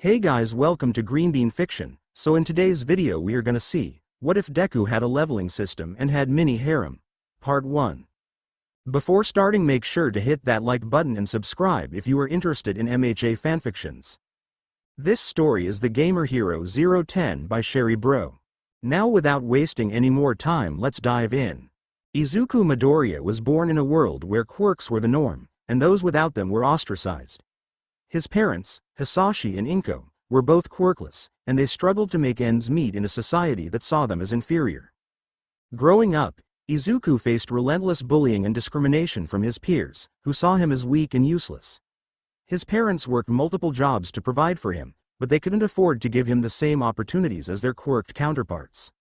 Hey guys, welcome to Green Bean Fiction. So in today's video we are gonna see, what if Deku had a leveling system and had mini harem? Part 1. Before starting, make sure to hit that like button and subscribe if you are interested in MHA fanfictions. This story is The Gamer Hero 010 by SherryBro. Now without wasting any more time, let's dive in. Izuku Midoriya was born in a world where quirks were the norm, and those without them were ostracized. His parents, Hisashi and Inko, were both quirkless, and they struggled to make ends meet in a society that saw them as inferior. Growing up, Izuku faced relentless bullying and discrimination from his peers, who saw him as weak and useless. His parents worked multiple jobs to provide for him, but they couldn't afford to give him the same opportunities as their quirked counterparts.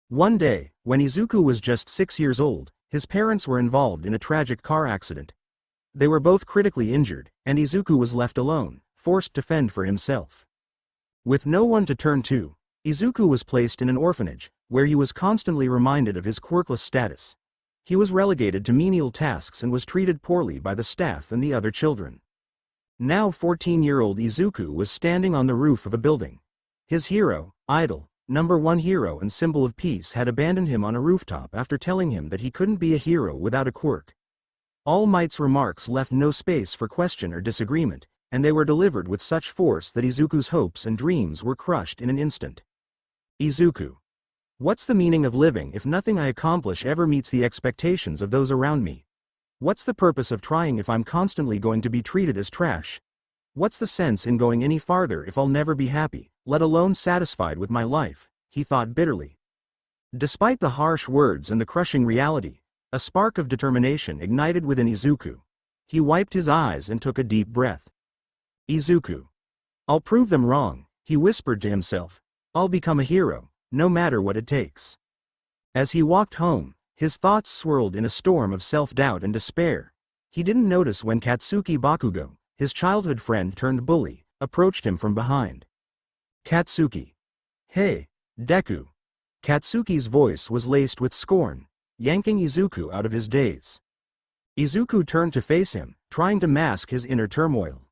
One day, when Izuku was just 6 years old, his parents were involved in a tragic car accident. They were both critically injured, and Izuku was left alone, forced to fend for himself. With no one to turn to, Izuku was placed in an orphanage, where he was constantly reminded of his quirkless status. He was relegated to menial tasks and was treated poorly by the staff and the other children. Now 14-year-old Izuku was standing on the roof of a building. His hero, idol, #1 hero and symbol of peace, had abandoned him on a rooftop after telling him that he couldn't be a hero without a quirk. All Might's remarks left no space for question or disagreement, and they were delivered with such force that Izuku's hopes and dreams were crushed in an instant. Izuku. What's the meaning of living if nothing I accomplish ever meets the expectations of those around me? What's the purpose of trying if I'm constantly going to be treated as trash? What's the sense in going any farther if I'll never be happy, let alone satisfied with my life? He thought bitterly. Despite the harsh words and the crushing reality, a spark of determination ignited within Izuku. He wiped his eyes and took a deep breath. Izuku. I'll prove them wrong, he whispered to himself. I'll become a hero, no matter what it takes. As he walked home, his thoughts swirled in a storm of self-doubt and despair. He didn't notice when Katsuki Bakugo, his childhood friend turned bully, approached him from behind. Katsuki. Hey, Deku. Katsuki's voice was laced with scorn, yanking Izuku out of his daze. Izuku turned to face him, trying to mask his inner turmoil.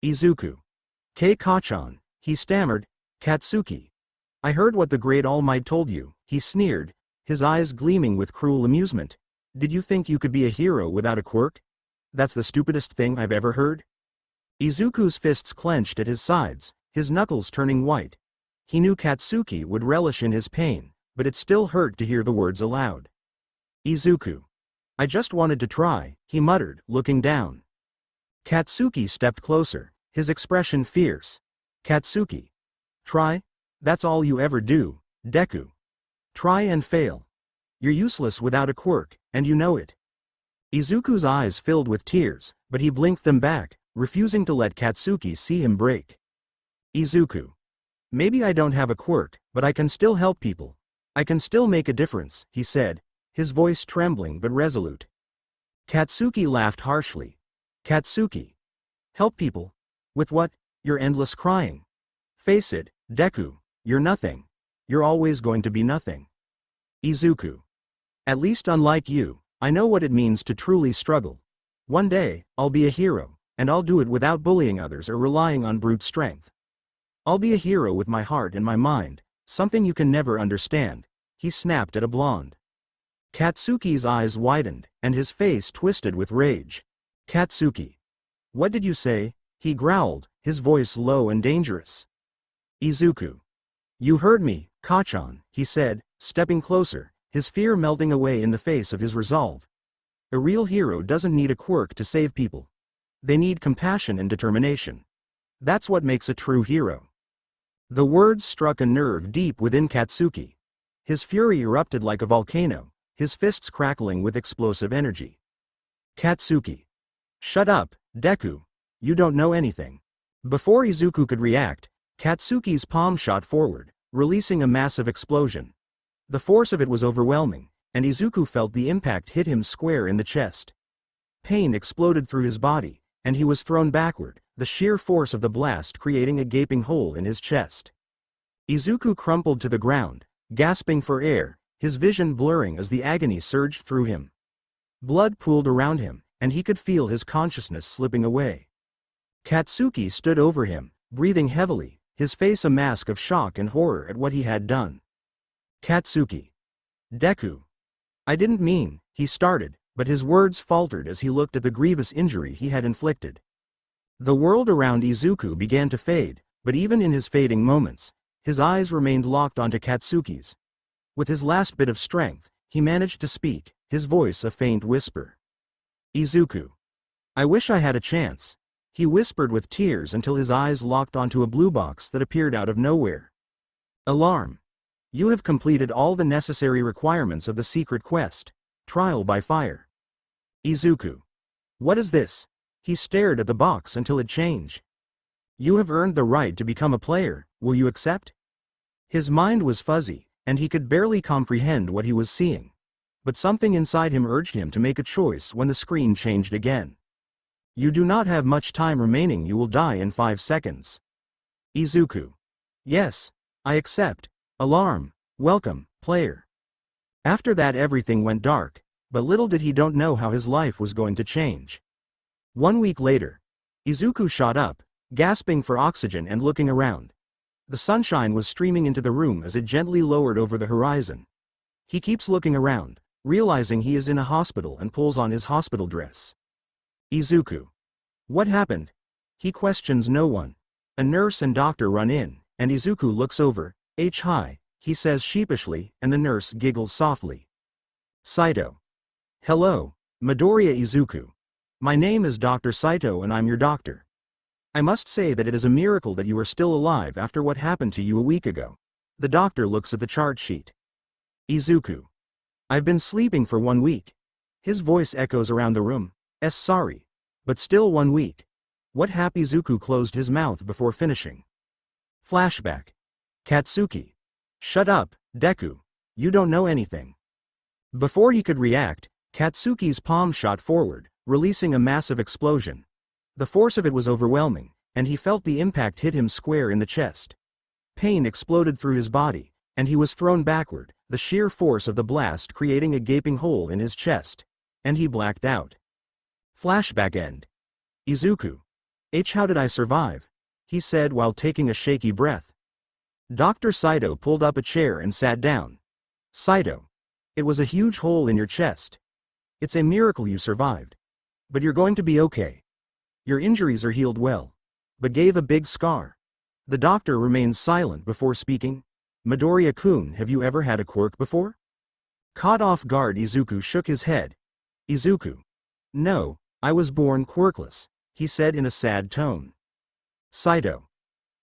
Izuku. Kei-ka-chan, he stammered. Katsuki. I heard what the Great All Might told you, he sneered, his eyes gleaming with cruel amusement. Did you think you could be a hero without a quirk? That's the stupidest thing I've ever heard. Izuku's fists clenched at his sides, his knuckles turning white. He knew Katsuki would relish in his pain, but it still hurt to hear the words aloud. Izuku. I just wanted to try, he muttered, looking down. Katsuki stepped closer, his expression fierce. Katsuki. Try? That's all you ever do, Deku. Try and fail. You're useless without a quirk, and you know it. Izuku's eyes filled with tears, but he blinked them back, refusing to let Katsuki see him break. Izuku. Maybe I don't have a quirk, but I can still help people. I can still make a difference, he said, his voice trembling but resolute. Katsuki laughed harshly. Katsuki. Help people? With what? Your endless crying. Face it, Deku, you're nothing. You're always going to be nothing. Izuku. At least unlike you, I know what it means to truly struggle. One day, I'll be a hero, and I'll do it without bullying others or relying on brute strength. I'll be a hero with my heart and my mind, something you can never understand, he snapped at a blonde. Katsuki's eyes widened, and his face twisted with rage. Katsuki. What did you say? He growled, his voice low and dangerous. Izuku. You heard me, Kachan, he said, stepping closer, his fear melting away in the face of his resolve. A real hero doesn't need a quirk to save people. They need compassion and determination. That's what makes a true hero. The words struck a nerve deep within Katsuki. His fury erupted like a volcano, his fists crackling with explosive energy. Katsuki. Shut up, Deku. You don't know anything. Before Izuku could react, Katsuki's palm shot forward, releasing a massive explosion. The force of it was overwhelming, and Izuku felt the impact hit him square in the chest. Pain exploded through his body, and he was thrown backward, the sheer force of the blast creating a gaping hole in his chest. Izuku crumpled to the ground, gasping for air, his vision blurring as the agony surged through him. Blood pooled around him, and he could feel his consciousness slipping away. Katsuki stood over him, breathing heavily, his face a mask of shock and horror at what he had done. Katsuki. Deku. I didn't mean, he started, but his words faltered as he looked at the grievous injury he had inflicted. The world around Izuku began to fade, but even in his fading moments, his eyes remained locked onto Katsuki's. With his last bit of strength, he managed to speak, his voice a faint whisper. Izuku. I wish I had a chance. He whispered with tears until his eyes locked onto a blue box that appeared out of nowhere. Alarm. You have completed all the necessary requirements of the secret quest, Trial by Fire. Izuku. What is this? He stared at the box until it changed. You have earned the right to become a player, will you accept? His mind was fuzzy, and he could barely comprehend what he was seeing. But something inside him urged him to make a choice when the screen changed again. You do not have much time remaining, you will die in 5 seconds. Izuku. Yes, I accept. Alarm, welcome, player. After that everything went dark, but little did he don't know how his life was going to change. 1 week later, Izuku shot up, gasping for oxygen and looking around. The sunshine was streaming into the room as it gently lowered over the horizon. He keeps looking around, realizing he is in a hospital and pulls on his hospital dress. Izuku. What happened? He questions no one. A nurse and doctor run in, and Izuku looks over. Hi, he says sheepishly, and the nurse giggles softly. Saito. Hello, Midoriya Izuku. My name is Dr. Saito and I'm your doctor. I must say that it is a miracle that you are still alive after what happened to you a week ago. The doctor looks at the chart sheet. Izuku. I've been sleeping for 1 week. His voice echoes around the room. Sorry. But still 1 week. What happened? Izuku closed his mouth before finishing. Flashback. Katsuki. Shut up, Deku. You don't know anything. Before he could react, Katsuki's palm shot forward, releasing a massive explosion. The force of it was overwhelming, and he felt the impact hit him square in the chest. Pain exploded through his body, and he was thrown backward, the sheer force of the blast creating a gaping hole in his chest. And he blacked out. Flashback end. Izuku. How did I survive? He said while taking a shaky breath. Dr. Saito pulled up a chair and sat down. Saito. It was a huge hole in your chest. It's a miracle you survived. But you're going to be okay. Your injuries are healed well. But gave a big scar. The doctor remained silent before speaking. Midoriya-kun, have you ever had a quirk before? Caught off guard, Izuku shook his head. Izuku. No, I was born quirkless, he said in a sad tone. Saito.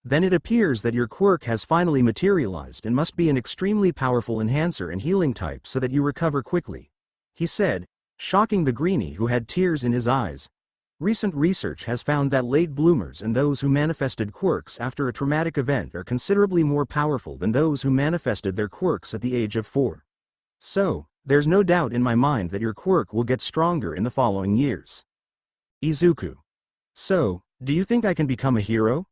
Then it appears that your quirk has finally materialized and must be an extremely powerful enhancer and healing type so that you recover quickly, he said, shocking the greenie who had tears in his eyes. Recent research has found that late bloomers and those who manifested quirks after a traumatic event are considerably more powerful than those who manifested their quirks at the age of 4. So, there's no doubt in my mind that your quirk will get stronger in the following years. Izuku. So, do you think I can become a hero?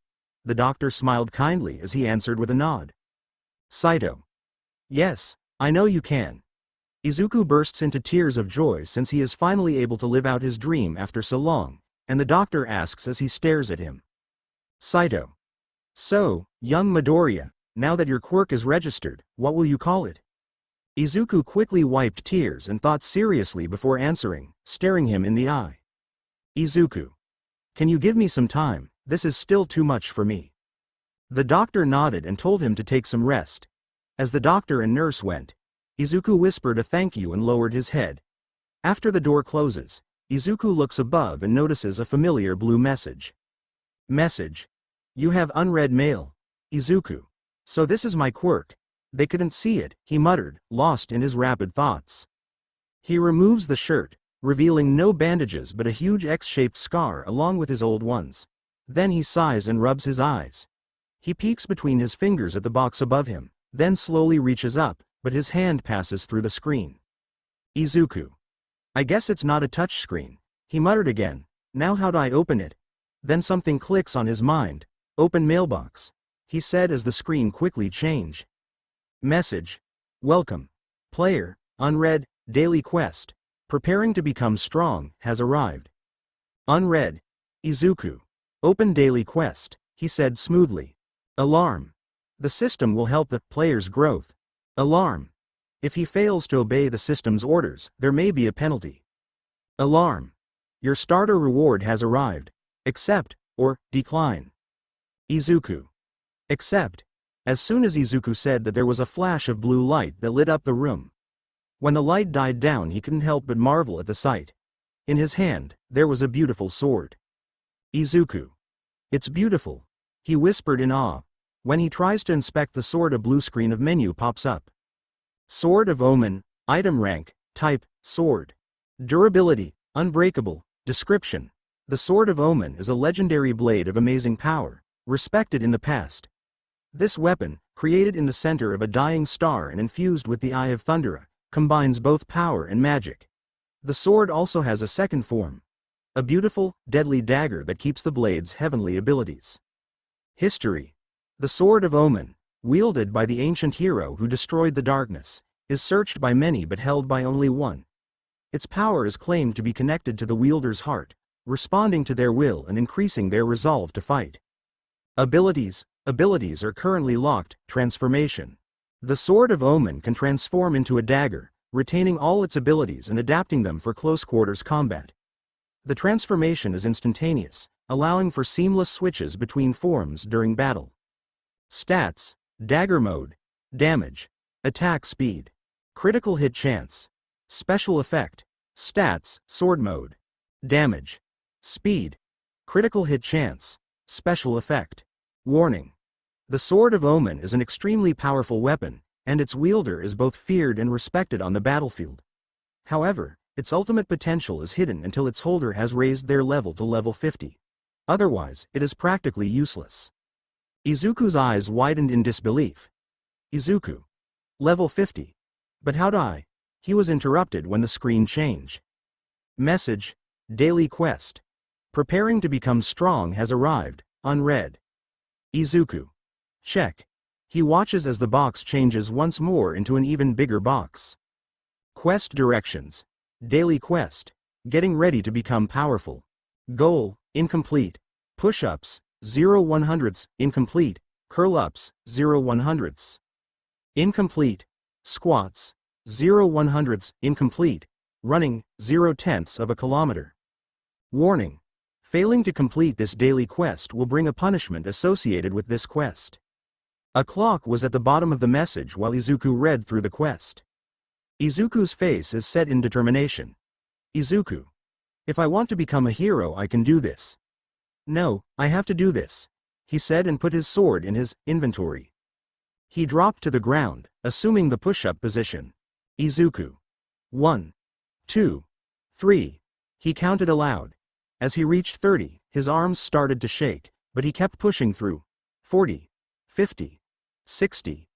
The doctor smiled kindly as he answered with a nod. Saito. Yes, I know you can. Izuku bursts into tears of joy since he is finally able to live out his dream after so long, and the doctor asks as he stares at him. Saito. So, young Midoriya, now that your quirk is registered, what will you call it? Izuku quickly wiped tears and thought seriously before answering, staring him in the eye. Izuku. Can you give me some time? This is still too much for me. The doctor nodded and told him to take some rest. As the doctor and nurse went, Izuku whispered a thank you and lowered his head. After the door closes, Izuku looks above and notices a familiar blue message. Message. You have unread mail. Izuku. So this is my quirk. They couldn't see it, he muttered, lost in his rapid thoughts. He removes the shirt, revealing no bandages but a huge X-shaped scar along with his old ones. Then he sighs and rubs his eyes. He peeks between his fingers at the box above him, then slowly reaches up, but his hand passes through the screen. Izuku. I guess it's not a touch screen, he muttered again. Now how do I open it? Then something clicks on his mind. Open mailbox, he said as the screen quickly changed. Message. Welcome. Player, unread, daily quest. Preparing to become strong, has arrived. Unread. Izuku. Open daily quest, he said smoothly. Alarm. The system will help the player's growth. Alarm. If he fails to obey the system's orders, there may be a penalty. Alarm. Your starter reward has arrived. Accept, or decline. Izuku. Accept. As soon as Izuku said that, there was a flash of blue light that lit up the room. When the light died down, he couldn't help but marvel at the sight. In his hand, there was a beautiful sword. Izuku. It's beautiful, he whispered in awe. When he tries to inspect the sword, a blue screen of menu pops up. Sword of Omen, item rank, type, sword. Durability, unbreakable, description. The Sword of Omen is a legendary blade of amazing power, respected in the past. This weapon, created in the center of a dying star and infused with the Eye of Thundera, combines both power and magic. The sword also has a second form. A beautiful, deadly dagger that keeps the blade's heavenly abilities. History. The Sword of Omen, wielded by the ancient hero who destroyed the darkness, is searched by many but held by only one. Its power is claimed to be connected to the wielder's heart, responding to their will and increasing their resolve to fight. Abilities. Abilities are currently locked. Transformation. The Sword of Omen can transform into a dagger, retaining all its abilities and adapting them for close quarters combat. The transformation is instantaneous, allowing for seamless switches between forms during battle. Stats. Dagger mode. Damage. Attack speed. Critical hit chance. Special effect. Stats. Sword mode. Damage. Speed. Critical hit chance. Special effect. Warning. The Sword of Omen is an extremely powerful weapon, and its wielder is both feared and respected on the battlefield. However, its ultimate potential is hidden until its holder has raised their level to level 50. Otherwise, it is practically useless. Izuku's eyes widened in disbelief. Izuku. Level 50. But how'd I? He was interrupted when the screen changed. Message. Daily quest. Preparing to become strong has arrived, unread. Izuku. Check. He watches as the box changes once more into an even bigger box. Quest directions. Daily quest. Getting ready to become powerful. Goal, incomplete. Push-ups, 0 100ths, incomplete. Curl-ups, 0 100ths. Incomplete. Squats, 0 100ths, incomplete. Running, 0 10ths of a kilometer. Warning. Failing to complete this daily quest will bring a punishment associated with this quest. A clock was at the bottom of the message while Izuku read through the quest. Izuku's face is set in determination. Izuku. If I want to become a hero, I can do this. No, I have to do this, he said and put his sword in his inventory. He dropped to the ground, assuming the push-up position. Izuku. 1, 2, 3. He counted aloud. As he reached 30, his arms started to shake, but he kept pushing through. 40, 50, 60.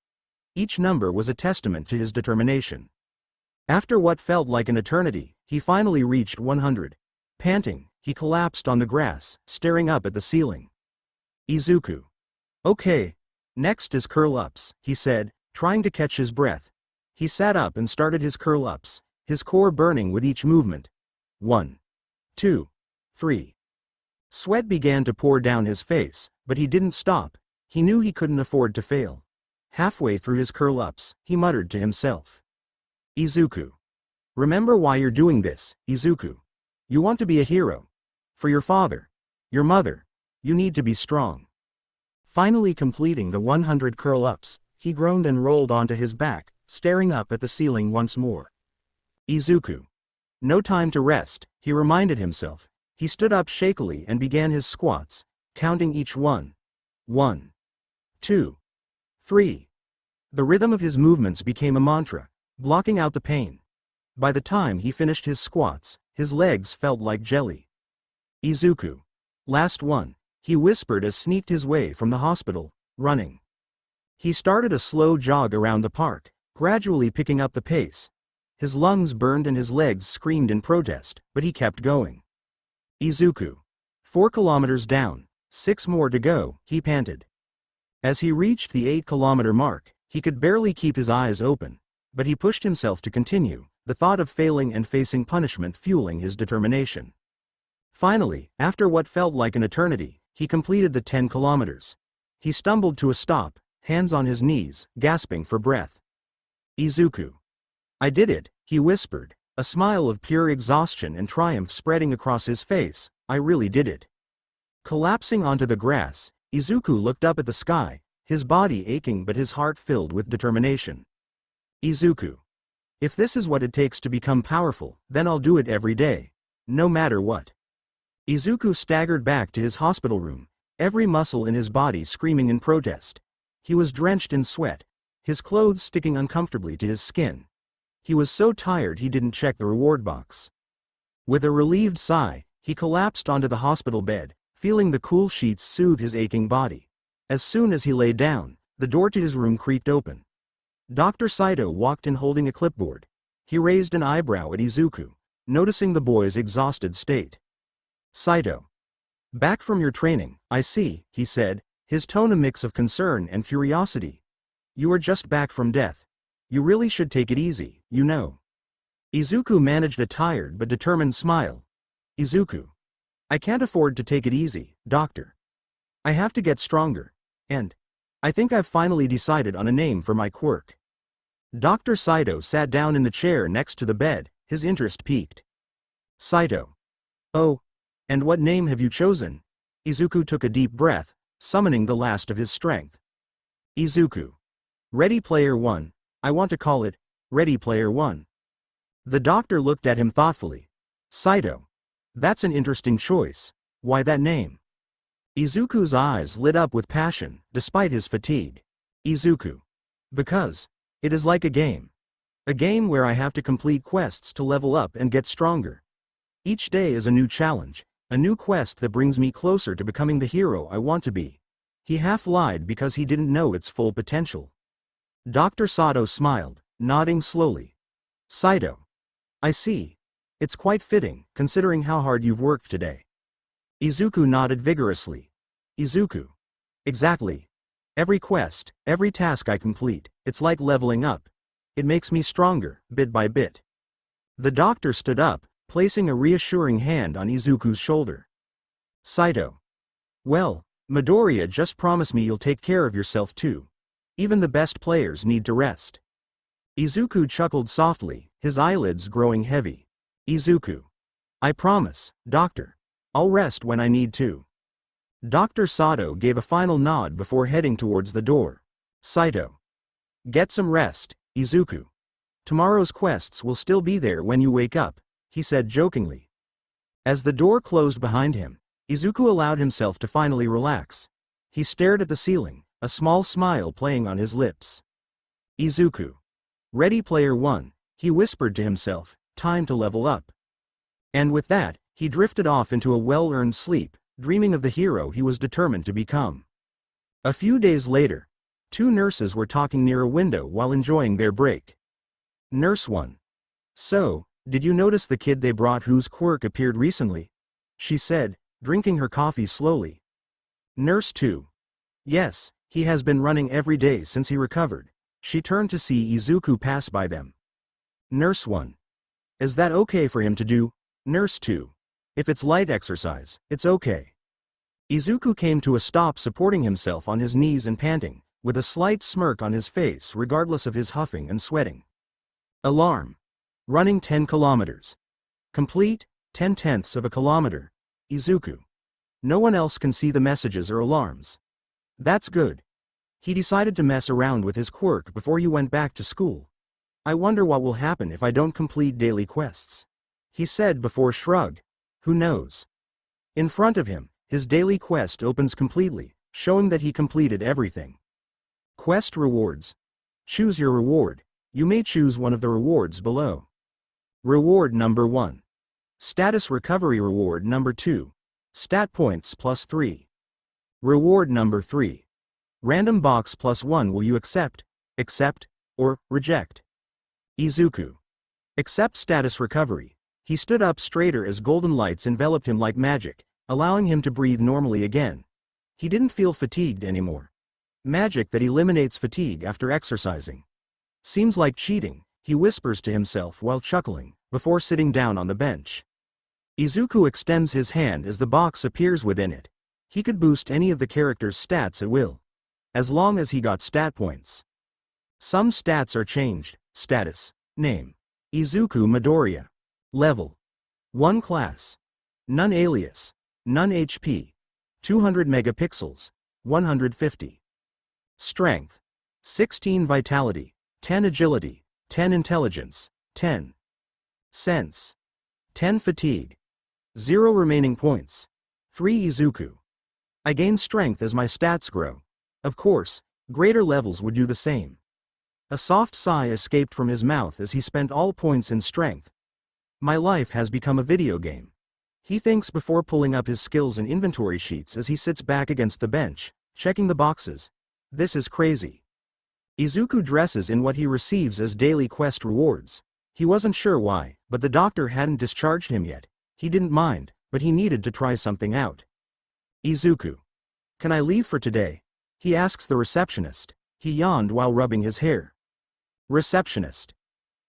Each number was a testament to his determination. After what felt like an eternity, he finally reached 100. Panting, he collapsed on the grass, staring up at the ceiling. Izuku. Okay. Next is curl-ups, he said, trying to catch his breath. He sat up and started his curl-ups, his core burning with each movement. 1, 2, 3. Sweat began to pour down his face, but he didn't stop. He knew he couldn't afford to fail. Halfway through his curl-ups, he muttered to himself. Izuku. Remember why you're doing this, Izuku. You want to be a hero. For your father. Your mother. You need to be strong. Finally completing the 100 curl-ups, he groaned and rolled onto his back, staring up at the ceiling once more. Izuku. No time to rest, he reminded himself. He stood up shakily and began his squats, counting each one. 1, 2, 3. The rhythm of his movements became a mantra, blocking out the pain. By the time he finished his squats, his legs felt like jelly. Izuku. Last one, he whispered as sneaked his way from the hospital, running. He started a slow jog around the park, gradually picking up the pace. His lungs burned and his legs screamed in protest, but he kept going. Izuku. 4 kilometers down, 6 more to go, he panted. As he reached the 8-kilometer mark, he could barely keep his eyes open, but he pushed himself to continue, the thought of failing and facing punishment fueling his determination. Finally, after what felt like an eternity, he completed the 10 kilometers. He stumbled to a stop, hands on his knees, gasping for breath. Izuku. I did it, he whispered, a smile of pure exhaustion and triumph spreading across his face. I really did it. Collapsing onto the grass, Izuku looked up at the sky, his body aching but his heart filled with determination. Izuku. If this is what it takes to become powerful, then I'll do it every day. No matter what. Izuku staggered back to his hospital room, every muscle in his body screaming in protest. He was drenched in sweat, his clothes sticking uncomfortably to his skin. He was so tired he didn't check the reward box. With a relieved sigh, he collapsed onto the hospital bed, feeling the cool sheets soothe his aching body. As soon as he lay down, the door to his room creaked open. Dr. Saito walked in holding a clipboard. He raised an eyebrow at Izuku, noticing the boy's exhausted state. Saito. Back from your training, I see, he said, his tone a mix of concern and curiosity. You are just back from death. You really should take it easy, you know. Izuku managed a tired but determined smile. Izuku. I can't afford to take it easy, doctor. I have to get stronger. And I think I've finally decided on a name for my quirk. Dr. Saito sat down in the chair next to the bed, his interest piqued. Saito. Oh, and what name have you chosen? Izuku took a deep breath, summoning the last of his strength. Izuku. Ready Player One. I want to call it Ready Player One. The doctor looked at him thoughtfully. Saito. That's an interesting choice. Why that name? Izuku's eyes lit up with passion, despite his fatigue. Izuku. Because it is like a game. A game where I have to complete quests to level up and get stronger. Each day is a new challenge, a new quest that brings me closer to becoming the hero I want to be. He half lied because he didn't know its full potential. Dr. Sato smiled, nodding slowly. Saito. I see. It's quite fitting, considering how hard you've worked today. Izuku nodded vigorously. Izuku. Exactly. Every quest, every task I complete, it's like leveling up. It makes me stronger, bit by bit. The doctor stood up, placing a reassuring hand on Izuku's shoulder. Saito. Well, Midoriya just promised me you'll take care of yourself too. Even the best players need to rest. Izuku chuckled softly, his eyelids growing heavy. Izuku. I promise, doctor. I'll rest when I need to. Dr. Sato gave a final nod before heading towards the door. Saito. Get some rest, Izuku. Tomorrow's quests will still be there when you wake up, he said jokingly. As the door closed behind him, Izuku allowed himself to finally relax. He stared at the ceiling, a small smile playing on his lips. Izuku. Ready Player One, he whispered to himself, time to level up. And with that, he drifted off into a well-earned sleep, dreaming of the hero he was determined to become. A few days later, two nurses were talking near a window while enjoying their break. Nurse 1. So, did you notice the kid they brought whose quirk appeared recently? She said, drinking her coffee slowly. Nurse 2. Yes, he has been running every day since he recovered. She turned to see Izuku pass by them. Nurse 1. Is that okay for him to do? Nurse 2. If it's light exercise, it's okay. Izuku came to a stop, supporting himself on his knees and panting, with a slight smirk on his face regardless of his huffing and sweating. Alarm. Running 10 kilometers. Complete, 10/10ths of a kilometer. Izuku. No one else can see the messages or alarms. That's good. He decided to mess around with his quirk before he went back to school. I wonder what will happen if I don't complete daily quests. He said before shrug. Who knows? In front of him, his daily quest opens completely, showing that he completed everything. Quest rewards. Choose your reward. You may choose one of the rewards below. Reward number 1. Status recovery reward number 2. Stat points +3. Reward number 3. Random box +1. Will you accept, or reject? Izuku. Accept status recovery. He stood up straighter as golden lights enveloped him like magic, allowing him to breathe normally again. He didn't feel fatigued anymore. Magic that eliminates fatigue after exercising. Seems like cheating, he whispers to himself while chuckling, before sitting down on the bench. Izuku extends his hand as the box appears within it. He could boost any of the character's stats at will, as long as he got stat points. Some stats are changed. Status. Name. Izuku Midoriya. Level. 1 class. None alias. None HP. 200 megapixels. 150. Strength. 16 vitality. 10 agility. 10 intelligence. 10. Sense. 10 fatigue. 0 remaining points. 3 Izuku. I gain strength as my stats grow. Of course, greater levels would do the same. A soft sigh escaped from his mouth as he spent all points in strength. My life has become a video game. He thinks before pulling up his skills and inventory sheets as he sits back against the bench, checking the boxes. This is crazy. Izuku dresses in what he receives as daily quest rewards. He wasn't sure why, but the doctor hadn't discharged him yet. He didn't mind, but he needed to try something out. Izuku. Can I leave for today? He asks the receptionist. He yawned while rubbing his hair. Receptionist.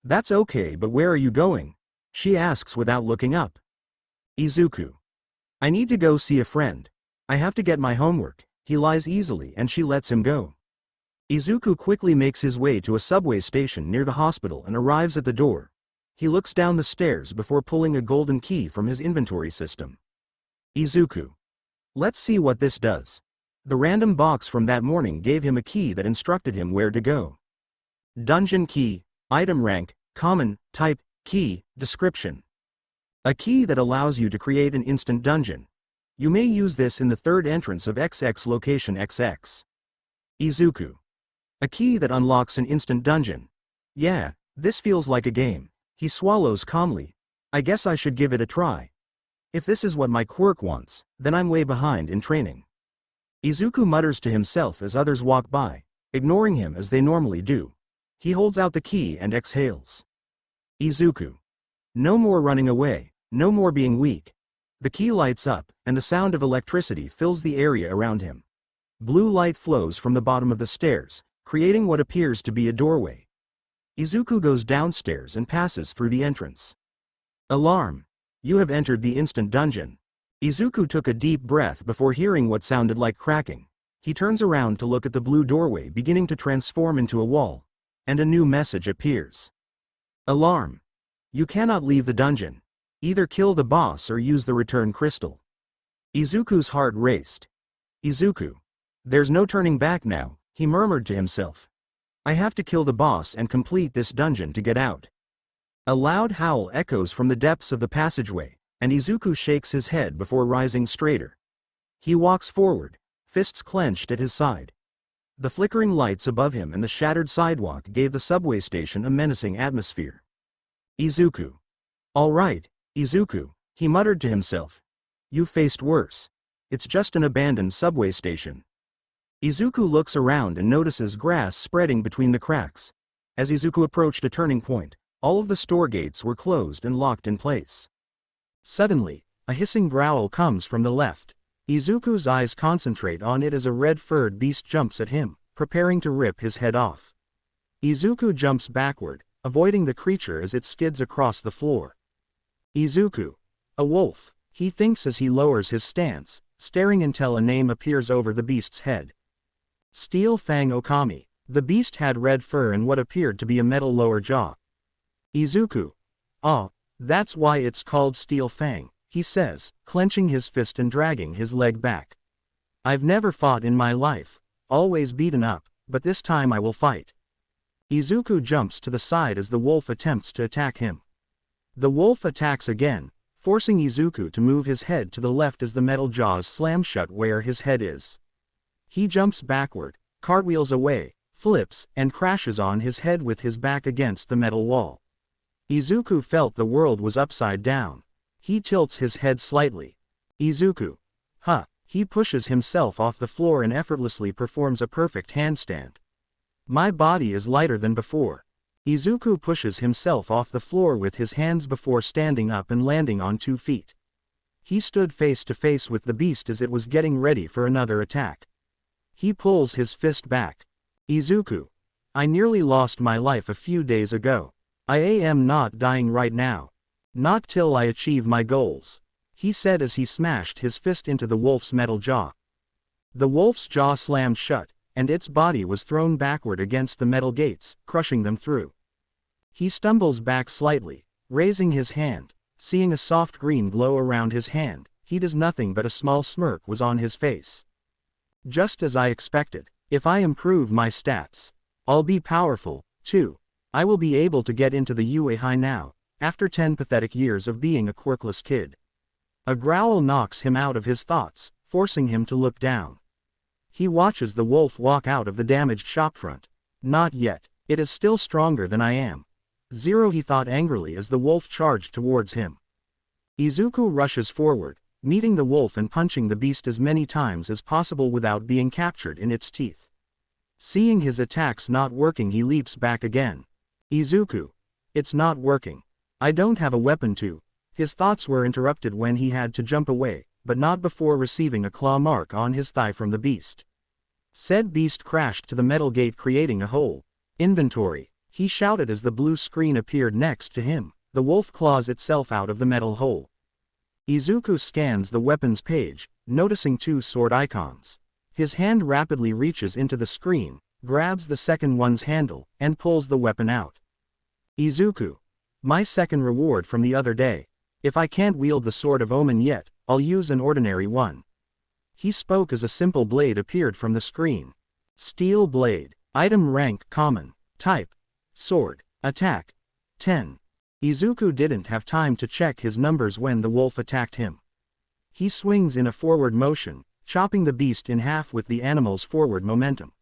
That's okay, but where are you going? She asks without looking up. Izuku. I need to go see a friend. I have to get my homework. He lies easily and she lets him go. Izuku quickly makes his way to a subway station near the hospital and arrives at the door. He looks down the stairs before pulling a golden key from his inventory system. Izuku. Let's see what this does. The random box from that morning gave him a key that instructed him where to go. Dungeon key, item rank, common, type, key, description. A key that allows you to create an instant dungeon. You may use this in the third entrance of XX location XX. Izuku. A key that unlocks an instant dungeon. Yeah, this feels like a game. He swallows calmly. I guess I should give it a try. If this is what my quirk wants, then I'm way behind in training. Izuku mutters to himself as others walk by, ignoring him as they normally do. He holds out the key and exhales. Izuku. No more running away, no more being weak. The key lights up, and the sound of electricity fills the area around him. Blue light flows from the bottom of the stairs, creating what appears to be a doorway. Izuku goes downstairs and passes through the entrance. Alarm! You have entered the instant dungeon. Izuku took a deep breath before hearing what sounded like cracking. He turns around to look at the blue doorway beginning to transform into a wall, and a new message appears. Alarm! You cannot leave the dungeon. Either kill the boss or use the return crystal. Izuku's heart raced. Izuku. There's no turning back now, he murmured to himself. I have to kill the boss and complete this dungeon to get out. A loud howl echoes from the depths of the passageway, and Izuku shakes his head before rising straighter. He walks forward, fists clenched at his side. The flickering lights above him and the shattered sidewalk gave the subway station a menacing atmosphere. Izuku. All right, Izuku, he muttered to himself. You faced worse. It's just an abandoned subway station. Izuku looks around and notices grass spreading between the cracks. As Izuku approached a turning point, all of the store gates were closed and locked in place. Suddenly, a hissing growl comes from the left. Izuku's eyes concentrate on it as a red-furred beast jumps at him, preparing to rip his head off. Izuku jumps backward, avoiding the creature as it skids across the floor. Izuku. A wolf, he thinks as he lowers his stance, staring until a name appears over the beast's head. Steel Fang Okami. The beast had red fur and what appeared to be a metal lower jaw. Izuku. Ah, that's why it's called Steel Fang, he says, clenching his fist and dragging his leg back. I've never fought in my life, always beaten up, but this time I will fight. Izuku jumps to the side as the wolf attempts to attack him. The wolf attacks again, forcing Izuku to move his head to the left as the metal jaws slam shut where his head is. He jumps backward, cartwheels away, flips, and crashes on his head with his back against the metal wall. Izuku felt the world was upside down. He tilts his head slightly. Izuku. Huh. He pushes himself off the floor and effortlessly performs a perfect handstand. My body is lighter than before. Izuku pushes himself off the floor with his hands before standing up and landing on 2 feet. He stood face to face with the beast as it was getting ready for another attack. He pulls his fist back. Izuku. I nearly lost my life a few days ago. I am not dying right now. Not till I achieve my goals. he said as he smashed his fist into the wolf's metal jaw. The wolf's jaw slammed shut, and its body was thrown backward against the metal gates, crushing them through. He stumbles back slightly, raising his hand. Seeing a soft green glow around his hand, he does nothing but a small smirk was on his face. Just as I expected. If I improve my stats, I'll be powerful, too. I will be able to get into the UA high now, after 10 pathetic years of being a quirkless kid. A growl knocks him out of his thoughts, forcing him to look down. He watches the wolf walk out of the damaged shopfront. Not yet, it is still stronger than I am. Zero, he thought angrily as the wolf charged towards him. Izuku rushes forward, meeting the wolf and punching the beast as many times as possible without being captured in its teeth. Seeing his attacks not working, he leaps back again. Izuku. It's not working. I don't have a weapon to. His thoughts were interrupted when he had to jump away, but not before receiving a claw mark on his thigh from the beast. Said beast crashed to the metal gate, creating a hole. Inventory. He shouted as the blue screen appeared next to him. The wolf claws itself out of the metal hole. Izuku scans the weapons page, noticing 2 sword icons. His hand rapidly reaches into the screen, grabs the second one's handle, and pulls the weapon out. Izuku. My second reward from the other day. If I can't wield the Sword of Omen yet, I'll use an ordinary one. He spoke as a simple blade appeared from the screen. Steel blade. Item rank common. Type. Sword. Attack. 10. Izuku didn't have time to check his numbers when the wolf attacked him. He swings in a forward motion, chopping the beast in half with the animal's forward momentum.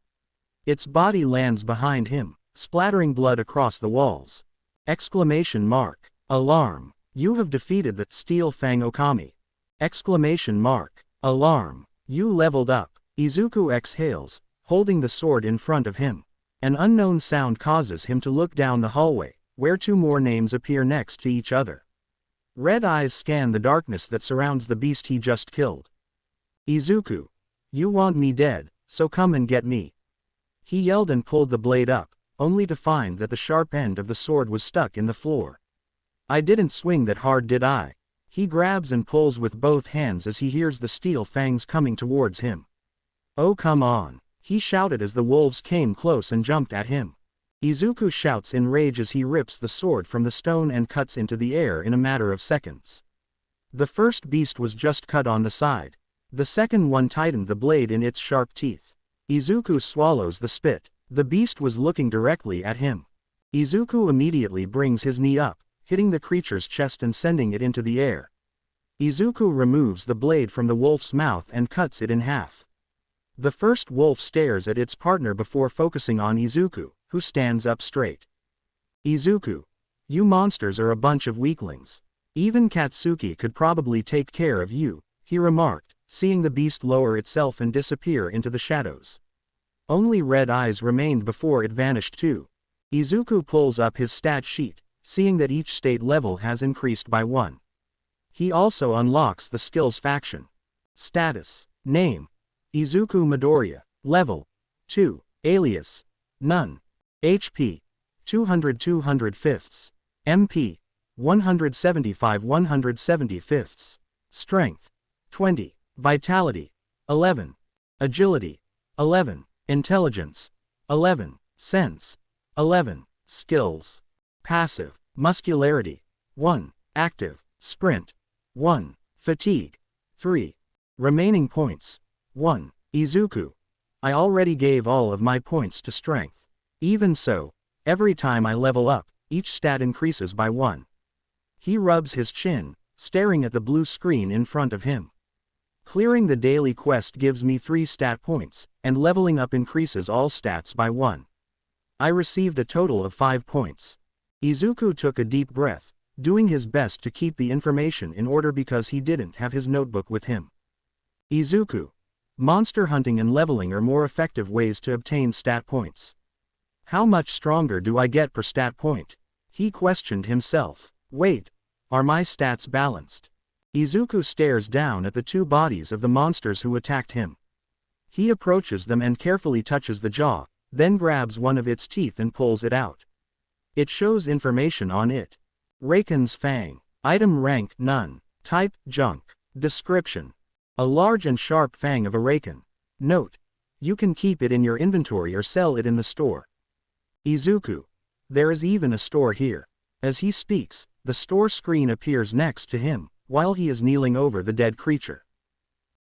Its body lands behind him, splattering blood across the walls. Exclamation mark. Alarm. You have defeated the Steel Fang Okami. Exclamation mark. Alarm. You leveled up. Izuku exhales, holding the sword in front of him. An unknown sound causes him to look down the hallway, where 2 more names appear next to each other. Red eyes scan the darkness that surrounds the beast he just killed. Izuku. You want me dead, so come and get me. He yelled and pulled the blade up, only to find that the sharp end of the sword was stuck in the floor. I didn't swing that hard, did I? He grabs and pulls with both hands as he hears the steel fangs coming towards him. Oh, come on, he shouted as the wolves came close and jumped at him. Izuku shouts in rage as he rips the sword from the stone and cuts into the air in a matter of seconds. The first beast was just cut on the side. The second one tightened the blade in its sharp teeth. Izuku swallows the spit. The beast was looking directly at him. Izuku immediately brings his knee up, hitting the creature's chest and sending it into the air. Izuku removes the blade from the wolf's mouth and cuts it in half. The first wolf stares at its partner before focusing on Izuku, who stands up straight. Izuku. You monsters are a bunch of weaklings. Even Katsuki could probably take care of you, he remarked, seeing the beast lower itself and disappear into the shadows. Only red eyes remained before it vanished too. Izuku pulls up his stat sheet, seeing that each state level has increased by 1. He also unlocks the skills faction. Status. Name. Izuku Midoriya. Level. 2. Alias. None. HP. 200/205. MP. 175/175. Strength. 20. Vitality. 11. Agility. 11. Intelligence. 11. Sense. 11. Skills. Passive. Muscularity. 1. Active. Sprint. 1. Fatigue. 3. Remaining points. 1. Izuku. I already gave all of my points to strength. Even so, every time I level up, each stat increases by 1. He rubs his chin, staring at the blue screen in front of him. Clearing the daily quest gives me 3 stat points, and leveling up increases all stats by 1. I received a total of 5 points. Izuku took a deep breath, doing his best to keep the information in order because he didn't have his notebook with him. Izuku. Monster hunting and leveling are more effective ways to obtain stat points. How much stronger do I get per stat point? He questioned himself. Wait, are my stats balanced? Izuku stares down at the 2 bodies of the monsters who attacked him. He approaches them and carefully touches the jaw, then grabs one of its teeth and pulls it out. It shows information on it. Raken's Fang. Item rank none. Type, junk. Description: a large and sharp fang of a raken. Note: you can keep it in your inventory or sell it in the store. Izuku: there is even a store here. As he speaks, the store screen appears next to him, while he is kneeling over the dead creature.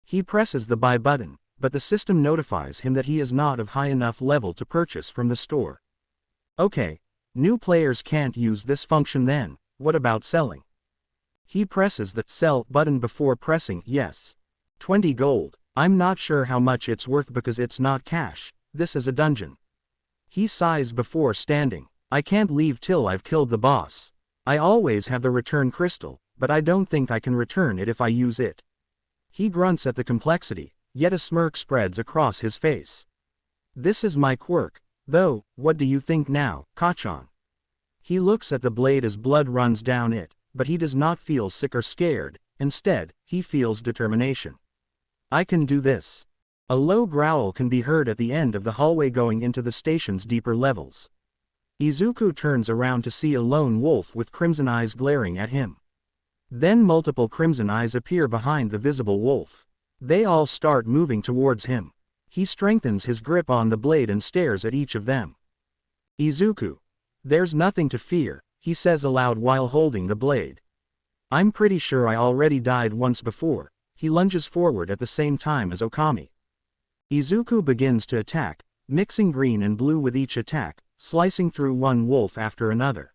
He presses the buy button, but the system notifies him that he is not of high enough level to purchase from the store. Okay, new players can't use this function then, what about selling? He presses the sell button before pressing yes. 20 gold, I'm not sure how much it's worth because it's not cash, this is a dungeon. He sighs before standing, I can't leave till I've killed the boss. I always have the return crystal, but I don't think I can return it if I use it. He grunts at the complexity, yet a smirk spreads across his face. This is my quirk, though, what do you think now, Kachan? He looks at the blade as blood runs down it, but he does not feel sick or scared, instead, he feels determination. I can do this. A low growl can be heard at the end of the hallway going into the station's deeper levels. Izuku turns around to see a lone wolf with crimson eyes glaring at him. Then multiple crimson eyes appear behind the visible wolf. They all start moving towards him. He strengthens his grip on the blade and stares at each of them. Izuku: there's nothing to fear, he says aloud while holding the blade. I'm pretty sure I already died once before. He lunges forward at the same time as Okami. Izuku begins to attack, mixing green and blue with each attack, slicing through one wolf after another.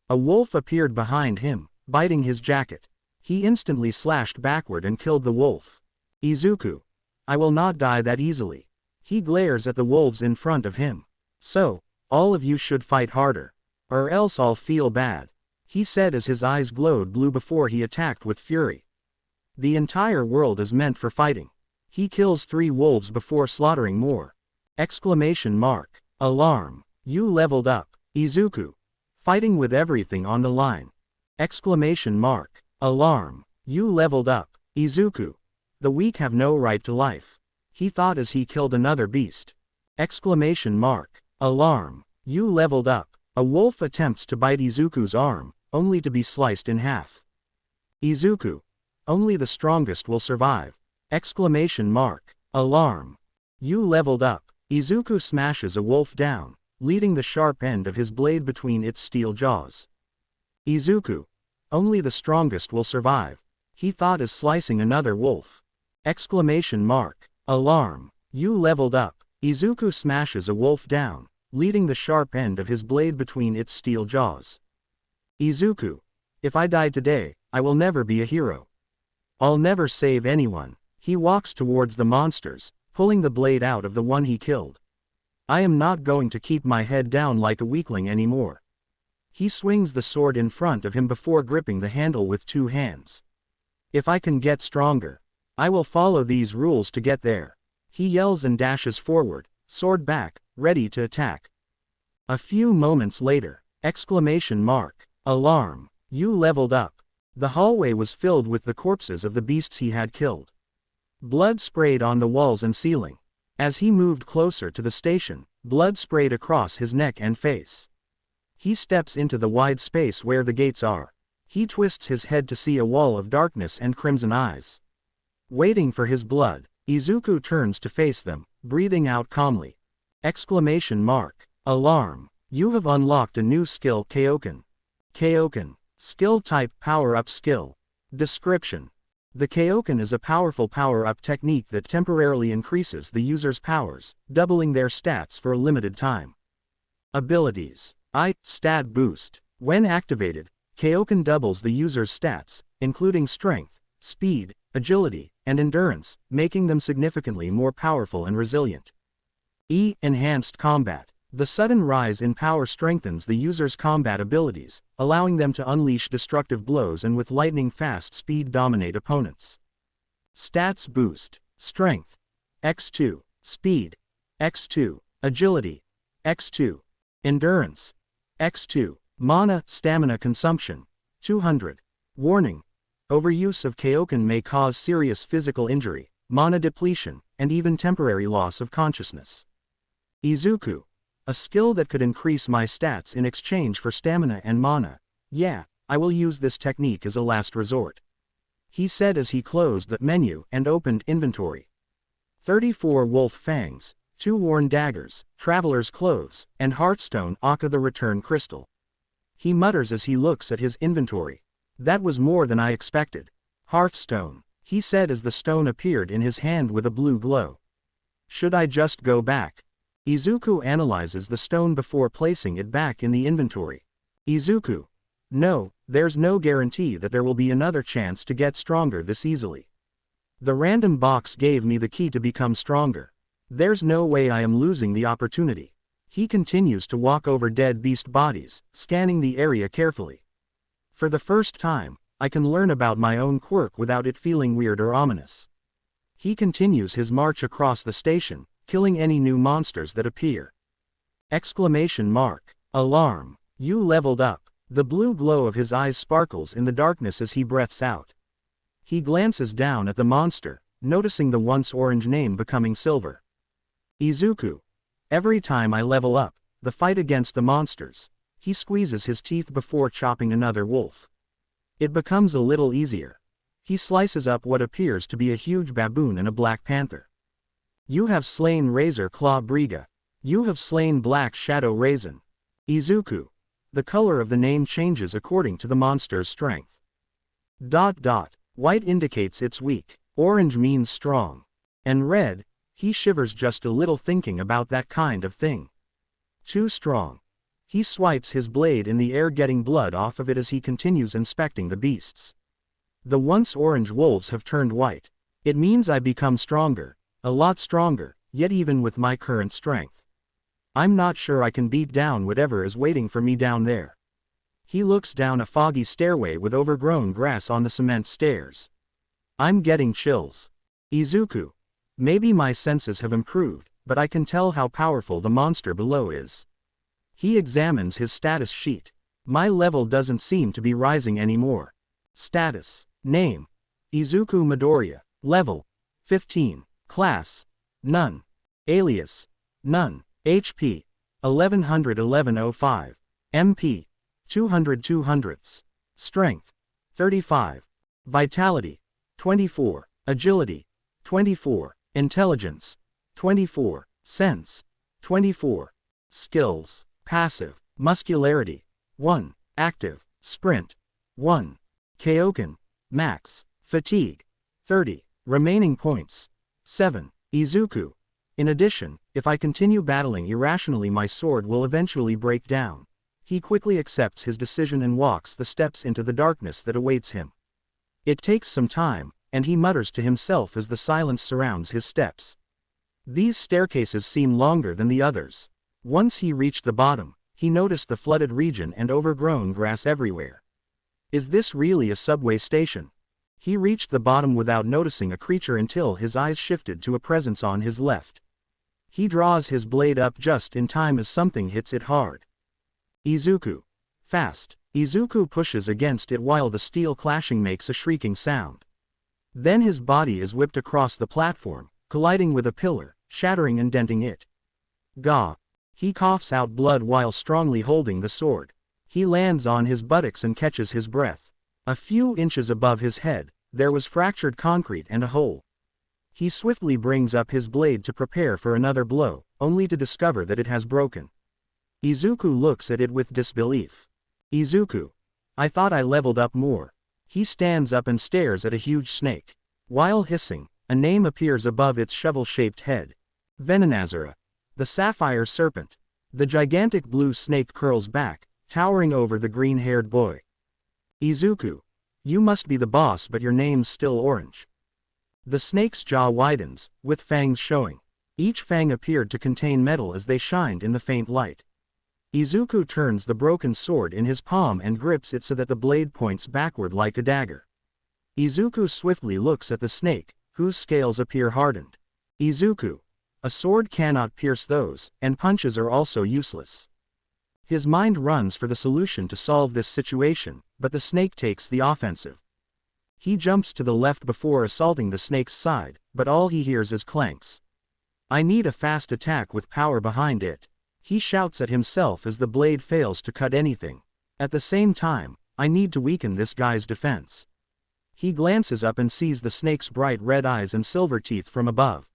A wolf appeared behind him, biting his jacket. He instantly slashed backward and killed the wolf. Izuku: I will not die that easily. He glares at the wolves in front of him. So, all of you should fight harder. Or else I'll feel bad, he said as his eyes glowed blue before he attacked with fury. The entire world is meant for fighting. He kills 3 wolves before slaughtering more. Exclamation mark. Alarm. You leveled up. Izuku: fighting with everything on the line. Exclamation mark. Alarm. You leveled up. Izuku: the weak have no right to life. He thought as he killed another beast. Exclamation mark. Alarm. You leveled up. A wolf attempts to bite Izuku's arm, only to be sliced in half. Izuku: only the strongest will survive. Exclamation mark. Alarm. You leveled up. Izuku smashes a wolf down, leading the sharp end of his blade between its steel jaws. Izuku: only the strongest will survive, he thought as slicing another wolf. Exclamation mark. Alarm. You leveled up. Izuku smashes a wolf down, leading the sharp end of his blade between its steel jaws. Izuku: if I die today, I will never be a hero. I'll never save anyone. He walks towards the monsters, pulling the blade out of the one he killed. I am not going to keep my head down like a weakling anymore. He swings the sword in front of him before gripping the handle with 2 hands. If I can get stronger, I will follow these rules to get there. He yells and dashes forward, sword back, ready to attack. A few moments later. Exclamation mark. Alarm. You leveled up. The hallway was filled with the corpses of the beasts he had killed. Blood sprayed on the walls and ceiling. As he moved closer to the station, blood sprayed across his neck and face. He steps into the wide space where the gates are. He twists his head to see a wall of darkness and crimson eyes. Waiting for his blood, Izuku turns to face them, breathing out calmly. Exclamation mark. Alarm. You have unlocked a new skill, Koken. Koken. Skill type power-up skill. Description. The Koken is a powerful power-up technique that temporarily increases the user's powers, doubling their stats for a limited time. Abilities. Stat boost. When activated, Koken doubles the user's stats, including strength, speed, agility, and endurance, making them significantly more powerful and resilient. Enhanced combat. The sudden rise in power strengthens the user's combat abilities, allowing them to unleash destructive blows and with lightning-fast speed dominate opponents. Stats boost. Strength. X2. Speed. X2. Agility. X2. Endurance. X2. Mana, stamina consumption. 200. Warning. Overuse of Koken may cause serious physical injury, mana depletion, and even temporary loss of consciousness. Izuku. A skill that could increase my stats in exchange for stamina and mana. Yeah, I will use this technique as a last resort. he said as he closed the menu and opened inventory. 34 wolf fangs, 2 worn daggers, traveler's clothes, and Hearthstone Aka the return crystal. He mutters as he looks at his inventory. That was more than I expected. Hearthstone, he said as the stone appeared in his hand with a blue glow. Should I just go back? Izuku analyzes the stone before placing it back in the inventory. Izuku. No, there's no guarantee that there will be another chance to get stronger this easily. The random box gave me the key to become stronger. There's no way I am losing the opportunity. He continues to walk over dead beast bodies, scanning the area carefully. For the first time, I can learn about my own quirk without it feeling weird or ominous. He continues his march across the station, killing any new monsters that appear. Exclamation mark. Alarm. You leveled up. The blue glow of his eyes sparkles in the darkness as he breathes out. He glances down at the monster, noticing the once orange name becoming silver. Izuku. Every time I level up, the fight against the monsters, he squeezes his teeth before chopping another wolf. It becomes a little easier. He slices up what appears to be a huge baboon and a black panther. You have slain Razor Claw Briga. You have slain Black Shadow Raisin. Izuku. The color of the name changes according to the monster's strength. White indicates it's weak, orange means strong, and red, he shivers just a little thinking about that kind of thing. Too strong. He swipes his blade in the air, getting blood off of it as he continues inspecting the beasts. The once orange wolves have turned white. It means I become stronger, a lot stronger, yet even with my current strength, I'm not sure I can beat down whatever is waiting for me down there. He looks down a foggy stairway with overgrown grass on the cement stairs. I'm getting chills. Izuku. Maybe my senses have improved, but I can tell how powerful the monster below is. He examines his status sheet. My level doesn't seem to be rising anymore. Status. Name. Izuku Midoriya. Level. 15. Class. None. Alias. None. HP. 1111/05. MP. 200/200. Strength. 35. Vitality. 24. Agility. 24. Intelligence. 24. Sense. 24. Skills. Passive. Muscularity. 1. Active. Sprint. 1. Koken. Max. Fatigue. 30. Remaining points. 7. Izuku. In addition, if I continue battling irrationally, my sword will eventually break down. He quickly accepts his decision and walks the steps into the darkness that awaits him. It takes some time, and he mutters to himself as the silence surrounds his steps. These staircases seem longer than the others. Once he reached the bottom, he noticed the flooded region and overgrown grass everywhere. Is this really a subway station? He reached the bottom without noticing a creature until his eyes shifted to a presence on his left. He draws his blade up just in time as something hits it hard. Izuku. Fast. Izuku pushes against it while the steel clashing makes a shrieking sound. Then his body is whipped across the platform, colliding with a pillar, shattering and denting it. Gah. He coughs out blood while strongly holding the sword. He lands on his buttocks and catches his breath. A few inches above his head, there was fractured concrete and a hole. He swiftly brings up his blade to prepare for another blow, only to discover that it has broken. Izuku looks at it with disbelief. Izuku. I thought I leveled up more. He stands up and stares at a huge snake. While hissing, a name appears above its shovel-shaped head. Venonazura. The sapphire serpent. The gigantic blue snake curls back, towering over the green-haired boy. Izuku. You must be the boss, but your name's still orange. The snake's jaw widens, with fangs showing. Each fang appeared to contain metal as they shined in the faint light. Izuku turns the broken sword in his palm and grips it so that the blade points backward like a dagger. Izuku swiftly looks at the snake, whose scales appear hardened. Izuku. A sword cannot pierce those, and punches are also useless. His mind runs for the solution to solve this situation, but the snake takes the offensive. He jumps to the left before assaulting the snake's side, but all he hears is clanks. I need a fast attack with power behind it. He shouts at himself as the blade fails to cut anything. At the same time, I need to weaken this guy's defense. He glances up and sees the snake's bright red eyes and silver teeth from above.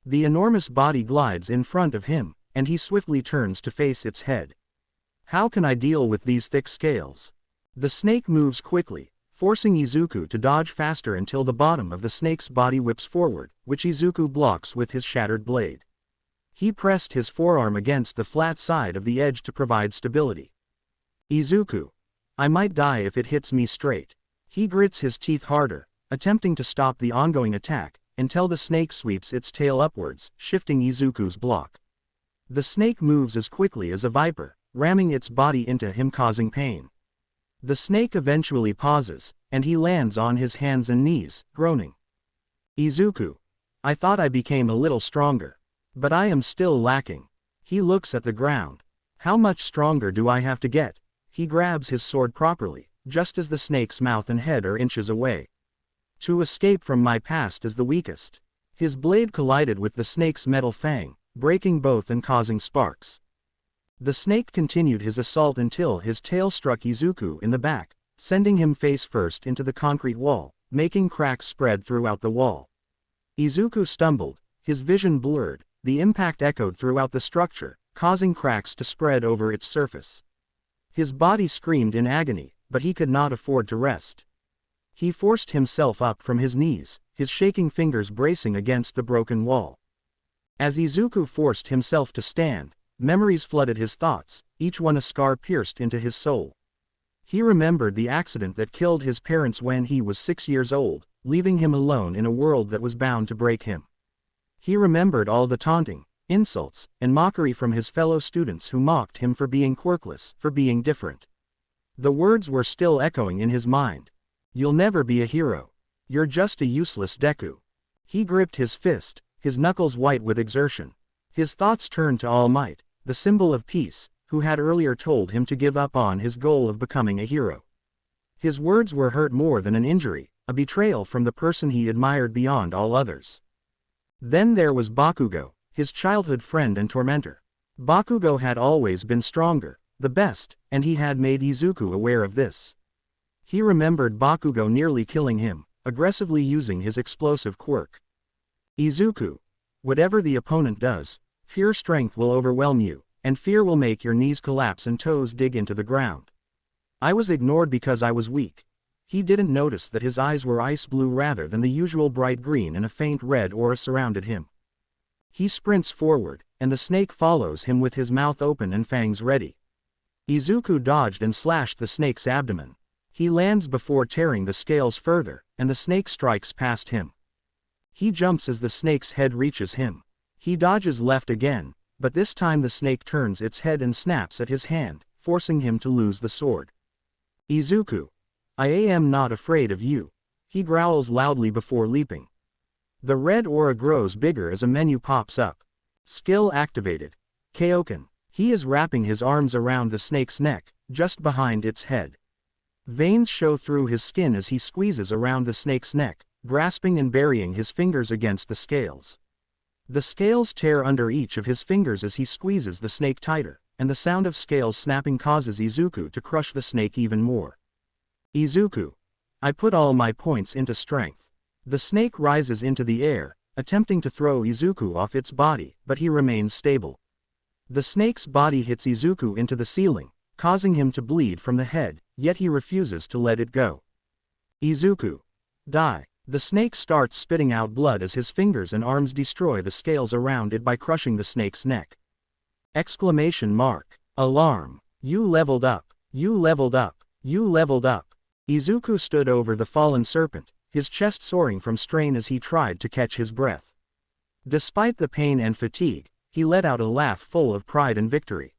The enormous body glides in front of him, and he swiftly turns to face its head. How can I deal with these thick scales? The snake moves quickly, forcing Izuku to dodge faster until the bottom of the snake's body whips forward, which Izuku blocks with his shattered blade. He pressed his forearm against the flat side of the edge to provide stability. Izuku. I might die if it hits me straight. He grits his teeth harder, attempting to stop the ongoing attack, until the snake sweeps its tail upwards, shifting Izuku's block. The snake moves as quickly as a viper, ramming its body into him, causing pain. The snake eventually pauses, and he lands on his hands and knees, groaning. Izuku. I thought I became a little stronger. But I am still lacking. He looks at the ground. How much stronger do I have to get? He grabs his sword properly, just as the snake's mouth and head are inches away. To escape from my past is the weakest. His blade collided with the snake's metal fang, breaking both and causing sparks. The snake continued his assault until his tail struck Izuku in the back, sending him face first into the concrete wall, making cracks spread throughout the wall. Izuku stumbled, his vision blurred. The impact echoed throughout the structure, causing cracks to spread over its surface. His body screamed in agony, but he could not afford to rest. He forced himself up from his knees, his shaking fingers bracing against the broken wall. As Izuku forced himself to stand, memories flooded his thoughts, each one a scar pierced into his soul. He remembered the accident that killed his parents when he was 6 years old, leaving him alone in a world that was bound to break him. He remembered all the taunting, insults, and mockery from his fellow students who mocked him for being quirkless, for being different. The words were still echoing in his mind. You'll never be a hero. You're just a useless Deku. He gripped his fist, his knuckles white with exertion. His thoughts turned to All Might, the symbol of peace, who had earlier told him to give up on his goal of becoming a hero. His words were hurt more than an injury, a betrayal from the person he admired beyond all others. Then there was Bakugo, his childhood friend and tormentor. Bakugo had always been stronger, the best, and he had made Izuku aware of this. He remembered Bakugo nearly killing him, aggressively using his explosive quirk. Izuku. Whatever the opponent does, pure strength will overwhelm you, and fear will make your knees collapse and toes dig into the ground. I was ignored because I was weak. He didn't notice that his eyes were ice blue rather than the usual bright green, and a faint red aura surrounded him. He sprints forward, and the snake follows him with his mouth open and fangs ready. Izuku dodged and slashed the snake's abdomen. He lands before tearing the scales further, and the snake strikes past him. He jumps as the snake's head reaches him. He dodges left again, but this time the snake turns its head and snaps at his hand, forcing him to lose the sword. Izuku. I am not afraid of you. He growls loudly before leaping. The red aura grows bigger as a menu pops up. Skill activated. Koken. He is wrapping his arms around the snake's neck, just behind its head. Veins show through his skin as he squeezes around the snake's neck, grasping and burying his fingers against the scales. The scales tear under each of his fingers as he squeezes the snake tighter, and the sound of scales snapping causes Izuku to crush the snake even more. Izuku. I put all my points into strength. The snake rises into the air, attempting to throw Izuku off its body, but he remains stable. The snake's body hits Izuku into the ceiling, causing him to bleed from the head, yet he refuses to let it go. Izuku. Die. The snake starts spitting out blood as his fingers and arms destroy the scales around it by crushing the snake's neck. Exclamation mark. Alarm. You leveled up. You leveled up. You leveled up. Izuku stood over the fallen serpent, his chest soaring from strain as he tried to catch his breath. Despite the pain and fatigue, he let out a laugh full of pride and victory.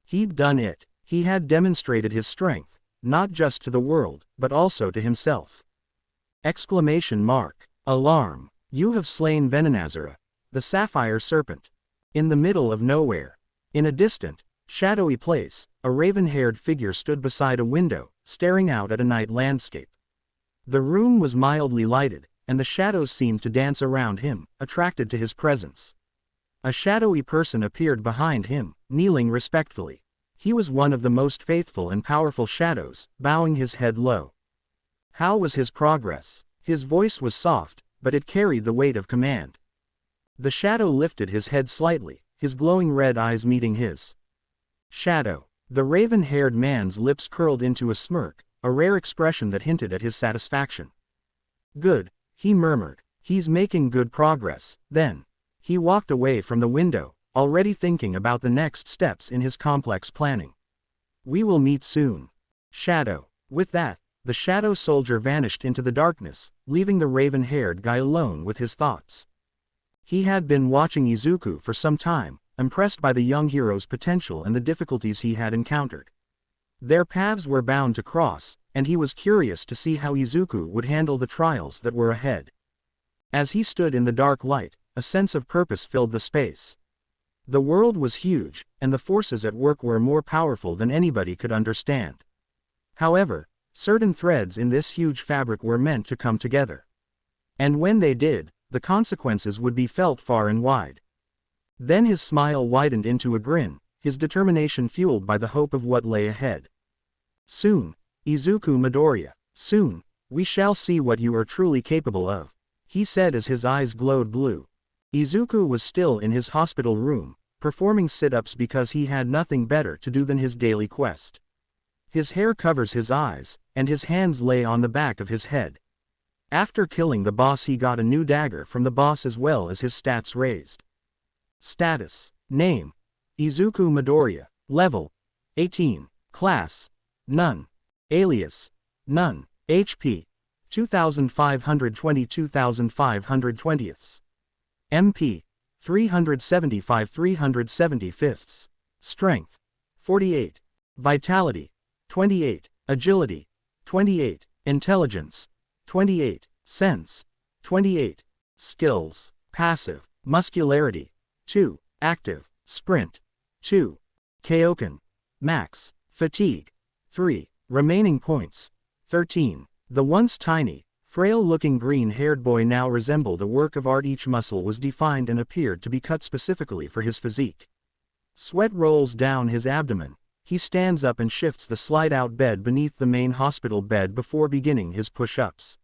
He'd done it. He had demonstrated his strength, not just to the world, but also to himself. Exclamation mark. Alarm. You have slain Venonazara, the sapphire serpent. In the middle of nowhere, in a distant, shadowy place, a raven-haired figure stood beside a window, staring out at a night landscape. The room was mildly lighted, and the shadows seemed to dance around him, attracted to his presence. A shadowy person appeared behind him, kneeling respectfully. He was one of the most faithful and powerful shadows, bowing his head low. How was his progress? His voice was soft, but it carried the weight of command. The shadow lifted his head slightly, his glowing red eyes meeting his. Shadow. The raven-haired man's lips curled into a smirk, a rare expression that hinted at his satisfaction. Good, he murmured. He's making good progress. Then, he walked away from the window, already thinking about the next steps in his complex planning. We will meet soon. Shadow. With that, the shadow soldier vanished into the darkness, leaving the raven-haired guy alone with his thoughts. He had been watching Izuku for some time, impressed by the young hero's potential and the difficulties he had encountered. Their paths were bound to cross, and he was curious to see how Izuku would handle the trials that were ahead. As he stood in the dark light, a sense of purpose filled the space. The world was huge, and the forces at work were more powerful than anybody could understand. However, certain threads in this huge fabric were meant to come together. And when they did, the consequences would be felt far and wide. Then his smile widened into a grin, his determination fueled by the hope of what lay ahead. Soon, Izuku Midoriya, soon, we shall see what you are truly capable of, he said as his eyes glowed blue. Izuku was still in his hospital room, performing sit-ups because he had nothing better to do than his daily quest. His hair covers his eyes, and his hands lay on the back of his head. After killing the boss, he got a new dagger from the boss as well as his stats raised. Status. Name. Izuku Midoriya. Level. 18. Class. None. Alias. None. HP. 2520 2520ths. MP. 375 375ths. Strength. 48. Vitality. 28. Agility. 28. Intelligence. 28. Sense. 28. Skills. Passive. Muscularity. 2. Active. Sprint. 2. Koken. Max. Fatigue. 3. Remaining points. 13. The once tiny, frail-looking green-haired boy now resembled a work of art. Each muscle was defined and appeared to be cut specifically for his physique. Sweat rolls down his abdomen. He stands up and shifts the slide-out bed beneath the main hospital bed before beginning his push-ups.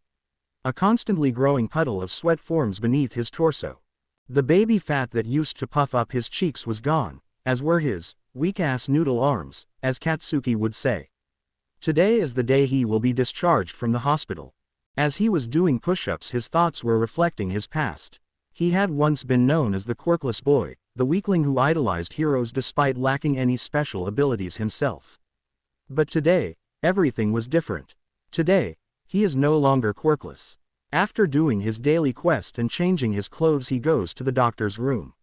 A constantly growing puddle of sweat forms beneath his torso. The baby fat that used to puff up his cheeks was gone, as were his weak-ass noodle arms, as Katsuki would say. Today is the day he will be discharged from the hospital. As he was doing push-ups, his thoughts were reflecting his past. He had once been known as the quirkless boy, the weakling who idolized heroes despite lacking any special abilities himself. But today, everything was different. Today, he is no longer quirkless. After doing his daily quest and changing his clothes, he goes to the doctor's room.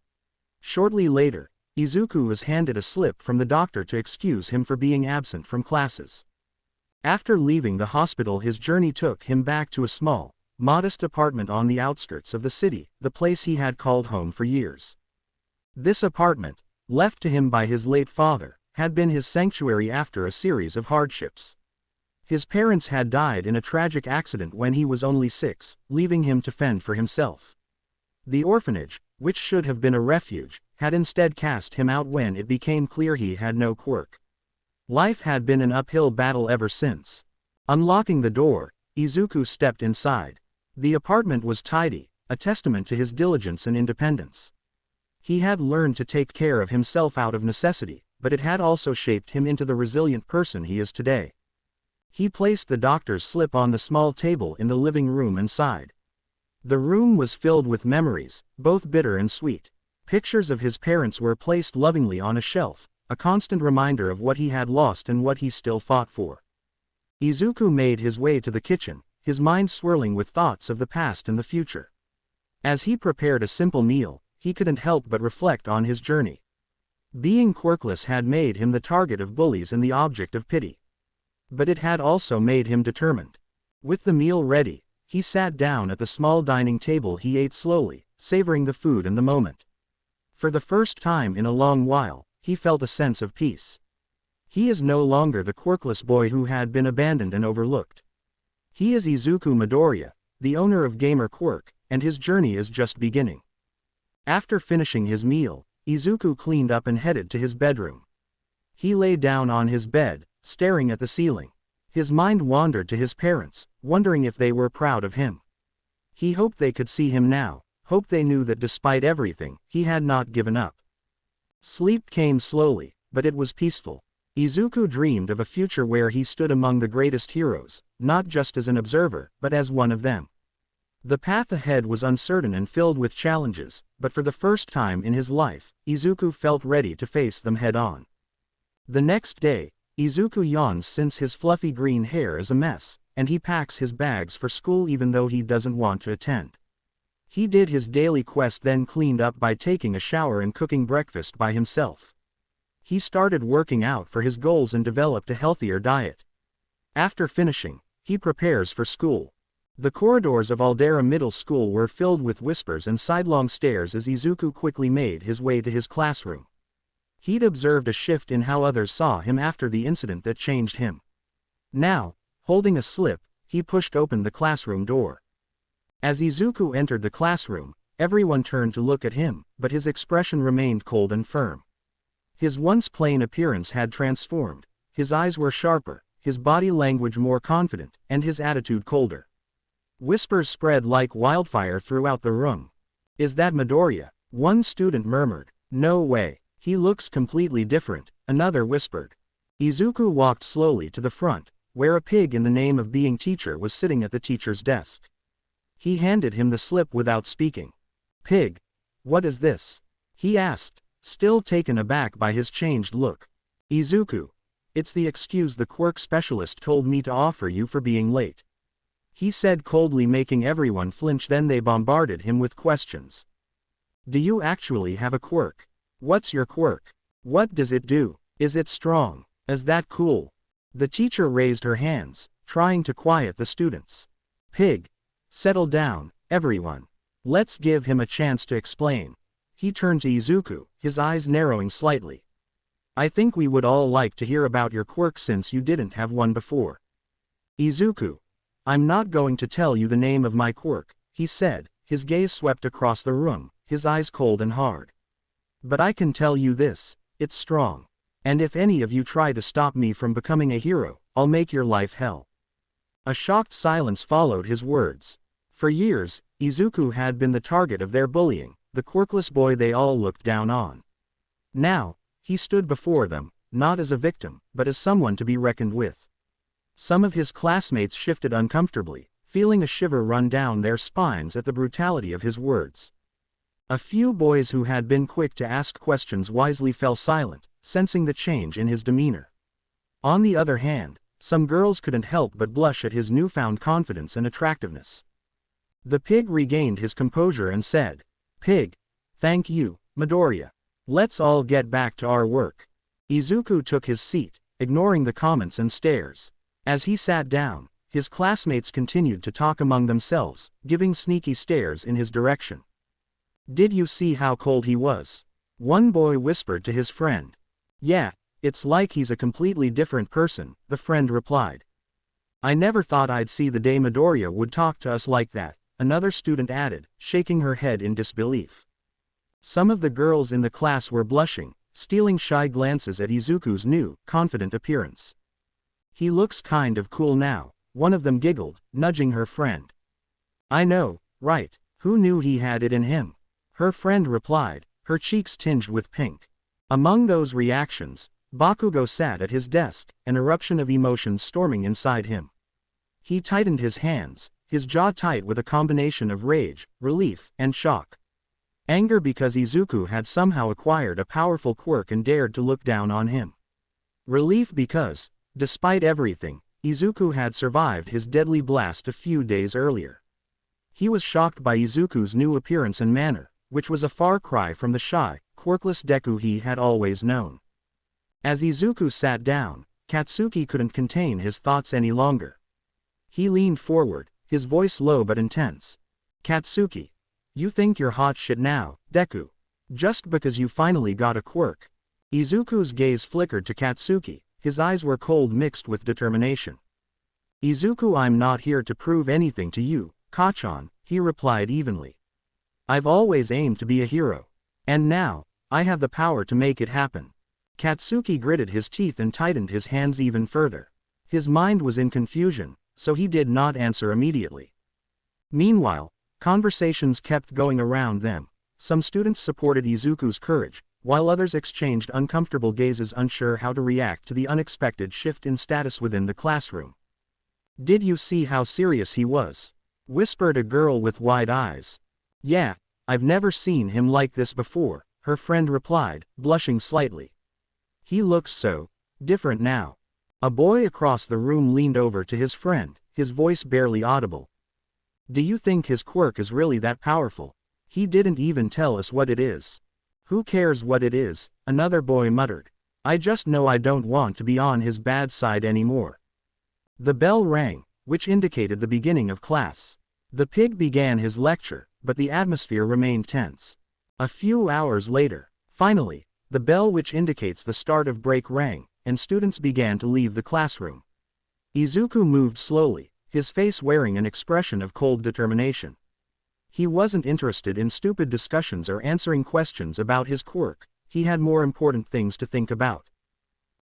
Shortly later, Izuku is handed a slip from the doctor to excuse him for being absent from classes. After leaving the hospital, his journey took him back to a small, modest apartment on the outskirts of the city, the place he had called home for years. This apartment, left to him by his late father, had been his sanctuary after a series of hardships. His parents had died in a tragic accident when he was only 6, leaving him to fend for himself. The orphanage, which should have been a refuge, had instead cast him out when it became clear he had no quirk. Life had been an uphill battle ever since. Unlocking the door, Izuku stepped inside. The apartment was tidy, a testament to his diligence and independence. He had learned to take care of himself out of necessity, but it had also shaped him into the resilient person he is today. He placed the doctor's slip on the small table in the living room and sighed. The room was filled with memories, both bitter and sweet. Pictures of his parents were placed lovingly on a shelf, a constant reminder of what he had lost and what he still fought for. Izuku made his way to the kitchen, his mind swirling with thoughts of the past and the future. As he prepared a simple meal, he couldn't help but reflect on his journey. Being quirkless had made him the target of bullies and the object of pity. But it had also made him determined. With the meal ready, he sat down at the small dining table. He ate slowly, savoring the food and the moment. For the first time in a long while, he felt a sense of peace. He is no longer the quirkless boy who had been abandoned and overlooked. He is Izuku Midoriya, the owner of Gamer Quirk, and his journey is just beginning. After finishing his meal, Izuku cleaned up and headed to his bedroom. He lay down on his bed, staring at the ceiling. His mind wandered to his parents, wondering if they were proud of him. He hoped they could see him now, hoped they knew that despite everything, he had not given up. Sleep came slowly, but it was peaceful. Izuku dreamed of a future where he stood among the greatest heroes, not just as an observer, but as one of them. The path ahead was uncertain and filled with challenges, but for the first time in his life, Izuku felt ready to face them head-on. The next day, Izuku yawns since his fluffy green hair is a mess, and he packs his bags for school even though he doesn't want to attend. He did his daily quest, then cleaned up by taking a shower and cooking breakfast by himself. He started working out for his goals and developed a healthier diet. After finishing, he prepares for school. The corridors of Aldera Middle School were filled with whispers and sidelong stares as Izuku quickly made his way to his classroom. He'd observed a shift in how others saw him after the incident that changed him. Now, holding a slip, he pushed open the classroom door. As Izuku entered the classroom, everyone turned to look at him, but his expression remained cold and firm. His once plain appearance had transformed. His eyes were sharper, his body language more confident, and his attitude colder. Whispers spread like wildfire throughout the room. "Is that Midoriya?" one student murmured. "No way. He looks completely different," another whispered. Izuku walked slowly to the front, where a pig in the name of being teacher was sitting at the teacher's desk. He handed him the slip without speaking. "Pig, what is this?" he asked, still taken aback by his changed look. "Izuku, it's the excuse the Quirk specialist told me to offer you for being late," he said coldly, making everyone flinch. Then they bombarded him with questions. "Do you actually have a quirk? What's your quirk? What does it do? Is it strong? Is that cool?" The teacher raised her hands, trying to quiet the students. "Pig, settle down, everyone. Let's give him a chance to explain." He turned to Izuku, his eyes narrowing slightly. "I think we would all like to hear about your quirk since you didn't have one before." "Izuku, I'm not going to tell you the name of my quirk," he said, his gaze swept across the room, his eyes cold and hard. "But I can tell you this, it's strong. And if any of you try to stop me from becoming a hero, I'll make your life hell." A shocked silence followed his words. For years, Izuku had been the target of their bullying, the quirkless boy they all looked down on. Now, he stood before them, not as a victim, but as someone to be reckoned with. Some of his classmates shifted uncomfortably, feeling a shiver run down their spines at the brutality of his words. A few boys who had been quick to ask questions wisely fell silent, sensing the change in his demeanor. On the other hand, some girls couldn't help but blush at his newfound confidence and attractiveness. The pig regained his composure and said, "Pig, thank you, Midoriya. Let's all get back to our work." Izuku took his seat, ignoring the comments and stares. As he sat down, his classmates continued to talk among themselves, giving sneaky stares in his direction. "Did you see how cold he was?" one boy whispered to his friend. "Yeah, it's like he's a completely different person," the friend replied. "I never thought I'd see the day Midoriya would talk to us like that," another student added, shaking her head in disbelief. Some of the girls in the class were blushing, stealing shy glances at Izuku's new, confident appearance. "He looks kind of cool now," one of them giggled, nudging her friend. "I know, right, who knew he had it in him?" her friend replied, her cheeks tinged with pink. Among those reactions, Bakugo sat at his desk, an eruption of emotions storming inside him. He tightened his hands, his jaw tight with a combination of rage, relief, and shock. Anger because Izuku had somehow acquired a powerful quirk and dared to look down on him. Relief because, despite everything, Izuku had survived his deadly blast a few days earlier. He was shocked by Izuku's new appearance and manner, which was a far cry from the shy, quirkless Deku he had always known. As Izuku sat down, Katsuki couldn't contain his thoughts any longer. He leaned forward, his voice low but intense. "Katsuki, you think you're hot shit now, Deku? Just because you finally got a quirk?" Izuku's gaze flickered to Katsuki, his eyes were cold mixed with determination. "Izuku, I'm not here to prove anything to you, Kachan," he replied evenly. "I've always aimed to be a hero. And now, I have the power to make it happen." Katsuki gritted his teeth and tightened his hands even further. His mind was in confusion, so he did not answer immediately. Meanwhile, conversations kept going around them. Some students supported Izuku's courage, while others exchanged uncomfortable gazes, unsure how to react to the unexpected shift in status within the classroom. "Did you see how serious he was?" whispered a girl with wide eyes. "Yeah, I've never seen him like this before," her friend replied, blushing slightly. "He looks so different now." A boy across the room leaned over to his friend, his voice barely audible. "Do you think his quirk is really that powerful? He didn't even tell us what it is." "Who cares what it is?" another boy muttered. "I just know I don't want to be on his bad side anymore." The bell rang, which indicated the beginning of class. The pig began his lecture, but the atmosphere remained tense. A few hours later, finally, the bell which indicates the start of break rang, and students began to leave the classroom. Izuku moved slowly, his face wearing an expression of cold determination. He wasn't interested in stupid discussions or answering questions about his quirk, he had more important things to think about.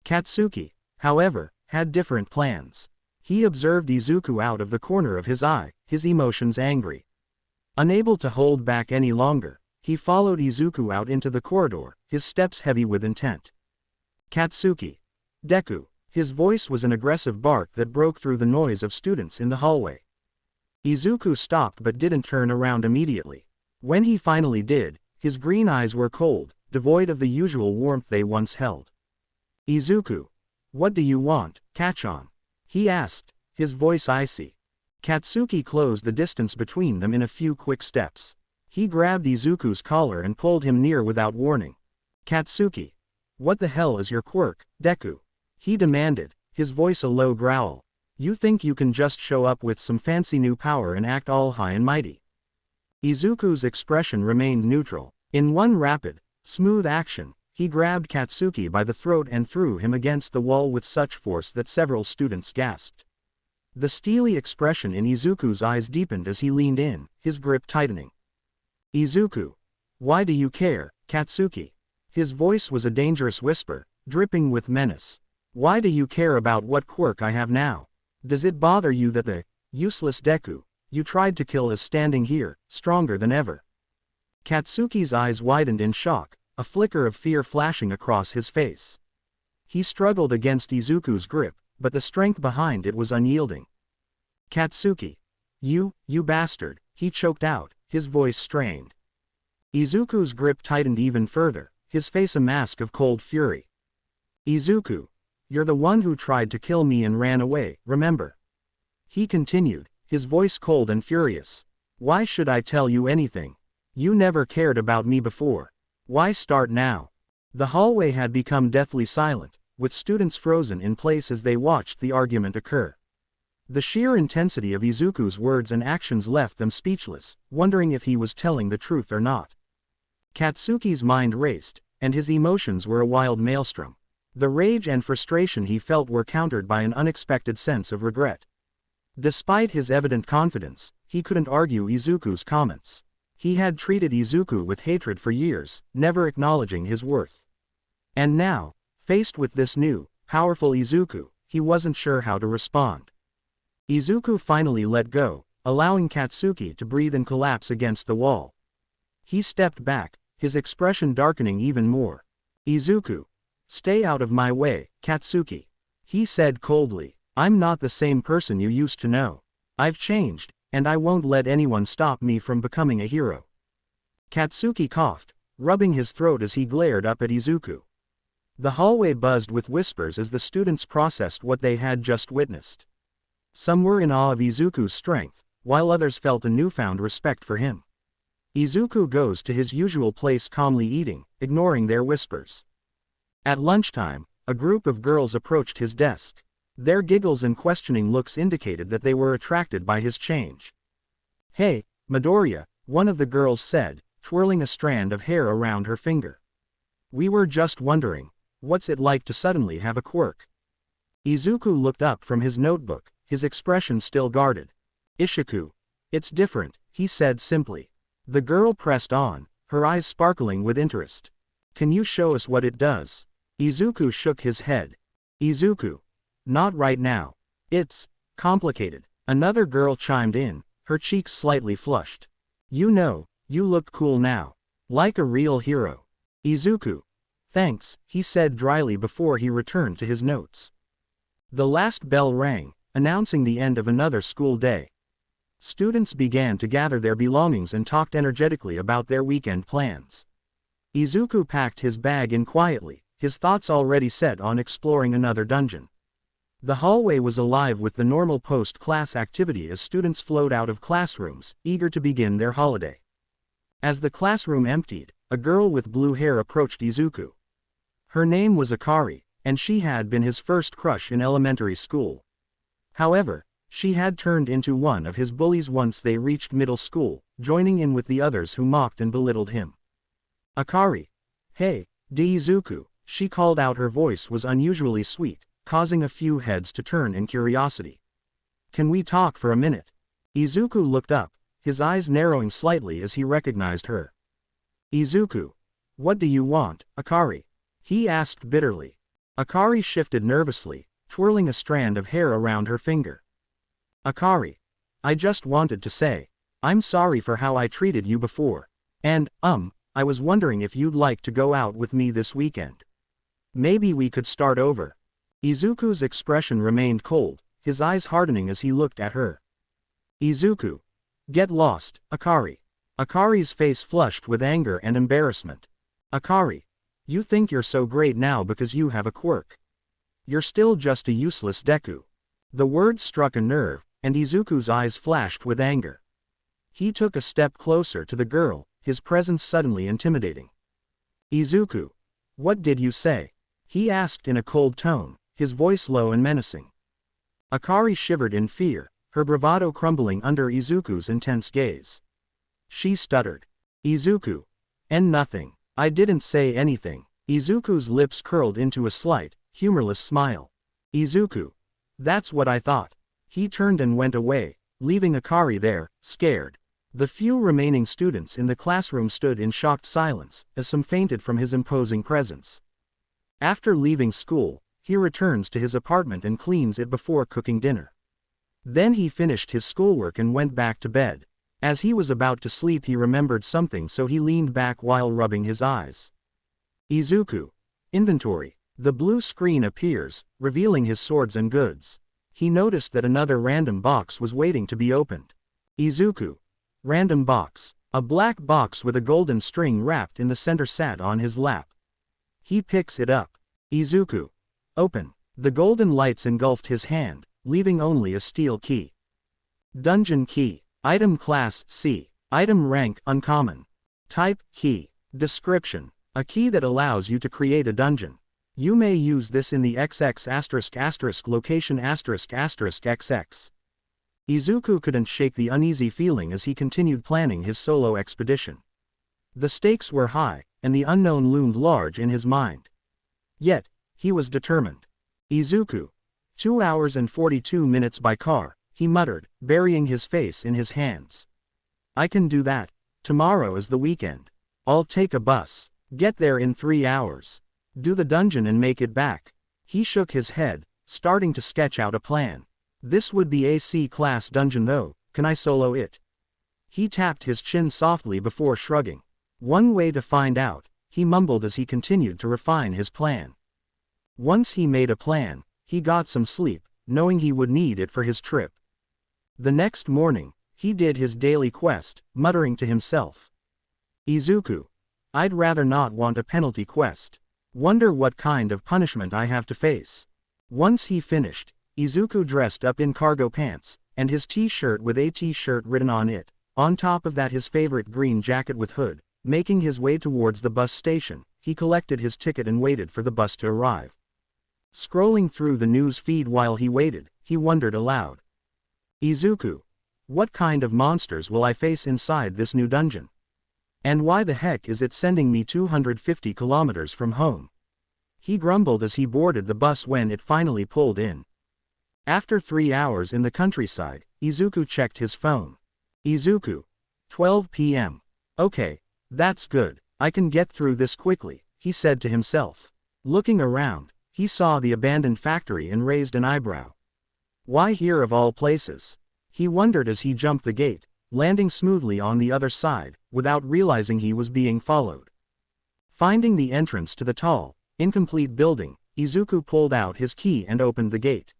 Katsuki, however, had different plans. He observed Izuku out of the corner of his eye, his emotions angry. Unable to hold back any longer, he followed Izuku out into the corridor, his steps heavy with intent. "Katsuki. Deku." His voice was an aggressive bark that broke through the noise of students in the hallway. Izuku stopped but didn't turn around immediately. When he finally did, his green eyes were cold, devoid of the usual warmth they once held. "Izuku. What do you want, catch on?" he asked, his voice icy. Katsuki closed the distance between them in a few quick steps. He grabbed Izuku's collar and pulled him near without warning. "Katsuki. What the hell is your quirk, Deku?" he demanded, his voice a low growl. "You think you can just show up with some fancy new power and act all high and mighty?" Izuku's expression remained neutral. In one rapid, smooth action, he grabbed Katsuki by the throat and threw him against the wall with such force that several students gasped. The steely expression in Izuku's eyes deepened as he leaned in, his grip tightening. "Izuku. Why do you care, Katsuki?" His voice was a dangerous whisper, dripping with menace. "Why do you care about what quirk I have now? Does it bother you that the useless Deku you tried to kill is standing here, stronger than ever?" Katsuki's eyes widened in shock, a flicker of fear flashing across his face. He struggled against Izuku's grip, but the strength behind it was unyielding. "Katsuki. You bastard," he choked out, his voice strained. Izuku's grip tightened even further, his face a mask of cold fury. "Izuku. You're the one who tried to kill me and ran away, remember?" he continued, his voice cold and furious. "Why should I tell you anything? You never cared about me before. Why start now?" The hallway had become deathly silent, with students frozen in place as they watched the argument occur. The sheer intensity of Izuku's words and actions left them speechless, wondering if he was telling the truth or not. Katsuki's mind raced, and his emotions were a wild maelstrom. The rage and frustration he felt were countered by an unexpected sense of regret. Despite his evident confidence, he couldn't argue Izuku's comments. He had treated Izuku with hatred for years, never acknowledging his worth. And now, faced with this new, powerful Izuku, he wasn't sure how to respond. Izuku finally let go, allowing Katsuki to breathe and collapse against the wall. He stepped back, his expression darkening even more. "Izuku. Stay out of my way, Katsuki," he said coldly. "I'm not the same person you used to know. I've changed, and I won't let anyone stop me from becoming a hero." Katsuki coughed, rubbing his throat as he glared up at Izuku. The hallway buzzed with whispers as the students processed what they had just witnessed. Some were in awe of Izuku's strength, while others felt a newfound respect for him. Izuku goes to his usual place calmly eating, ignoring their whispers. At lunchtime, a group of girls approached his desk. Their giggles and questioning looks indicated that they were attracted by his change. "Hey, Midoriya," one of the girls said, twirling a strand of hair around her finger. "We were just wondering, what's it like to suddenly have a quirk?" Izuku looked up from his notebook, his expression still guarded. "Ishiku. It's different," he said simply. The girl pressed on, her eyes sparkling with interest. "Can you show us what it does?" Izuku shook his head. "Izuku. Not right now. It's complicated. Another girl chimed in, her cheeks slightly flushed. You know, you look cool now. Like a real hero. Izuku. Thanks, he said dryly before he returned to his notes. The last bell rang, announcing the end of another school day. Students began to gather their belongings and talked energetically about their weekend plans. Izuku packed his bag in quietly, his thoughts already set on exploring another dungeon. The hallway was alive with the normal post-class activity as students flowed out of classrooms, eager to begin their holiday. As the classroom emptied, a girl with blue hair approached Izuku. Her name was Akari, and she had been his first crush in elementary school. However, she had turned into one of his bullies once they reached middle school, joining in with the others who mocked and belittled him. Akari. Hey, Izuku, she called out. Her voice was unusually sweet, causing a few heads to turn in curiosity. Can we talk for a minute? Izuku looked up, his eyes narrowing slightly as he recognized her. Izuku. What do you want, Akari? He asked bitterly. Akari shifted nervously, twirling a strand of hair around her finger. Akari. I just wanted to say, I'm sorry for how I treated you before. And, I was wondering if you'd like to go out with me this weekend. Maybe we could start over. Izuku's expression remained cold, his eyes hardening as he looked at her. Izuku. Get lost, Akari. Akari's face flushed with anger and embarrassment. Akari. You think you're so great now because you have a quirk. You're still just a useless Deku. The words struck a nerve, and Izuku's eyes flashed with anger. He took a step closer to the girl, his presence suddenly intimidating. Izuku. What did you say? He asked in a cold tone, his voice low and menacing. Akari shivered in fear, her bravado crumbling under Izuku's intense gaze. She stuttered. Izuku. And nothing. I didn't say anything. Izuku's lips curled into a slight, humorless smile. Izuku. That's what I thought. He turned and went away, leaving Akari there, scared. The few remaining students in the classroom stood in shocked silence, as some fainted from his imposing presence. After leaving school, he returns to his apartment and cleans it before cooking dinner. Then he finished his schoolwork and went back to bed. As he was about to sleep, he remembered something, so he leaned back while rubbing his eyes. Izuku. Inventory. The blue screen appears, revealing his swords and goods. He noticed that another random box was waiting to be opened. Izuku. Random box. A black box with a golden string wrapped in the center sat on his lap. He picks it up. Izuku. Open. The golden lights engulfed his hand, leaving only a steel key. Dungeon key. Item class C. Item rank uncommon. Type key. Description. A key that allows you to create a dungeon. You may use this in the XX*** location **XX. Izuku couldn't shake the uneasy feeling as he continued planning his solo expedition. The stakes were high, and the unknown loomed large in his mind. Yet, he was determined. Izuku. 2 hours and 42 minutes by car, he muttered, burying his face in his hands. I can do that. Tomorrow is the weekend. I'll take a bus. Get there in 3 hours. Do the dungeon and make it back. He shook his head, starting to sketch out a plan. This would be a C-class dungeon though, can I solo it? He tapped his chin softly before shrugging. One way to find out, he mumbled as he continued to refine his plan. Once he made a plan, he got some sleep, knowing he would need it for his trip. The next morning, he did his daily quest, muttering to himself. Izuku. I'd rather not want a penalty quest. Wonder what kind of punishment I have to face. Once he finished, Izuku dressed up in cargo pants, and his t-shirt with a t-shirt written on it. On top of that his favorite green jacket with hood. Making his way towards the bus station, he collected his ticket and waited for the bus to arrive. Scrolling through the news feed while he waited, he wondered aloud. Izuku. What kind of monsters will I face inside this new dungeon? And why the heck is it sending me 250 kilometers from home? He grumbled as he boarded the bus when it finally pulled in. After 3 hours in the countryside, Izuku checked his phone. Izuku. 12 p.m. Okay, that's good, I can get through this quickly, he said to himself. Looking around, He saw the abandoned factory and raised an eyebrow. Why here of all places? He wondered as he jumped the gate, landing smoothly on the other side, without realizing he was being followed. Finding the entrance to the tall, incomplete building, Izuku pulled out his key and opened the gate.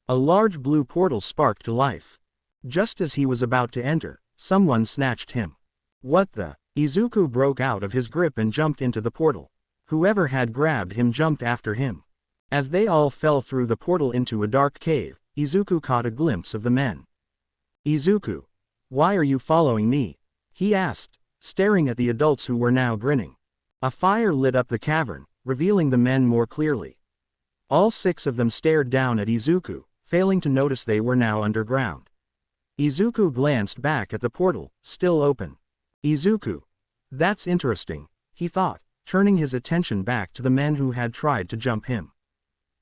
A large blue portal sparked to life. Just as he was about to enter, someone snatched him. What the? Izuku broke out of his grip and jumped into the portal. Whoever had grabbed him jumped after him. As they all fell through the portal into a dark cave, Izuku caught a glimpse of the men. Izuku, why are you following me? He asked, staring at the adults who were now grinning. A fire lit up the cavern, revealing the men more clearly. All 6 of them stared down at Izuku, failing to notice they were now underground. Izuku glanced back at the portal, still open. Izuku. That's interesting, he thought, turning his attention back to the men who had tried to jump him.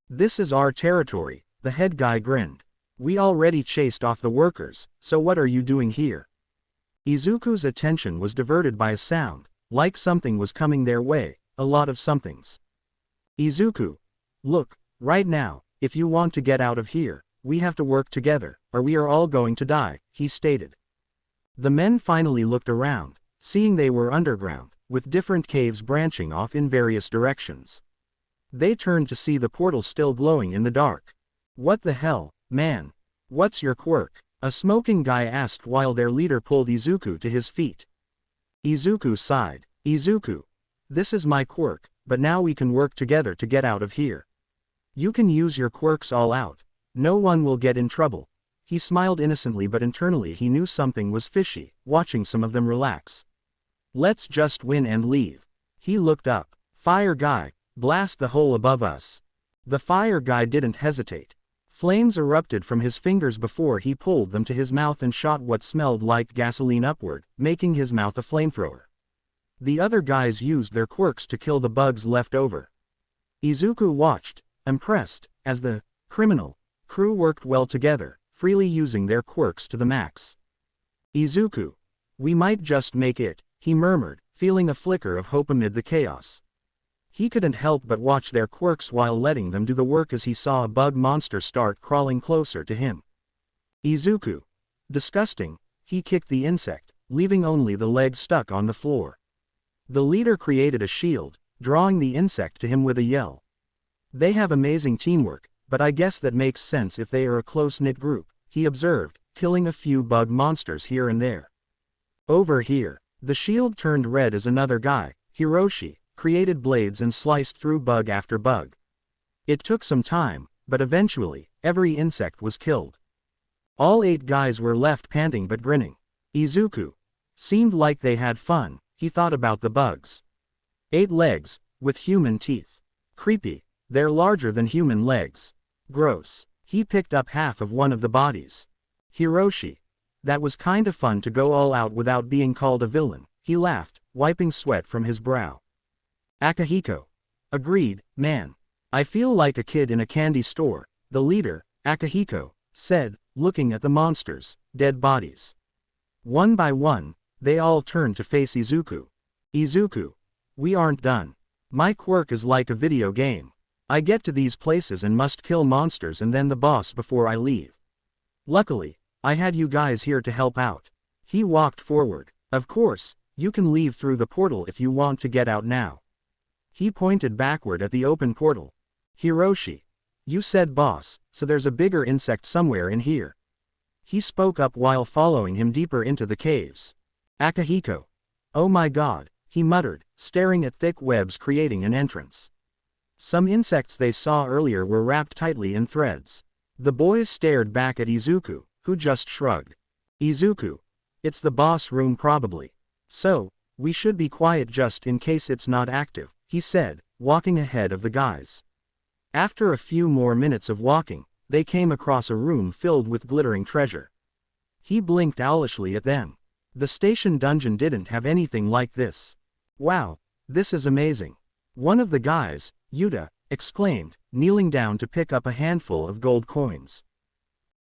This is our territory, the head guy grinned. We already chased off the workers, so what are you doing here? Izuku's attention was diverted by a sound, like something was coming their way, a lot of somethings. Izuku. Look, right now, if you want to get out of here, we have to work together, or we are all going to die, he stated. The men finally looked around, seeing they were underground, with different caves branching off in various directions. They turned to see the portal still glowing in the dark. What the hell, man? What's your quirk? A smoking guy asked while their leader pulled Izuku to his feet. Izuku sighed. Izuku. This is my quirk, but now we can work together to get out of here. You can use your quirks all out. No one will get in trouble. He smiled innocently, but internally he knew something was fishy, watching some of them relax. Let's just win and leave. He looked up. Fire guy, blast the hole above us. The fire guy didn't hesitate. Flames erupted from his fingers before he pulled them to his mouth and shot what smelled like gasoline upward, making his mouth a flamethrower. The other guys used their quirks to kill the bugs left over. Izuku watched, impressed, as the criminal crew worked well together, freely using their quirks to the max. Izuku. We might just make it, he murmured, feeling a flicker of hope amid the chaos. He couldn't help but watch their quirks while letting them do the work as he saw a bug monster start crawling closer to him. Izuku. Disgusting, he kicked the insect, leaving only the legs stuck on the floor. The leader created a shield, drawing the insect to him with a yell. They have amazing teamwork, but I guess that makes sense if they are a close-knit group, he observed, killing a few bug monsters here and there. Over here, the shield turned red as another guy, Hiroshi, created blades and sliced through bug after bug. It took some time, but eventually, every insect was killed. All 8 guys were left panting but grinning. Izuku. Seemed like they had fun, he thought about the bugs. 8 legs, with human teeth. Creepy, they're larger than human legs. Gross. He picked up half of one of the bodies. Hiroshi. That was kinda fun to go all out without being called a villain, he laughed, wiping sweat from his brow. Akihiko. Agreed, man. I feel like a kid in a candy store, the leader, Akihiko, said, looking at the monsters, dead bodies. One by one, they all turned to face Izuku. Izuku. We aren't done. My quirk is like a video game. I get to these places and must kill monsters and then the boss before I leave. Luckily, I had you guys here to help out. He walked forward. Of course, you can leave through the portal if you want to get out now. He pointed backward at the open portal. Hiroshi. You said boss, so there's a bigger insect somewhere in here. He spoke up while following him deeper into the caves. Akihiko. Oh my god, he muttered, staring at thick webs creating an entrance. Some insects they saw earlier were wrapped tightly in threads. The boys stared back at Izuku, who just shrugged. Izuku. It's the boss room probably. So, we should be quiet just in case it's not active, he said, walking ahead of the guys. After a few more minutes of walking, they came across a room filled with glittering treasure. He blinked owlishly at them. The station dungeon didn't have anything like this. Wow, this is amazing. One of the guys, Yuta, exclaimed, kneeling down to pick up a handful of gold coins.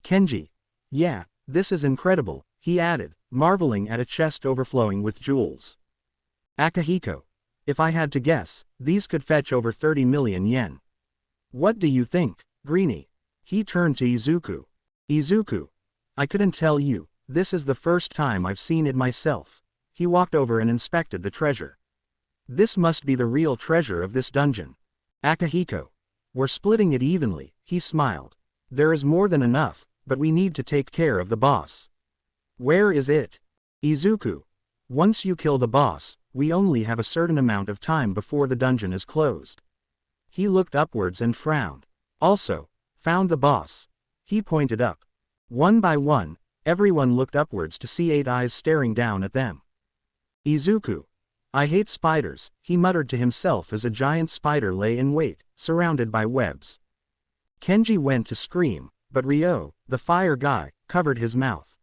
Kenji. Yeah, this is incredible, he added, marveling at a chest overflowing with jewels. Akihiko. If I had to guess, these could fetch over 30 million yen. What do you think, Greenie? He turned to Izuku. Izuku. I couldn't tell you, this is the first time I've seen it myself. He walked over and inspected the treasure. This must be the real treasure of this dungeon. Akahiko. We're splitting it evenly, he smiled. There is more than enough, but we need to take care of the boss. Where is it? Izuku. Once you kill the boss, we only have a certain amount of time before the dungeon is closed. He looked upwards and frowned. Also, found the boss. He pointed up. One by one, everyone looked upwards to see 8 eyes staring down at them. Izuku. I hate spiders, he muttered to himself as a giant spider lay in wait, surrounded by webs. Kenji went to scream, but Ryo, the fire guy, covered his mouth.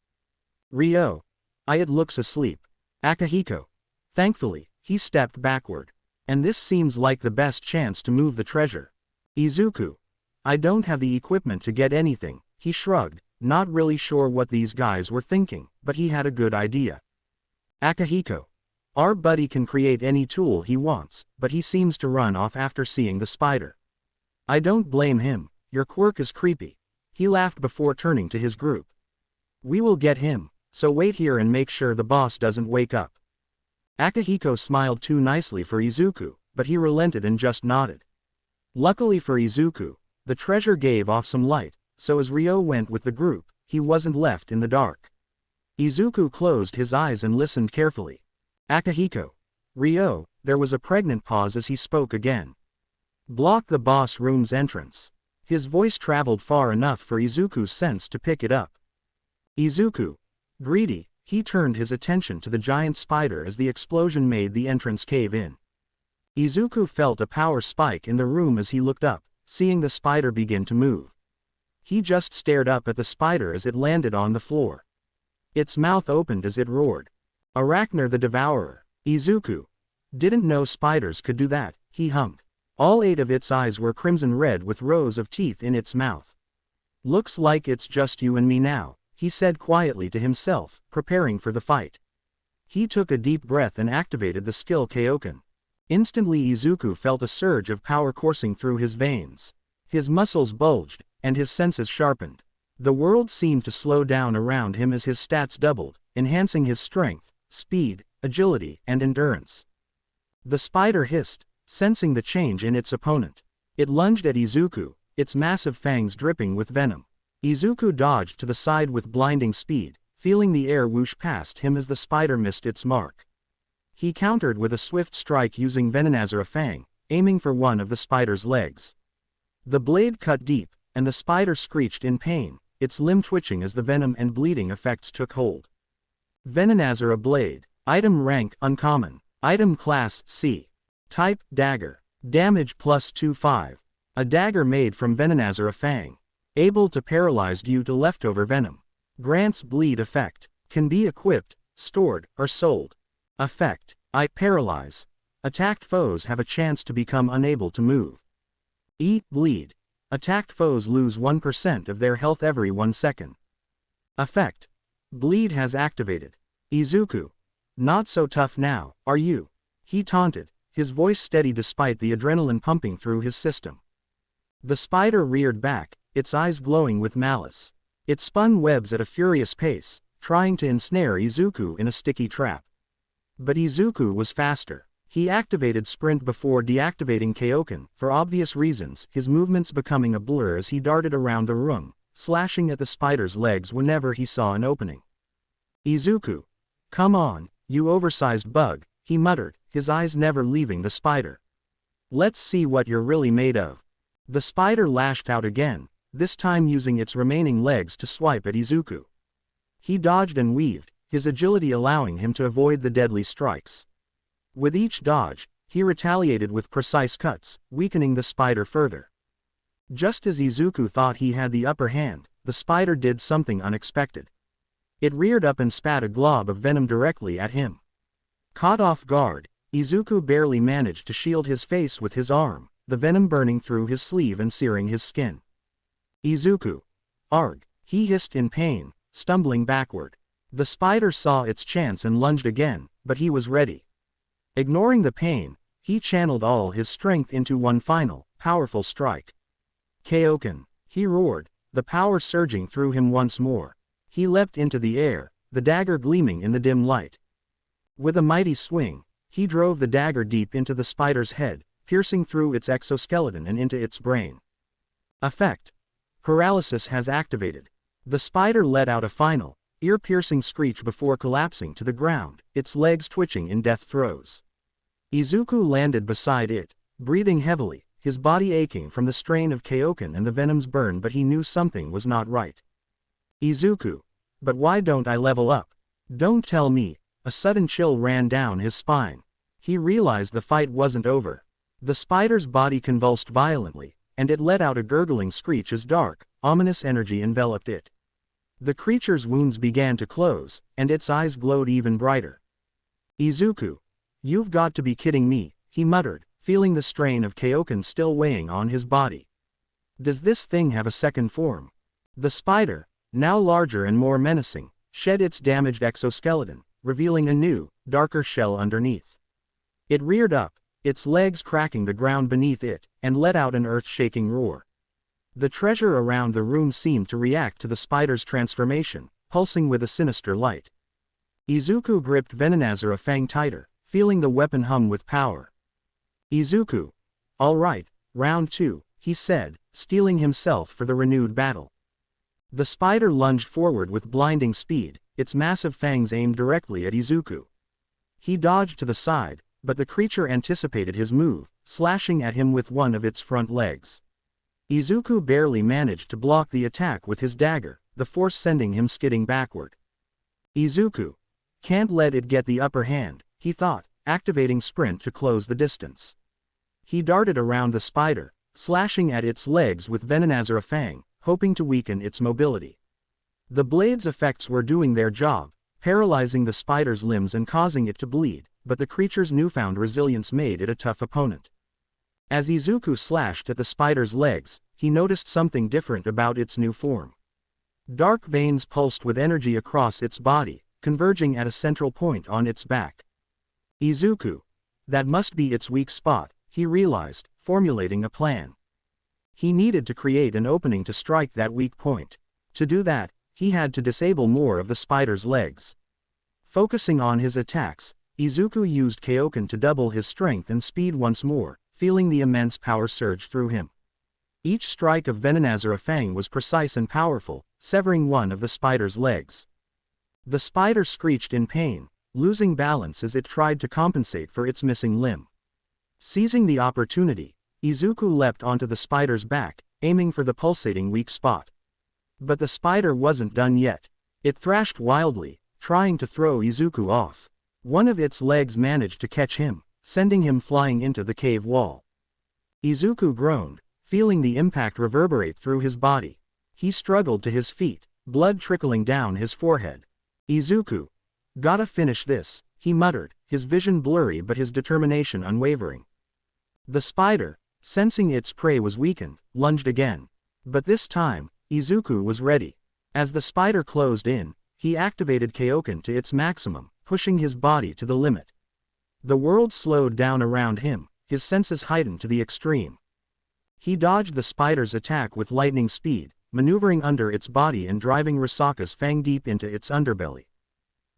Ryo. It looks asleep. Akahiko. Thankfully, he stepped backward. And this seems like the best chance to move the treasure. Izuku. I don't have the equipment to get anything, he shrugged, not really sure what these guys were thinking, but he had a good idea. Akahiko. Our buddy can create any tool he wants, but he seems to run off after seeing the spider. I don't blame him, your Quirk is creepy. He laughed before turning to his group. We will get him, so wait here and make sure the boss doesn't wake up. Akahiko smiled too nicely for Izuku, but he relented and just nodded. Luckily for Izuku, the treasure gave off some light, so as Ryo went with the group, he wasn't left in the dark. Izuku closed his eyes and listened carefully. Akahiko. Ryo, there was a pregnant pause as he spoke again. Block the boss room's entrance. His voice traveled far enough for Izuku's sense to pick it up. Izuku. Greedy, he turned his attention to the giant spider as the explosion made the entrance cave in. Izuku felt a power spike in the room as he looked up, seeing the spider begin to move. He just stared up at the spider as it landed on the floor. Its mouth opened as it roared. Arachner the Devourer. Izuku. Didn't know spiders could do that, he hummed. All 8 of its eyes were crimson red with rows of teeth in its mouth. Looks like it's just you and me now, he said quietly to himself, preparing for the fight. He took a deep breath and activated the skill Koken. Instantly Izuku felt a surge of power coursing through his veins. His muscles bulged, and his senses sharpened. The world seemed to slow down around him as his stats doubled, enhancing his strength, speed, agility, and endurance. The spider hissed, sensing the change in its opponent. It lunged at Izuku, its massive fangs dripping with venom. Izuku dodged to the side with blinding speed, feeling the air whoosh past him as the spider missed its mark. He countered with a swift strike using Venonazara Fang, aiming for one of the spider's legs. The blade cut deep, and the spider screeched in pain, its limb twitching as the venom and bleeding effects took hold. Venonazara Blade. Item rank Uncommon. Item class C. Type Dagger. Damage +25. A dagger made from Venonazara Fang. Able to paralyze due to leftover venom. Grants bleed effect. Can be equipped, stored, or sold. Effect. Paralyze. Attacked foes have a chance to become unable to move. Bleed. Attacked foes lose 1% of their health every 1 second. Effect. Bleed has activated. Izuku. Not so tough now, are you? He taunted, his voice steady despite the adrenaline pumping through his system. The spider reared back, its eyes glowing with malice. It spun webs at a furious pace, trying to ensnare Izuku in a sticky trap. But Izuku was faster. He activated Sprint before deactivating Koken, for obvious reasons, his movements becoming a blur as he darted around the room, slashing at the spider's legs whenever he saw an opening. Izuku. Come on, you oversized bug, he muttered, his eyes never leaving the spider. Let's see what you're really made of. The spider lashed out again, this time using its remaining legs to swipe at Izuku. He dodged and weaved, his agility allowing him to avoid the deadly strikes. With each dodge, he retaliated with precise cuts, weakening the spider further. Just as Izuku thought he had the upper hand, the spider did something unexpected. It reared up and spat a glob of venom directly at him. Caught off guard, Izuku barely managed to shield his face with his arm, the venom burning through his sleeve and searing his skin. Izuku. Arg, he hissed in pain, stumbling backward. The spider saw its chance and lunged again, but he was ready. Ignoring the pain, he channeled all his strength into one final, powerful strike. Koken, he roared, the power surging through him once more. He leapt into the air, the dagger gleaming in the dim light. With a mighty swing, he drove the dagger deep into the spider's head, piercing through its exoskeleton and into its brain. Effect. Paralysis has activated. The spider let out a final, ear-piercing screech before collapsing to the ground, its legs twitching in death throes. Izuku landed beside it, breathing heavily, his body aching from the strain of Koken and the venom's burn, but he knew something was not right. Izuku. But why don't I level up? Don't tell me. A sudden chill ran down his spine. He realized the fight wasn't over. The spider's body convulsed violently, and it let out a gurgling screech as dark, ominous energy enveloped it. The creature's wounds began to close, and its eyes glowed even brighter. Izuku. You've got to be kidding me, he muttered, feeling the strain of Koken still weighing on his body. Does this thing have a second form? The spider, now larger and more menacing, shed its damaged exoskeleton, revealing a new, darker shell underneath. It reared up, its legs cracking the ground beneath it, and let out an earth-shaking roar. The treasure around the room seemed to react to the spider's transformation, pulsing with a sinister light. Izuku gripped Venonazara Fang tighter, feeling the weapon hum with power. Izuku. All right, round 2, he said, steeling himself for the renewed battle. The spider lunged forward with blinding speed, its massive fangs aimed directly at Izuku. He dodged to the side, but the creature anticipated his move, slashing at him with one of its front legs. Izuku barely managed to block the attack with his dagger, the force sending him skidding backward. Izuku. Can't let it get the upper hand, he thought, activating sprint to close the distance. He darted around the spider, slashing at its legs with Venonazara Fang, hoping to weaken its mobility. The blade's effects were doing their job, paralyzing the spider's limbs and causing it to bleed, but the creature's newfound resilience made it a tough opponent. As Izuku slashed at the spider's legs, he noticed something different about its new form. Dark veins pulsed with energy across its body, converging at a central point on its back. Izuku. That must be its weak spot, he realized, formulating a plan. He needed to create an opening to strike that weak point. To do that, he had to disable more of the spider's legs. Focusing on his attacks, Izuku used Koken to double his strength and speed once more, feeling the immense power surge through him. Each strike of Venonazara Fang was precise and powerful, severing one of the spider's legs. The spider screeched in pain, losing balance as it tried to compensate for its missing limb. Seizing the opportunity, Izuku leapt onto the spider's back, aiming for the pulsating weak spot. But the spider wasn't done yet. It thrashed wildly, trying to throw Izuku off. One of its legs managed to catch him, sending him flying into the cave wall. Izuku groaned, feeling the impact reverberate through his body. He struggled to his feet, blood trickling down his forehead. Izuku. Gotta finish this, he muttered, his vision blurry but his determination unwavering. The spider, sensing its prey was weakened, lunged again. But this time, Izuku was ready. As the spider closed in, he activated Koken to its maximum, pushing his body to the limit. The world slowed down around him, his senses heightened to the extreme. He dodged the spider's attack with lightning speed, maneuvering under its body and driving Risaka's fang deep into its underbelly.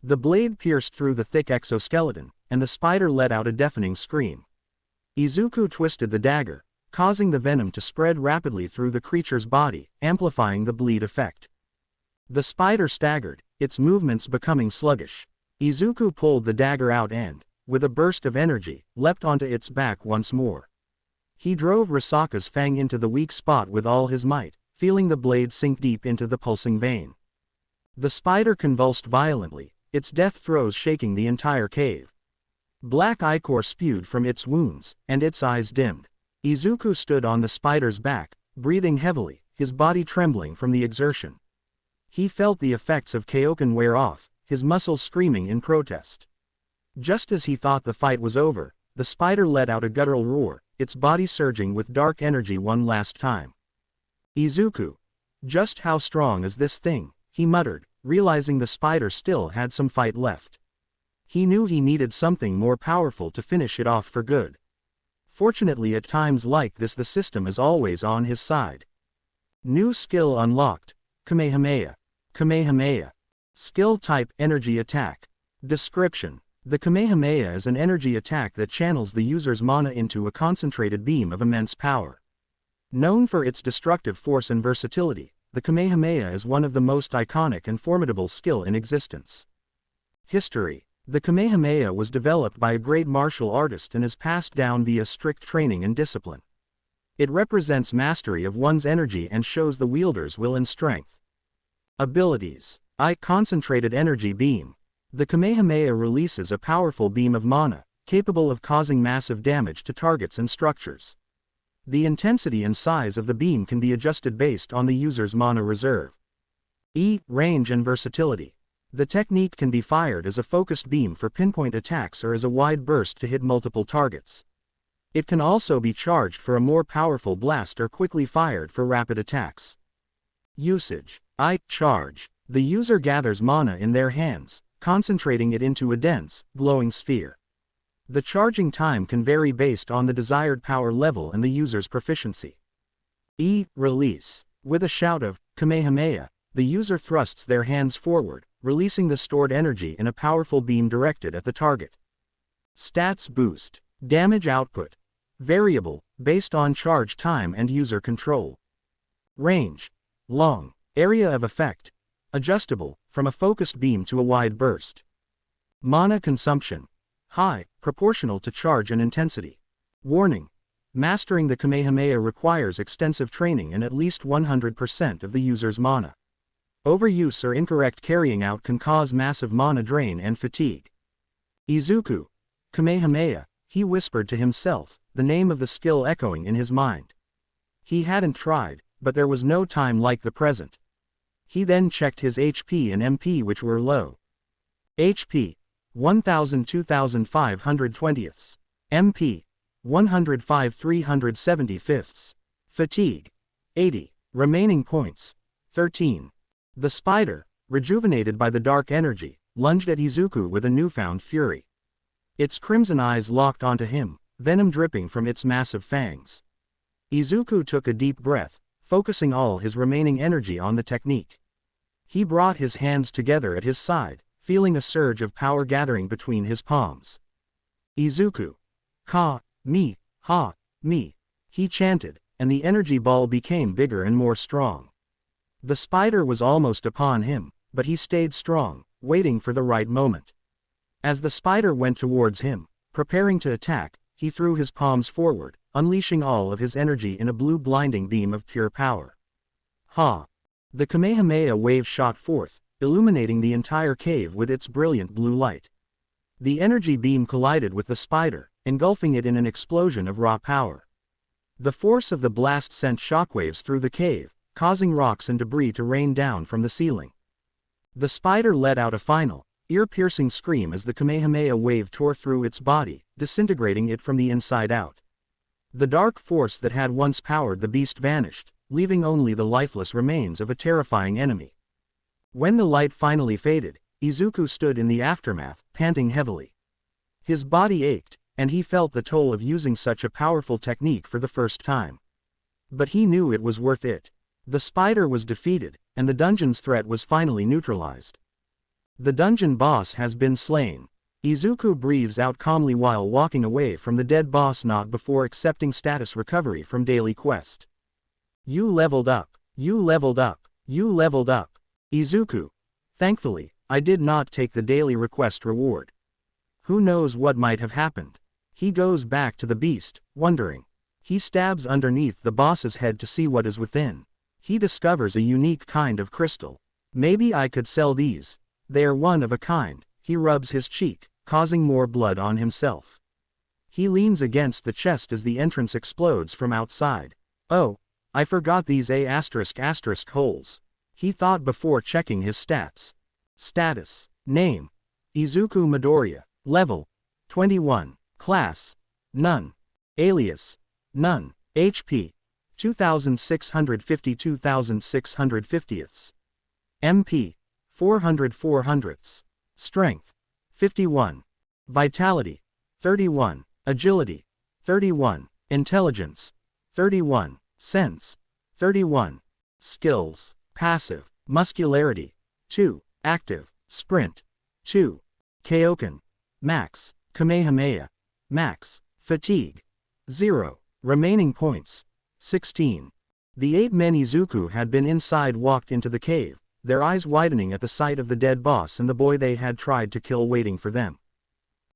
The blade pierced through the thick exoskeleton, and the spider let out a deafening scream. Izuku twisted the dagger, causing the venom to spread rapidly through the creature's body, amplifying the bleed effect. The spider staggered, its movements becoming sluggish. Izuku pulled the dagger out and, with a burst of energy, leapt onto its back once more. He drove Risaka's fang into the weak spot with all his might, feeling the blade sink deep into the pulsing vein. The spider convulsed violently, its death throes shaking the entire cave. Black ichor spewed from its wounds, and its eyes dimmed. Izuku stood on the spider's back, breathing heavily, his body trembling from the exertion. He felt the effects of Koken wear off, his muscles screaming in protest. Just as he thought the fight was over, the spider let out a guttural roar, its body surging with dark energy one last time. Izuku. Just how strong is this thing? He muttered, realizing the spider still had some fight left. He knew he needed something more powerful to finish it off for good. Fortunately, at times like this the system is always on his side. New skill unlocked. Kamehameha. Kamehameha. Skill type energy attack. Description. The Kamehameha is an energy attack that channels the user's mana into a concentrated beam of immense power. Known for its destructive force and versatility, the Kamehameha is one of the most iconic and formidable skill in existence. History. The Kamehameha was developed by a great martial artist and is passed down via strict training and discipline. It represents mastery of one's energy and shows the wielder's will and strength. Abilities. Concentrated energy beam. The Kamehameha releases a powerful beam of mana, capable of causing massive damage to targets and structures. The intensity and size of the beam can be adjusted based on the user's mana reserve. Range and versatility. The technique can be fired as a focused beam for pinpoint attacks or as a wide burst to hit multiple targets. It can also be charged for a more powerful blast or quickly fired for rapid attacks. Usage. Charge. The user gathers mana in their hands, concentrating it into a dense, glowing sphere. The charging time can vary based on the desired power level and the user's proficiency. Release. With a shout of Kamehameha, the user thrusts their hands forward, releasing the stored energy in a powerful beam directed at the target. Stats boost. Damage output. Variable, based on charge time and user control. Range. Long. Area of effect. Adjustable, from a focused beam to a wide burst. Mana consumption. High, proportional to charge and intensity. Warning. Mastering the Kamehameha requires extensive training and at least 100% of the user's mana. Overuse or incorrect carrying out can cause massive mana drain and fatigue. Izuku. Kamehameha, he whispered to himself, the name of the skill echoing in his mind. He hadn't tried, but there was no time like the present. He then checked his HP and MP, which were low. HP. 1000 2520ths. MP. 105 375ths. Fatigue. 80. Remaining points. 13. The spider, rejuvenated by the dark energy, lunged at Izuku with a newfound fury. Its crimson eyes locked onto him, venom dripping from its massive fangs. Izuku took a deep breath, focusing all his remaining energy on the technique. He brought his hands together at his side, feeling a surge of power gathering between his palms. Izuku. Ka, me, ha, me. He chanted, and the energy ball became bigger and more strong. The spider was almost upon him, but he stayed strong, waiting for the right moment. As the spider went towards him, preparing to attack, he threw his palms forward, unleashing all of his energy in a blue blinding beam of pure power. Ha! The Kamehameha wave shot forth, illuminating the entire cave with its brilliant blue light. The energy beam collided with the spider, engulfing it in an explosion of raw power. The force of the blast sent shockwaves through the cave, causing rocks and debris to rain down from the ceiling. The spider let out a final, ear-piercing scream as the Kamehameha wave tore through its body, disintegrating it from the inside out. The dark force that had once powered the beast vanished, leaving only the lifeless remains of a terrifying enemy. When the light finally faded, Izuku stood in the aftermath, panting heavily. His body ached, and he felt the toll of using such a powerful technique for the first time. But he knew it was worth it. The spider was defeated, and the dungeon's threat was finally neutralized. The dungeon boss has been slain. Izuku breathes out calmly while walking away from the dead boss, not before accepting status recovery from daily quest. You leveled up. You leveled up. You leveled up. Izuku. Thankfully, I did not take the daily request reward. Who knows what might have happened? He goes back to the beast, wondering. He stabs underneath the boss's head to see what is within. He discovers a unique kind of crystal. Maybe I could sell these. They are one of a kind. He rubs his cheek, causing more blood on himself. He leans against the chest as the entrance explodes from outside. Oh, I forgot these *** holes. He thought before checking his stats. Status. Name. Izuku Midoriya. Level. 21. Class. None. Alias. None. HP. 2650 2650ths. MP. 400 400ths. Strength. 51. Vitality. 31. Agility. 31. Intelligence. 31. Sense. 31. Skills. Passive. Muscularity. 2. Active. Sprint. 2. Koken. Max. Kamehameha. Max. Fatigue. 0. Remaining points. 16. The 8 men Izuku had been inside walked into the cave, their eyes widening at the sight of the dead boss and the boy they had tried to kill waiting for them.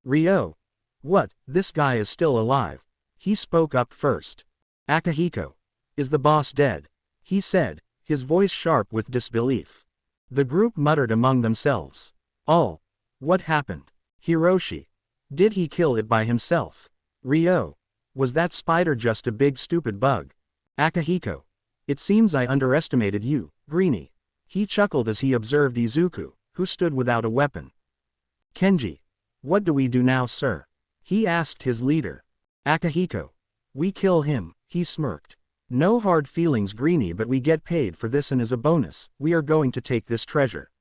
Ryo. What, this guy is still alive. He spoke up first. Akihiko. Is the boss dead? He said, his voice sharp with disbelief. The group muttered among themselves. All. What happened? Hiroshi. Did he kill it by himself? Ryo. Was that spider just a big stupid bug? Akihiko. It seems I underestimated you, Greenie. He chuckled as he observed Izuku, who stood without a weapon. Kenji. What do we do now, sir? He asked his leader. Akihiko. We kill him, he smirked. No hard feelings, Greenie, but we get paid for this, and as a bonus, we are going to take this treasure.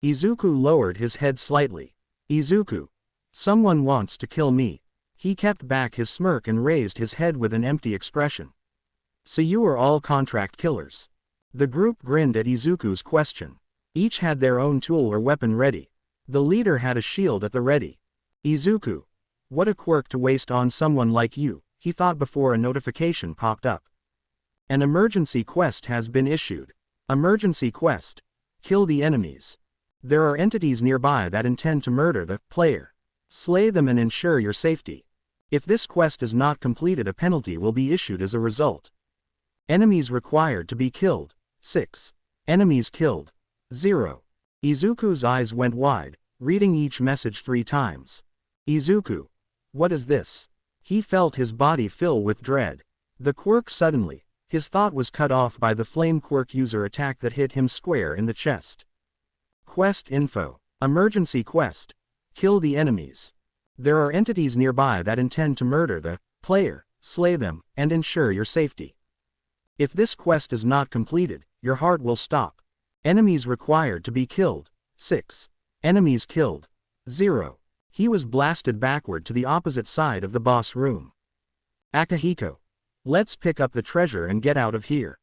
Izuku lowered his head slightly. Izuku. Someone wants to kill me. He kept back his smirk and raised his head with an empty expression. So you are all contract killers. The group grinned at Izuku's question. Each had their own tool or weapon ready. The leader had a shield at the ready. Izuku. What a quirk to waste on someone like you, he thought before a notification popped up. An emergency quest has been issued. Emergency quest. Kill the enemies. There are entities nearby that intend to murder the player. Slay them and ensure your safety. If this quest is not completed, a penalty will be issued as a result. Enemies required to be killed. 6. Enemies killed. 0. Izuku's eyes went wide, reading each message 3 times. Izuku. What is this? He felt his body fill with dread. The quirk suddenly. His thought was cut off by the flame quirk user attack that hit him square in the chest. Quest info. Emergency quest. Kill the enemies. There are entities nearby that intend to murder the player, slay them, and ensure your safety. If this quest is not completed, your heart will stop. Enemies required to be killed. 6. Enemies killed. 0. He was blasted backward to the opposite side of the boss room. Akihiko. Let's pick up the treasure and get out of here.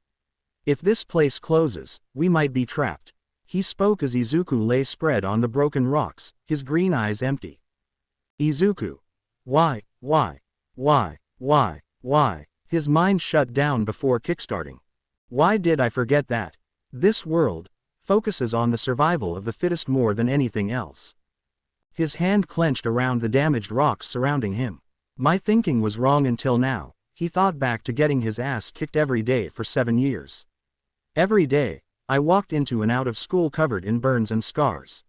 If this place closes, we might be trapped. He spoke as Izuku lay spread on the broken rocks, his green eyes empty. Izuku. Why? His mind shut down before kickstarting. Why did I forget that? This world focuses on the survival of the fittest more than anything else. His hand clenched around the damaged rocks surrounding him. My thinking was wrong until now. He thought back to getting his ass kicked every day for 7 years. Every day, I walked into and out of school covered in burns and scars.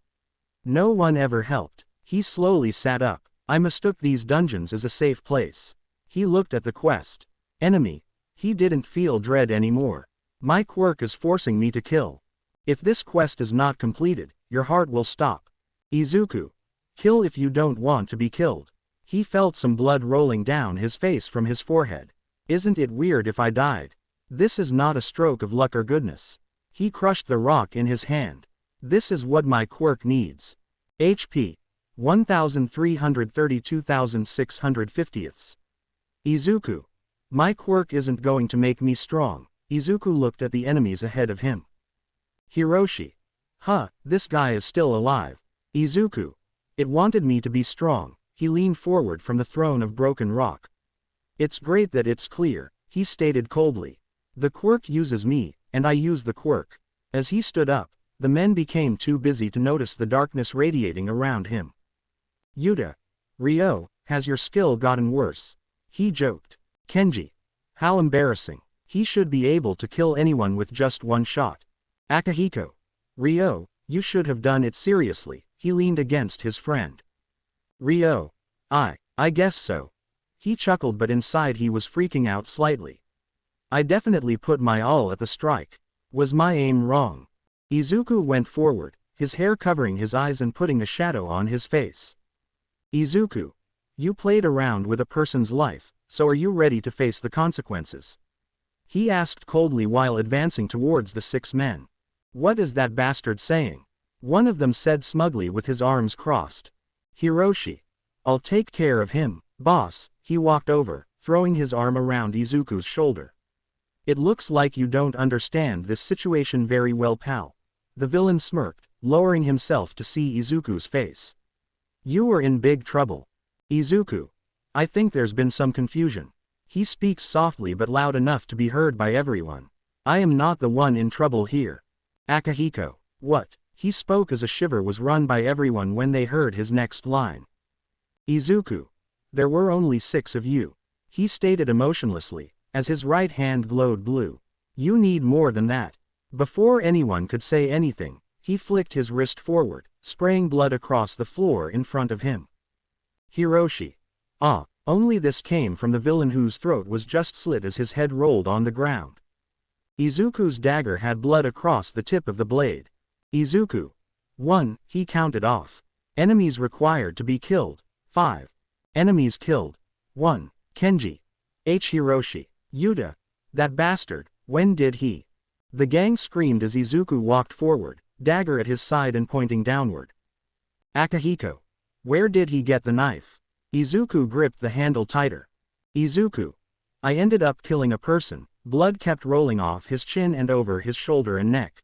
No one ever helped. He slowly sat up. I mistook these dungeons as a safe place. He looked at the quest. Enemy. He didn't feel dread anymore. My quirk is forcing me to kill. If this quest is not completed, your heart will stop. Izuku. Kill if you don't want to be killed. He felt some blood rolling down his face from his forehead. Isn't it weird if I died? This is not a stroke of luck or goodness. He crushed the rock in his hand. This is what my quirk needs. HP. 1332,650ths. Izuku. My quirk isn't going to make me strong. Izuku looked at the enemies ahead of him. Hiroshi. Huh, this guy is still alive. Izuku. It wanted me to be strong. He leaned forward from the throne of broken rock. It's great that it's clear, he stated coldly. The quirk uses me, and I use the quirk. As he stood up, the men became too busy to notice the darkness radiating around him. Yuta. Ryo, has your skill gotten worse? He joked. Kenji. How embarrassing. He should be able to kill anyone with just one shot. Akihiko. Ryo, you should have done it seriously. He leaned against his friend. Ryo. I guess so. He chuckled, but inside he was freaking out slightly. I definitely put my all at the strike. Was my aim wrong? Izuku went forward, his hair covering his eyes and putting a shadow on his face. Izuku. You played around with a person's life, so are you ready to face the consequences? He asked coldly while advancing towards the 6 men. What is that bastard saying? One of them said smugly with his arms crossed. Hiroshi. I'll take care of him, boss. He walked over, throwing his arm around Izuku's shoulder. It looks like you don't understand this situation very well, pal. The villain smirked, lowering himself to see Izuku's face. You were in big trouble. Izuku. I think there's been some confusion. He speaks softly but loud enough to be heard by everyone. I am not the one in trouble here. Akihiko. What? He spoke as a shiver was run by everyone when they heard his next line. Izuku. There were only 6 of you. He stated emotionlessly, as his right hand glowed blue. You need more than that. Before anyone could say anything, he flicked his wrist forward, spraying blood across the floor in front of him. Hiroshi. Ah, only this came from the villain whose throat was just slit as his head rolled on the ground. Izuku's dagger had blood across the tip of the blade. Izuku. 1, he counted off. Enemies required to be killed. 5. Enemies killed. 1. Kenji. H. Hiroshi. Yuta. That bastard, when did he? The gang screamed as Izuku walked forward, dagger at his side and pointing downward. Akihiko. Where did he get the knife? Izuku gripped the handle tighter. Izuku. I ended up killing a person. Blood kept rolling off his chin and over his shoulder and neck.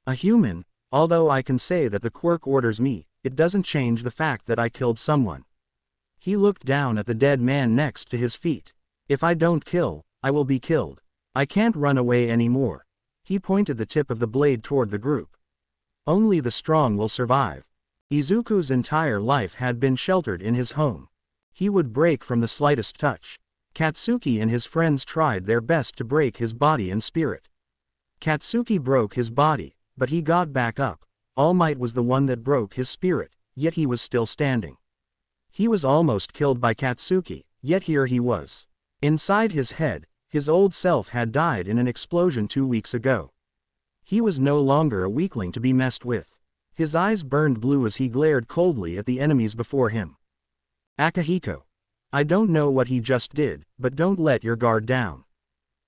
A human, although I can say that the Quirk orders me, it doesn't change the fact that I killed someone. He looked down at the dead man next to his feet. If I don't kill, I will be killed. I can't run away anymore. He pointed the tip of the blade toward the group. Only the strong will survive. Izuku's entire life had been sheltered in his home. He would break from the slightest touch. Katsuki and his friends tried their best to break his body and spirit. Katsuki broke his body, but he got back up. All Might was the one that broke his spirit, yet he was still standing. He was almost killed by Katsuki, yet here he was. Inside his head, his old self had died in an explosion 2 weeks ago. He was no longer a weakling to be messed with. His eyes burned blue as he glared coldly at the enemies before him. Akihiko. I don't know what he just did, but don't let your guard down.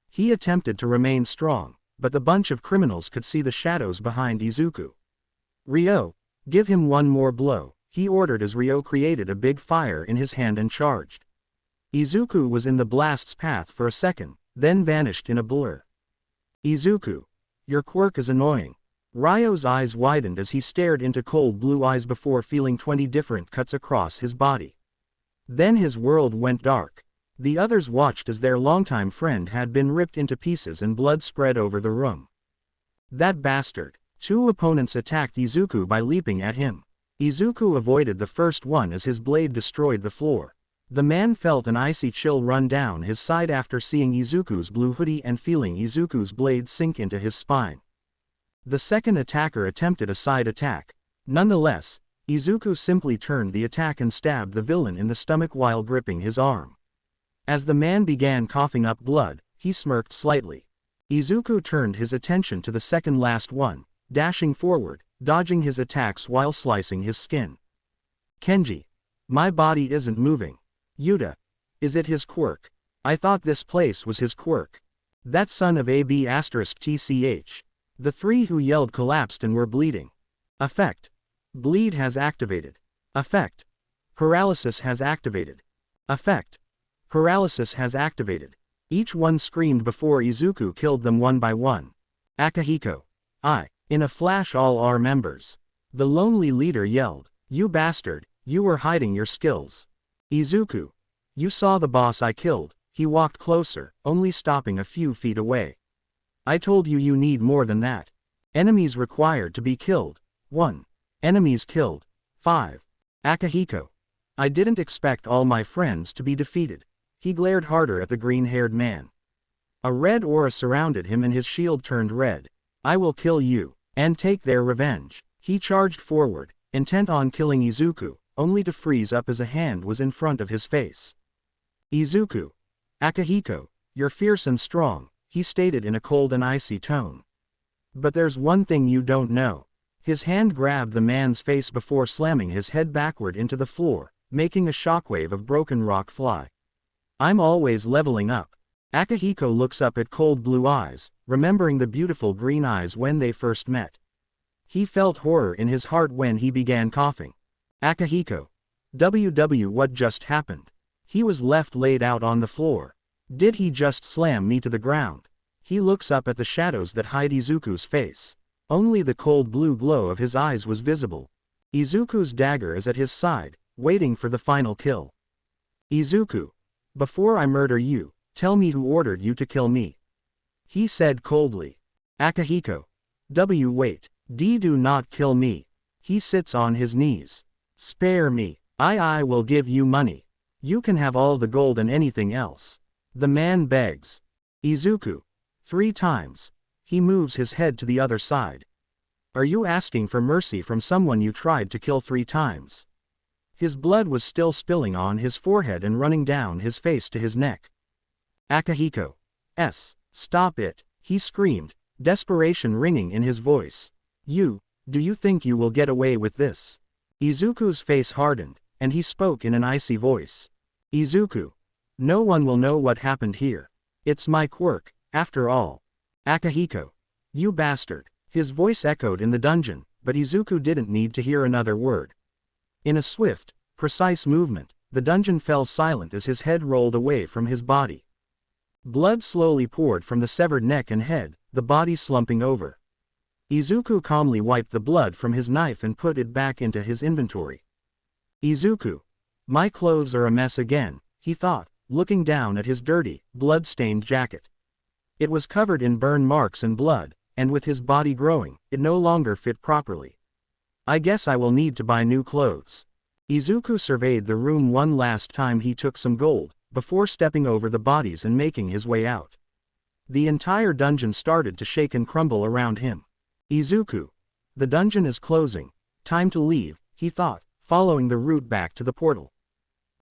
He attempted to remain strong, but the bunch of criminals could see the shadows behind Izuku. Ryo. Give him one more blow, he ordered as Ryo created a big fire in his hand and charged. Izuku was in the blast's path for a second, then vanished in a blur. Izuku. Your quirk is annoying. Ryo's eyes widened as he stared into cold blue eyes before feeling 20 different cuts across his body. Then his world went dark. The others watched as their longtime friend had been ripped into pieces and blood spread over the room. That bastard. 2 opponents attacked Izuku by leaping at him. Izuku avoided the first one as his blade destroyed the floor. The man felt an icy chill run down his side after seeing Izuku's blue hoodie and feeling Izuku's blade sink into his spine. The second attacker attempted a side attack. Nonetheless, Izuku simply turned the attack and stabbed the villain in the stomach while gripping his arm. As the man began coughing up blood, he smirked slightly. Izuku turned his attention to the second last one, dashing forward, dodging his attacks while slicing his skin. Kenji. My body isn't moving. Yuta. Is it his quirk? I thought this place was his quirk. That son of AB*TCH. The 3 who yelled collapsed and were bleeding. Effect. Bleed has activated. Effect. Paralysis has activated. Effect. Paralysis has activated. Each one screamed before Izuku killed them one by one. Akihiko. In a flash all our members. The lonely leader yelled. You bastard, you were hiding your skills. Izuku. You saw the boss I killed. He walked closer, only stopping a few feet away. I told you you need more than that. Enemies required to be killed. 1. Enemies killed. 5. Akihiko. I didn't expect all my friends to be defeated. He glared harder at the green-haired man. A red aura surrounded him and his shield turned red. I will kill you, and take their revenge. He charged forward, intent on killing Izuku, only to freeze up as a hand was in front of his face. Izuku. Akihiko, you're fierce and strong, he stated in a cold and icy tone. But there's one thing you don't know. His hand grabbed the man's face before slamming his head backward into the floor, making a shockwave of broken rock fly. I'm always leveling up. Akihiko looks up at cold blue eyes, remembering the beautiful green eyes when they first met. He felt horror in his heart when he began coughing. Akihiko. What just happened? He was left laid out on the floor. Did he just slam me to the ground? He looks up at the shadows that hide Izuku's face. Only the cold blue glow of his eyes was visible. Izuku's dagger is at his side, waiting for the final kill. Izuku. Before I murder you, tell me who ordered you to kill me. He said coldly. Akihiko. Wait. Do not kill me. He sits on his knees. Spare me. I will give you money. You can have all the gold and anything else. The man begs. Izuku. 3 times. He moves his head to the other side. Are you asking for mercy from someone you tried to kill 3 times? His blood was still spilling on his forehead and running down his face to his neck. Akihiko. Stop it, he screamed, desperation ringing in his voice. Do you think you will get away with this? Izuku's face hardened, and he spoke in an icy voice. Izuku. No one will know what happened here. It's my quirk, after all. Akihiko. You bastard. His voice echoed in the dungeon, but Izuku didn't need to hear another word. In a swift, precise movement, the dungeon fell silent as his head rolled away from his body. Blood slowly poured from the severed neck and head, the body slumping over. Izuku calmly wiped the blood from his knife and put it back into his inventory. Izuku. My clothes are a mess again, he thought, looking down at his dirty, blood-stained jacket. It was covered in burn marks and blood, and with his body growing, it no longer fit properly. I guess I will need to buy new clothes. Izuku surveyed the room one last time. He took some gold, before stepping over the bodies and making his way out. The entire dungeon started to shake and crumble around him. Izuku. The dungeon is closing. Time to leave, he thought, following the route back to the portal.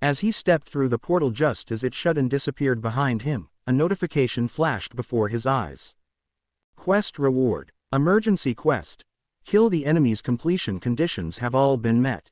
As he stepped through the portal just as it shut and disappeared behind him, a notification flashed before his eyes. Quest reward. Emergency quest. Kill the enemy's completion conditions have all been met.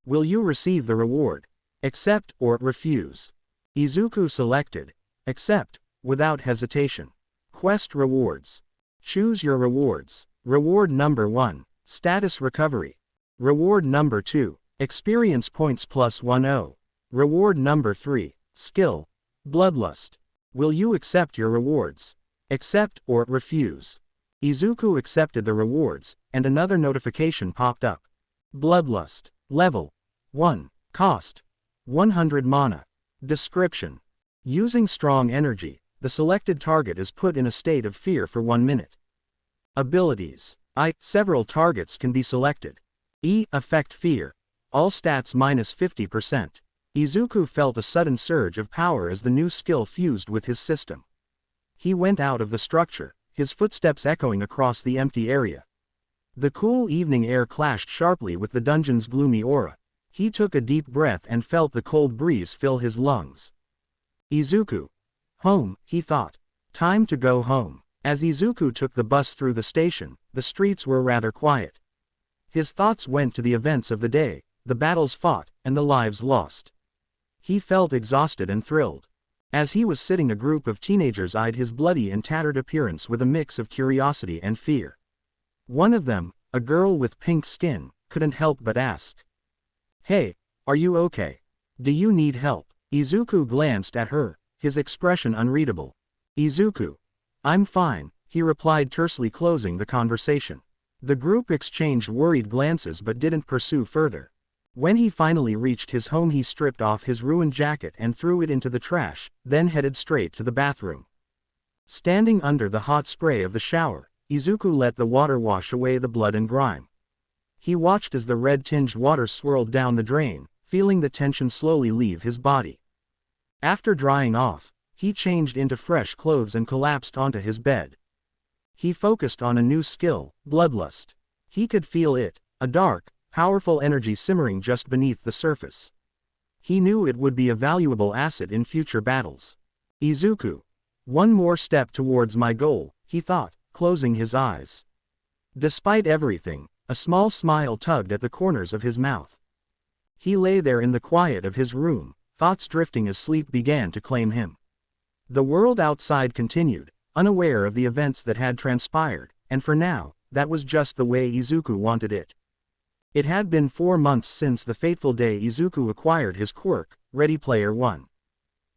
Will you receive the reward? Accept or refuse? Izuku selected. Accept, without hesitation. Quest rewards. Choose your rewards. Reward number 1. Status recovery. Reward number 2. Experience points plus 10. Reward number 3. Skill. Bloodlust. Will you accept your rewards? Accept or refuse? Izuku accepted the rewards, and another notification popped up. Bloodlust. Level 1. Cost 100 mana. Description. Using strong energy, the selected target is put in a state of fear for 1 minute. Abilities. Several targets can be selected. Affect fear. All stats minus 50%. Izuku felt a sudden surge of power as the new skill fused with his system. He went out of the structure, his footsteps echoing across the empty area. The cool evening air clashed sharply with the dungeon's gloomy aura. He took a deep breath and felt the cold breeze fill his lungs. Izuku. Home, he thought. Time to go home. As Izuku took the bus through the station, the streets were rather quiet. His thoughts went to the events of the day, the battles fought, and the lives lost. He felt exhausted and thrilled. As he was sitting, a group of teenagers eyed his bloody and tattered appearance with a mix of curiosity and fear. One of them, a girl with pink skin, couldn't help but ask. Hey, are you okay? Do you need help? Izuku glanced at her, his expression unreadable. Izuku. I'm fine, he replied tersely, closing the conversation. The group exchanged worried glances but didn't pursue further. When he finally reached his home, he stripped off his ruined jacket and threw it into the trash, then headed straight to the bathroom. Standing under the hot spray of the shower, Izuku let the water wash away the blood and grime. He watched as the red-tinged water swirled down the drain, feeling the tension slowly leave his body. After drying off, he changed into fresh clothes and collapsed onto his bed. He focused on a new skill, Bloodlust. He could feel it, a dark, powerful energy simmering just beneath the surface. He knew it would be a valuable asset in future battles. Izuku. One more step towards my goal, he thought, closing his eyes. Despite everything, a small smile tugged at the corners of his mouth. He lay there in the quiet of his room, thoughts drifting as sleep began to claim him. The world outside continued, unaware of the events that had transpired, and for now, that was just the way Izuku wanted it. It had been 4 months since the fateful day Izuku acquired his quirk, Ready Player One.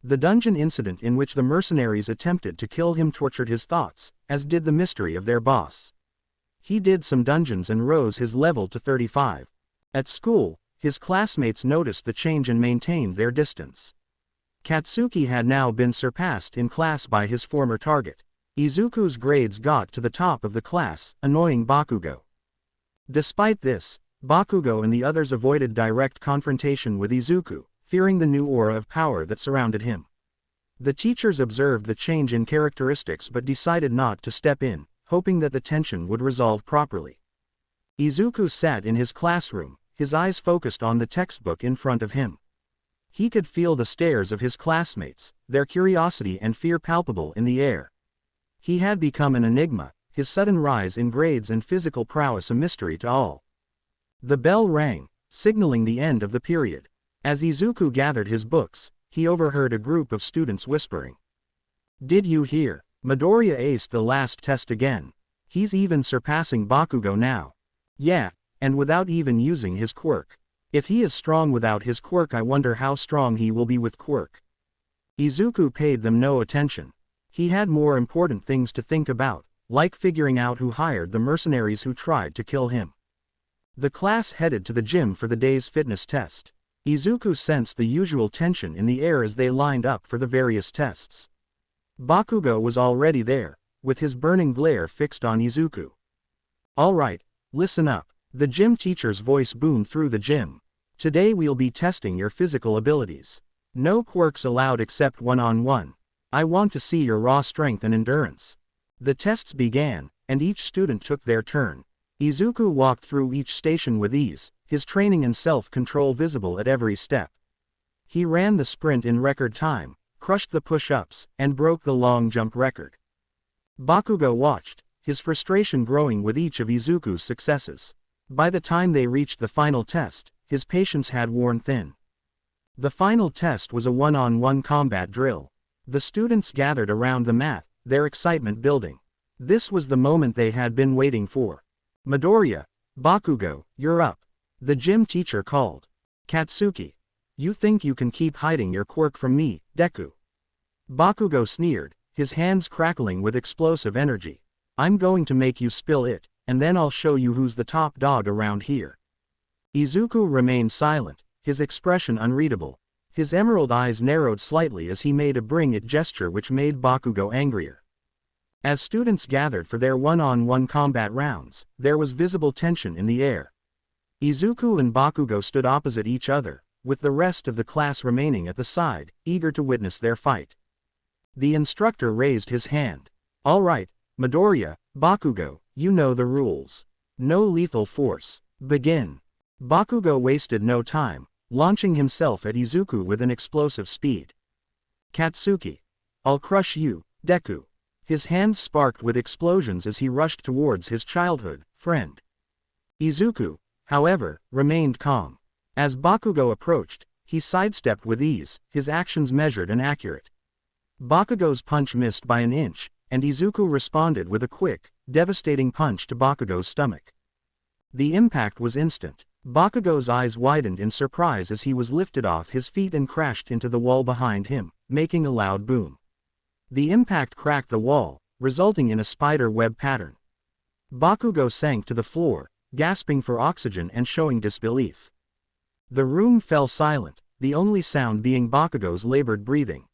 The dungeon incident in which the mercenaries attempted to kill him tortured his thoughts, as did the mystery of their boss. He did some dungeons and rose his level to 35. At school, his classmates noticed the change and maintained their distance. Katsuki had now been surpassed in class by his former target. Izuku's grades got to the top of the class, annoying Bakugo. Despite this, Bakugo and the others avoided direct confrontation with Izuku, fearing the new aura of power that surrounded him. The teachers observed the change in characteristics but decided not to step in, hoping that the tension would resolve properly. Izuku sat in his classroom, his eyes focused on the textbook in front of him. He could feel the stares of his classmates, their curiosity and fear palpable in the air. He had become an enigma, his sudden rise in grades and physical prowess a mystery to all. The bell rang, signaling the end of the period. As Izuku gathered his books, he overheard a group of students whispering. "Did you hear? Midoriya aced the last test again. He's even surpassing Bakugo now." "Yeah, and without even using his quirk. If he is strong without his quirk, I wonder how strong he will be with quirk." Izuku paid them no attention. He had more important things to think about, like figuring out who hired the mercenaries who tried to kill him. The class headed to the gym for the day's fitness test. Izuku sensed the usual tension in the air as they lined up for the various tests. Bakugo was already there, with his burning glare fixed on Izuku. "All right, listen up," the gym teacher's voice boomed through the gym. "Today we'll be testing your physical abilities. No quirks allowed except one-on-one. I want to see your raw strength and endurance." The tests began, and each student took their turn. Izuku walked through each station with ease, his training and self-control visible at every step. He ran the sprint in record time, crushed the push-ups, and broke the long jump record. Bakugo watched, his frustration growing with each of Izuku's successes. By the time they reached the final test, his patience had worn thin. The final test was a one-on-one combat drill. The students gathered around the mat, their excitement building. This was the moment they had been waiting for. "Midoriya, Bakugo, you're up," the gym teacher called. "Katsuki, you think you can keep hiding your quirk from me, Deku?" Bakugo sneered, his hands crackling with explosive energy. "I'm going to make you spill it, and then I'll show you who's the top dog around here." Izuku remained silent, his expression unreadable. His emerald eyes narrowed slightly as he made a bring it gesture which made Bakugo angrier. As students gathered for their one-on-one combat rounds, there was visible tension in the air. Izuku and Bakugo stood opposite each other, with the rest of the class remaining at the side, eager to witness their fight. The instructor raised his hand. "All right, Midoriya, Bakugo, you know the rules. No lethal force. Begin." Bakugo wasted no time, launching himself at Izuku with an explosive speed. "Katsuki. I'll crush you, Deku." His hands sparked with explosions as he rushed towards his childhood friend. Izuku, however, remained calm. As Bakugo approached, he sidestepped with ease, his actions measured and accurate. Bakugo's punch missed by an inch, and Izuku responded with a quick, devastating punch to Bakugo's stomach. The impact was instant. Bakugo's eyes widened in surprise as he was lifted off his feet and crashed into the wall behind him, making a loud boom. The impact cracked the wall, resulting in a spider web pattern. Bakugo sank to the floor, gasping for oxygen and showing disbelief. The room fell silent, the only sound being Bakugo's labored breathing.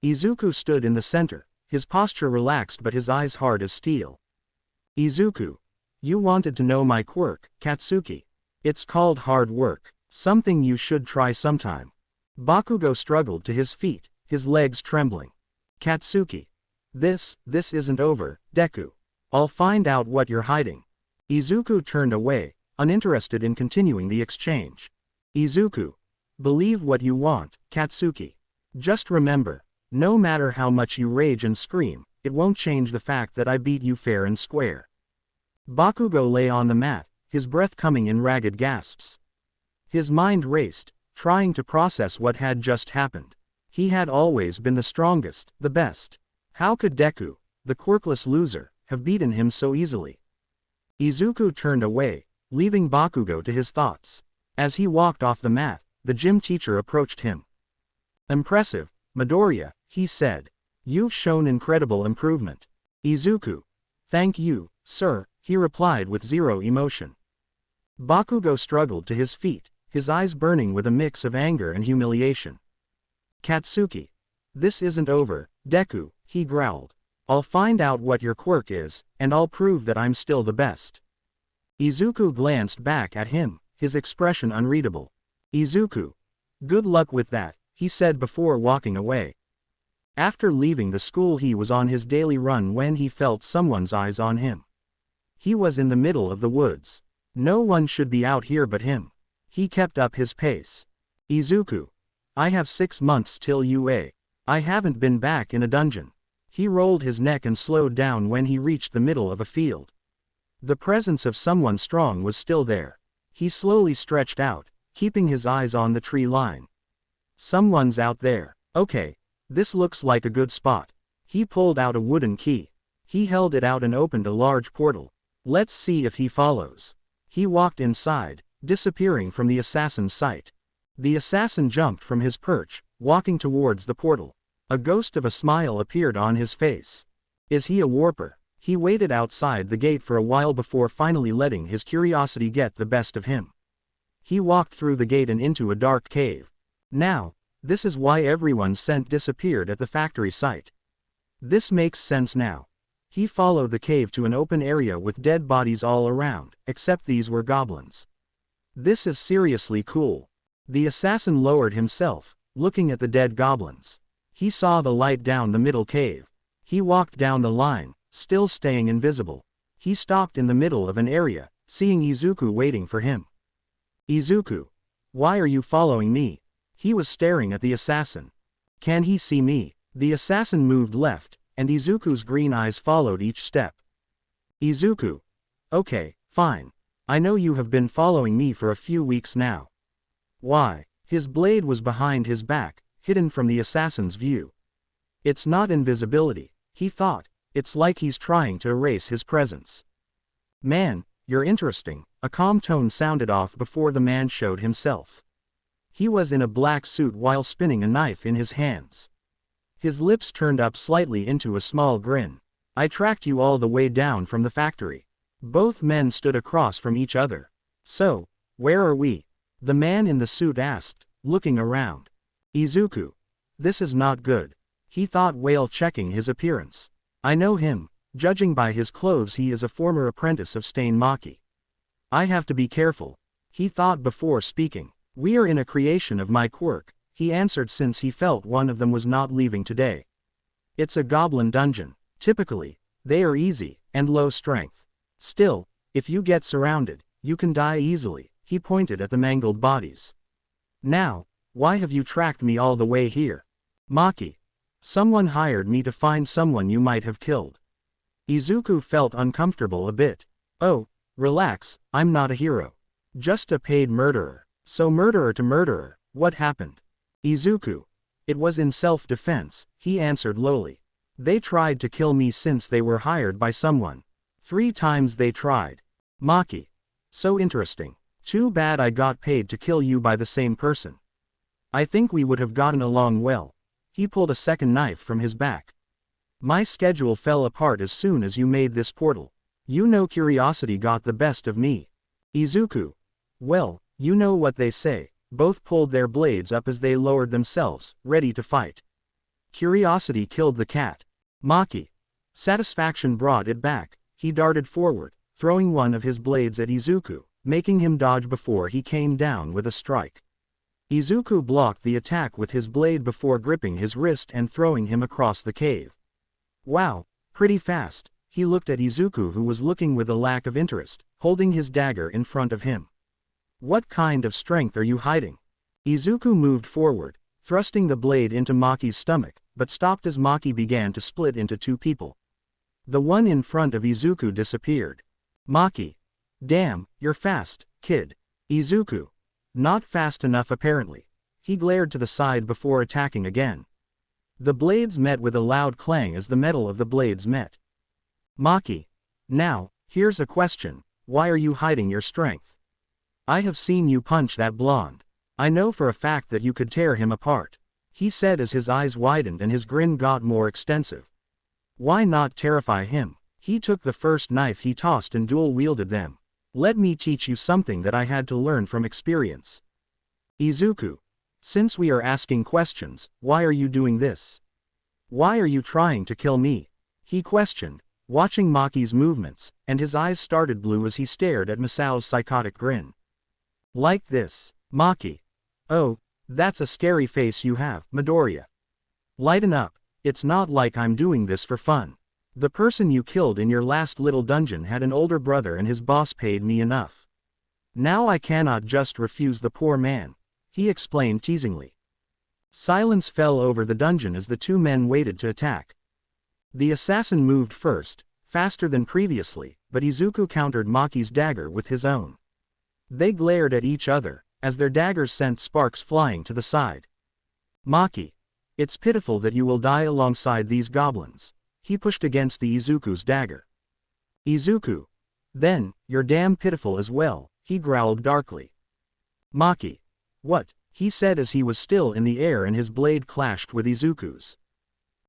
Izuku stood in the center, his posture relaxed but his eyes hard as steel. "Izuku, you wanted to know my quirk, Katsuki. It's called hard work, something you should try sometime." Bakugo struggled to his feet, his legs trembling. "Katsuki. This isn't over, Deku. I'll find out what you're hiding." Izuku turned away, uninterested in continuing the exchange. "Izuku. Believe what you want, Katsuki. Just remember, no matter how much you rage and scream, it won't change the fact that I beat you fair and square." Bakugo lay on the mat, his breath coming in ragged gasps. His mind raced, trying to process what had just happened. He had always been the strongest, the best. How could Deku, the quirkless loser, have beaten him so easily? Izuku turned away, leaving Bakugo to his thoughts. As he walked off the mat, the gym teacher approached him. "Impressive, Midoriya, he said. You've shown incredible improvement. Izuku. Thank you, sir, he replied with zero emotion. Bakugo struggled to his feet, his eyes burning with a mix of anger and humiliation. Katsuki. This isn't over, Deku, he growled. I'll find out what your quirk is, and I'll prove that I'm still the best. Izuku glanced back at him, his expression unreadable. Izuku. Good luck with that, he said before walking away. After leaving the school he was on his daily run when he felt someone's eyes on him. He was in the middle of the woods. No one should be out here but him. He kept up his pace. Izuku. I have 6 months till UA. I haven't been back in a dungeon. He rolled his neck and slowed down when he reached the middle of a field. The presence of someone strong was still there. He slowly stretched out, keeping his eyes on the tree line. Someone's out there. Okay. This looks like a good spot. He pulled out a wooden key. He held it out and opened a large portal. Let's see if he follows. He walked inside, disappearing from the assassin's sight. The assassin jumped from his perch, walking towards the portal. A ghost of a smile appeared on his face. Is he a warper? He waited outside the gate for a while before finally letting his curiosity get the best of him. He walked through the gate and into a dark cave. Now, this is why everyone's scent disappeared at the factory site. This makes sense now. He followed the cave to an open area with dead bodies all around, except these were goblins. This is seriously cool. The assassin lowered himself, looking at the dead goblins. He saw the light down the middle cave. He walked down the line, still staying invisible. He stopped in the middle of an area, seeing Izuku waiting for him. Izuku. Why are you following me? He was staring at the assassin. Can he see me? The assassin moved left, and Izuku's green eyes followed each step. Izuku. Okay, fine. I know you have been following me for a few weeks now. Why? His blade was behind his back, hidden from the assassin's view. It's not invisibility, he thought. It's like he's trying to erase his presence. Man, you're interesting, a calm tone sounded off before the man showed himself. He was in a black suit while spinning a knife in his hands. His lips turned up slightly into a small grin. I tracked you all the way down from the factory. Both men stood across from each other. So, where are we? The man in the suit asked, looking around. Izuku. This is not good. He thought while checking his appearance. I know him. Judging by his clothes he is a former apprentice of Stain Maki. I have to be careful. He thought before speaking. We are in a creation of my quirk, he answered since he felt one of them was not leaving today. It's a goblin dungeon. Typically, they are easy, and low strength. Still, if you get surrounded, you can die easily, he pointed at the mangled bodies. Now, why have you tracked me all the way here? Maki. Someone hired me to find someone you might have killed. Izuku felt uncomfortable a bit. Oh, relax, I'm not a hero. Just a paid murderer. So murderer to murderer, what happened? Izuku. It was in self-defense, he answered lowly. They tried to kill me since they were hired by someone. 3 times they tried. Maki. So interesting. Too bad I got paid to kill you by the same person. I think we would have gotten along well. He pulled a second knife from his back. My schedule fell apart as soon as you made this portal. You know curiosity got the best of me. Izuku. Well, you know what they say. Both pulled their blades up as they lowered themselves, ready to fight. Curiosity killed the cat. Maki. Satisfaction brought it back. He darted forward, throwing one of his blades at Izuku, making him dodge before he came down with a strike. Izuku blocked the attack with his blade before gripping his wrist and throwing him across the cave. Wow, pretty fast. He looked at Izuku who was looking with a lack of interest, holding his dagger in front of him. What kind of strength are you hiding? Izuku moved forward, thrusting the blade into Maki's stomach, but stopped as Maki began to split into 2 people. The one in front of Izuku disappeared. Maki. Damn, you're fast, kid. Izuku. Not fast enough apparently. He glared to the side before attacking again. The blades met with a loud clang as the metal of the blades met. Maki. Now, here's a question. Why are you hiding your strength? I have seen you punch that blonde. I know for a fact that you could tear him apart. he said as his eyes widened and his grin got more extensive. Why not terrify him? He took the first knife he tossed and dual-wielded them. Let me teach you something that I had to learn from experience. Izuku. Since we are asking questions, why are you doing this? Why are you trying to kill me? He questioned, watching Maki's movements, and his eyes started blue as he stared at Masao's psychotic grin. Like this, Maki. Oh, that's a scary face you have, Midoriya. Lighten up, it's not like I'm doing this for fun. The person you killed in your last little dungeon had an older brother and his boss paid me enough. Now I cannot just refuse the poor man, he explained teasingly. Silence fell over the dungeon as the two men waited to attack. The assassin moved first, faster than previously, but Izuku countered Maki's dagger with his own. They glared at each other, as their daggers sent sparks flying to the side. Maki. It's pitiful that you will die alongside these goblins. He pushed against the Izuku's dagger. Izuku. Then, you're damn pitiful as well, he growled darkly. Maki. What? He said as he was still in the air and his blade clashed with Izuku's.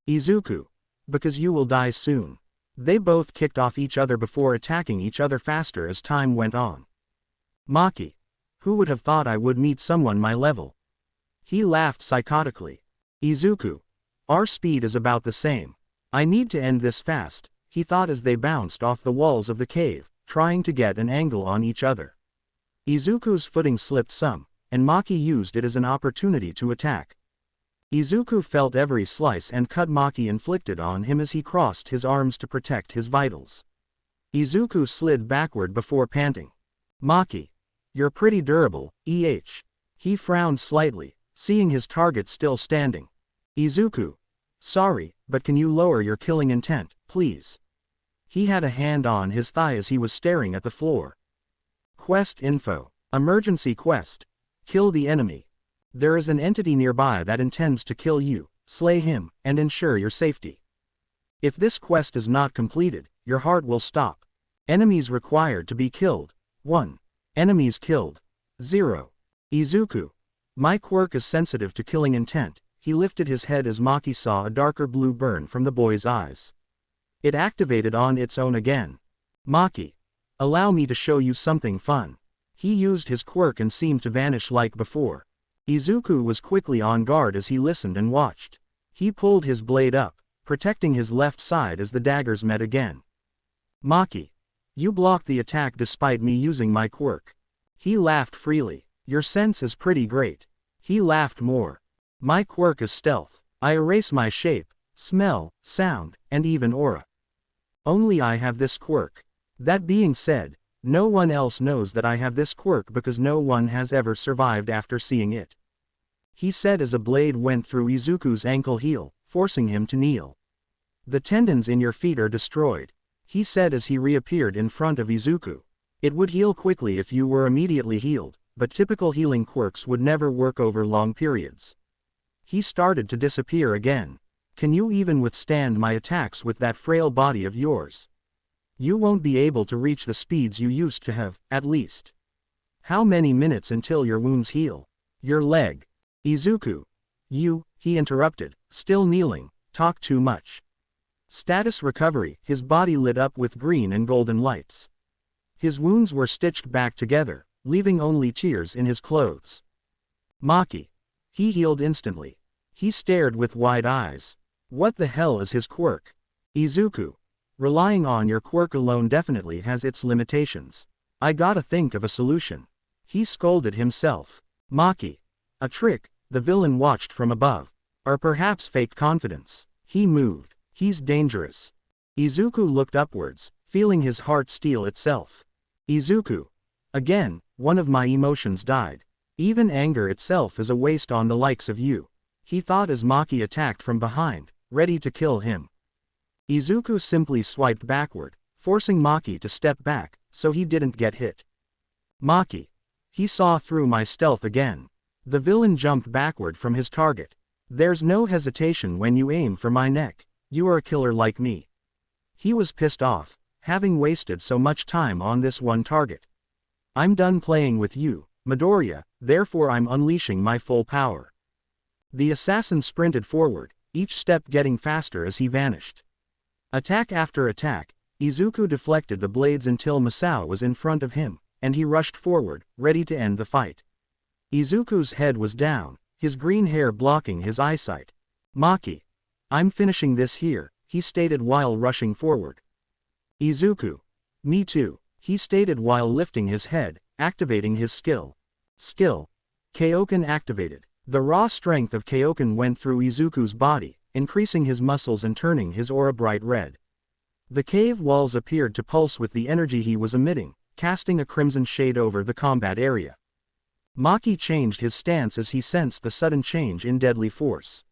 Izuku. Because you will die soon. They both kicked off each other before attacking each other faster as time went on. Maki. Who would have thought I would meet someone my level? He laughed psychotically. Izuku. Our speed is about the same. I need to end this fast, he thought as they bounced off the walls of the cave, trying to get an angle on each other. Izuku's footing slipped some, and Maki used it as an opportunity to attack. Izuku felt every slice and cut Maki inflicted on him as he crossed his arms to protect his vitals. Izuku slid backward before panting. Maki. You're pretty durable, He frowned slightly, seeing his target still standing. Izuku. Sorry, but can you lower your killing intent, please? He had a hand on his thigh as he was staring at the floor. Quest info. Emergency quest. Kill the enemy. There is an entity nearby that intends to kill you, slay him, and ensure your safety. If this quest is not completed, your heart will stop. Enemies required to be killed. 1. Enemies killed. 0. Izuku. My quirk is sensitive to killing intent. He lifted his head as Maki saw a darker blue burn from the boy's eyes. It activated on its own again. Maki. Allow me to show you something fun. He used his quirk and seemed to vanish like before. Izuku was quickly on guard as he listened and watched. He pulled his blade up, protecting his left side as the daggers met again. Maki. You blocked the attack despite me using my quirk. He laughed freely. Your sense is pretty great. He laughed more. My quirk is stealth. I erase my shape, smell, sound, and even aura. Only I have this quirk. That being said, no one else knows that I have this quirk because no one has ever survived after seeing it. He said as a blade went through Izuku's ankle heel, forcing him to kneel. The tendons in your feet are destroyed, he said as he reappeared in front of Izuku. It would heal quickly if you were immediately healed, but typical healing quirks would never work over long periods. He started to disappear again. Can you even withstand my attacks with that frail body of yours? You won't be able to reach the speeds you used to have, at least. How many minutes until your wounds heal? Your leg. Izuku. You, he interrupted, still kneeling, talk too much. Status recovery. His body lit up with green and golden lights. His wounds were stitched back together, leaving only tears in his clothes. Maki. He healed instantly. He stared with wide eyes. What the hell is his quirk? Izuku. Relying on your quirk alone definitely has its limitations. I gotta think of a solution. He scolded himself. Maki. A trick, the villain watched from above. Or perhaps fake confidence. He moved. He's dangerous. Izuku looked upwards, feeling his heart steel itself. Izuku. Again, one of my emotions died. Even anger itself is a waste on the likes of you. He thought as Maki attacked from behind, ready to kill him. Izuku simply swiped backward, forcing Maki to step back, so he didn't get hit. Maki. He saw through my stealth again. The villain jumped backward from his target. There's no hesitation when you aim for my neck. You are a killer like me. He was pissed off, having wasted so much time on this one target. I'm done playing with you, Midoriya, therefore I'm unleashing my full power. The assassin sprinted forward, each step getting faster as he vanished. Attack after attack, Izuku deflected the blades until Masao was in front of him, and he rushed forward, ready to end the fight. Izuku's head was down, his green hair blocking his eyesight. "Maki. I'm finishing this here," he stated while rushing forward. Izuku. "Me too," he stated while lifting his head, activating his skill. Skill. Koken activated. The raw strength of Koken went through Izuku's body, increasing his muscles and turning his aura bright red. The cave walls appeared to pulse with the energy he was emitting, casting a crimson shade over the combat area. Maki changed his stance as he sensed the sudden change in deadly force.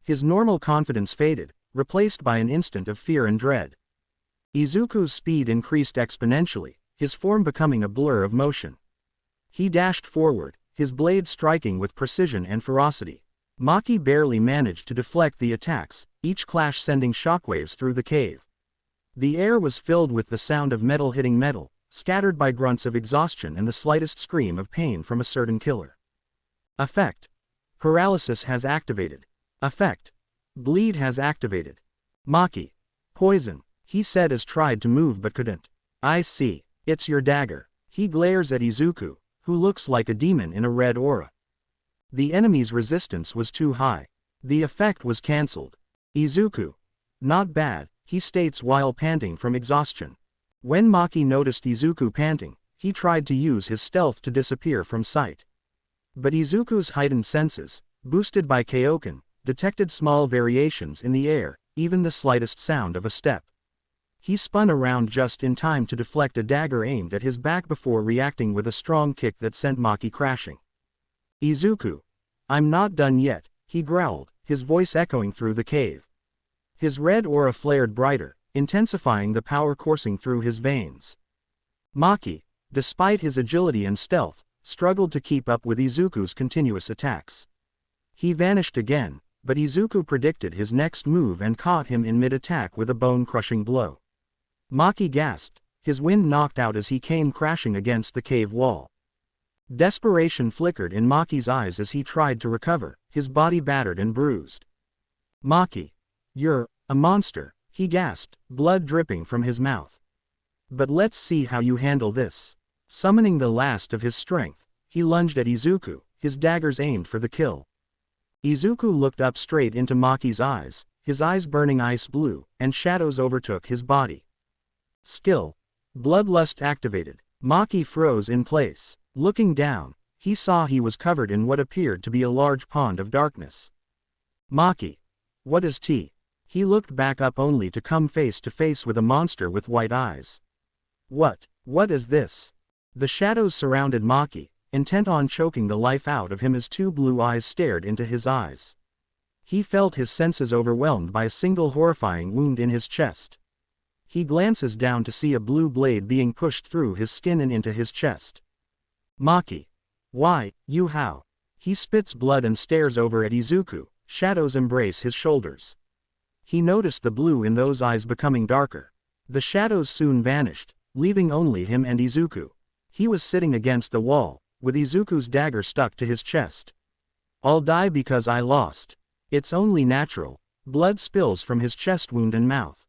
His normal confidence faded, replaced by an instant of fear and dread. Izuku's speed increased exponentially, his form becoming a blur of motion. He dashed forward, his blade striking with precision and ferocity. Maki barely managed to deflect the attacks, each clash sending shockwaves through the cave. The air was filled with the sound of metal hitting metal, scattered by grunts of exhaustion and the slightest scream of pain from a certain killer. Effect. Paralysis has activated. Effect. Bleed has activated. Maki. Poison, he said as tried to move but couldn't. "I see, it's your dagger." He glares at Izuku, who looks like a demon in a red aura. The enemy's resistance was too high. The effect was cancelled. Izuku. "Not bad," he states while panting from exhaustion. When Maki noticed Izuku panting, he tried to use his stealth to disappear from sight. But Izuku's heightened senses, boosted by Koken, detected small variations in the air, even the slightest sound of a step. He spun around just in time to deflect a dagger aimed at his back before reacting with a strong kick that sent Maki crashing. "Izuku. I'm not done yet," he growled, his voice echoing through the cave. His red aura flared brighter, intensifying the power coursing through his veins. Maki, despite his agility and stealth, struggled to keep up with Izuku's continuous attacks. He vanished again, but Izuku predicted his next move and caught him in mid-attack with a bone-crushing blow. Maki gasped, his wind knocked out as he came crashing against the cave wall. Desperation flickered in Maki's eyes as he tried to recover, his body battered and bruised. "Maki. You're a monster," he gasped, blood dripping from his mouth. "But let's see how you handle this." Summoning the last of his strength, he lunged at Izuku, his daggers aimed for the kill. Izuku looked up straight into Maki's eyes, his eyes burning ice blue, and shadows overtook his body. Skill. Bloodlust activated. Maki froze in place. Looking down, he saw he was covered in what appeared to be a large pond of darkness. "Maki. What is T?" He looked back up only to come face to face with a monster with white eyes. What is this?" The shadows surrounded Maki, intent on choking the life out of him as two blue eyes stared into his eyes. He felt his senses overwhelmed by a single horrifying wound in his chest. He glances down to see a blue blade being pushed through his skin and into his chest. "Maki. Why, you how?" He spits blood and stares over at Izuku, shadows embrace his shoulders. He noticed the blue in those eyes becoming darker. The shadows soon vanished, leaving only him and Izuku. He was sitting against the wall, with Izuku's dagger stuck to his chest. "I'll die because I lost. It's only natural." Blood spills from his chest wound and mouth.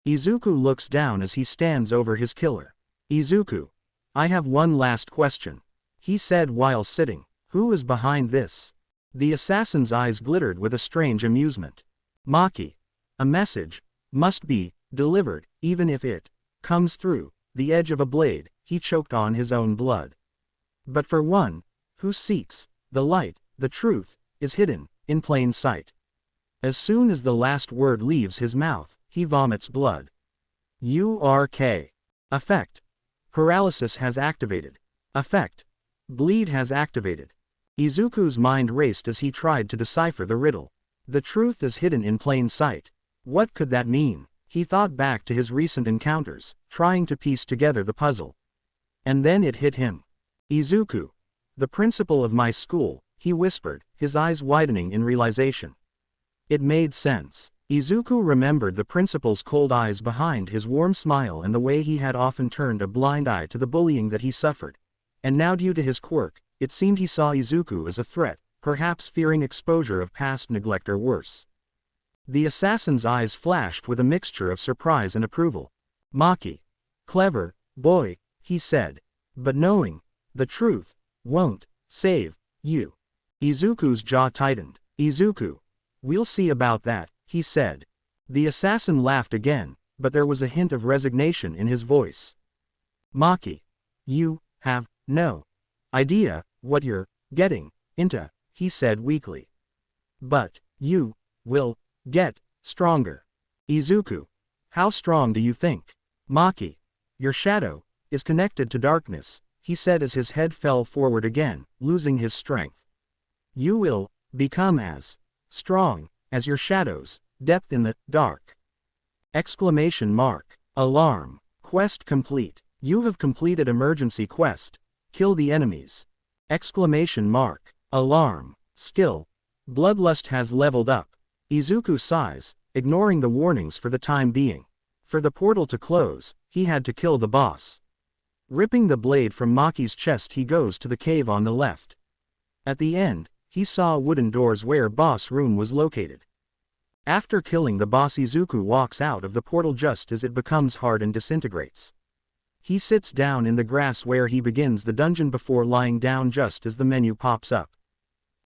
Izuku looks down as he stands over his killer. "Izuku. I have one last question," he said while sitting. "Who is behind this?" The assassin's eyes glittered with a strange amusement. "Maki. A message. Must be delivered, even if it comes through the edge of a blade." He choked on his own blood. "But for one who seeks the light, the truth is hidden in plain sight." As soon as the last word leaves his mouth, he vomits blood. URK. Effect. Paralysis has activated. Effect. Bleed has activated. Izuku's mind raced as he tried to decipher the riddle. The truth is hidden in plain sight. What could that mean? He thought back to his recent encounters, trying to piece together the puzzle. And then it hit him. "Izuku. The principal of my school," he whispered, his eyes widening in realization. It made sense. Izuku remembered the principal's cold eyes behind his warm smile and the way he had often turned a blind eye to the bullying that he suffered. And now due to his quirk, it seemed he saw Izuku as a threat, perhaps fearing exposure of past neglect or worse. The assassin's eyes flashed with a mixture of surprise and approval. Maki. Clever, boy, he said. But knowing the truth won't save you. Izuku's jaw tightened. Izuku. We'll see about that, he said. The assassin laughed again, but there was a hint of resignation in his voice. Maki. You have no idea what you're getting into, he said weakly. But you will get stronger. Izuku. How strong do you think? Maki. Your shadow is connected to darkness, he said as his head fell forward again, losing his strength. You will become as strong as your shadows, depth in the dark. Exclamation mark. Alarm. Quest complete. You have completed emergency quest. Kill the enemies. Exclamation mark. Alarm. Skill. Bloodlust has leveled up. Izuku sighs, ignoring the warnings for the time being. For the portal to close, he had to kill the boss. Ripping the blade from Maki's chest, he goes to the cave on the left. At the end, he saw wooden doors where boss room was located. After killing the boss, Izuku walks out of the portal just as it becomes hard and disintegrates. He sits down in the grass where he begins the dungeon before lying down just as the menu pops up.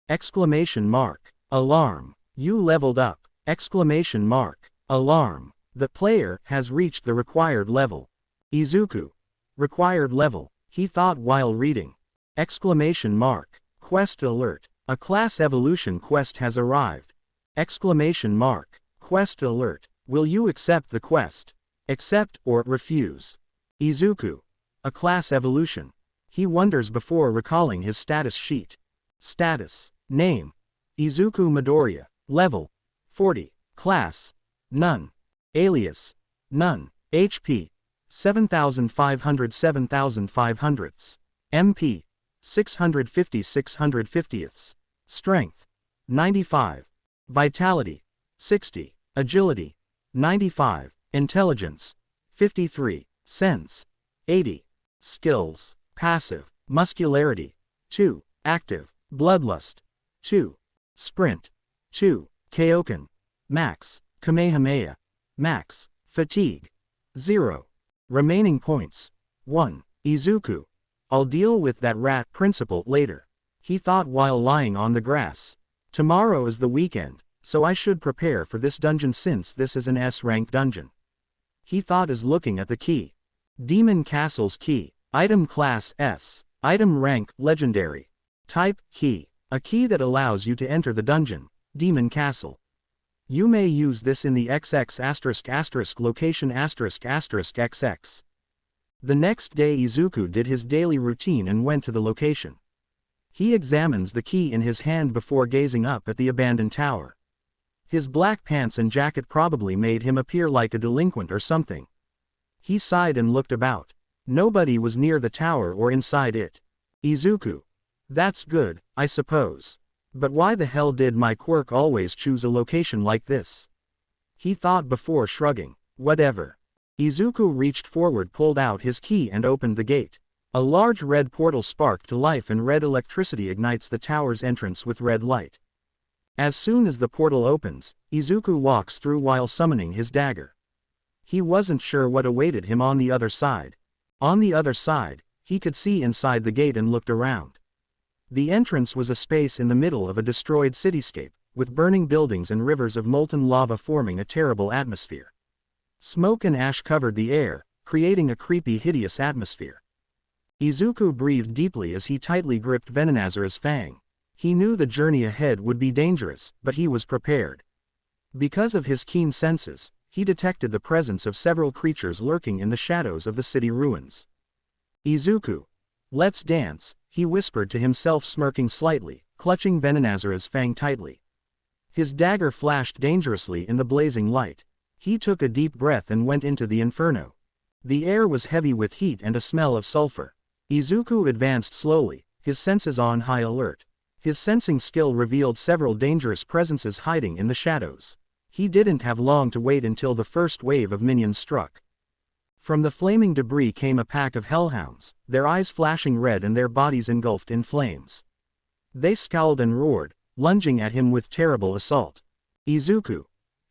Exclamation mark. Alarm. You leveled up. Exclamation mark. Alarm. The player has reached the required level. Izuku. Required level, he thought while reading. Exclamation mark. Quest alert. A class evolution quest has arrived. Exclamation mark. Quest alert. Will you accept the quest? Accept or refuse. Izuku. A class evolution. He wonders before recalling his status sheet. Status. Name. Izuku Midoriya. Level. 40. Class. None. Alias. None. HP. 7,500 7,500ths. MP. 650 650ths. Strength. 95. Vitality. 60. Agility. 95. Intelligence. 53. Sense. 80. Skills. Passive. Muscularity. 2. Active. Bloodlust. 2. Sprint. 2. Koken. Max. Kamehameha. Max. Fatigue. 0. Remaining points. 1. Izuku. I'll deal with that rat principal later. He thought while lying on the grass. Tomorrow is the weekend, so I should prepare for this dungeon since this is an S-rank dungeon. He thought as looking at the key. Demon Castle's key. Item class S. Item rank legendary. Type key. A key that allows you to enter the dungeon. Demon Castle. You may use this in the XX*** location **XX. The next day Izuku did his daily routine and went to the location. He examines the key in his hand before gazing up at the abandoned tower. His black pants and jacket probably made him appear like a delinquent or something. He sighed and looked about. Nobody was near the tower or inside it. Izuku. That's good, I suppose. But why the hell did my Quirk always choose a location like this? He thought before shrugging. Whatever. Izuku reached forward, pulled out his key and opened the gate. A large red portal sparked to life and red electricity ignites the tower's entrance with red light. As soon as the portal opens, Izuku walks through while summoning his dagger. He wasn't sure what awaited him on the other side. On the other side, he could see inside the gate and looked around. The entrance was a space in the middle of a destroyed cityscape, with burning buildings and rivers of molten lava forming a terrible atmosphere. Smoke and ash covered the air, creating a creepy, hideous atmosphere. Izuku breathed deeply as he tightly gripped Venonazara's fang. He knew the journey ahead would be dangerous, but he was prepared. Because of his keen senses, he detected the presence of several creatures lurking in the shadows of the city ruins. Izuku. Let's dance, he whispered to himself, smirking slightly, clutching Venonazara's fang tightly. His dagger flashed dangerously in the blazing light. He took a deep breath and went into the inferno. The air was heavy with heat and a smell of sulfur. Izuku advanced slowly, his senses on high alert. His sensing skill revealed several dangerous presences hiding in the shadows. He didn't have long to wait until the first wave of minions struck. From the flaming debris came a pack of hellhounds, their eyes flashing red and their bodies engulfed in flames. They scowled and roared, lunging at him with terrible assault. Izuku.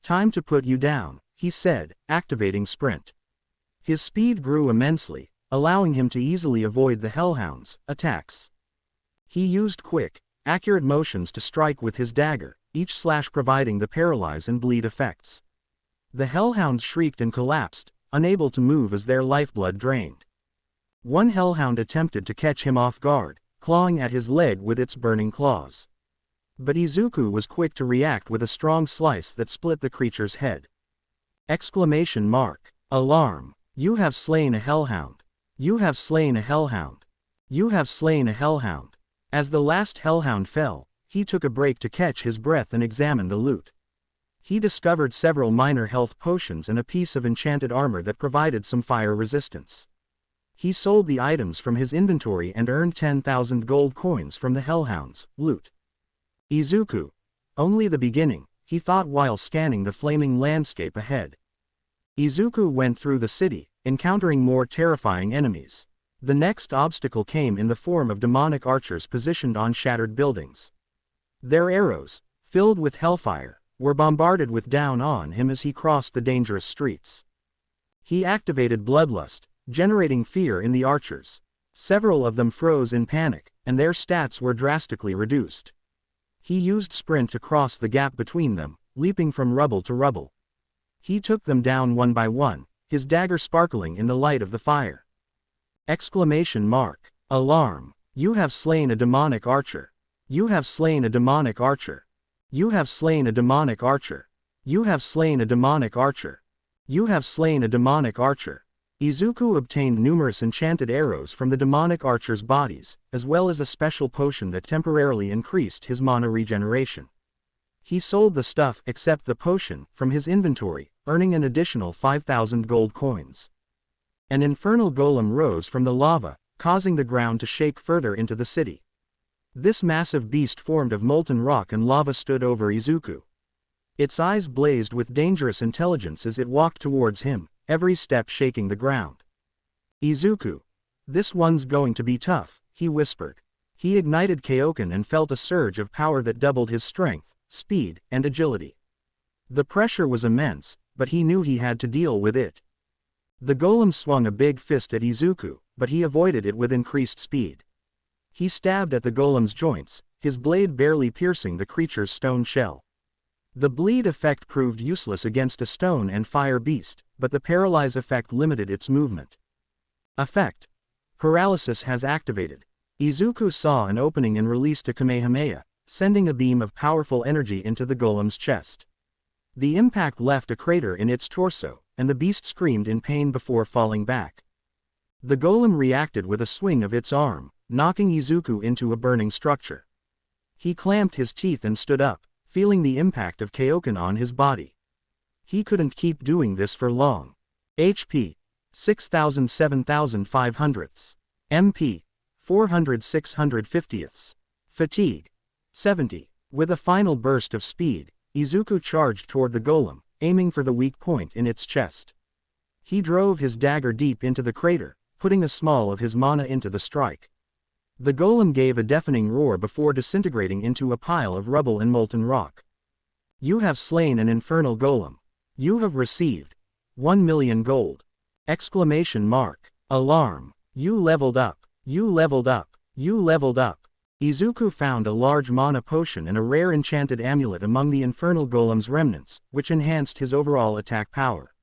Time to put you down, he said, activating sprint. His speed grew immensely, allowing him to easily avoid the Hellhound's attacks. He used quick, accurate motions to strike with his dagger, each slash providing the paralyze and bleed effects. The Hellhounds shrieked and collapsed, unable to move as their lifeblood drained. One Hellhound attempted to catch him off guard, clawing at his leg with its burning claws. But Izuku was quick to react with a strong slice that split the creature's head. Exclamation mark. Alarm. You have slain a Hellhound. You have slain a Hellhound. You have slain a Hellhound. As the last Hellhound fell, he took a break to catch his breath and examine the loot. He discovered several minor health potions and a piece of enchanted armor that provided some fire resistance. He sold the items from his inventory and earned 10,000 gold coins from the Hellhound's loot. Izuku. Only the beginning, he thought while scanning the flaming landscape ahead. Izuku went through the city, encountering more terrifying enemies. The next obstacle came in the form of demonic archers positioned on shattered buildings. Their arrows, filled with hellfire, were bombarded with down on him as he crossed the dangerous streets. He activated Bloodlust, generating fear in the archers. Several of them froze in panic, and their stats were drastically reduced. He used sprint to cross the gap between them, leaping from rubble to rubble. He took them down one by one, his dagger sparkling in the light of the fire. Exclamation mark. Alarm. You have slain a demonic archer. You have slain a demonic archer. You have slain a demonic archer. You have slain a demonic archer. You have slain a demonic archer. Izuku obtained numerous enchanted arrows from the demonic archers' bodies, as well as a special potion that temporarily increased his mana regeneration. He sold the stuff except the potion from his inventory, earning an additional 5,000 gold coins. An infernal golem rose from the lava, causing the ground to shake further into the city. This massive beast formed of molten rock and lava stood over Izuku. Its eyes blazed with dangerous intelligence as it walked towards him, every step shaking the ground. Izuku. This one's going to be tough, he whispered. He ignited Koken and felt a surge of power that doubled his strength, speed, and agility. The pressure was immense, but he knew he had to deal with it. The golem swung a big fist at Izuku, but he avoided it with increased speed. He stabbed at the golem's joints, his blade barely piercing the creature's stone shell. The bleed effect proved useless against a stone and fire beast, but the paralyze effect limited its movement. Effect. Paralysis has activated. Izuku saw an opening and released a Kamehameha, sending a beam of powerful energy into the golem's chest. The impact left a crater in its torso, and the beast screamed in pain before falling back. The golem reacted with a swing of its arm, knocking Izuku into a burning structure. He clamped his teeth and stood up, feeling the impact of Koken on his body. He couldn't keep doing this for long. HP. 6,000 7,500. MP. 400 650. Fatigue. 70. With a final burst of speed, Izuku charged toward the golem, aiming for the weak point in its chest. He drove his dagger deep into the crater, putting a small of his mana into the strike. The golem gave a deafening roar before disintegrating into a pile of rubble and molten rock. You have slain an infernal golem. You have received 1,000,000 gold. Exclamation mark. Alarm. You leveled up. You leveled up. You leveled up. Izuku found a large mana potion and a rare enchanted amulet among the infernal golem's remnants, which enhanced his overall attack power.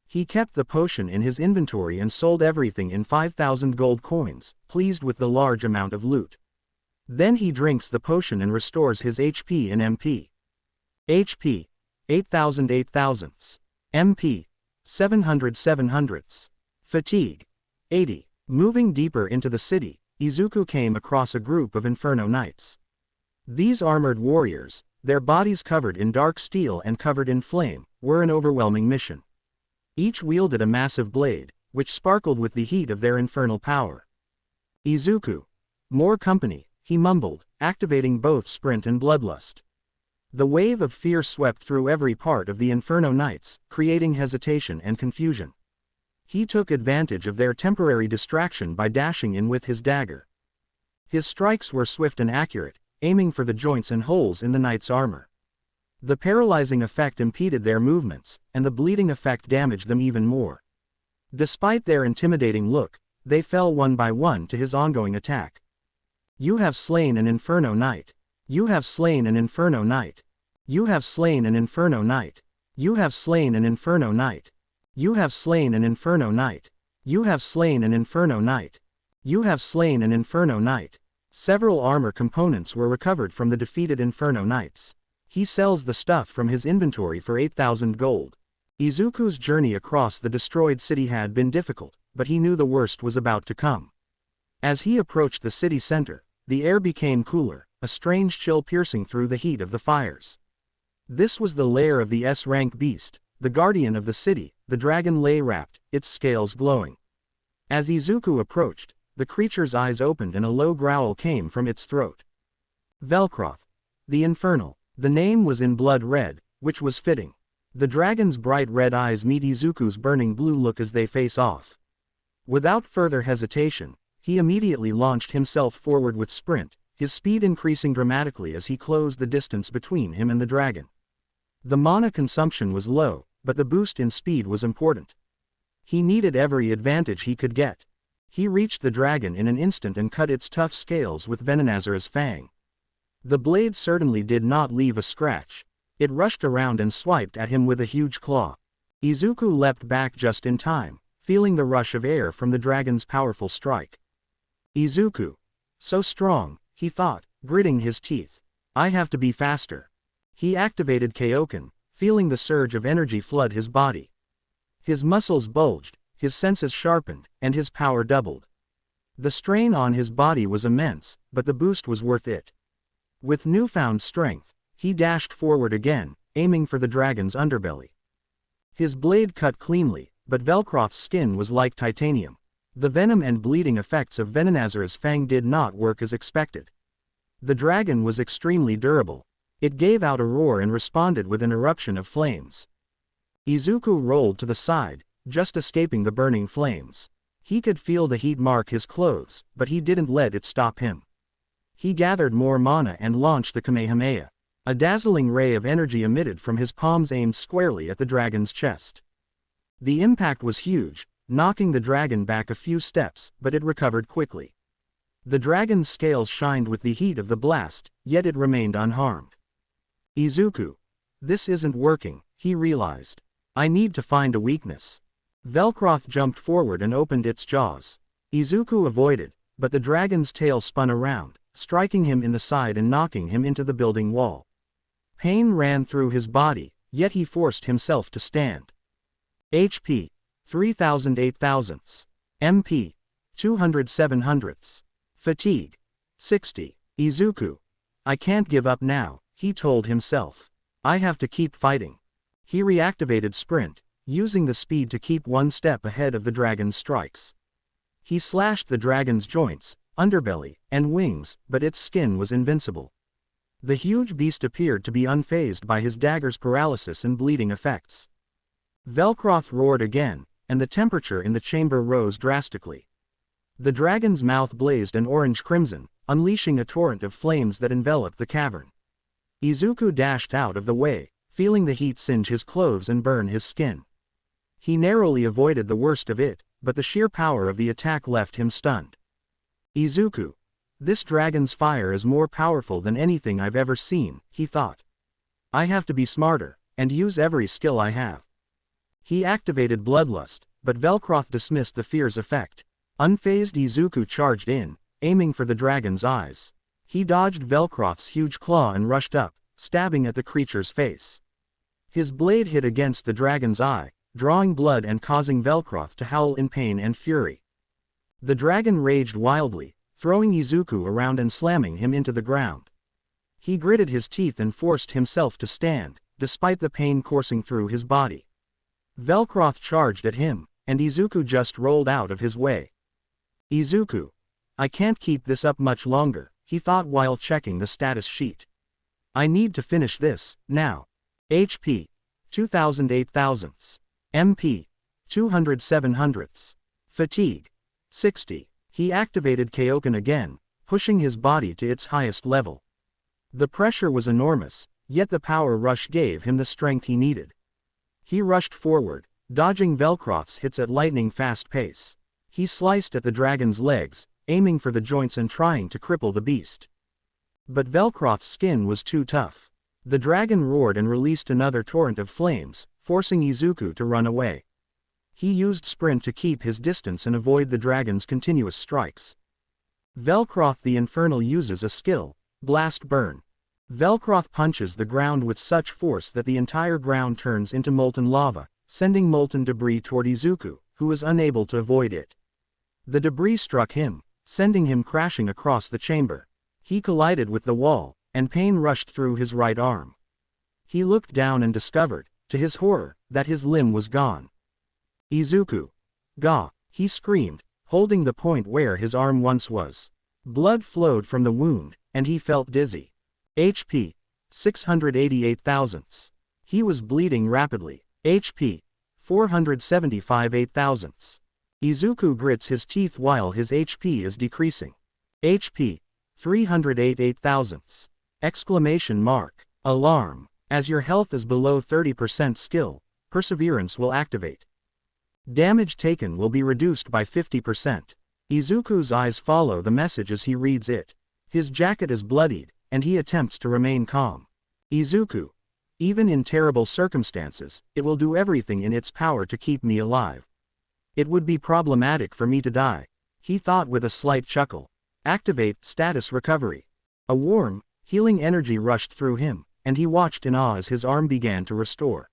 He kept the potion in his inventory and sold everything in 5,000 gold coins, pleased with the large amount of loot. Then he drinks the potion and restores his HP and MP. HP. 8,000 8,000. MP. 700 700. Fatigue. 80. Moving deeper into the city, Izuku came across a group of Inferno Knights. These armored warriors, their bodies covered in dark steel and covered in flame, were an overwhelming mission. Each wielded a massive blade, which sparkled with the heat of their infernal power. Izuku. More company, he mumbled, activating both sprint and bloodlust. The wave of fear swept through every part of the Inferno Knights, creating hesitation and confusion. He took advantage of their temporary distraction by dashing in with his dagger. His strikes were swift and accurate, aiming for the joints and holes in the knight's armor. The paralyzing effect impeded their movements, and the bleeding effect damaged them even more. Despite their intimidating look, they fell one by one to his ongoing attack. You have slain an Inferno Knight. You have slain an Inferno Knight. You have slain an Inferno Knight. You have slain an Inferno Knight. You have slain an Inferno Knight. You have slain an Inferno Knight. You have slain an Inferno Knight. Several armor components were recovered from the defeated Inferno Knights. He sells the stuff from his inventory for 8,000 gold. Izuku's journey across the destroyed city had been difficult, but he knew the worst was about to come. As he approached the city center, the air became cooler, a strange chill piercing through the heat of the fires. This was the lair of the S-rank beast, the guardian of the city. The dragon lay wrapped, its scales glowing. As Izuku approached, the creature's eyes opened and a low growl came from its throat. Velcro. The Infernal. The name was in blood red, which was fitting. The dragon's bright red eyes meet Izuku's burning blue look as they face off. Without further hesitation, he immediately launched himself forward with sprint, his speed increasing dramatically as he closed the distance between him and the dragon. The mana consumption was low, but the boost in speed was important. He needed every advantage he could get. He reached the dragon in an instant and cut its tough scales with Venonazara's fang. The blade certainly did not leave a scratch. It rushed around and swiped at him with a huge claw. Izuku leapt back just in time, feeling the rush of air from the dragon's powerful strike. Izuku. So strong, he thought, gritting his teeth. I have to be faster. He activated Koken, feeling the surge of energy flood his body. His muscles bulged, his senses sharpened, and his power doubled. The strain on his body was immense, but the boost was worth it. With newfound strength, he dashed forward again, aiming for the dragon's underbelly. His blade cut cleanly, but Velcro's skin was like titanium. The venom and bleeding effects of Venonazara's fang did not work as expected. The dragon was extremely durable. It gave out a roar and responded with an eruption of flames. Izuku rolled to the side, just escaping the burning flames. He could feel the heat mark his clothes, but he didn't let it stop him. He gathered more mana and launched the Kamehameha. A dazzling ray of energy emitted from his palms aimed squarely at the dragon's chest. The impact was huge, knocking the dragon back a few steps, but it recovered quickly. The dragon's scales shined with the heat of the blast, yet it remained unharmed. Izuku. This isn't working, he realized. I need to find a weakness. Velcro jumped forward and opened its jaws. Izuku avoided, but the dragon's tail spun around, striking him in the side and knocking him into the building wall. Pain ran through his body, yet he forced himself to stand. HP. 3,008 thousandths. MP. 207 hundredths. Fatigue. 60. Izuku. I can't give up now, he told himself. I have to keep fighting. He reactivated sprint, using the speed to keep one step ahead of the dragon's strikes. He slashed the dragon's joints, underbelly, and wings, but its skin was invincible. The huge beast appeared to be unfazed by his dagger's paralysis and bleeding effects. Velcro roared again, and the temperature in the chamber rose drastically. The dragon's mouth blazed an orange-crimson, unleashing a torrent of flames that enveloped the cavern. Izuku dashed out of the way, feeling the heat singe his clothes and burn his skin. He narrowly avoided the worst of it, but the sheer power of the attack left him stunned. Izuku. This dragon's fire is more powerful than anything I've ever seen, he thought. I have to be smarter, and use every skill I have. He activated Bloodlust, but Velcro dismissed the fear's effect. Unfazed Izuku charged in, aiming for the dragon's eyes. He dodged Velcro's huge claw and rushed up, stabbing at the creature's face. His blade hit against the dragon's eye, drawing blood and causing Velcro to howl in pain and fury. The dragon raged wildly, throwing Izuku around and slamming him into the ground. He gritted his teeth and forced himself to stand, despite the pain coursing through his body. Velcro charged at him, and Izuku just rolled out of his way. Izuku. I can't keep this up much longer, he thought while checking the status sheet. I need to finish this, now. HP. 2,008 thousandths. MP. 207 hundredths. Fatigue. 60. He activated Koken again, pushing his body to its highest level. The pressure was enormous, yet the power rush gave him the strength he needed. He rushed forward, dodging Velcro's hits at lightning-fast pace. He sliced at the dragon's legs, aiming for the joints and trying to cripple the beast. But Velcro's skin was too tough. The dragon roared and released another torrent of flames, forcing Izuku to run away. He used sprint to keep his distance and avoid the dragon's continuous strikes. Velcro the Infernal uses a skill, Blast Burn. Velcro punches the ground with such force that the entire ground turns into molten lava, sending molten debris toward Izuku, who was unable to avoid it. The debris struck him, sending him crashing across the chamber. He collided with the wall, and pain rushed through his right arm. He looked down and discovered, to his horror, that his limb was gone. Izuku! Gah! He screamed, holding the point where his arm once was. Blood flowed from the wound, and he felt dizzy. HP 688 thousandths. He was bleeding rapidly. HP 475 8 thousandths. Izuku grits his teeth while his HP is decreasing. HP 308 8 thousandths. Exclamation mark. Alarm. As your health is below 30% skill, perseverance will activate. Damage taken will be reduced by 50%. Izuku's eyes follow the message as he reads it. His jacket is bloodied, and he attempts to remain calm. Izuku. Even in terrible circumstances, it will do everything in its power to keep me alive. It would be problematic for me to die, he thought with a slight chuckle. Activate status recovery. A warm, healing energy rushed through him, and he watched in awe as his arm began to restore.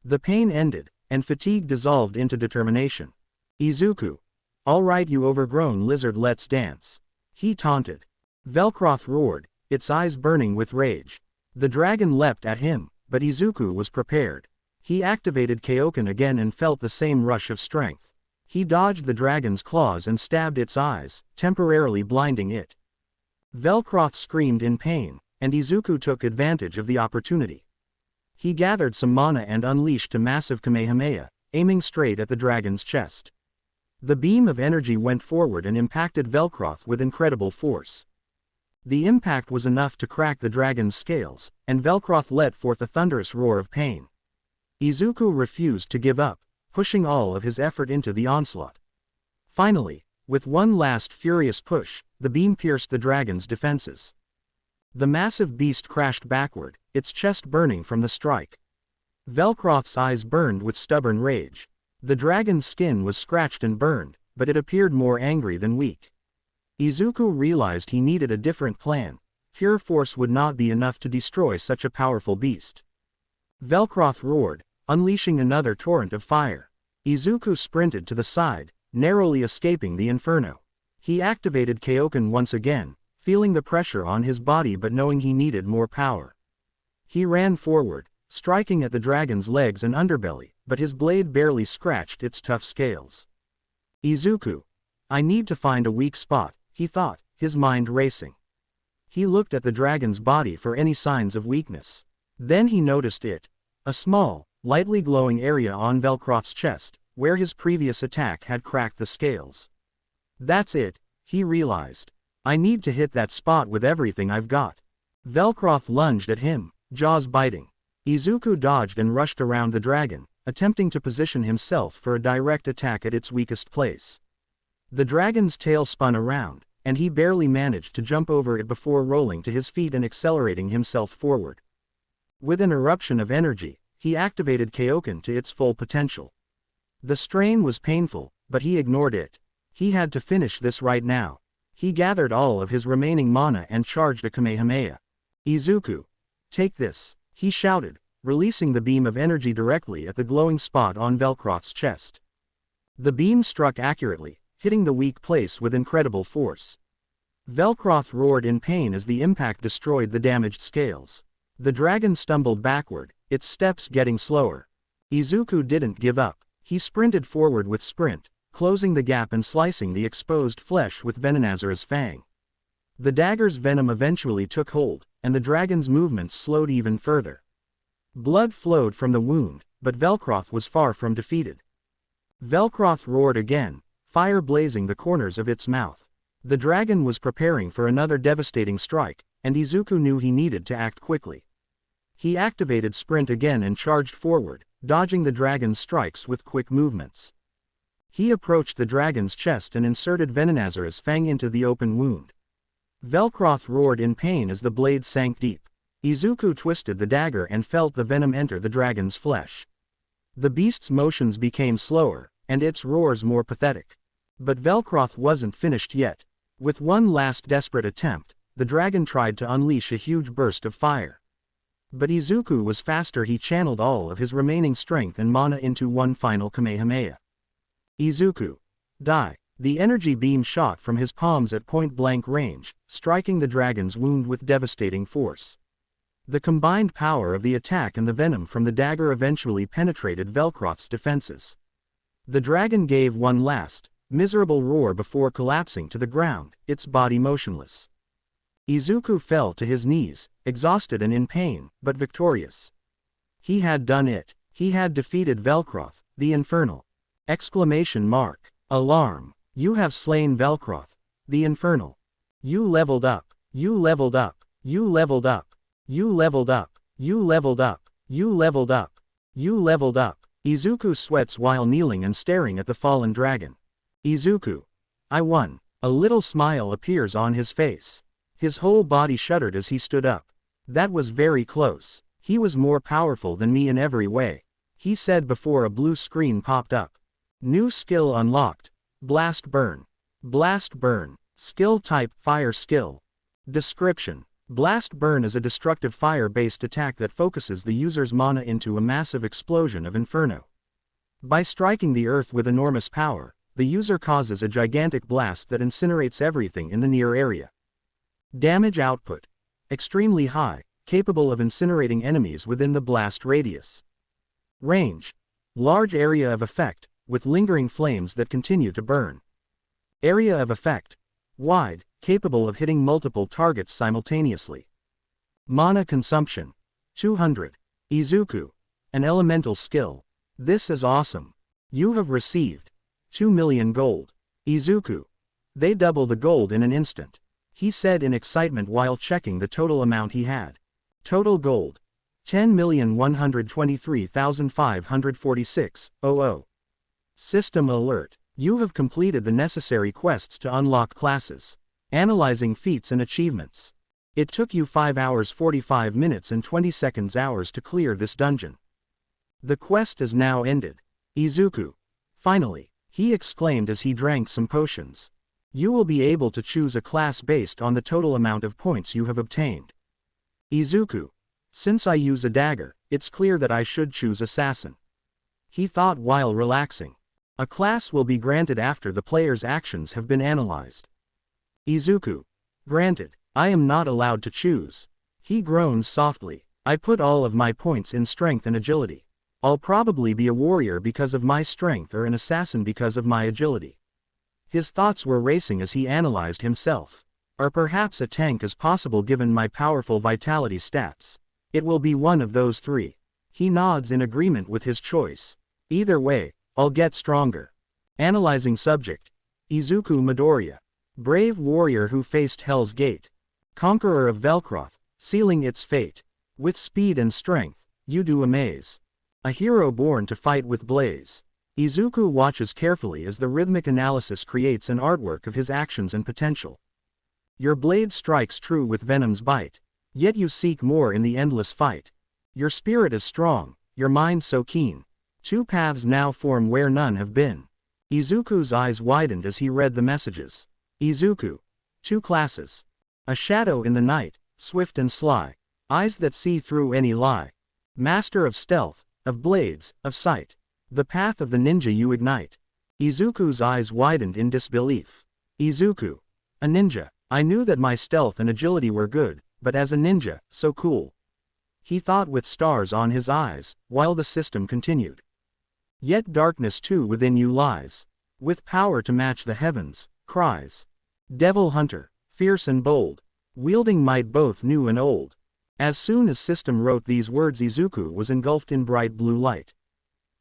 The pain ended, and fatigue dissolved into determination. Izuku. All right, you overgrown lizard, let's dance. He taunted. Velcro roared, its eyes burning with rage. The dragon leapt at him, but Izuku was prepared. He activated Koken again and felt the same rush of strength. He dodged the dragon's claws and stabbed its eyes, temporarily blinding it. Velcro screamed in pain, and Izuku took advantage of the opportunity. He gathered some mana and unleashed a massive Kamehameha, aiming straight at the dragon's chest. The beam of energy went forward and impacted Velcro with incredible force. The impact was enough to crack the dragon's scales, and Velcro let forth a thunderous roar of pain. Izuku refused to give up, pushing all of his effort into the onslaught. Finally, with one last furious push, the beam pierced the dragon's defenses. The massive beast crashed backward, its chest burning from the strike. Velcro's eyes burned with stubborn rage. The dragon's skin was scratched and burned, but it appeared more angry than weak. Izuku realized he needed a different plan. Pure force would not be enough to destroy such a powerful beast. Velcro roared, unleashing another torrent of fire. Izuku sprinted to the side, narrowly escaping the inferno. He activated Koken once again, feeling the pressure on his body but knowing he needed more power. He ran forward, striking at the dragon's legs and underbelly, but his blade barely scratched its tough scales. Izuku. I need to find a weak spot, he thought, his mind racing. He looked at the dragon's body for any signs of weakness. Then he noticed it. A small, lightly glowing area on Velcro's chest, where his previous attack had cracked the scales. That's it, he realized. I need to hit that spot with everything I've got. Velcro lunged at him, jaws biting. Izuku dodged and rushed around the dragon, attempting to position himself for a direct attack at its weakest place. The dragon's tail spun around, and he barely managed to jump over it before rolling to his feet and accelerating himself forward. With an eruption of energy, he activated Koken to its full potential. The strain was painful, but he ignored it. He had to finish this right now. He gathered all of his remaining mana and charged a Kamehameha. Izuku. Take this, he shouted, releasing the beam of energy directly at the glowing spot on Velcro's chest. The beam struck accurately, hitting the weak place with incredible force. Velcro roared in pain as the impact destroyed the damaged scales. The dragon stumbled backward, its steps getting slower. Izuku didn't give up. He sprinted forward with sprint, closing the gap and slicing the exposed flesh with Venonazara's fang. The dagger's venom eventually took hold, and the dragon's movements slowed even further. Blood flowed from the wound, but Velcro was far from defeated. Velcro roared again, fire blazing the corners of its mouth. The dragon was preparing for another devastating strike, and Izuku knew he needed to act quickly. He activated sprint again and charged forward, dodging the dragon's strikes with quick movements. He approached the dragon's chest and inserted Venonazara's fang into the open wound. Velcro roared in pain as the blade sank deep. Izuku twisted the dagger and felt the venom enter the dragon's flesh. The beast's motions became slower, and its roars more pathetic. But Velcro wasn't finished yet. With one last desperate attempt, the dragon tried to unleash a huge burst of fire. But Izuku was faster. He channeled all of his remaining strength and mana into one final Kamehameha. Izuku. Die. The energy beam shot from his palms at point-blank range, striking the dragon's wound with devastating force. The combined power of the attack and the venom from the dagger eventually penetrated Velcro's defenses. The dragon gave one last, miserable roar before collapsing to the ground, its body motionless. Izuku fell to his knees, exhausted and in pain, but victorious. He had done it. He had defeated Velcro, the Infernal. Exclamation mark. Alarm. You have slain Velcro, the Infernal. You leveled up. You leveled up. You leveled up. You leveled up. You leveled up. You leveled up. You leveled up. Izuku sweats while kneeling and staring at the fallen dragon. Izuku. I won. A little smile appears on his face. His whole body shuddered as he stood up. That was very close. He was more powerful than me in every way, he said before a blue screen popped up. New skill unlocked. Blast Burn. Blast Burn. Skill type Fire skill. Description. Blast Burn is a destructive fire-based attack that focuses the user's mana into a massive explosion of inferno. By striking the earth with enormous power, the user causes a gigantic blast that incinerates everything in the near area. Damage output. Extremely high, capable of incinerating enemies within the blast radius. Range. Large area of effect, with lingering flames that continue to burn. Area of effect. Wide, capable of hitting multiple targets simultaneously. Mana consumption. 200. Izuku. An elemental skill. This is awesome. You have received 2 million gold. Izuku. They double the gold in an instant, he said in excitement while checking the total amount he had. Total gold. 10,123,546.00. System alert. You have completed the necessary quests to unlock classes. Analyzing feats and achievements. It took you 5 hours 45 minutes and 20 seconds hours to clear this dungeon. The quest is now ended. Izuku. Finally, he exclaimed as he drank some potions. You will be able to choose a class based on the total amount of points you have obtained. Izuku. Since I use a dagger, it's clear that I should choose Assassin, he thought while relaxing. A class will be granted after the player's actions have been analyzed. Izuku. Granted. I am not allowed to choose. He groans softly. I put all of my points in strength and agility. I'll probably be a warrior because of my strength or an assassin because of my agility. His thoughts were racing as he analyzed himself. Or perhaps a tank is possible given my powerful vitality stats. It will be one of those three. He nods in agreement with his choice. Either way, I'll get stronger. Analyzing subject. Izuku Midoriya. Brave warrior who faced Hell's Gate. Conqueror of Velcro, sealing its fate. With speed and strength, you do amaze. A hero born to fight with blaze. Izuku watches carefully as the rhythmic analysis creates an artwork of his actions and potential. Your blade strikes true with venom's bite. Yet you seek more in the endless fight. Your spirit is strong, your mind so keen. Two paths now form where none have been. Izuku's eyes widened as he read the messages. Izuku. 2 classes. A shadow in the night, swift and sly. Eyes that see through any lie. Master of stealth, of blades, of sight. The path of the ninja you ignite. Izuku's eyes widened in disbelief. Izuku. A ninja. I knew that my stealth and agility were good, but as a ninja, so cool. He thought with stars on his eyes, while the system continued. Yet darkness too within you lies. With power to match the heavens, cries. Devil hunter, fierce and bold. Wielding might both new and old. As soon as system wrote these words, Izuku was engulfed in bright blue light.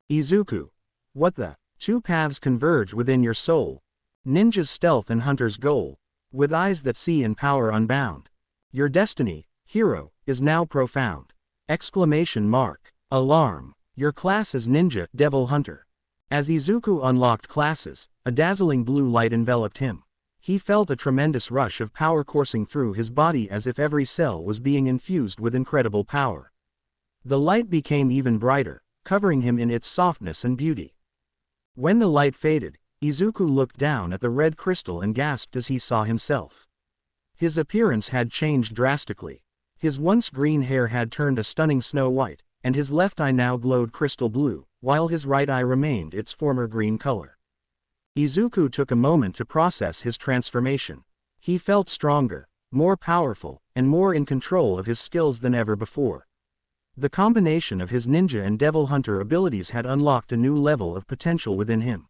Izuku. What the? 2 paths converge within your soul. Ninja's stealth and hunter's goal. With eyes that see and power unbound. Your destiny, hero, is now profound. Exclamation mark. Alarm. Your class is Ninja Devil Hunter. As Izuku unlocked classes, a dazzling blue light enveloped him. He felt a tremendous rush of power coursing through his body as if every cell was being infused with incredible power. The light became even brighter, covering him in its softness and beauty. When the light faded, Izuku looked down at the red crystal and gasped as he saw himself. His appearance had changed drastically. His once green hair had turned a stunning snow white, and his left eye now glowed crystal blue, while his right eye remained its former green color. Izuku took a moment to process his transformation. He felt stronger, more powerful, and more in control of his skills than ever before. The combination of his ninja and devil hunter abilities had unlocked a new level of potential within him.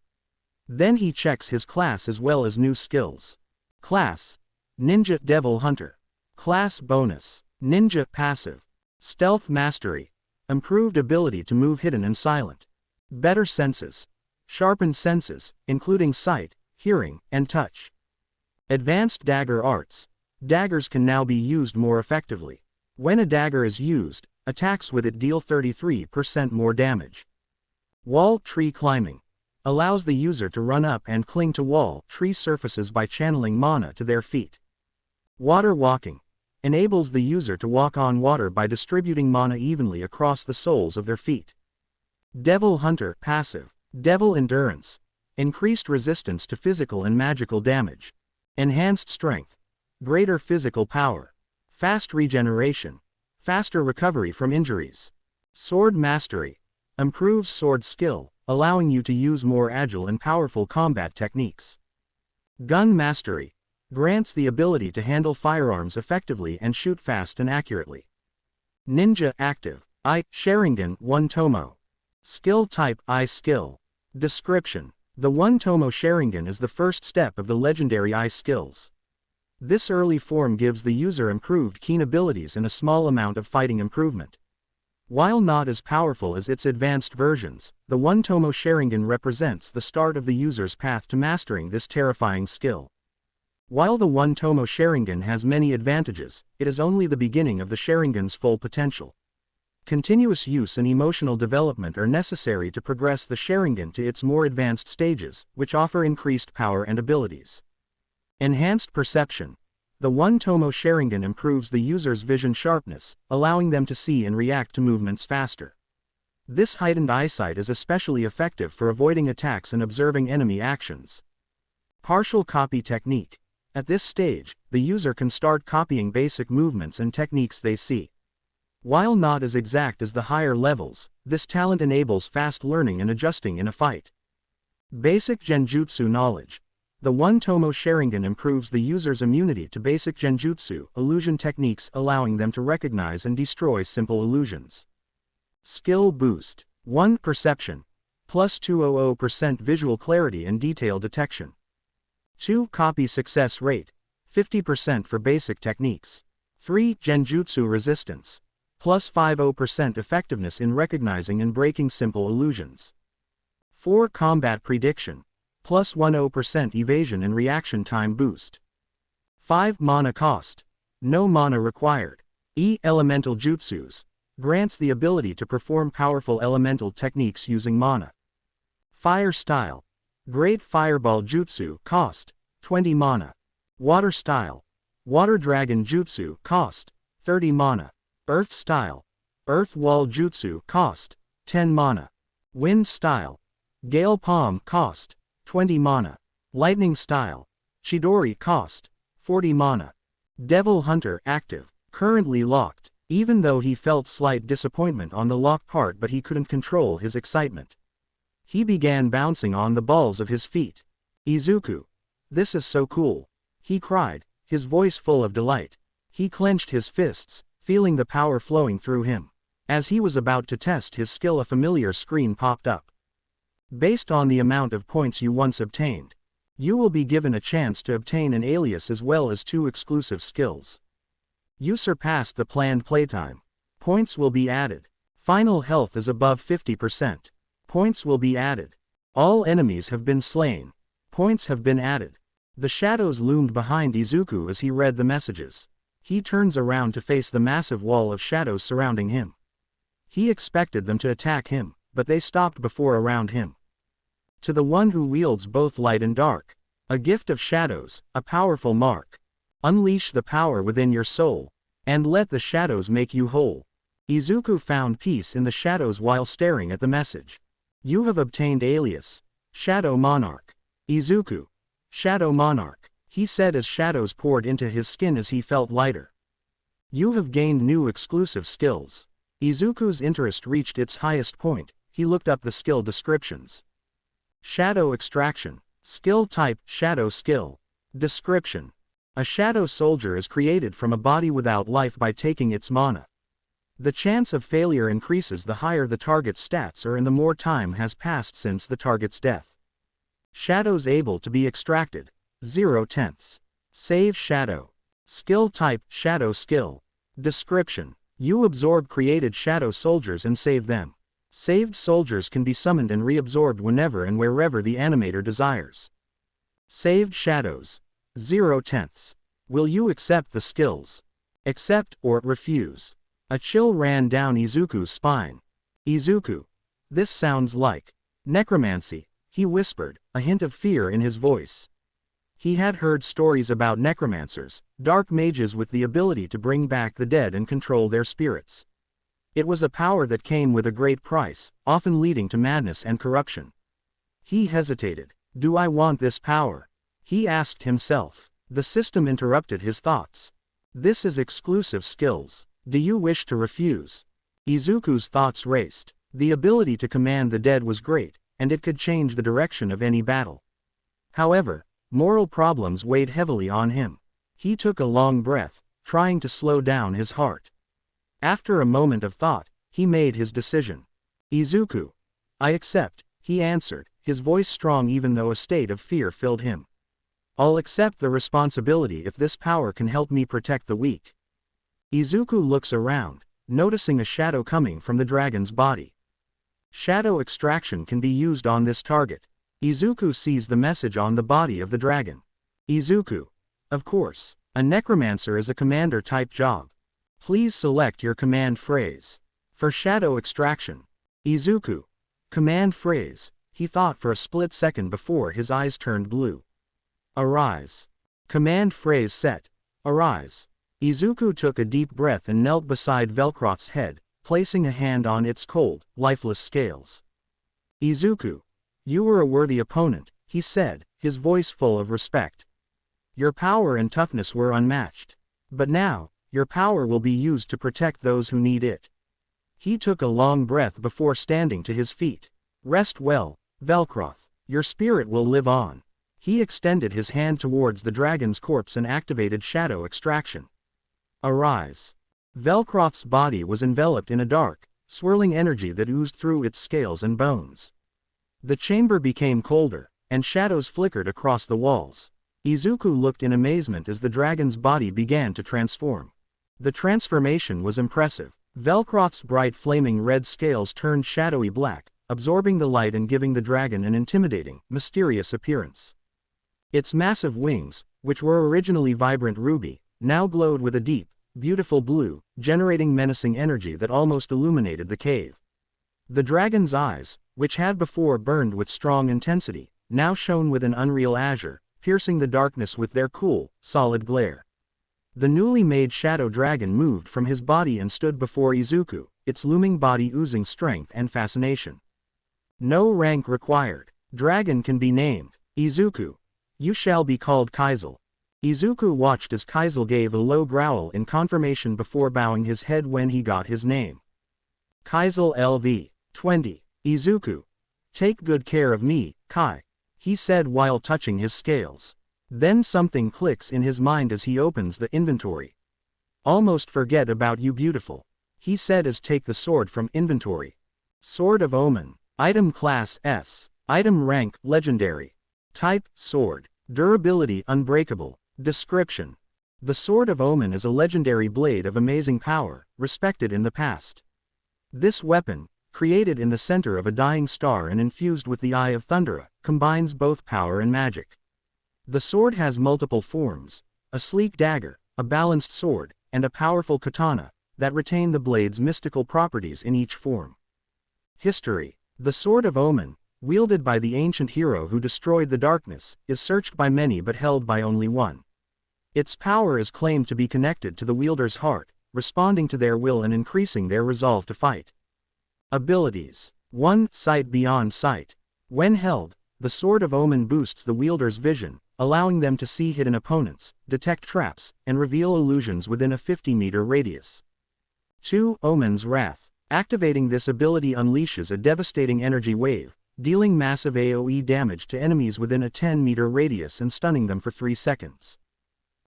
Then he checks his class as well as new skills. Class: Ninja Devil Hunter. Class bonus: Ninja Passive. Stealth Mastery. Improved ability to move hidden and silent. Better senses. Sharpened senses, including sight, hearing, and touch. Advanced Dagger Arts. Daggers can now be used more effectively. When a dagger is used, attacks with it deal 33% more damage. Wall Tree Climbing. Allows the user to run up and cling to wall tree surfaces by channeling mana to their feet. Water Walking. Enables the user to walk on water by distributing mana evenly across the soles of their feet. Devil Hunter Passive. Devil Endurance. Increased resistance to physical and magical damage. Enhanced Strength. Greater physical power. Fast regeneration. Faster recovery from injuries. Sword Mastery. Improves sword skill, allowing you to use more agile and powerful combat techniques. Gun Mastery. Grants the ability to handle firearms effectively and shoot fast and accurately. Ninja Active. I. Sharingan 1 Tomo. Skill Type I Skill. Description. The 1 Tomo Sharingan is the first step of the legendary I skills. This early form gives the user improved keen abilities and a small amount of fighting improvement. While not as powerful as its advanced versions, the 1 Tomo Sharingan represents the start of the user's path to mastering this terrifying skill. While the 1 Tomo Sharingan has many advantages, it is only the beginning of the Sharingan's full potential. Continuous use and emotional development are necessary to progress the Sharingan to its more advanced stages, which offer increased power and abilities. Enhanced Perception. The 1 Tomo Sharingan improves the user's vision sharpness, allowing them to see and react to movements faster. This heightened eyesight is especially effective for avoiding attacks and observing enemy actions. Partial Copy Technique. At this stage, the user can start copying basic movements and techniques they see. While not as exact as the higher levels, this talent enables fast learning and adjusting in a fight. Basic Genjutsu Knowledge. The 1 Tomo Sharingan improves the user's immunity to basic genjutsu illusion techniques, allowing them to recognize and destroy simple illusions. Skill Boost. 1 Perception. Plus 200% visual clarity and detail detection. 2 Copy Success Rate. 50% for basic techniques. 3 Genjutsu Resistance. Plus 50% effectiveness in recognizing and breaking simple illusions. 4 Combat Prediction. Plus 10% evasion and reaction time boost. 5 Mana Cost. No mana required. Elemental Jutsus. Grants the ability to perform powerful elemental techniques using mana. Fire Style. Great Fireball Jutsu. Cost. 20 mana. Water Style. Water Dragon Jutsu. Cost. 30 mana. Earth Style. Earth Wall Jutsu. Cost. 10 mana. Wind Style. Gale Palm. Cost. 20 mana. Lightning Style. Chidori. Cost. 40 mana. Devil Hunter Active. Currently locked. Even though he felt slight disappointment on the lock part, but he couldn't control his excitement. He began bouncing on the balls of his feet. Izuku. This is so cool. He cried, his voice full of delight. He clenched his fists, feeling the power flowing through him. As he was about to test his skill, a familiar screen popped up. Based on the amount of points you once obtained, you will be given a chance to obtain an alias as well as 2 exclusive skills. You surpassed the planned playtime. Points will be added. Final health is above 50%. Points will be added. All enemies have been slain. Points have been added. The shadows loomed behind Izuku as he read the messages. He turns around to face the massive wall of shadows surrounding him. He expected them to attack him, but they stopped before around him. To the one who wields both light and dark, a gift of shadows, a powerful mark. Unleash the power within your soul, and let the shadows make you whole. Izuku found peace in the shadows while staring at the message. You have obtained alias, Shadow Monarch. Izuku, Shadow Monarch, he said as shadows poured into his skin as he felt lighter. You have gained new exclusive skills. Izuku's interest reached its highest point. He looked up the skill descriptions. Shadow Extraction. Skill type, Shadow Skill. Description. A shadow soldier is created from a body without life by taking its mana. The chance of failure increases the higher the target's stats are and the more time has passed since the target's death. Shadows able to be extracted. 0/10. Save Shadow. Skill type, Shadow Skill. Description. You absorb created shadow soldiers and save them. Saved soldiers can be summoned and reabsorbed whenever and wherever the animator desires. Saved shadows. 0/10. Will you accept the skills? Accept or refuse. A chill ran down Izuku's spine. Izuku. This sounds like necromancy, he whispered, a hint of fear in his voice. He had heard stories about necromancers, dark mages with the ability to bring back the dead and control their spirits. It was a power that came with a great price, often leading to madness and corruption. He hesitated. Do I want this power? He asked himself. The system interrupted his thoughts. This is exclusive skills. Do you wish to refuse? Izuku's thoughts raced. The ability to command the dead was great, and it could change the direction of any battle. However, moral problems weighed heavily on him. He took a long breath, trying to slow down his heart. After a moment of thought, he made his decision. Izuku. I accept, he answered, his voice strong even though a state of fear filled him. I'll accept the responsibility if this power can help me protect the weak. Izuku looks around, noticing a shadow coming from the dragon's body. Shadow extraction can be used on this target. Izuku sees the message on the body of the dragon. Izuku. Of course, a necromancer is a commander-type job. Please select your command phrase. For shadow extraction. Izuku. Command phrase, he thought for a split second before his eyes turned blue. Arise. Command phrase set. Arise. Izuku took a deep breath and knelt beside Velcro's head, placing a hand on its cold, lifeless scales. Izuku. You were a worthy opponent, he said, his voice full of respect. Your power and toughness were unmatched. But now, your power will be used to protect those who need it. He took a long breath before standing to his feet. Rest well, Velcro. Your spirit will live on. He extended his hand towards the dragon's corpse and activated shadow extraction. Arise. Velcro's body was enveloped in a dark, swirling energy that oozed through its scales and bones. The chamber became colder, and shadows flickered across the walls. Izuku looked in amazement as the dragon's body began to transform. The transformation was impressive. Velcro's bright flaming red scales turned shadowy black, absorbing the light and giving the dragon an intimidating, mysterious appearance. Its massive wings, which were originally vibrant ruby, now glowed with a deep, beautiful blue, generating menacing energy that almost illuminated the cave. The dragon's eyes, which had before burned with strong intensity, now shone with an unreal azure, piercing the darkness with their cool, solid glare. The newly made shadow dragon moved from his body and stood before Izuku, its looming body oozing strength and fascination. No rank required. Dragon can be named Izuku. You shall be called Kaizel. Izuku watched as Kaizel gave a low growl in confirmation before bowing his head when he got his name. Kaizel LV. 20. Izuku. Take good care of me, Kai, he said while touching his scales. Then something clicks in his mind as he opens the inventory. Almost forget about you beautiful, he said as take the sword from inventory. Sword of Omen. Item class S. Item rank legendary. Type sword. Durability unbreakable. Description. The Sword of Omen is a legendary blade of amazing power, respected in the past. This weapon, created in the center of a dying star and infused with the Eye of Thundera, combines both power and magic. The sword has multiple forms: a sleek dagger, a balanced sword, and a powerful katana, that retain the blade's mystical properties in each form. History. The Sword of Omen, wielded by the ancient hero who destroyed the darkness, is searched by many but held by only one. Its power is claimed to be connected to the wielder's heart, responding to their will and increasing their resolve to fight. Abilities. 1. Sight beyond sight. When held, the Sword of Omen boosts the wielder's vision, allowing them to see hidden opponents, detect traps, and reveal illusions within a 50-meter radius. 2. Omen's Wrath. Activating this ability unleashes a devastating energy wave, dealing massive AoE damage to enemies within a 10-meter radius and stunning them for 3 seconds.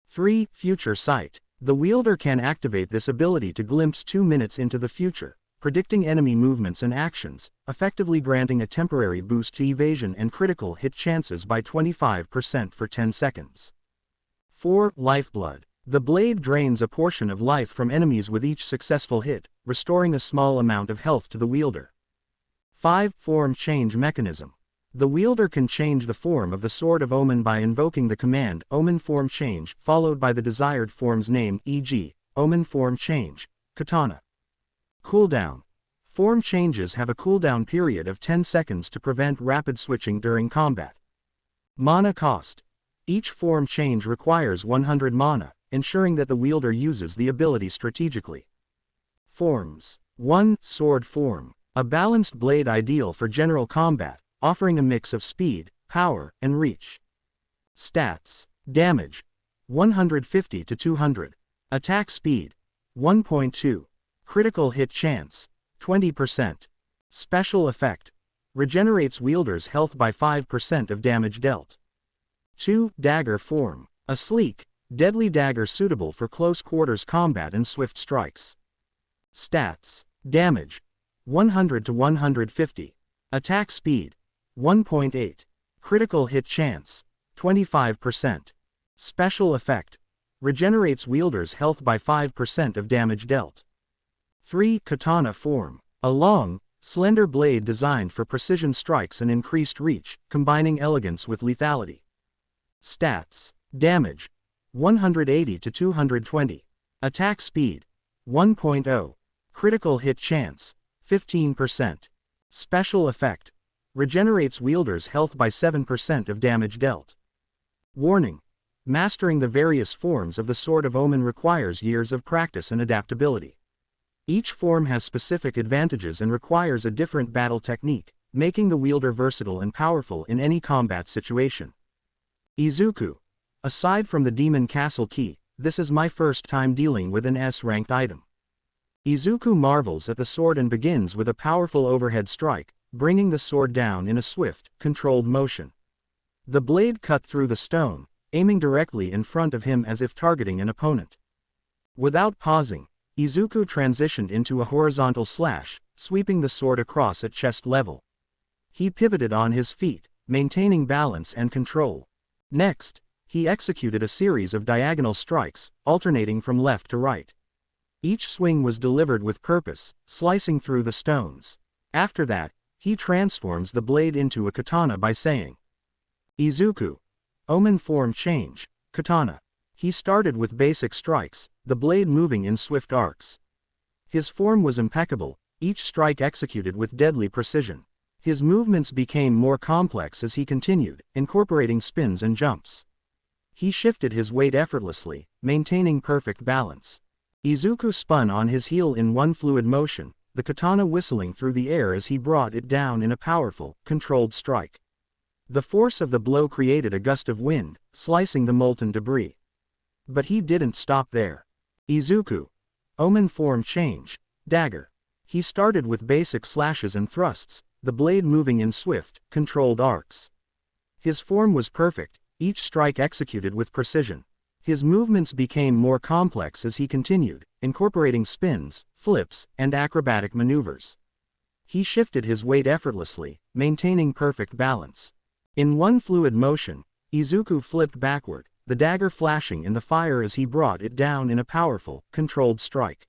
3. Future Sight. The wielder can activate this ability to glimpse 2 minutes into the future, predicting enemy movements and actions, effectively granting a temporary boost to evasion and critical hit chances by 25% for 10 seconds. 4. Lifeblood. The blade drains a portion of life from enemies with each successful hit, restoring a small amount of health to the wielder. 5. Form Change Mechanism. The wielder can change the form of the Sword of Omen by invoking the command Omen Form Change, followed by the desired form's name, e.g., Omen Form Change, Katana. Cooldown. Form changes have a cooldown period of 10 seconds to prevent rapid switching during combat. Mana cost. Each form change requires 100 mana, ensuring that the wielder uses the ability strategically. Forms. 1. Sword Form. A balanced blade ideal for general combat, offering a mix of speed, power, and reach. Stats. Damage. 150 to 200. Attack speed. 1.2. Critical hit chance. 20%. Special effect. Regenerates wielder's health by 5% of damage dealt. 2. Dagger Form. A sleek, deadly dagger suitable for close quarters combat and swift strikes. Stats. Damage. 100 to 150. Attack speed. 1.8. Critical hit chance. 25%. Special effect. Regenerates wielder's health by 5% of damage dealt. 3. Katana Form. A long, slender blade designed for precision strikes and increased reach, combining elegance with lethality. Stats. Damage. 180 to 220. Attack speed. 1.0. Critical hit chance. 15%. Special effect. Regenerates wielder's health by 7% of damage dealt. Warning. Mastering the various forms of the Sword of Omen requires years of practice and adaptability. Each form has specific advantages and requires a different battle technique, making the wielder versatile and powerful in any combat situation. Izuku. Aside from the Demon Castle key, this is my first time dealing with an S-ranked item. Izuku marvels at the sword and begins with a powerful overhead strike, bringing the sword down in a swift, controlled motion. The blade cut through the stone, aiming directly in front of him as if targeting an opponent. Without pausing, Izuku transitioned into a horizontal slash, sweeping the sword across at chest level. He pivoted on his feet, maintaining balance and control. Next, he executed a series of diagonal strikes, alternating from left to right. Each swing was delivered with purpose, slicing through the stones. After that, he transforms the blade into a katana by saying, Izuku. Omen Form Change, Katana. He started with basic strikes, the blade moving in swift arcs. His form was impeccable, each strike executed with deadly precision. His movements became more complex as he continued, incorporating spins and jumps. He shifted his weight effortlessly, maintaining perfect balance. Izuku spun on his heel in one fluid motion, the katana whistling through the air as he brought it down in a powerful, controlled strike. The force of the blow created a gust of wind, slicing the molten debris. But he didn't stop there. Izuku. Omen Form Change, Dagger. He started with basic slashes and thrusts, the blade moving in swift, controlled arcs. His form was perfect, each strike executed with precision. His movements became more complex as he continued, incorporating spins, flips, and acrobatic maneuvers. He shifted his weight effortlessly, maintaining perfect balance. In one fluid motion, Izuku flipped backward, the dagger flashing in the fire as he brought it down in a powerful, controlled strike.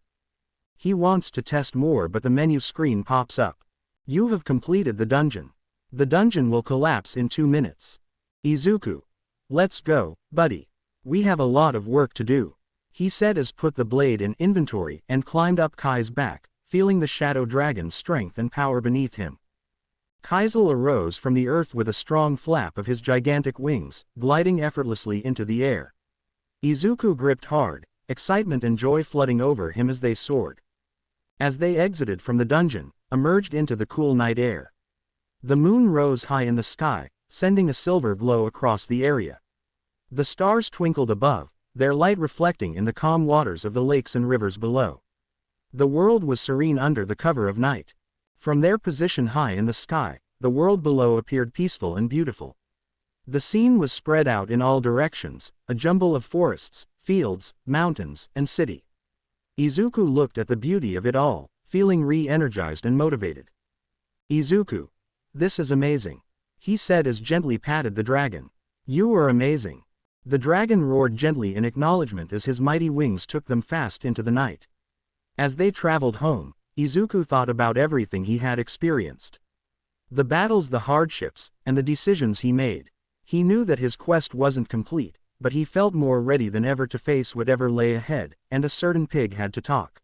He wants to test more, but the menu screen pops up. You have completed the dungeon. The dungeon will collapse in 2 minutes. Izuku. Let's go, buddy. We have a lot of work to do. he said as put the blade in inventory and climbed up Kai's back, feeling the shadow dragon's strength and power beneath him. Kaisel arose from the earth with a strong flap of his gigantic wings, gliding effortlessly into the air. Izuku gripped hard, excitement and joy flooding over him as they soared. As they exited from the dungeon, emerged into the cool night air. The moon rose high in the sky, sending a silver glow across the area. The stars twinkled above, their light reflecting in the calm waters of the lakes and rivers below. The world was serene under the cover of night. From their position high in the sky, the world below appeared peaceful and beautiful. The scene was spread out in all directions, a jumble of forests, fields, mountains, and city. Izuku looked at the beauty of it all, feeling re-energized and motivated. "Izuku, this is amazing," he said as gently patted the dragon. "You are amazing." The dragon roared gently in acknowledgement as his mighty wings took them fast into the night. As they traveled home, Izuku thought about everything he had experienced. The battles, the hardships, and the decisions he made. He knew that his quest wasn't complete, but he felt more ready than ever to face whatever lay ahead, and a certain pig had to talk.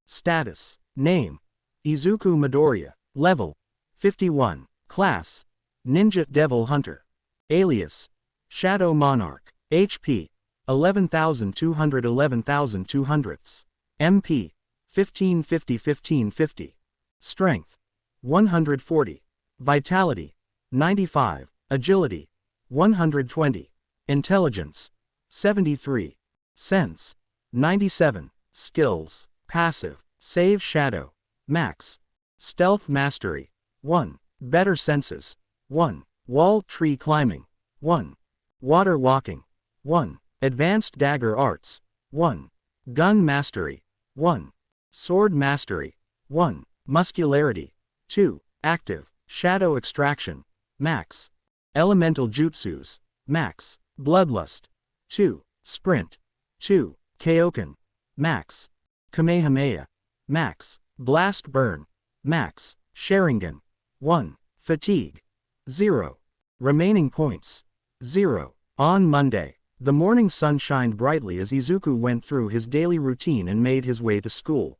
Status. Name: Izuku Midoriya. Level: 51. Class: Ninja Devil Hunter. Alias: Shadow Monarch. HP: 11,211,200. MP: 1550-1550. Strength: 140. Vitality: 95. Agility: 120. Intelligence: 73. Sense: 97. Skills: Passive: Save Shadow. Max: Stealth Mastery: 1. Better Senses: 1. Wall Tree Climbing: 1. Water Walking: 1. Advanced Dagger Arts: 1. Gun Mastery: 1. Sword Mastery: 1. Muscularity: 2. Active: Shadow Extraction: Max. Elemental Jutsus: Max. Bloodlust: 2. Sprint: 2. Koken: Max. Kamehameha: Max. Blast Burn: Max. Sharingan: 1. Fatigue: 0. Remaining points: 0. On Monday, the morning sun shined brightly as Izuku went through his daily routine and made his way to school.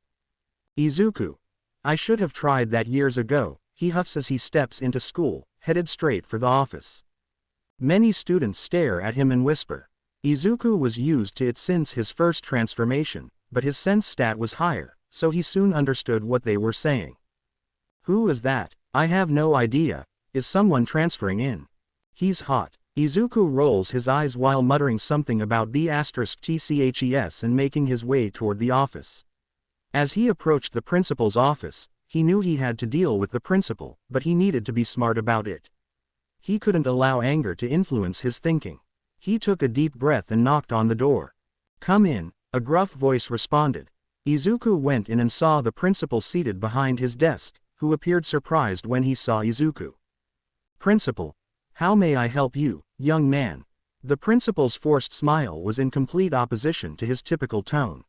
"Izuku, I should have tried that years ago," he huffs as he steps into school, headed straight for the office. Many students stare at him and whisper. Izuku was used to it since his first transformation, but his sense stat was higher, so he soon understood what they were saying. "Who is that? I have no idea. Is someone transferring in? He's hot." Izuku rolls his eyes while muttering something about B*TCHES and making his way toward the office. As he approached the principal's office, he knew he had to deal with the principal, but he needed to be smart about it. He couldn't allow anger to influence his thinking. He took a deep breath and knocked on the door. "Come in," a gruff voice responded. Izuku went in and saw the principal seated behind his desk, who appeared surprised when he saw Izuku. "Principal, how may I help you, young man?" The principal's forced smile was in complete opposition to his typical tone.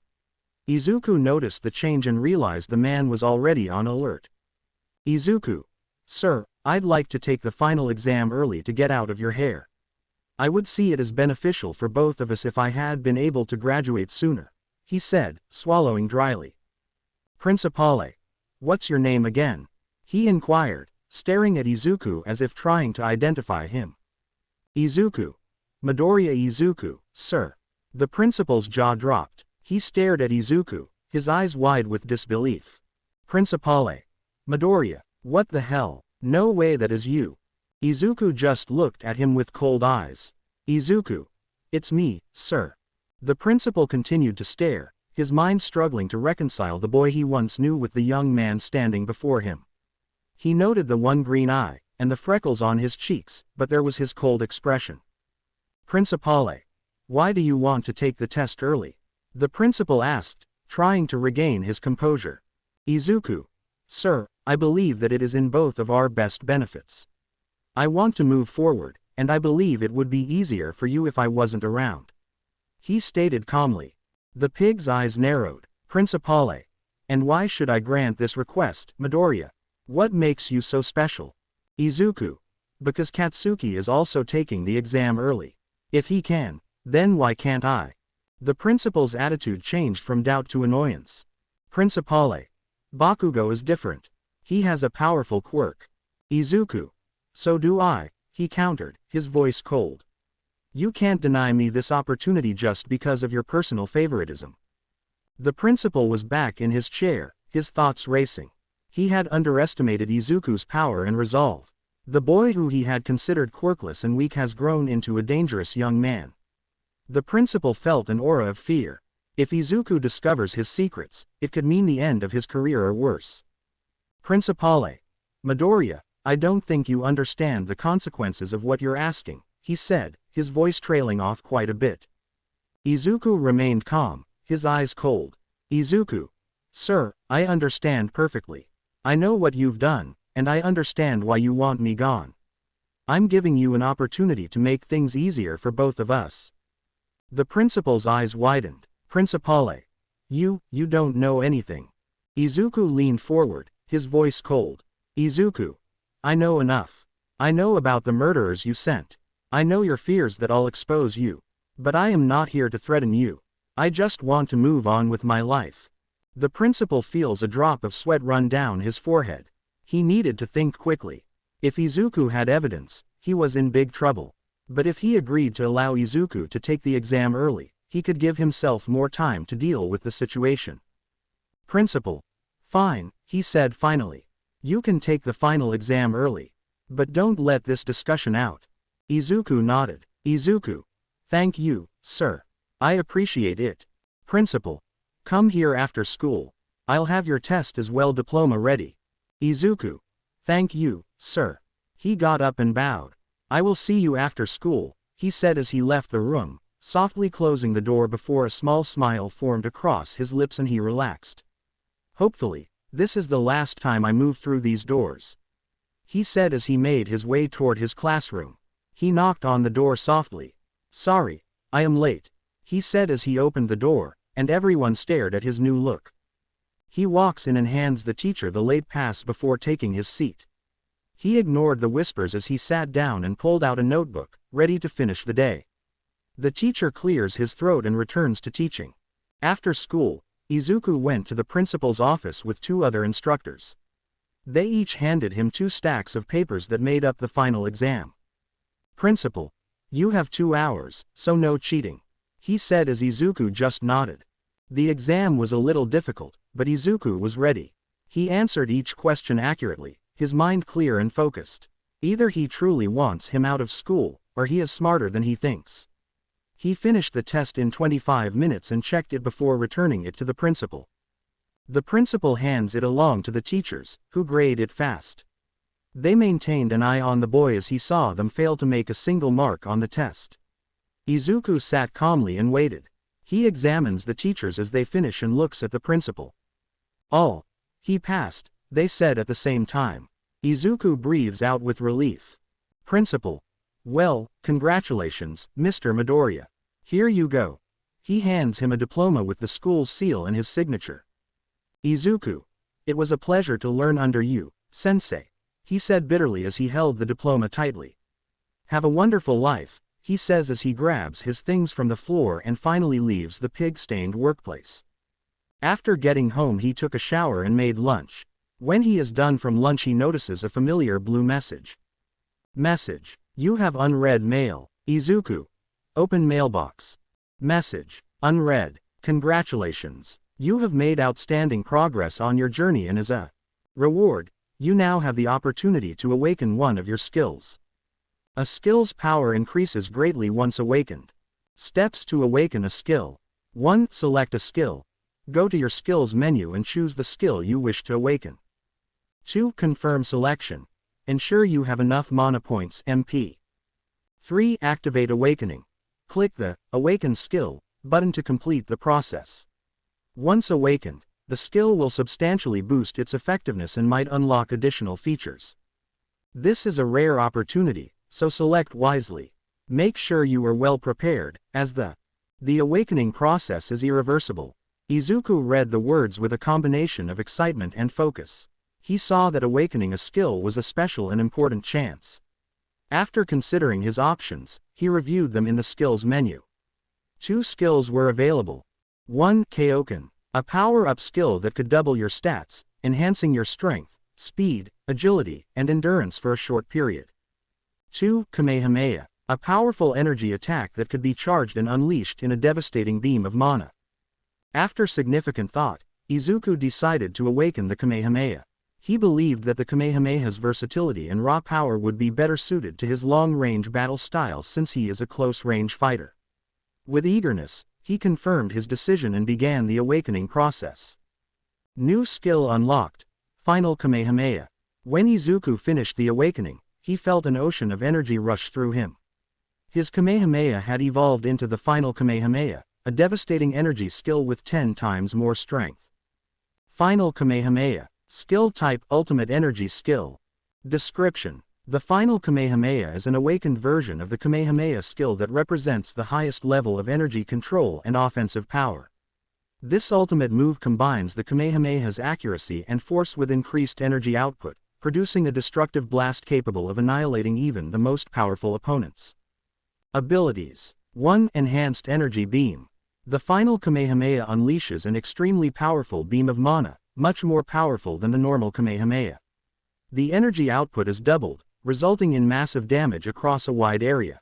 Izuku noticed the change and realized the man was already on alert. "Izuku, sir, I'd like to take the final exam early to get out of your hair. I would see it as beneficial for both of us if I had been able to graduate sooner," he said, swallowing dryly. "Principale, what's your name again?" he inquired, staring at Izuku as if trying to identify him. "Izuku. Midoriya Izuku, sir." The principal's jaw dropped. He stared at Izuku, his eyes wide with disbelief. "Principale. Midoriya, what the hell? No way that is you." Izuku just looked at him with cold eyes. "Izuku. It's me, sir." The principal continued to stare, his mind struggling to reconcile the boy he once knew with the young man standing before him. He noted the one green eye, and the freckles on his cheeks, but there was his cold expression. "Principale. Why do you want to take the test early?" the principal asked, trying to regain his composure. "Izuku. Sir, I believe that it is in both of our best benefits. I want to move forward, and I believe it would be easier for you if I wasn't around," he stated calmly. The pig's eyes narrowed. "Principale. And why should I grant this request, Midoriya? What makes you so special?" "Izuku. Because Katsuki is also taking the exam early. If he can, then why can't I?" The principal's attitude changed from doubt to annoyance. Principale. Bakugo is different. He has a powerful quirk. Izuku. So do I, he countered, his voice cold. You can't deny me this opportunity just because of your personal favoritism. The principal was back in his chair, his thoughts racing. He had underestimated Izuku's power and resolve. The boy who he had considered quirkless and weak has grown into a dangerous young man. The principal felt an aura of fear. If Izuku discovers his secrets, it could mean the end of his career or worse. Principale. Midoriya, I don't think you understand the consequences of what you're asking, he said, his voice trailing off quite a bit. Izuku remained calm, his eyes cold. Izuku. Sir, I understand perfectly. I know what you've done, and I understand why you want me gone. I'm giving you an opportunity to make things easier for both of us. The principal's eyes widened. Principale. You don't know anything. Izuku leaned forward, his voice cold. Izuku. I know enough. I know about the murderers you sent. I know your fears that I'll expose you. But I am not here to threaten you. I just want to move on with my life. The principal feels a drop of sweat run down his forehead. He needed to think quickly. If Izuku had evidence, he was in big trouble. But if he agreed to allow Izuku to take the exam early, he could give himself more time to deal with the situation. Principal. Fine, he said finally. You can take the final exam early. But don't let this discussion out. Izuku nodded. Izuku. Thank you, sir. I appreciate it. Principal. Come here after school. I'll have your test as well diploma ready. Izuku. Thank you, sir. He got up and bowed. I will see you after school, he said as he left the room, softly closing the door before a small smile formed across his lips and he relaxed. Hopefully, this is the last time I move through these doors, he said as he made his way toward his classroom. He knocked on the door softly. Sorry, I am late, he said as he opened the door, and everyone stared at his new look. He walks in and hands the teacher the late pass before taking his seat. He ignored the whispers as he sat down and pulled out a notebook, ready to finish the day. The teacher clears his throat and returns to teaching. After school, Izuku went to the principal's office with two other instructors. They each handed him 2 stacks of papers that made up the final exam. Principal. You have 2 hours, so no cheating, he said as Izuku just nodded. The exam was a little difficult, but Izuku was ready. He answered each question accurately, his mind clear and focused. Either he truly wants him out of school, or he is smarter than he thinks. He finished the test in 25 minutes and checked it before returning it to the principal. The principal hands it along to the teachers, who grade it fast. They maintained an eye on the boy as he saw them fail to make a single mark on the test. Izuku sat calmly and waited. He examines the teachers as they finish and looks at the principal. All. He passed, they said at the same time. Izuku breathes out with relief. Principal. Well, congratulations, Mr. Midoriya. Here you go. He hands him a diploma with the school's seal and his signature. Izuku. It was a pleasure to learn under you, sensei, he said bitterly as he held the diploma tightly. Have a wonderful life, he says as he grabs his things from the floor and finally leaves the pig-stained workplace. After getting home he took a shower and made lunch. When he is done from lunch he notices a familiar blue message. Message. You have unread mail, Izuku. Open mailbox. Message. Unread. Congratulations. You have made outstanding progress on your journey and as a reward, you now have the opportunity to awaken one of your skills. A skill's power increases greatly once awakened. Steps to awaken a skill. 1. Select a skill. Go to your skills menu and choose the skill you wish to awaken. 2. Confirm selection. Ensure you have enough mana points MP. 3. Activate awakening. Click the Awaken Skill button to complete the process. Once awakened, the skill will substantially boost its effectiveness and might unlock additional features. This is a rare opportunity, so select wisely. Make sure you are well prepared, as the awakening process is irreversible. Izuku read the words with a combination of excitement and focus. He saw that awakening a skill was a special and important chance. After considering his options, he reviewed them in the skills menu. Two skills were available. 1. Koken, a power-up skill that could double your stats, enhancing your strength, speed, agility, and endurance for a short period. 2. Kamehameha, a powerful energy attack that could be charged and unleashed in a devastating beam of mana. After significant thought, Izuku decided to awaken the Kamehameha. He believed that the Kamehameha's versatility and raw power would be better suited to his long-range battle style since he is a close-range fighter. With eagerness, he confirmed his decision and began the awakening process. New skill unlocked. Final Kamehameha. When Izuku finished the awakening, he felt an ocean of energy rush through him. His Kamehameha had evolved into the final Kamehameha, a devastating energy skill with 10 times more strength. Final Kamehameha. Skill type Ultimate Energy Skill. Description: the final Kamehameha is an awakened version of the Kamehameha skill that represents the highest level of energy control and offensive power. This ultimate move combines the Kamehameha's accuracy and force with increased energy output, producing a destructive blast capable of annihilating even the most powerful opponents. Abilities. 1. Enhanced Energy Beam. The final Kamehameha unleashes an extremely powerful beam of mana, much more powerful than the normal Kamehameha. The energy output is doubled, resulting in massive damage across a wide area.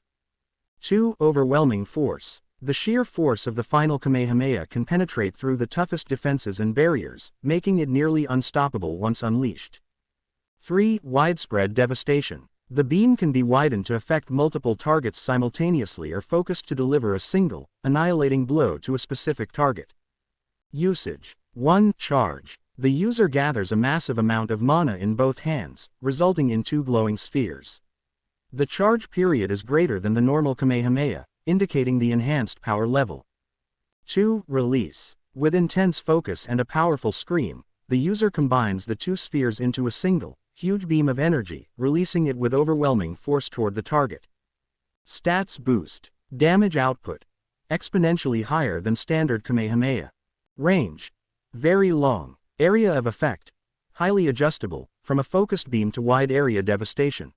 2. Overwhelming Force. The sheer force of the final Kamehameha can penetrate through the toughest defenses and barriers, making it nearly unstoppable once unleashed. 3. Widespread Devastation. The beam can be widened to affect multiple targets simultaneously or focused to deliver a single, annihilating blow to a specific target. Usage. 1. Charge. The user gathers a massive amount of mana in both hands, resulting in 2 glowing spheres. The charge period is greater than the normal Kamehameha, indicating the enhanced power level. 2. Release. With intense focus and a powerful scream, the user combines the 2 spheres into a single, huge beam of energy, releasing it with overwhelming force toward the target. Stats Boost. Damage output. Exponentially higher than standard Kamehameha. Range. Very long. Area of effect. Highly adjustable, from a focused beam to wide area devastation.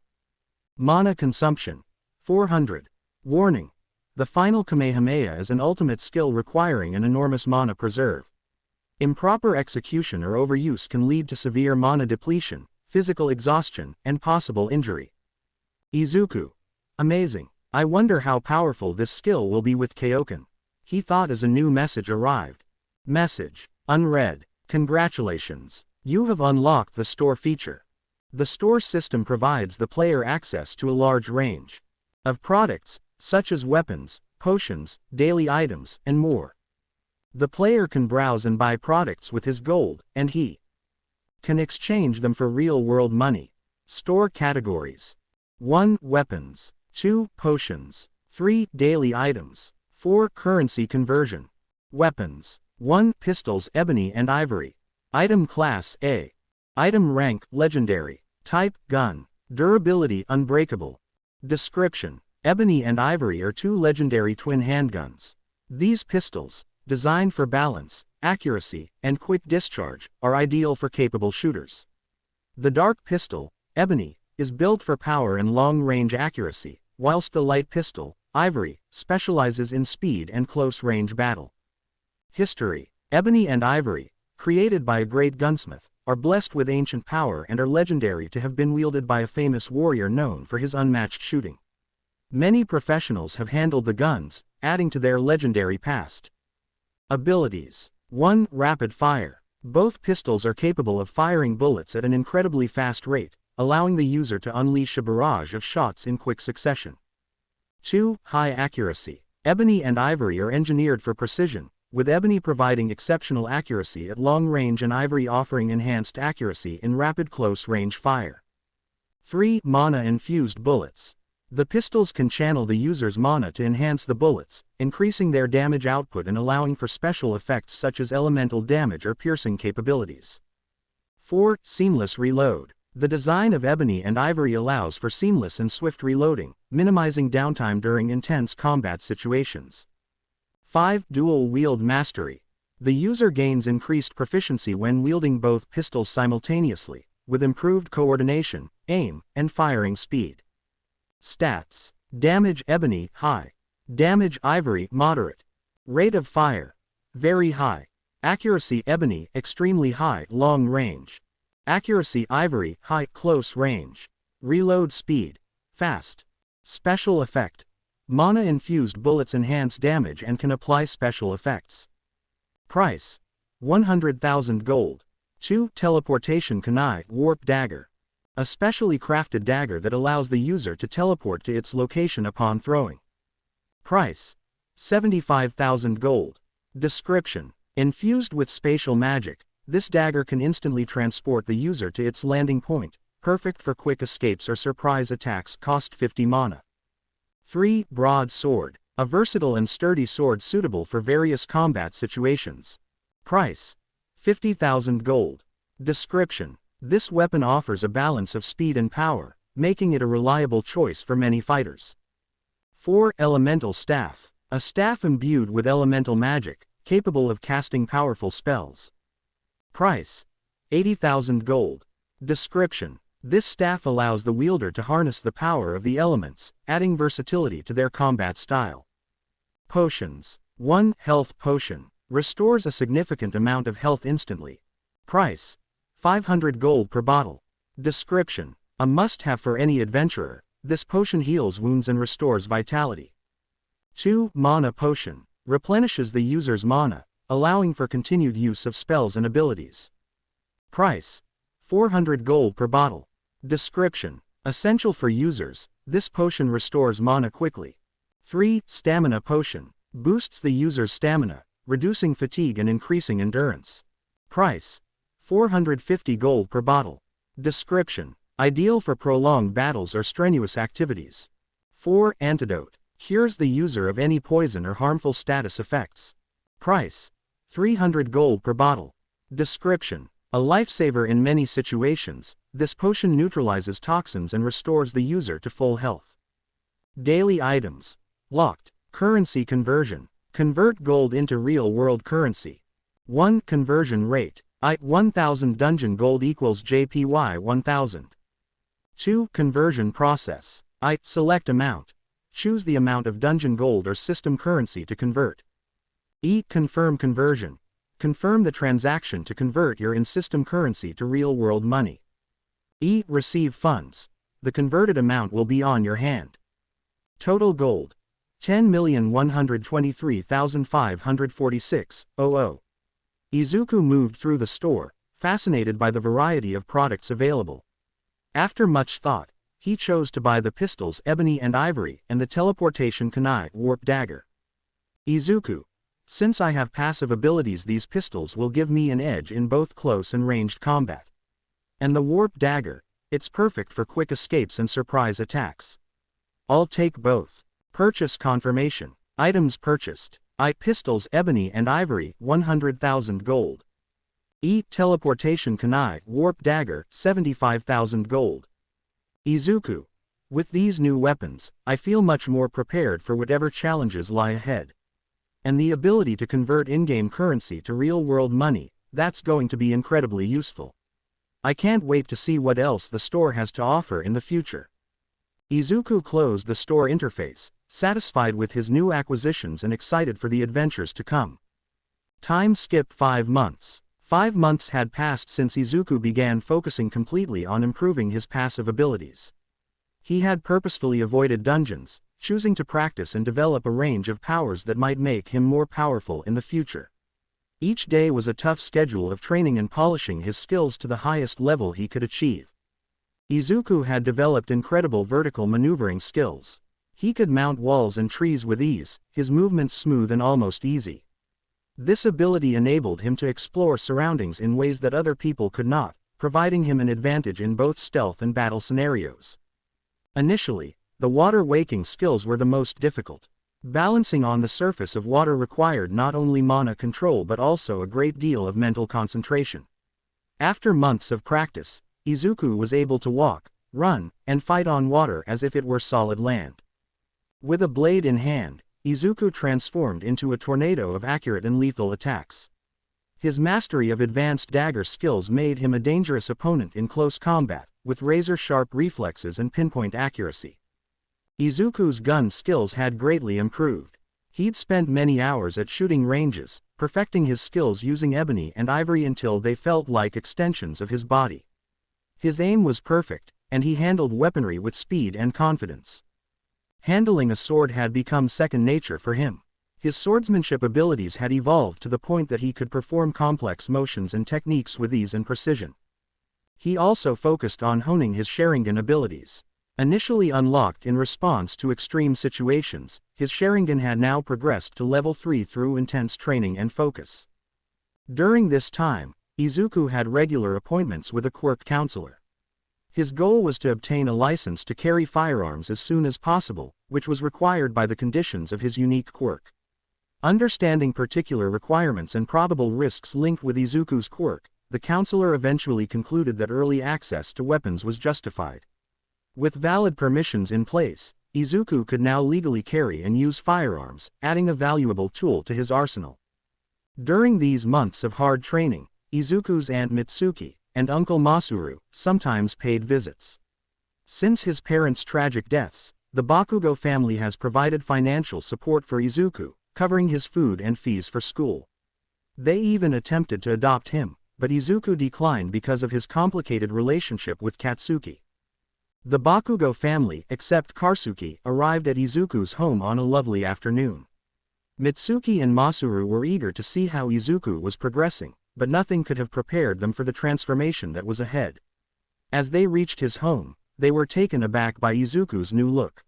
Mana consumption. 400. Warning. The final Kamehameha is an ultimate skill requiring an enormous mana preserve. Improper execution or overuse can lead to severe mana depletion, physical exhaustion, and possible injury. Izuku. Amazing. I wonder how powerful this skill will be with Koken. He thought as a new message arrived. Message. Unread. Congratulations. You have unlocked the store feature. The store system provides the player access to a large range of products, such as weapons, potions, daily items, and more. The player can browse and buy products with his gold, and he can exchange them for real-world money. Store categories. 1. Weapons. 2. Potions. 3. Daily items. 4. Currency conversion. Weapons. 1. Pistols Ebony and Ivory. Item Class A. Item Rank Legendary. Type Gun. Durability Unbreakable. Description. Ebony and Ivory are 2 legendary twin handguns. These pistols, designed for balance, accuracy, and quick discharge, are ideal for capable shooters. The dark pistol, Ebony, is built for power and long-range accuracy, whilst the light pistol, Ivory, specializes in speed and close-range battle. History. Ebony and Ivory, created by a great gunsmith, are blessed with ancient power and are legendary to have been wielded by a famous warrior known for his unmatched shooting. Many professionals have handled the guns, adding to their legendary past. Abilities. 1. Rapid Fire. Both pistols are capable of firing bullets at an incredibly fast rate, allowing the user to unleash a barrage of shots in quick succession. 2. High Accuracy. Ebony and Ivory are engineered for precision, with Ebony providing exceptional accuracy at long range and Ivory offering enhanced accuracy in rapid close-range fire. 3. Mana-infused bullets. The pistols can channel the user's mana to enhance the bullets, increasing their damage output and allowing for special effects such as elemental damage or piercing capabilities. 4. Seamless Reload. The design of Ebony and Ivory allows for seamless and swift reloading, minimizing downtime during intense combat situations. 5. Dual Wield Mastery. The user gains increased proficiency when wielding both pistols simultaneously, with improved coordination, aim, and firing speed. Stats. Damage Ebony, high. Damage Ivory, moderate. Rate of fire. Very high. Accuracy ebony, extremely high, long range. Accuracy ivory, high, close range. Reload speed. Fast. Special effect. Mana-infused bullets enhance damage and can apply special effects. Price. 100,000 gold. 2. Teleportation kunai, warp dagger. A specially crafted dagger that allows the user to teleport to its location upon throwing. Price. 75,000 gold. Description. Infused with spatial magic, this dagger can instantly transport the user to its landing point, perfect for quick escapes or surprise attacks. Cost 50 mana. 3. Broadsword. A versatile and sturdy sword suitable for various combat situations. Price. 50,000 gold. Description. This weapon offers a balance of speed and power, making it a reliable choice for many fighters. 4. Elemental staff. A staff imbued with elemental magic, capable of casting powerful spells. Price. 80,000 gold. Description. This staff allows the wielder to harness the power of the elements, adding versatility to their combat style. Potions. 1. Health potion. Restores a significant amount of health instantly. Price. 500 gold per bottle. Description. A must-have for any adventurer, this potion heals wounds and restores vitality. 2. Mana potion. Replenishes the user's mana, allowing for continued use of spells and abilities. Price. 400 gold per bottle. Description. Essential for users, this potion restores mana quickly. 3. Stamina potion. Boosts the user's stamina, reducing fatigue and increasing endurance. Price. 450 gold per bottle. Description. Ideal for prolonged battles or strenuous activities. 4. Antidote. Cures the user of any poison or harmful status effects. Price. 300 gold per bottle. Description. A lifesaver in many situations, this potion neutralizes toxins and restores the user to full health. Daily items. Locked. Currency conversion. Convert gold into real-world currency. 1. Conversion rate. 1000 dungeon gold equals JPY 1000. 2. Conversion process. Select amount. Choose the amount of dungeon gold or system currency to convert. Confirm conversion. Confirm the transaction to convert your in-system currency to real-world money. Receive funds. The converted amount will be on your hand. Total gold. 10,123,546.00. Izuku moved through the store, fascinated by the variety of products available. After much thought, he chose to buy the pistols ebony and ivory and the teleportation kunai warp dagger. Izuku. Since I have passive abilities, these pistols will give me an edge in both close and ranged combat. And the warp dagger, it's perfect for quick escapes and surprise attacks. I'll take both. Purchase confirmation. Items purchased. Pistols ebony and ivory 100,000 gold. Teleportation kunai warp dagger 75,000 gold. Izuku. With these new weapons, I feel much more prepared for whatever challenges lie ahead. And the ability to convert in-game currency to real-world money, that's going to be incredibly useful. I can't wait to see what else the store has to offer in the future. Izuku closed the store interface, satisfied with his new acquisitions and excited for the adventures to come. Time skip 5 months. 5 months had passed since Izuku began focusing completely on improving his passive abilities. He had purposefully avoided dungeons, choosing to practice and develop a range of powers that might make him more powerful in the future. Each day was a tough schedule of training and polishing his skills to the highest level he could achieve. Izuku had developed incredible vertical maneuvering skills. He could mount walls and trees with ease, his movements smooth and almost easy. This ability enabled him to explore surroundings in ways that other people could not, providing him an advantage in both stealth and battle scenarios. Initially, the water-waking skills were the most difficult. Balancing on the surface of water required not only mana control but also a great deal of mental concentration. After months of practice, Izuku was able to walk, run, and fight on water as if it were solid land. With a blade in hand, Izuku transformed into a tornado of accurate and lethal attacks. His mastery of advanced dagger skills made him a dangerous opponent in close combat, with razor-sharp reflexes and pinpoint accuracy. Izuku's gun skills had greatly improved. He'd spent many hours at shooting ranges, perfecting his skills using ebony and ivory until they felt like extensions of his body. His aim was perfect, and he handled weaponry with speed and confidence. Handling a sword had become second nature for him. His swordsmanship abilities had evolved to the point that he could perform complex motions and techniques with ease and precision. He also focused on honing his Sharingan abilities. Initially unlocked in response to extreme situations, his Sharingan had now progressed to level 3 through intense training and focus. During this time, Izuku had regular appointments with a Quirk counselor. His goal was to obtain a license to carry firearms as soon as possible, which was required by the conditions of his unique quirk. Understanding particular requirements and probable risks linked with Izuku's quirk, the counselor eventually concluded that early access to weapons was justified. With valid permissions in place, Izuku could now legally carry and use firearms, adding a valuable tool to his arsenal. During these months of hard training, Izuku's Aunt Mitsuki and Uncle Masuru sometimes paid visits. Since his parents' tragic deaths, the Bakugo family has provided financial support for Izuku, covering his food and fees for school. They even attempted to adopt him, but Izuku declined because of his complicated relationship with Katsuki. The Bakugo family, except Karsuki, arrived at Izuku's home on a lovely afternoon. Mitsuki and Masuru were eager to see how Izuku was progressing, but nothing could have prepared them for the transformation that was ahead. As they reached his home, they were taken aback by Izuku's new look.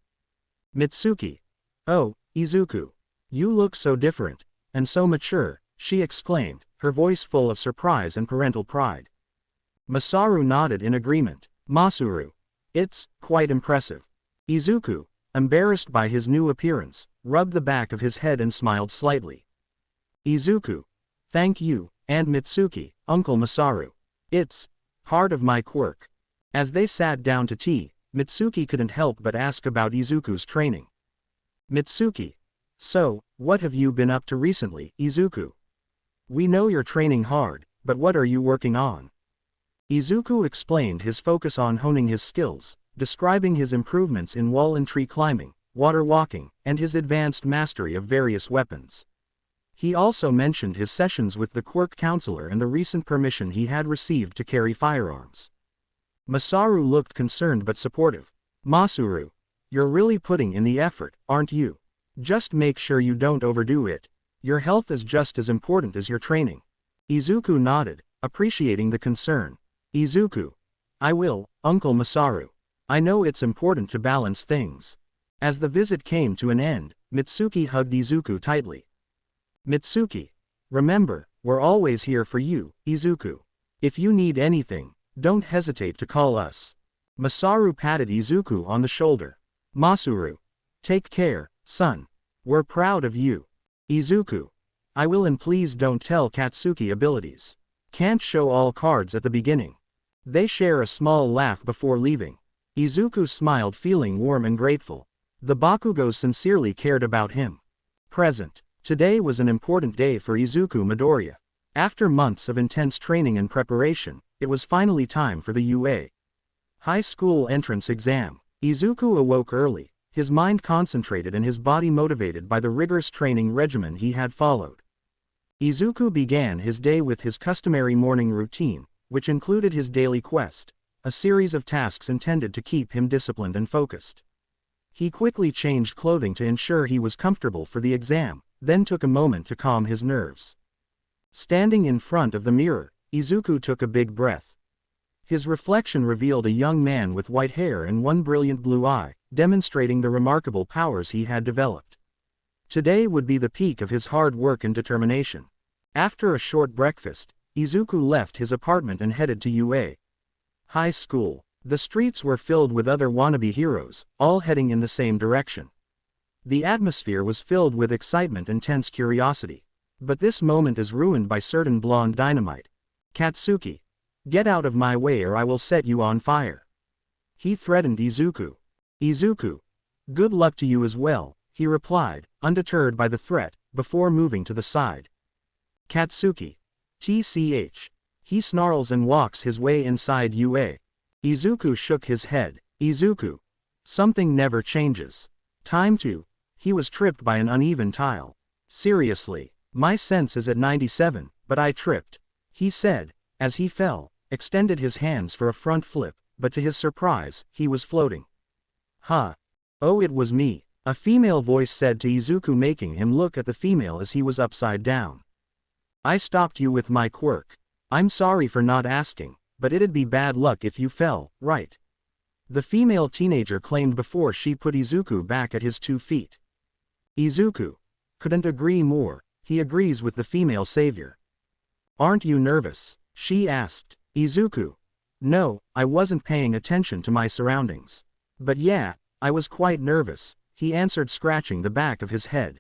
Mitsuki. "Oh, Izuku. You look so different, and so mature," she exclaimed, her voice full of surprise and parental pride. Masaru nodded in agreement. Masuru. "It's quite impressive." Izuku, embarrassed by his new appearance, rubbed the back of his head and smiled slightly. Izuku. "Thank you, and Mitsuki, Uncle Masaru. It's part of my quirk." As they sat down to tea, Mitsuki couldn't help but ask about Izuku's training. Mitsuki. "So, what have you been up to recently, Izuku? We know you're training hard, but what are you working on?" Izuku explained his focus on honing his skills, describing his improvements in wall and tree climbing, water walking, and his advanced mastery of various weapons. He also mentioned his sessions with the Quirk counselor and the recent permission he had received to carry firearms. Masaru looked concerned but supportive. "Masuru, you're really putting in the effort, aren't you? Just make sure you don't overdo it. Your health is just as important as your training." Izuku nodded, appreciating the concern. Izuku. "I will, Uncle Masaru. I know it's important to balance things." As the visit came to an end, Mitsuki hugged Izuku tightly. Mitsuki. "Remember, we're always here for you, Izuku. If you need anything, don't hesitate to call us." Masaru patted Izuku on the shoulder. Masuru. "Take care, son. We're proud of you." Izuku. "I will, and please don't tell Katsuki abilities. Can't show all cards at the beginning." They share a small laugh before leaving. Izuku smiled, feeling warm and grateful. The Bakugos sincerely cared about him. Present. Today was an important day for Izuku Midoriya. After months of intense training and preparation, it was finally time for the UA high school entrance exam. Izuku awoke early, his mind concentrated and his body motivated by the rigorous training regimen he had followed. Izuku began his day with his customary morning routine, which included his daily quest, a series of tasks intended to keep him disciplined and focused. He quickly changed clothing to ensure he was comfortable for the exam, then took a moment to calm his nerves. Standing in front of the mirror, Izuku took a big breath. His reflection revealed a young man with white hair and one brilliant blue eye, demonstrating the remarkable powers he had developed. Today would be the peak of his hard work and determination. After a short breakfast, Izuku left his apartment and headed to UA high school. The streets were filled with other wannabe heroes, all heading in the same direction. The atmosphere was filled with excitement and tense curiosity. But this moment is ruined by certain blonde dynamite. "Katsuki. Get out of my way or I will set you on fire." He threatened Izuku. Izuku. "Good luck to you as well," he replied, undeterred by the threat, before moving to the side. Katsuki. "Tch. He snarls and walks his way inside UA. Izuku shook his head. Izuku. "Something never changes. Time to He was tripped by an uneven tile. Seriously, my sense is at 97, but I tripped, he said, as he fell, extended his hands for a front flip, but to his surprise, he was floating. Huh. Oh, it was me, a female voice said to Izuku, making him look at the female as he was upside down. I stopped you with my quirk. I'm sorry for not asking, but it'd be bad luck if you fell, right? The female teenager claimed before she put Izuku back at his 2 feet. Izuku couldn't agree more. He agrees with the female savior. Aren't you nervous? She asked. Izuku. No, I wasn't paying attention to my surroundings. But yeah, I was quite nervous, he answered, scratching the back of his head.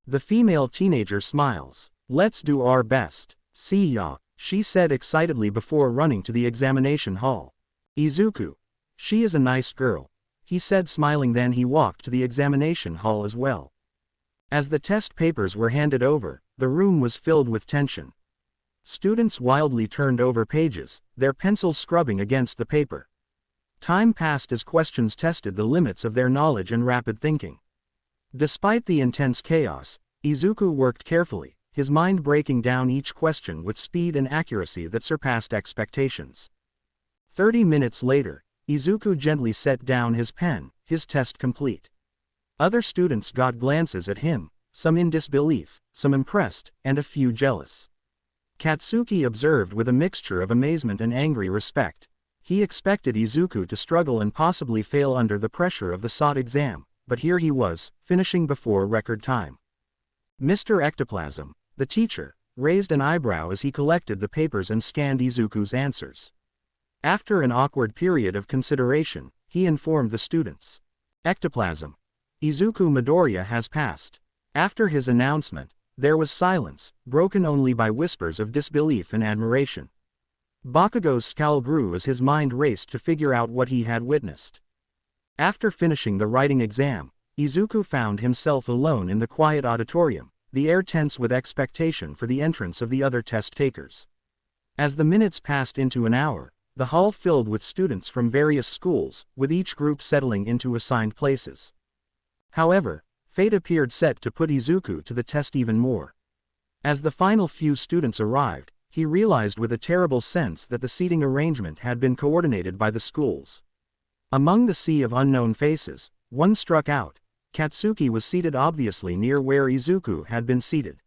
The female teenager smiles. Let's do our best. See ya, she said excitedly before running to the examination hall. Izuku. She is a nice girl, he said, smiling. Then he walked to the examination hall as well. As the test papers were handed over, the room was filled with tension. Students wildly turned over pages, their pencils scrubbing against the paper. Time passed as questions tested the limits of their knowledge and rapid thinking. Despite the intense chaos, Izuku worked carefully, his mind breaking down each question with speed and accuracy that surpassed expectations. 30 minutes later, Izuku gently set down his pen, his test complete. Other students got glances at him, some in disbelief, some impressed, and a few jealous. Katsuki observed with a mixture of amazement and angry respect. He expected Izuku to struggle and possibly fail under the pressure of the sought exam, but here he was, finishing before record time. Mr. Ectoplasm, the teacher, raised an eyebrow as he collected the papers and scanned Izuku's answers. After an awkward period of consideration, he informed the students. Ectoplasm. Izuku Midoriya has passed. After his announcement, there was silence, broken only by whispers of disbelief and admiration. Bakugo's scowl grew as his mind raced to figure out what he had witnessed. After finishing the writing exam, Izuku found himself alone in the quiet auditorium, the air tense with expectation for the entrance of the other test takers. As the minutes passed into an hour, the hall filled with students from various schools, with each group settling into assigned places. However, fate appeared set to put Izuku to the test even more. As the final few students arrived, he realized with a terrible sense that the seating arrangement had been coordinated by the schools. Among the sea of unknown faces, one struck out. Katsuki was seated obviously near where Izuku had been seated.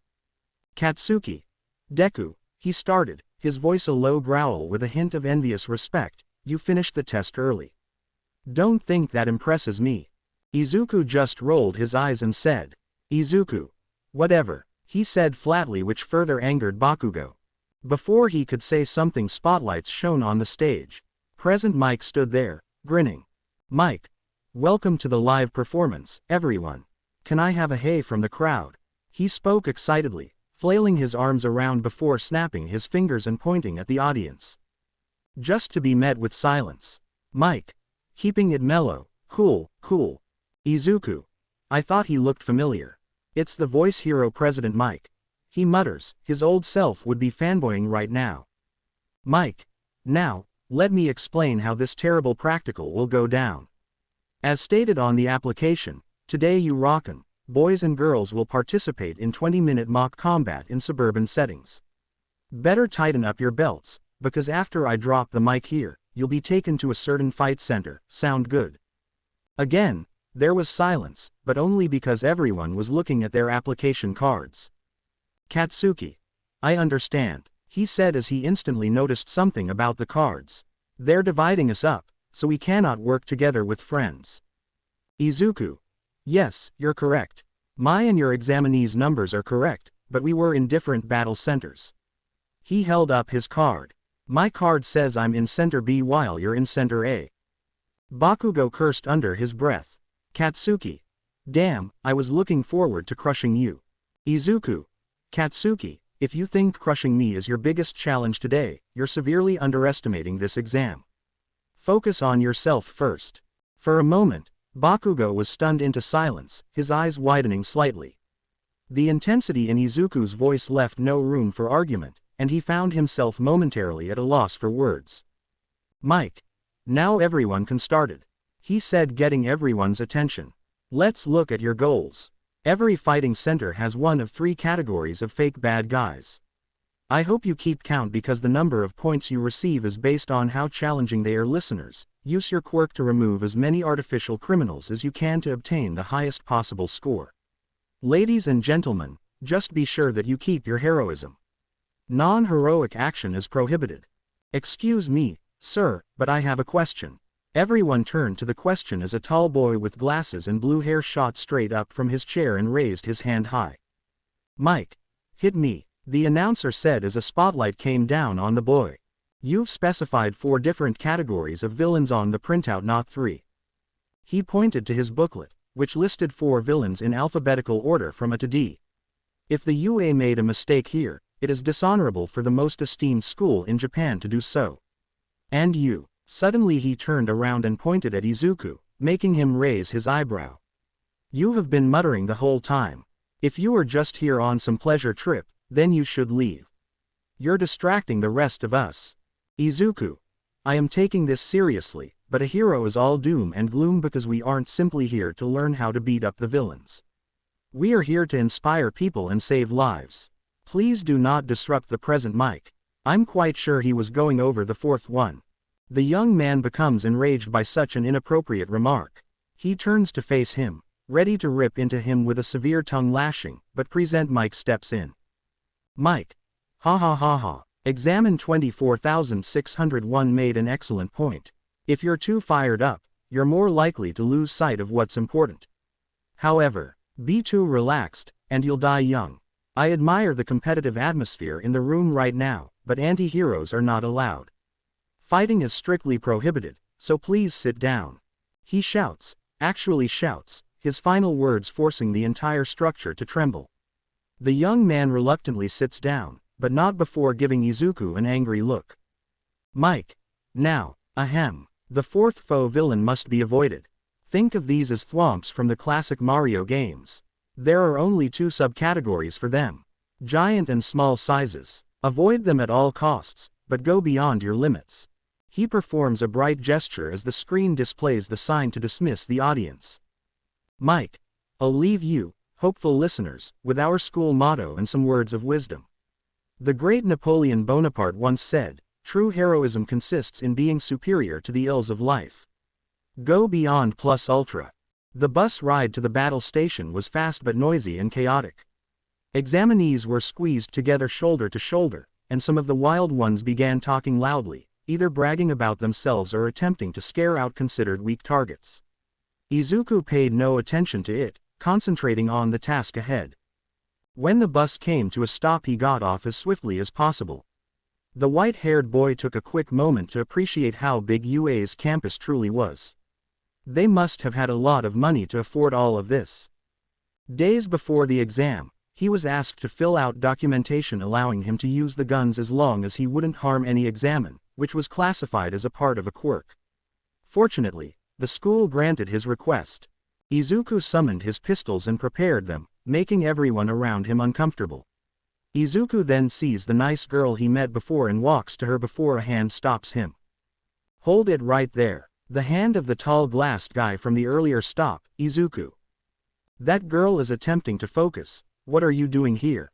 Katsuki. Deku, he started, his voice a low growl with a hint of envious respect, you finished the test early. Don't think that impresses me. Izuku just rolled his eyes and said, Izuku. Whatever, he said flatly, which further angered Bakugo. Before he could say something, spotlights shone on the stage. Present Mike stood there, grinning. Mike. Welcome to the live performance, everyone. Can I have a hey from the crowd? He spoke excitedly, flailing his arms around before snapping his fingers and pointing at the audience. Just to be met with silence. Mike. Keeping it mellow, cool. Izuku. I thought he looked familiar. It's the voice hero President Mike. He mutters, his old self would be fanboying right now. Mike. Now, let me explain how this terrible practical will go down. As stated on the application, today you rockin', boys and girls will participate in 20-minute mock combat in suburban settings. Better tighten up your belts, because after I drop the mic here, you'll be taken to a certain fight center. Sound good? Again, there was silence, but only because everyone was looking at their application cards. Katsuki. I understand, he said as he instantly noticed something about the cards. They're dividing us up, so we cannot work together with friends. Izuku. Yes, you're correct. My and your examinees' numbers are correct, but we were in different battle centers. He held up his card. My card says I'm in Center B while you're in Center A. Bakugo cursed under his breath. Katsuki. Damn, I was looking forward to crushing you. Izuku. Katsuki, if you think crushing me is your biggest challenge today, you're severely underestimating this exam. Focus on yourself first. For a moment, Bakugo was stunned into silence, his eyes widening slightly. The intensity in Izuku's voice left no room for argument, and he found himself momentarily at a loss for words. Mike. Now everyone can start it, he said, getting everyone's attention. Let's look at your goals. Every fighting center has one of 3 categories of fake bad guys. I hope you keep count because the number of points you receive is based on how challenging they are. Listeners, use your quirk to remove as many artificial criminals as you can to obtain the highest possible score. Ladies and gentlemen, just be sure that you keep your heroism. Non-heroic action is prohibited. Excuse me, sir, but I have a question. Everyone turned to the question as a tall boy with glasses and blue hair shot straight up from his chair and raised his hand high. Mike, hit me, the announcer said as a spotlight came down on the boy. You've specified 4 different categories of villains on the printout, not 3. He pointed to his booklet, which listed 4 villains in alphabetical order from A to D. If the UA made a mistake here, it is dishonorable for the most esteemed school in Japan to do so. And you. Suddenly he turned around and pointed at Izuku, making him raise his eyebrow. You have been muttering the whole time. If you are just here on some pleasure trip, then you should leave. You're distracting the rest of us. Izuku. I am taking this seriously, but a hero is all doom and gloom because we aren't simply here to learn how to beat up the villains. We are here to inspire people and save lives. Please do not disrupt the present Mike. I'm quite sure he was going over the 4th one. The young man becomes enraged by such an inappropriate remark. He turns to face him, ready to rip into him with a severe tongue lashing, but present Mike steps in. Mike. Ha ha ha ha. Examine 24,601 made an excellent point. If you're too fired up, you're more likely to lose sight of what's important. However, be too relaxed, and you'll die young. I admire the competitive atmosphere in the room right now, but anti-heroes are not allowed. Fighting is strictly prohibited, so please sit down. He shouts, actually shouts, his final words forcing the entire structure to tremble. The young man reluctantly sits down, but not before giving Izuku an angry look. Mike. Now, ahem. The 4th foe villain must be avoided. Think of these as thwomps from the classic Mario games. There are only 2 subcategories for them. Giant and small sizes. Avoid them at all costs, but go beyond your limits. He performs a bright gesture as the screen displays the sign to dismiss the audience. Mike. I'll leave you, hopeful listeners, with our school motto and some words of wisdom. The great Napoleon Bonaparte once said, true heroism consists in being superior to the ills of life. Go beyond plus ultra. The bus ride to the battle station was fast but noisy and chaotic. Examinees were squeezed together shoulder to shoulder, and some of the wild ones began talking loudly, either bragging about themselves or attempting to scare out considered weak targets. Izuku paid no attention to it, concentrating on the task ahead. When the bus came to a stop, he got off as swiftly as possible. The white-haired boy took a quick moment to appreciate how big UA's campus truly was. They must have had a lot of money to afford all of this. Days before the exam, he was asked to fill out documentation allowing him to use the guns as long as he wouldn't harm any examine, which was classified as a part of a quirk. Fortunately, the school granted his request. Izuku summoned his pistols and prepared them, making everyone around him uncomfortable. Izuku then sees the nice girl he met before and walks to her before a hand stops him. Hold it right there. The hand of the tall glassed guy from the earlier stop. Izuku. That girl is attempting to focus. What are you doing here?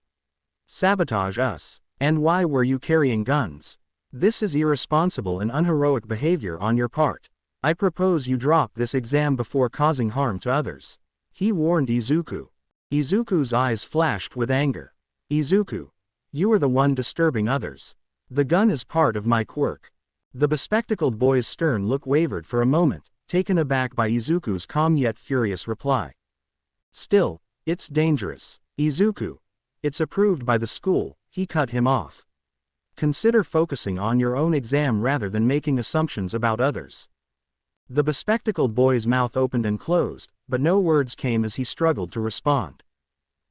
Sabotage us. And why were you carrying guns? This is irresponsible and unheroic behavior on your part. I propose you drop this exam before causing harm to others. He warned Izuku. Izuku's eyes flashed with anger. Izuku. You are the one disturbing others. The gun is part of my quirk. The bespectacled boy's stern look wavered for a moment, taken aback by Izuku's calm yet furious reply. Still, it's dangerous. Izuku. It's approved by the school. He cut him off. Consider focusing on your own exam rather than making assumptions about others. The bespectacled boy's mouth opened and closed, but no words came as he struggled to respond.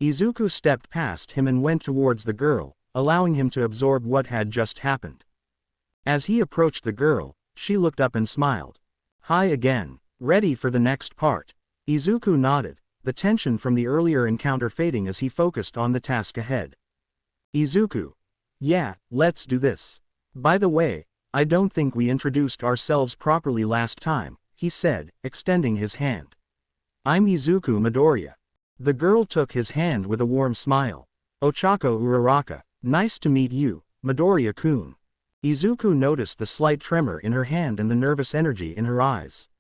Izuku stepped past him and went towards the girl, allowing him to absorb what had just happened. As he approached the girl, she looked up and smiled. Hi again. Ready for the next part? Izuku nodded, the tension from the earlier encounter fading as he focused on the task ahead. Izuku. Yeah, let's do this. By the way, I don't think we introduced ourselves properly last time, he said, extending his hand. I'm Izuku Midoriya. The girl took his hand with a warm smile. Ochako Uraraka, nice to meet you, Midoriya-kun. Izuku noticed the slight tremor in her hand and the nervous energy in her eyes.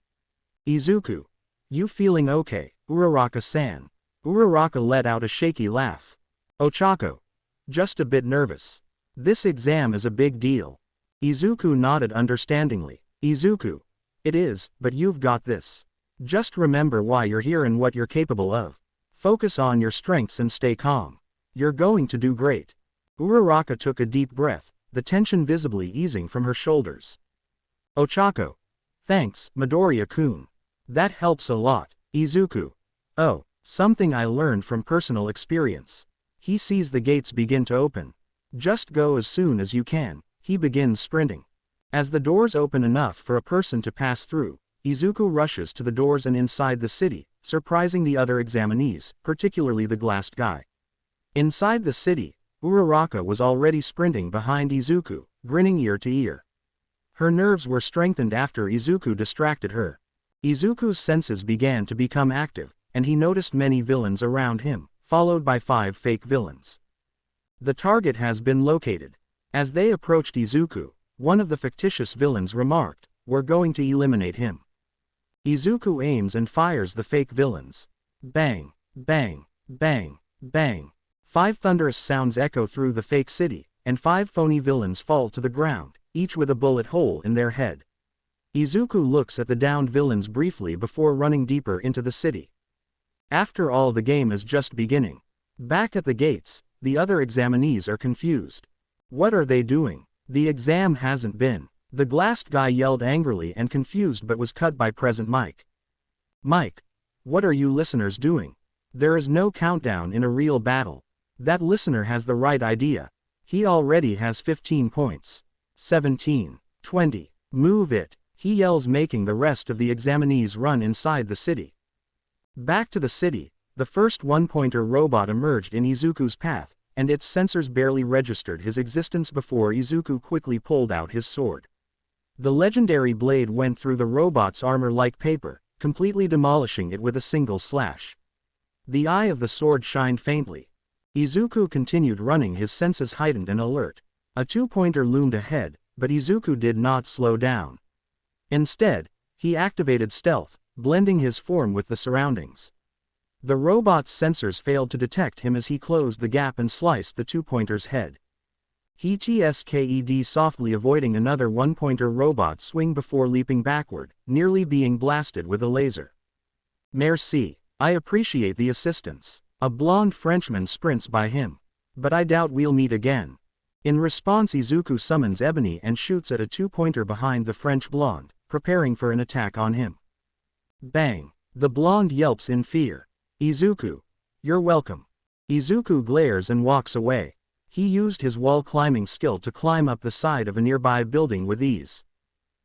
Izuku. You feeling okay, Uraraka-san? Uraraka let out a shaky laugh. Ochako. Just a bit nervous. This exam is a big deal. Izuku nodded understandingly. Izuku. It is, but you've got this. Just remember why you're here and what you're capable of. Focus on your strengths and stay calm. You're going to do great. Uraraka took a deep breath, the tension visibly easing from her shoulders. Ochako. Thanks, Midoriya-kun. That helps a lot. Izuku. Oh, something I learned from personal experience. He sees the gates begin to open. Just go as soon as you can. He begins sprinting. As the doors open enough for a person to pass through, Izuku rushes to the doors and inside the city, surprising the other examinees, particularly the glassed guy. Inside the city, Uraraka was already sprinting behind Izuku, grinning ear to ear. Her nerves were strengthened after Izuku distracted her. Izuku's senses began to become active, and he noticed many villains around him, followed by 5 fake villains. The target has been located. As they approached Izuku, one of the fictitious villains remarked, "We're going to eliminate him." Izuku aims and fires the fake villains. Bang, bang, bang, bang. 5 thunderous sounds echo through the fake city, and 5 phony villains fall to the ground, each with a bullet hole in their head. Izuku looks at the downed villains briefly before running deeper into the city. After all, the game is just beginning. Back at the gates, the other examinees are confused. What are they doing? The exam hasn't been. The glassed guy yelled angrily and confused but was cut by present Mike. Mike. What are you listeners doing? There is no countdown in a real battle. That listener has the right idea. He already has 15 points. 17. 20. Move it. He yells, making the rest of the examinees run inside the city. Back to the city, the first one-pointer robot emerged in Izuku's path, and its sensors barely registered his existence before Izuku quickly pulled out his sword. The legendary blade went through the robot's armor like paper, completely demolishing it with a single slash. The eye of the sword shined faintly. Izuku continued running, his senses heightened and alert. A 2-pointer loomed ahead, but Izuku did not slow down. Instead, he activated stealth, blending his form with the surroundings. The robot's sensors failed to detect him as he closed the gap and sliced the 2-pointer's head. He tsked softly, avoiding another 1-pointer robot swing before leaping backward, nearly being blasted with a laser. Merci. I appreciate the assistance. A blonde Frenchman sprints by him. But I doubt we'll meet again. In response, Izuku summons Ebony and shoots at a 2-pointer behind the French blonde, preparing for an attack on him. Bang! The blonde yelps in fear. Izuku. You're welcome. Izuku glares and walks away. He used his wall climbing skill to climb up the side of a nearby building with ease.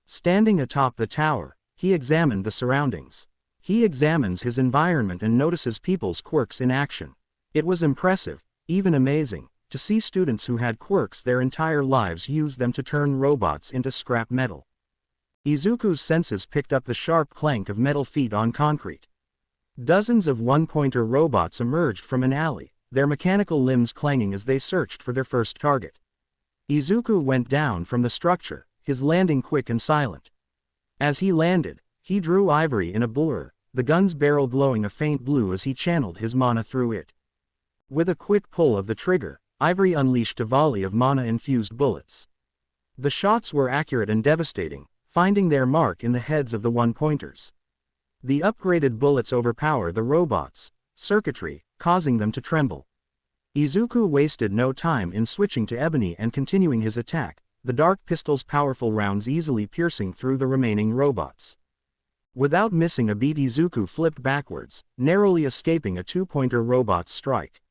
Standing atop the tower, he examined the surroundings. He examines his environment and notices people's quirks in action. It was impressive, even amazing, to see students who had quirks their entire lives use them to turn robots into scrap metal. Izuku's senses picked up the sharp clank of metal feet on concrete. Dozens of 1-pointer robots emerged from an alley, their mechanical limbs clanging as they searched for their first target. Izuku went down from the structure, his landing quick and silent. As he landed, he drew ivory in a blur, the gun's barrel glowing a faint blue as he channeled his mana through it. With a quick pull of the trigger, Ivory unleashed a volley of mana-infused bullets. The shots were accurate and devastating, finding their mark in the heads of the 1-pointers. The upgraded bullets overpower the robots' circuitry, causing them to tremble. Izuku wasted no time in switching to Ebony and continuing his attack, the dark pistol's powerful rounds easily piercing through the remaining robots. Without missing a beat, Izuku flipped backwards, narrowly escaping a 2-pointer robot's strike.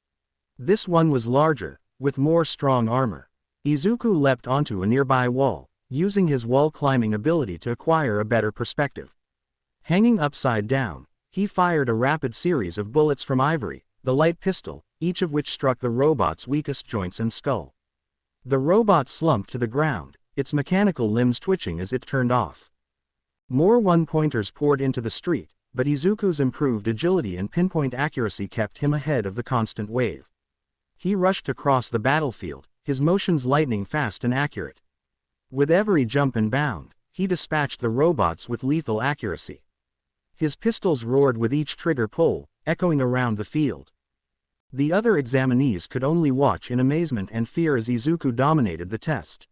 This one was larger, with more strong armor. Izuku leapt onto a nearby wall, using his wall-climbing ability to acquire a better perspective. Hanging upside down, he fired a rapid series of bullets from Ivory, the light pistol, each of which struck the robot's weakest joints and skull. The robot slumped to the ground, its mechanical limbs twitching as it turned off. More 1-pointers poured into the street, but Izuku's improved agility and pinpoint accuracy kept him ahead of the constant wave. He rushed across the battlefield, his motions lightning fast and accurate. With every jump and bound, he dispatched the robots with lethal accuracy. His pistols roared with each trigger pull, echoing around the field. The other examinees could only watch in amazement and fear as Izuku dominated the test.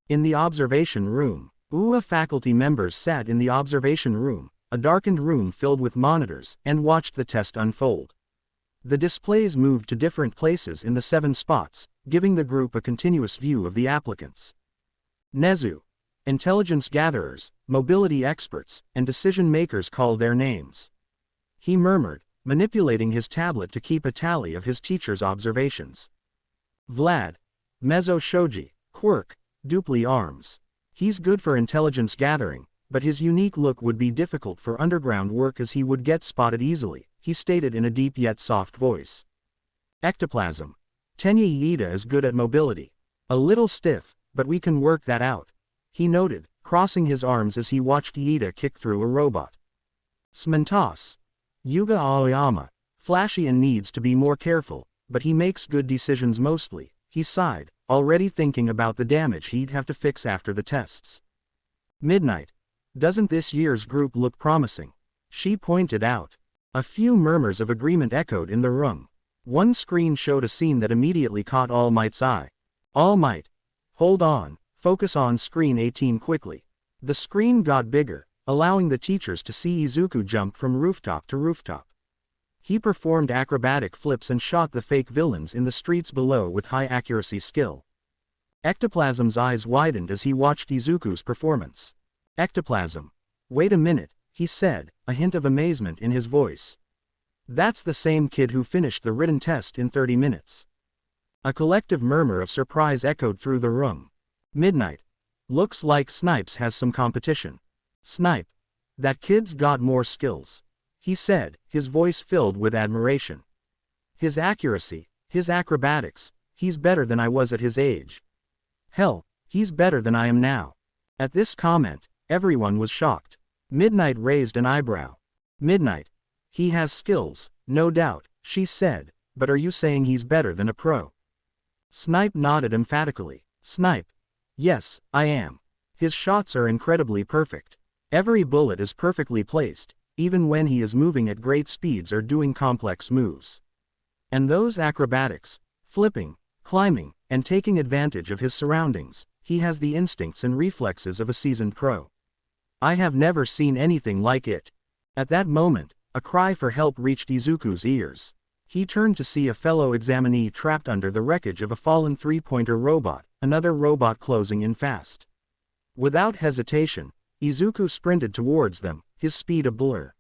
In the observation room, UA faculty members sat in the observation room, a darkened room filled with monitors, and watched the test unfold. The displays moved to different places in the 7 spots, giving the group a continuous view of the applicants. Nezu, intelligence gatherers, mobility experts, and decision-makers called their names. He murmured, manipulating his tablet to keep a tally of his teacher's observations. Vlad, Mezzo Shoji, Quirk, Dupli Arms. He's good for intelligence gathering, but his unique look would be difficult for underground work as he would get spotted easily, he stated in a deep yet soft voice. Ectoplasm. Tenya Iida is good at mobility. A little stiff, but we can work that out, he noted, crossing his arms as he watched Iida kick through a robot. Smentas. Yuga Aoyama. Flashy and needs to be more careful, but he makes good decisions mostly, he sighed, already thinking about the damage he'd have to fix after the tests. Midnight. Doesn't this year's group look promising? She pointed out. A few murmurs of agreement echoed in the room. One screen showed a scene that immediately caught All Might's eye. All Might. Hold on, focus on screen 18 quickly. The screen got bigger, allowing the teachers to see Izuku jump from rooftop to rooftop. He performed acrobatic flips and shot the fake villains in the streets below with high accuracy skill. Ectoplasm's eyes widened as he watched Izuku's performance. Ectoplasm. Wait a minute, he said, a hint of amazement in his voice. That's the same kid who finished the written test in 30 minutes. A collective murmur of surprise echoed through the room. Midnight. Looks like Snipes has some competition. Snipe. That kid's got more skills, he said, his voice filled with admiration. His accuracy, his acrobatics, he's better than I was at his age. Hell, he's better than I am now. At this comment, everyone was shocked. Midnight raised an eyebrow. Midnight. He has skills, no doubt, she said, but are you saying he's better than a pro? Snipe nodded emphatically. Snipe. Yes, I am. His shots are incredibly perfect. Every bullet is perfectly placed, even when he is moving at great speeds or doing complex moves. And those acrobatics, flipping, climbing, and taking advantage of his surroundings, he has the instincts and reflexes of a seasoned pro. I have never seen anything like it. At that moment, a cry for help reached Izuku's ears. He turned to see a fellow examinee trapped under the wreckage of a fallen three-pointer robot, another robot closing in fast. Without hesitation, Izuku sprinted towards them, his speed a blur.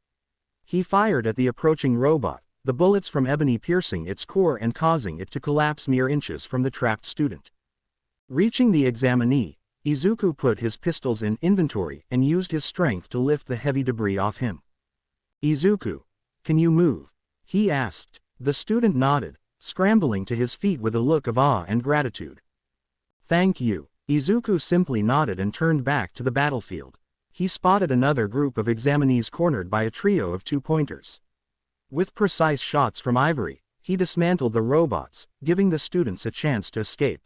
He fired at the approaching robot, the bullets from ebony piercing its core and causing it to collapse mere inches from the trapped student. Reaching the examinee, Izuku put his pistols in inventory and used his strength to lift the heavy debris off him. Izuku, can you move? He asked. The student nodded, scrambling to his feet with a look of awe and gratitude. Thank you. Izuku simply nodded and turned back to the battlefield. He spotted another group of examinees cornered by a trio of two-pointers. With precise shots from ivory, he dismantled the robots, giving the students a chance to escape.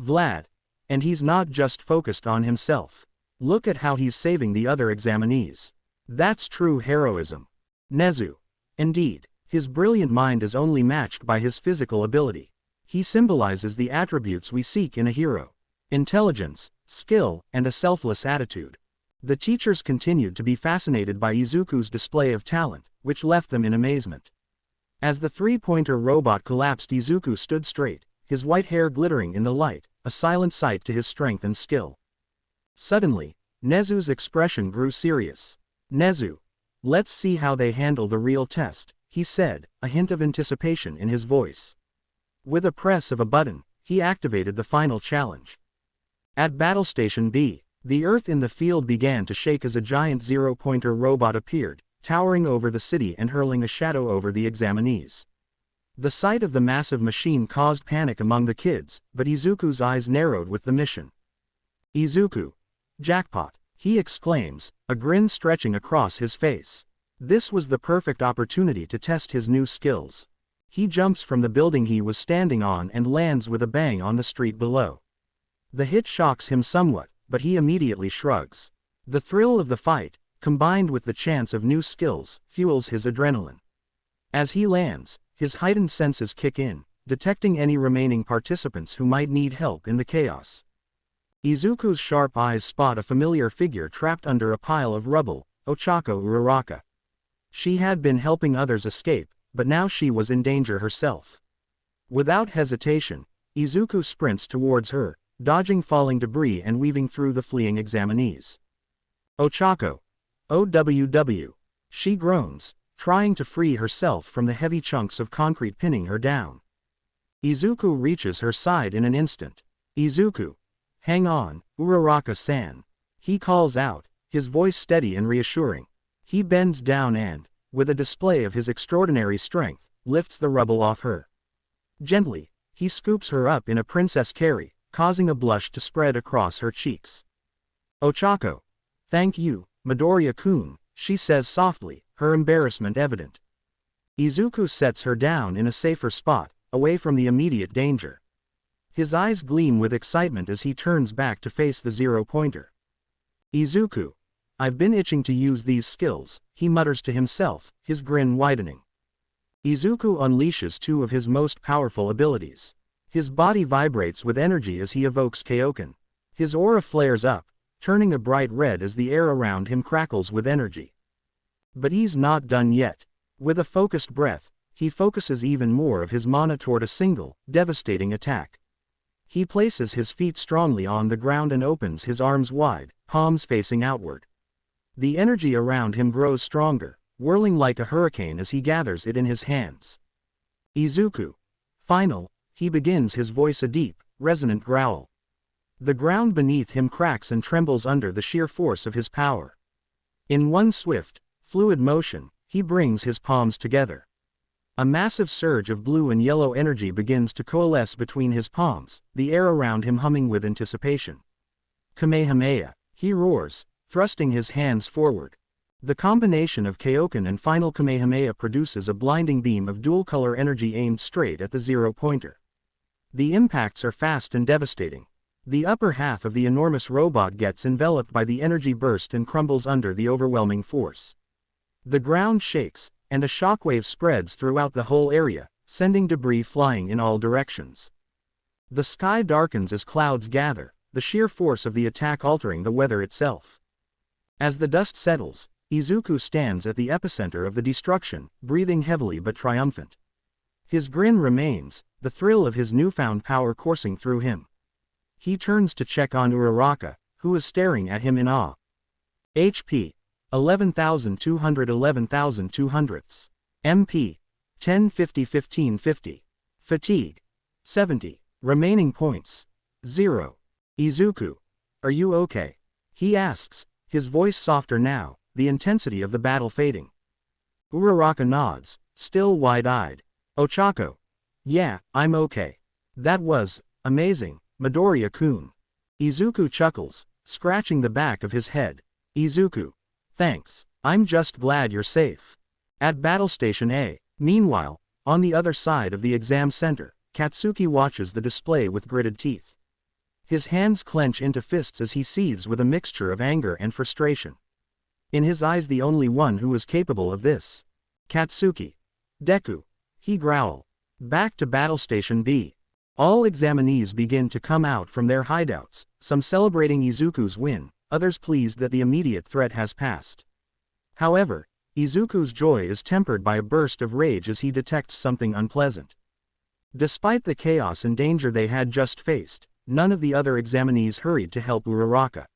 Vlad. And he's not just focused on himself. Look at how he's saving the other examinees. That's true heroism. Nezu. Indeed, his brilliant mind is only matched by his physical ability. He symbolizes the attributes we seek in a hero: intelligence, skill, and a selfless attitude. The teachers continued to be fascinated by Izuku's display of talent, which left them in amazement. As the three-pointer robot collapsed, Izuku stood straight, his white hair glittering in the light, a silent sight to his strength and skill. Suddenly, Nezu's expression grew serious. Nezu. Let's see how they handle the real test, he said, a hint of anticipation in his voice. With a press of a button, he activated the final challenge. At Battle Station B, the earth in the field began to shake as a giant zero-pointer robot appeared, towering over the city and hurling a shadow over the examinees. The sight of the massive machine caused panic among the kids, but Izuku's eyes narrowed with the mission. Izuku. Jackpot, he exclaims, a grin stretching across his face. This was the perfect opportunity to test his new skills. He jumps from the building he was standing on and lands with a bang on the street below. The hit shocks him somewhat, but he immediately shrugs. The thrill of the fight, combined with the chance of new skills, fuels his adrenaline. As he lands, his heightened senses kick in, detecting any remaining participants who might need help in the chaos. Izuku's sharp eyes spot a familiar figure trapped under a pile of rubble, Ochako Uraraka. She had been helping others escape, but now she was in danger herself. Without hesitation, Izuku sprints towards her, dodging falling debris and weaving through the fleeing examinees. Ochako. OWW. She groans, trying to free herself from the heavy chunks of concrete pinning her down. Izuku reaches her side in an instant. Izuku. Hang on, Uraraka-san. He calls out, his voice steady and reassuring. He bends down and, with a display of his extraordinary strength, lifts the rubble off her. Gently, he scoops her up in a princess carry, causing a blush to spread across her cheeks. Ochako. Thank you, Midoriya-kun, she says softly, her embarrassment evident. Izuku sets her down in a safer spot, away from the immediate danger. His eyes gleam with excitement as he turns back to face the zero-pointer. Izuku. I've been itching to use these skills, he mutters to himself, his grin widening. Izuku unleashes two of his most powerful abilities. His body vibrates with energy as he evokes Koken. His aura flares up, turning a bright red as the air around him crackles with energy. But he's not done yet. With a focused breath, he focuses even more of his mana toward a single, devastating attack. He places his feet strongly on the ground and opens his arms wide, palms facing outward. The energy around him grows stronger, whirling like a hurricane as he gathers it in his hands. Izuku. Final, he begins, his voice a deep, resonant growl. The ground beneath him cracks and trembles under the sheer force of his power. In one swift, fluid motion, he brings his palms together. A massive surge of blue and yellow energy begins to coalesce between his palms, the air around him humming with anticipation. Kamehameha, he roars, thrusting his hands forward. The combination of Koken and final Kamehameha produces a blinding beam of dual-color energy aimed straight at the zero-pointer. The impacts are fast and devastating. The upper half of the enormous robot gets enveloped by the energy burst and crumbles under the overwhelming force. The ground shakes, and a shockwave spreads throughout the whole area, sending debris flying in all directions. The sky darkens as clouds gather, the sheer force of the attack altering the weather itself. As the dust settles, Izuku stands at the epicenter of the destruction, breathing heavily but triumphant. His grin remains, the thrill of his newfound power coursing through him. He turns to check on Uraraka, who is staring at him in awe. HP. 11,200. MP. 1050-1550. Fatigue. 70. Remaining points. 0. Izuku. Are you okay? He asks, his voice softer now, the intensity of the battle fading. Uraraka nods, still wide-eyed. Ochako. Yeah, I'm okay. That was amazing, Midoriya-kun. Izuku chuckles, scratching the back of his head. Izuku. Thanks, I'm just glad you're safe. At Battle Station A, meanwhile, on the other side of the exam center, Katsuki watches the display with gritted teeth. His hands clench into fists as he seethes with a mixture of anger and frustration. In his eyes the only one who is capable of this. Katsuki. Deku. He growls. Back to Battle Station B. All examinees begin to come out from their hideouts, some celebrating Izuku's win, others pleased that the immediate threat has passed. However, Izuku's joy is tempered by a burst of rage as he detects something unpleasant. Despite the chaos and danger they had just faced, none of the other examinees hurried to help Uraraka.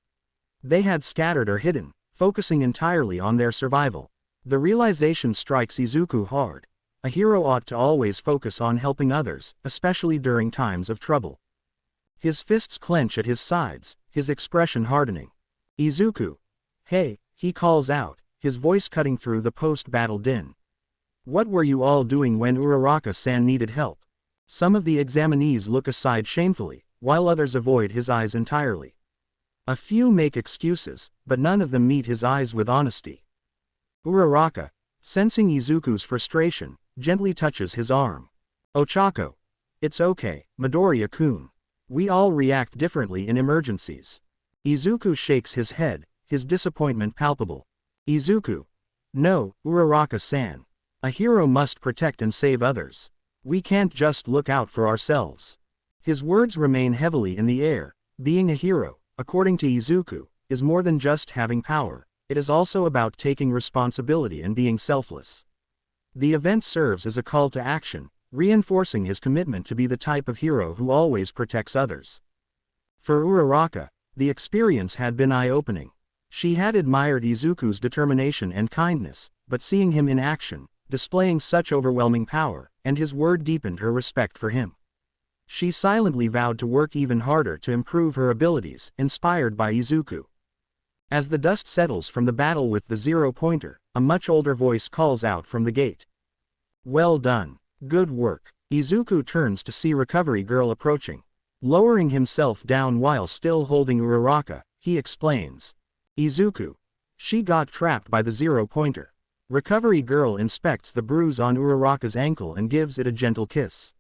They had scattered or hidden, focusing entirely on their survival. The realization strikes Izuku hard. A hero ought to always focus on helping others, especially during times of trouble. His fists clench at his sides, his expression hardening. Izuku. Hey, he calls out, his voice cutting through the post-battle din. What were you all doing when Uraraka-san needed help? Some of the examinees look aside shamefully, while others avoid his eyes entirely. A few make excuses, but none of them meet his eyes with honesty. Uraraka, Sensing Izuku's frustration, gently touches his arm. Ochako. It's okay, Midoriya-kun. We all react differently in emergencies. Izuku shakes his head, his disappointment palpable. Izuku. No, Uraraka-san. A hero must protect and save others. We can't just look out for ourselves. His words remain heavily in the air. Being a hero, according to Izuku, is more than just having power. It is also about taking responsibility and being selfless. The event serves as a call to action, reinforcing his commitment to be the type of hero who always protects others. For Uraraka, the experience had been eye-opening. She had admired Izuku's determination and kindness, but seeing him in action, displaying such overwhelming power, and his word deepened her respect for him. She silently vowed to work even harder to improve her abilities, inspired by Izuku. As the dust settles from the battle with the zero-pointer, a much older voice calls out from the gate. Well done. Good work. Izuku turns to see Recovery Girl approaching. Lowering himself down while still holding Uraraka, he explains. Izuku. She got trapped by the zero-pointer. Recovery Girl inspects the bruise on Uraraka's ankle and gives it a gentle kiss.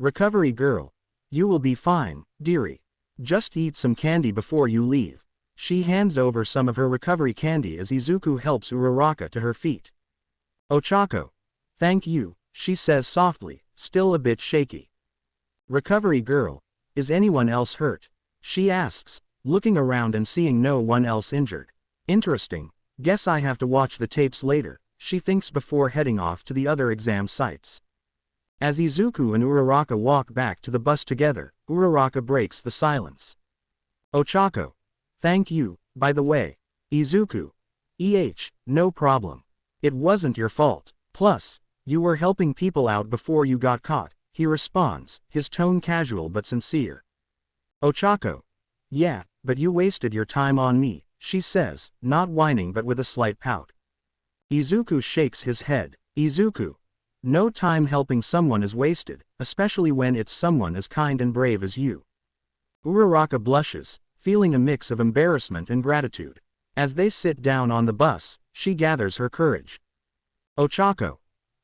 Recovery Girl. You will be fine, dearie. Just eat some candy before you leave. She hands over some of her recovery candy as Izuku helps Uraraka to her feet. Ochako. Thank you, she says softly, still a bit shaky. Recovery Girl. Is anyone else hurt? She asks, looking around and seeing no one else injured. Interesting. Guess I have to watch the tapes later, she thinks before heading off to the other exam sites. As Izuku and Uraraka walk back to the bus together, Uraraka breaks the silence. Ochako. Thank you, by the way. Izuku. No problem. It wasn't your fault. Plus, you were helping people out before you got caught, he responds, his tone casual but sincere. Ochako. Yeah, but you wasted your time on me, she says, not whining but with a slight pout. Izuku shakes his head. Izuku. No time helping someone is wasted, especially when it's someone as kind and brave as you. Uraraka blushes, feeling a mix of embarrassment and gratitude. As they sit down on the bus, she gathers her courage. Ochako.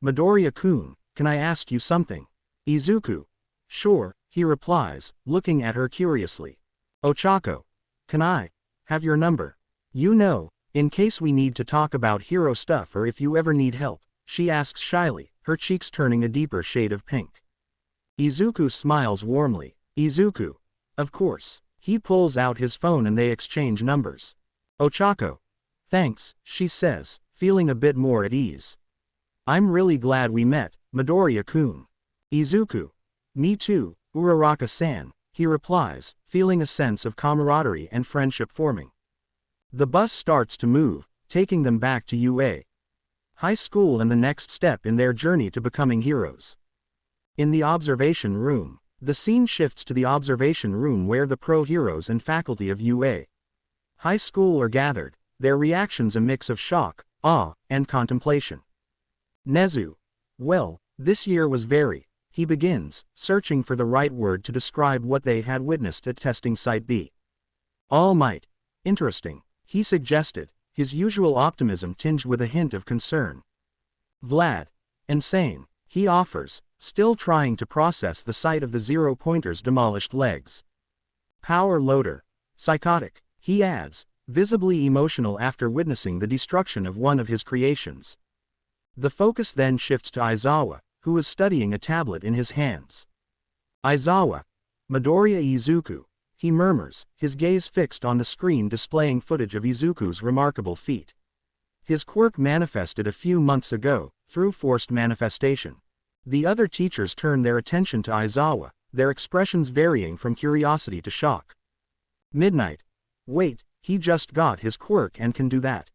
Midoriya-kun, can I ask you something? Izuku. Sure, he replies, looking at her curiously. Ochako. Can I have your number? You know, in case we need to talk about hero stuff or if you ever need help, she asks shyly, her cheeks turning a deeper shade of pink. Izuku smiles warmly. Izuku. Of course. He pulls out his phone and they exchange numbers. Ochako. Thanks, she says, feeling a bit more at ease. I'm really glad we met, Midoriya-kun. Izuku. Me too, Uraraka-san, he replies, feeling a sense of camaraderie and friendship forming. The bus starts to move, taking them back to UA High School and the next step in their journey to becoming heroes. In the observation room, the scene shifts to the observation room where the pro-heroes and faculty of UA High School are gathered, their reactions a mix of shock, awe, and contemplation. Nezu. Well, this year was very, he begins, searching for the right word to describe what they had witnessed at testing site B. All Might. Interesting, he suggested, his usual optimism tinged with a hint of concern. Vlad. Insane, he offers, still trying to process the sight of the zero-pointer's demolished legs. Power loader. Psychotic, he adds, visibly emotional after witnessing the destruction of one of his creations. The focus then shifts to Aizawa, who is studying a tablet in his hands. Aizawa. Midoriya Izuku, he murmurs, his gaze fixed on the screen displaying footage of Izuku's remarkable feat. His quirk manifested a few months ago, through forced manifestation. The other teachers turn their attention to Aizawa, their expressions varying from curiosity to shock. Midnight. Wait, he just got his quirk and can do that.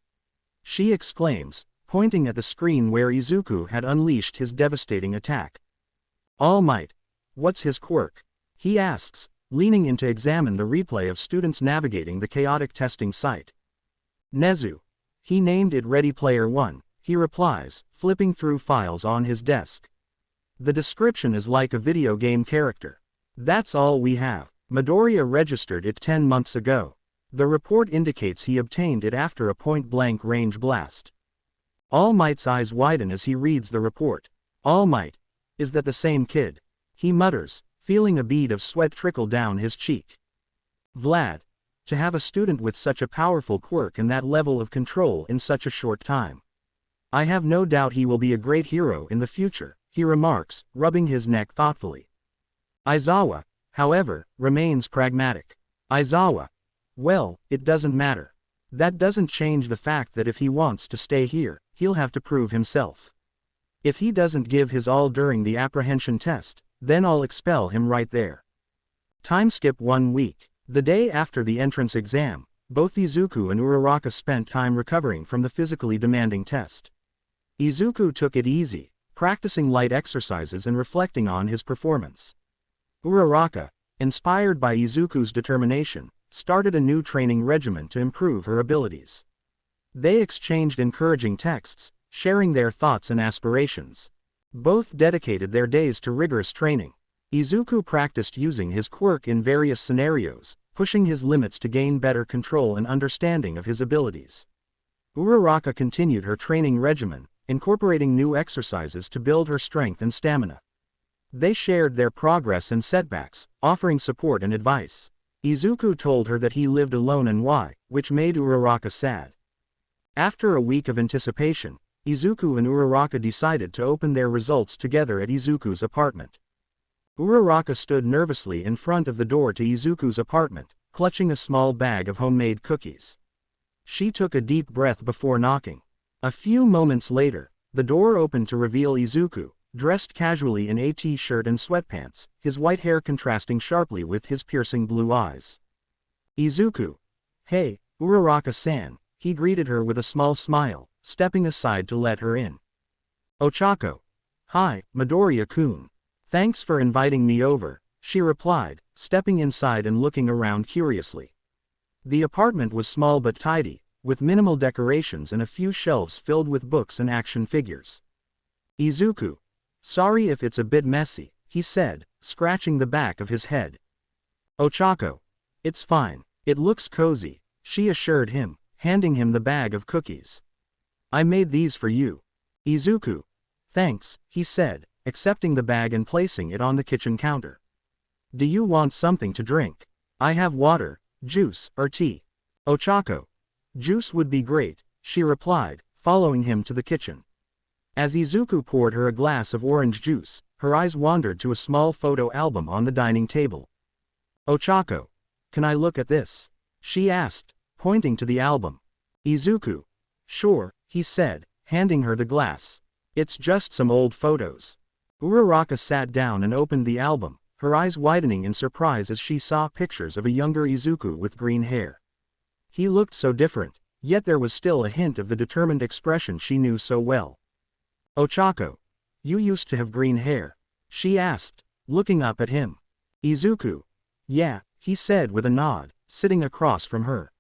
She exclaims, pointing at the screen where Izuku had unleashed his devastating attack. All Might. What's his quirk? He asks, leaning in to examine the replay of students navigating the chaotic testing site. Nezu. He named it Ready Player One, he replies, flipping through files on his desk. The description is like a video game character. That's all we have. Midoriya registered it 10 months ago. The report indicates he obtained it after a point-blank range blast. All Might's eyes widen as he reads the report. All Might. Is that the same kid? He mutters, feeling a bead of sweat trickle down his cheek. Vlad. To have a student with such a powerful quirk and that level of control in such a short time. I have no doubt he will be a great hero in the future, he remarks, rubbing his neck thoughtfully. Aizawa, however, remains pragmatic. Aizawa. Well, it doesn't matter. That doesn't change the fact that if he wants to stay here, he'll have to prove himself. If he doesn't give his all during the apprehension test, then I'll expel him right there. Time skip 1 week. The day after the entrance exam, both Izuku and Uraraka spent time recovering from the physically demanding test. Izuku took it easy, practicing light exercises and reflecting on his performance. Uraraka, inspired by Izuku's determination, started a new training regimen to improve her abilities. They exchanged encouraging texts, sharing their thoughts and aspirations. Both dedicated their days to rigorous training. Izuku practiced using his quirk in various scenarios, pushing his limits to gain better control and understanding of his abilities. Uraraka continued her training regimen, incorporating new exercises to build her strength and stamina. They shared their progress and setbacks, offering support and advice. Izuku told her that he lived alone and why, which made Uraraka sad. After a week of anticipation, Izuku and Uraraka decided to open their results together at Izuku's apartment. Uraraka stood nervously in front of the door to Izuku's apartment, clutching a small bag of homemade cookies. She took a deep breath before knocking. A few moments later, the door opened to reveal Izuku, dressed casually in a t-shirt and sweatpants, his white hair contrasting sharply with his piercing blue eyes. Izuku. Hey, Uraraka-san, he greeted her with a small smile, stepping aside to let her in. Ochako. Hi, Midoriya-kun. Thanks for inviting me over, she replied, stepping inside and looking around curiously. The apartment was small but tidy, with minimal decorations and a few shelves filled with books and action figures. Izuku. Sorry if it's a bit messy, he said, scratching the back of his head. Ochako. It's fine, it looks cozy, she assured him, handing him the bag of cookies. I made these for you. Izuku. Thanks, he said, accepting the bag and placing it on the kitchen counter. Do you want something to drink? I have water, juice, or tea. Ochako. Juice would be great, she replied, following him to the kitchen. As Izuku poured her a glass of orange juice, her eyes wandered to a small photo album on the dining table. Ochako. Can I look at this? She asked, pointing to the album. Izuku. Sure, he said, handing her the glass. It's just some old photos. Uraraka sat down and opened the album, her eyes widening in surprise as she saw pictures of a younger Izuku with green hair. He looked so different, yet there was still a hint of the determined expression she knew so well. Ochako. You used to have green hair? She asked, looking up at him. Izuku. Yeah, he said with a nod, sitting across from her.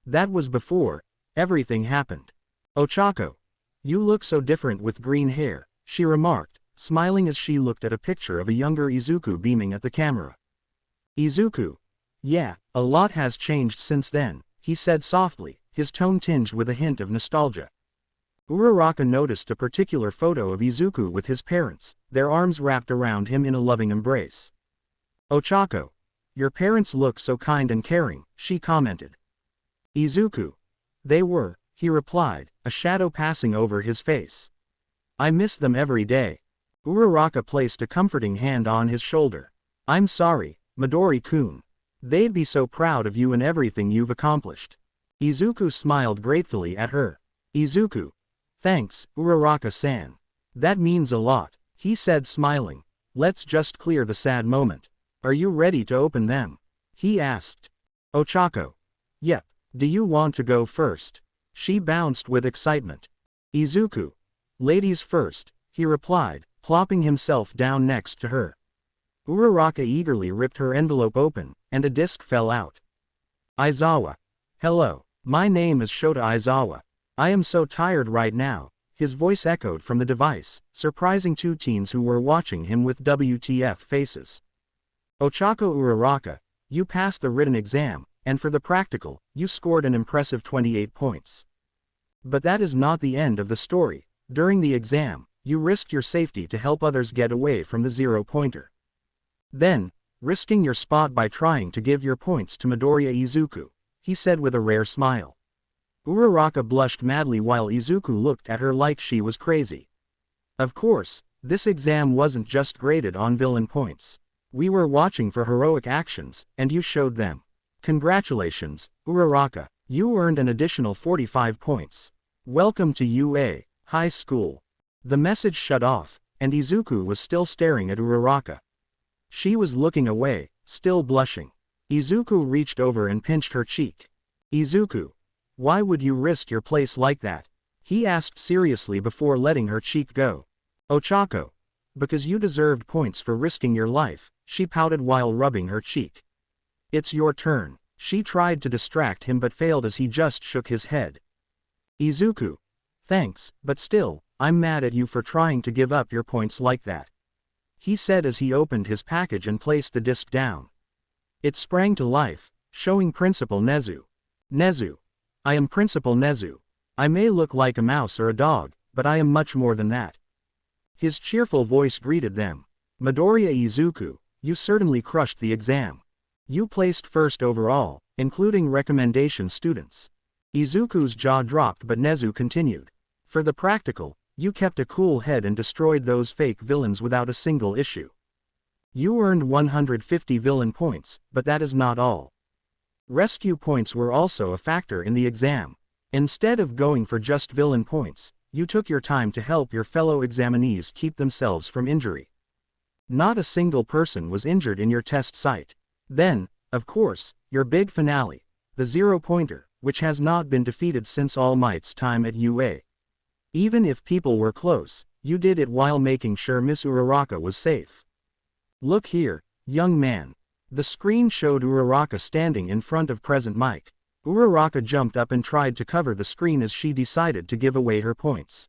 That was before everything happened. Ochako. You look so different with green hair, she remarked, smiling as she looked at a picture of a younger Izuku beaming at the camera. Izuku. Yeah, a lot has changed since then, he said softly, his tone tinged with a hint of nostalgia. Uraraka noticed a particular photo of Izuku with his parents, their arms wrapped around him in a loving embrace. Ochako. Your parents look so kind and caring, she commented. Izuku. They were, he replied, a shadow passing over his face. I miss them every day. Uraraka placed a comforting hand on his shoulder. I'm sorry, Midori-kun. They'd be so proud of you and everything you've accomplished. Izuku smiled gratefully at her. Izuku. Thanks, Uraraka-san. That means a lot, he said smiling. Let's just clear the sad moment. Are you ready to open them? He asked. Ochako. Yep. Do you want to go first? She bounced with excitement. Izuku. Ladies first, he replied, plopping himself down next to her. Uraraka eagerly ripped her envelope open, and a disc fell out. Aizawa. Hello, my name is Shota Aizawa. I am so tired right now, his voice echoed from the device, surprising two teens who were watching him with WTF faces. Ochako Uraraka, you passed the written exam, and for the practical, you scored an impressive 28 points. But that is not the end of the story. During the exam, you risked your safety to help others get away from the zero-pointer. Then, risking your spot by trying to give your points to Midoriya Izuku, he said with a rare smile. Uraraka blushed madly while Izuku looked at her like she was crazy. Of course, this exam wasn't just graded on villain points. We were watching for heroic actions, and you showed them. Congratulations, Uraraka, you earned an additional 45 points. Welcome to UA High School. The message shut off, and Izuku was still staring at Uraraka. She was looking away, still blushing. Izuku reached over and pinched her cheek. Izuku, why would you risk your place like that? He asked seriously before letting her cheek go. Ochako. Because you deserved points for risking your life, she pouted while rubbing her cheek. It's your turn. She tried to distract him but failed as he just shook his head. Izuku. Thanks, but still, I'm mad at you for trying to give up your points like that. He said as he opened his package and placed the disc down. It sprang to life, showing Principal Nezu. Nezu. I am Principal Nezu. I may look like a mouse or a dog, but I am much more than that. His cheerful voice greeted them. Midoriya Izuku, you certainly crushed the exam. You placed first overall, including recommendation students. Izuku's jaw dropped but Nezu continued. For the practical, you kept a cool head and destroyed those fake villains without a single issue. You earned 150 villain points, but that is not all. Rescue points were also a factor in the exam. Instead of going for just villain points, you took your time to help your fellow examinees keep themselves from injury. Not a single person was injured in your test site. Then, of course, your big finale, the zero-pointer, which has not been defeated since All Might's time at UA. Even if people were close, you did it while making sure Miss Uraraka was safe. Look here, young man. The screen showed Uraraka standing in front of present Mike. Uraraka jumped up and tried to cover the screen as she decided to give away her points.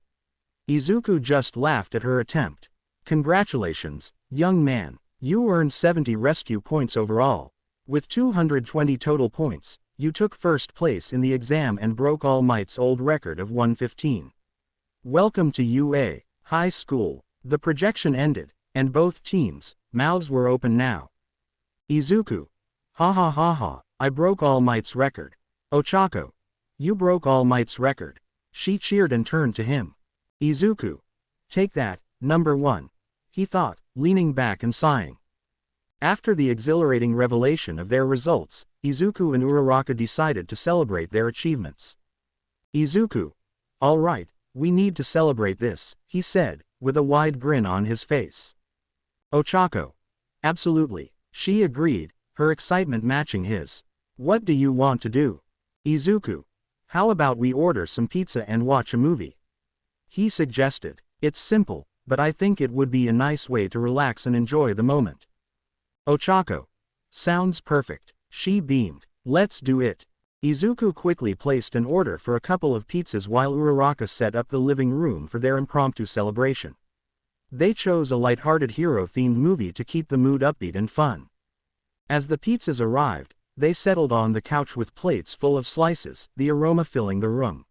Izuku just laughed at her attempt. Congratulations, young man. You earned 70 rescue points overall. With 220 total points, you took first place in the exam and broke All Might's old record of 115. Welcome to UA High School. The projection ended, and both teams' mouths were open now. Izuku. Ha ha ha ha, I broke All Might's record. Ochako. You broke All Might's record. She cheered and turned to him. Izuku. Take that, number one. He thought, leaning back and sighing. After the exhilarating revelation of their results, Izuku and Uraraka decided to celebrate their achievements. Izuku. All right, we need to celebrate this, he said, with a wide grin on his face. Ochako. Absolutely, she agreed, her excitement matching his. What do you want to do? Izuku. How about we order some pizza and watch a movie? He suggested. It's simple, but I think it would be a nice way to relax and enjoy the moment. Ochako. Sounds perfect, she beamed. Let's do it. Izuku quickly placed an order for a couple of pizzas while Uraraka set up the living room for their impromptu celebration. They chose a light-hearted hero-themed movie to keep the mood upbeat and fun. As the pizzas arrived, they settled on the couch with plates full of slices, the aroma filling the room.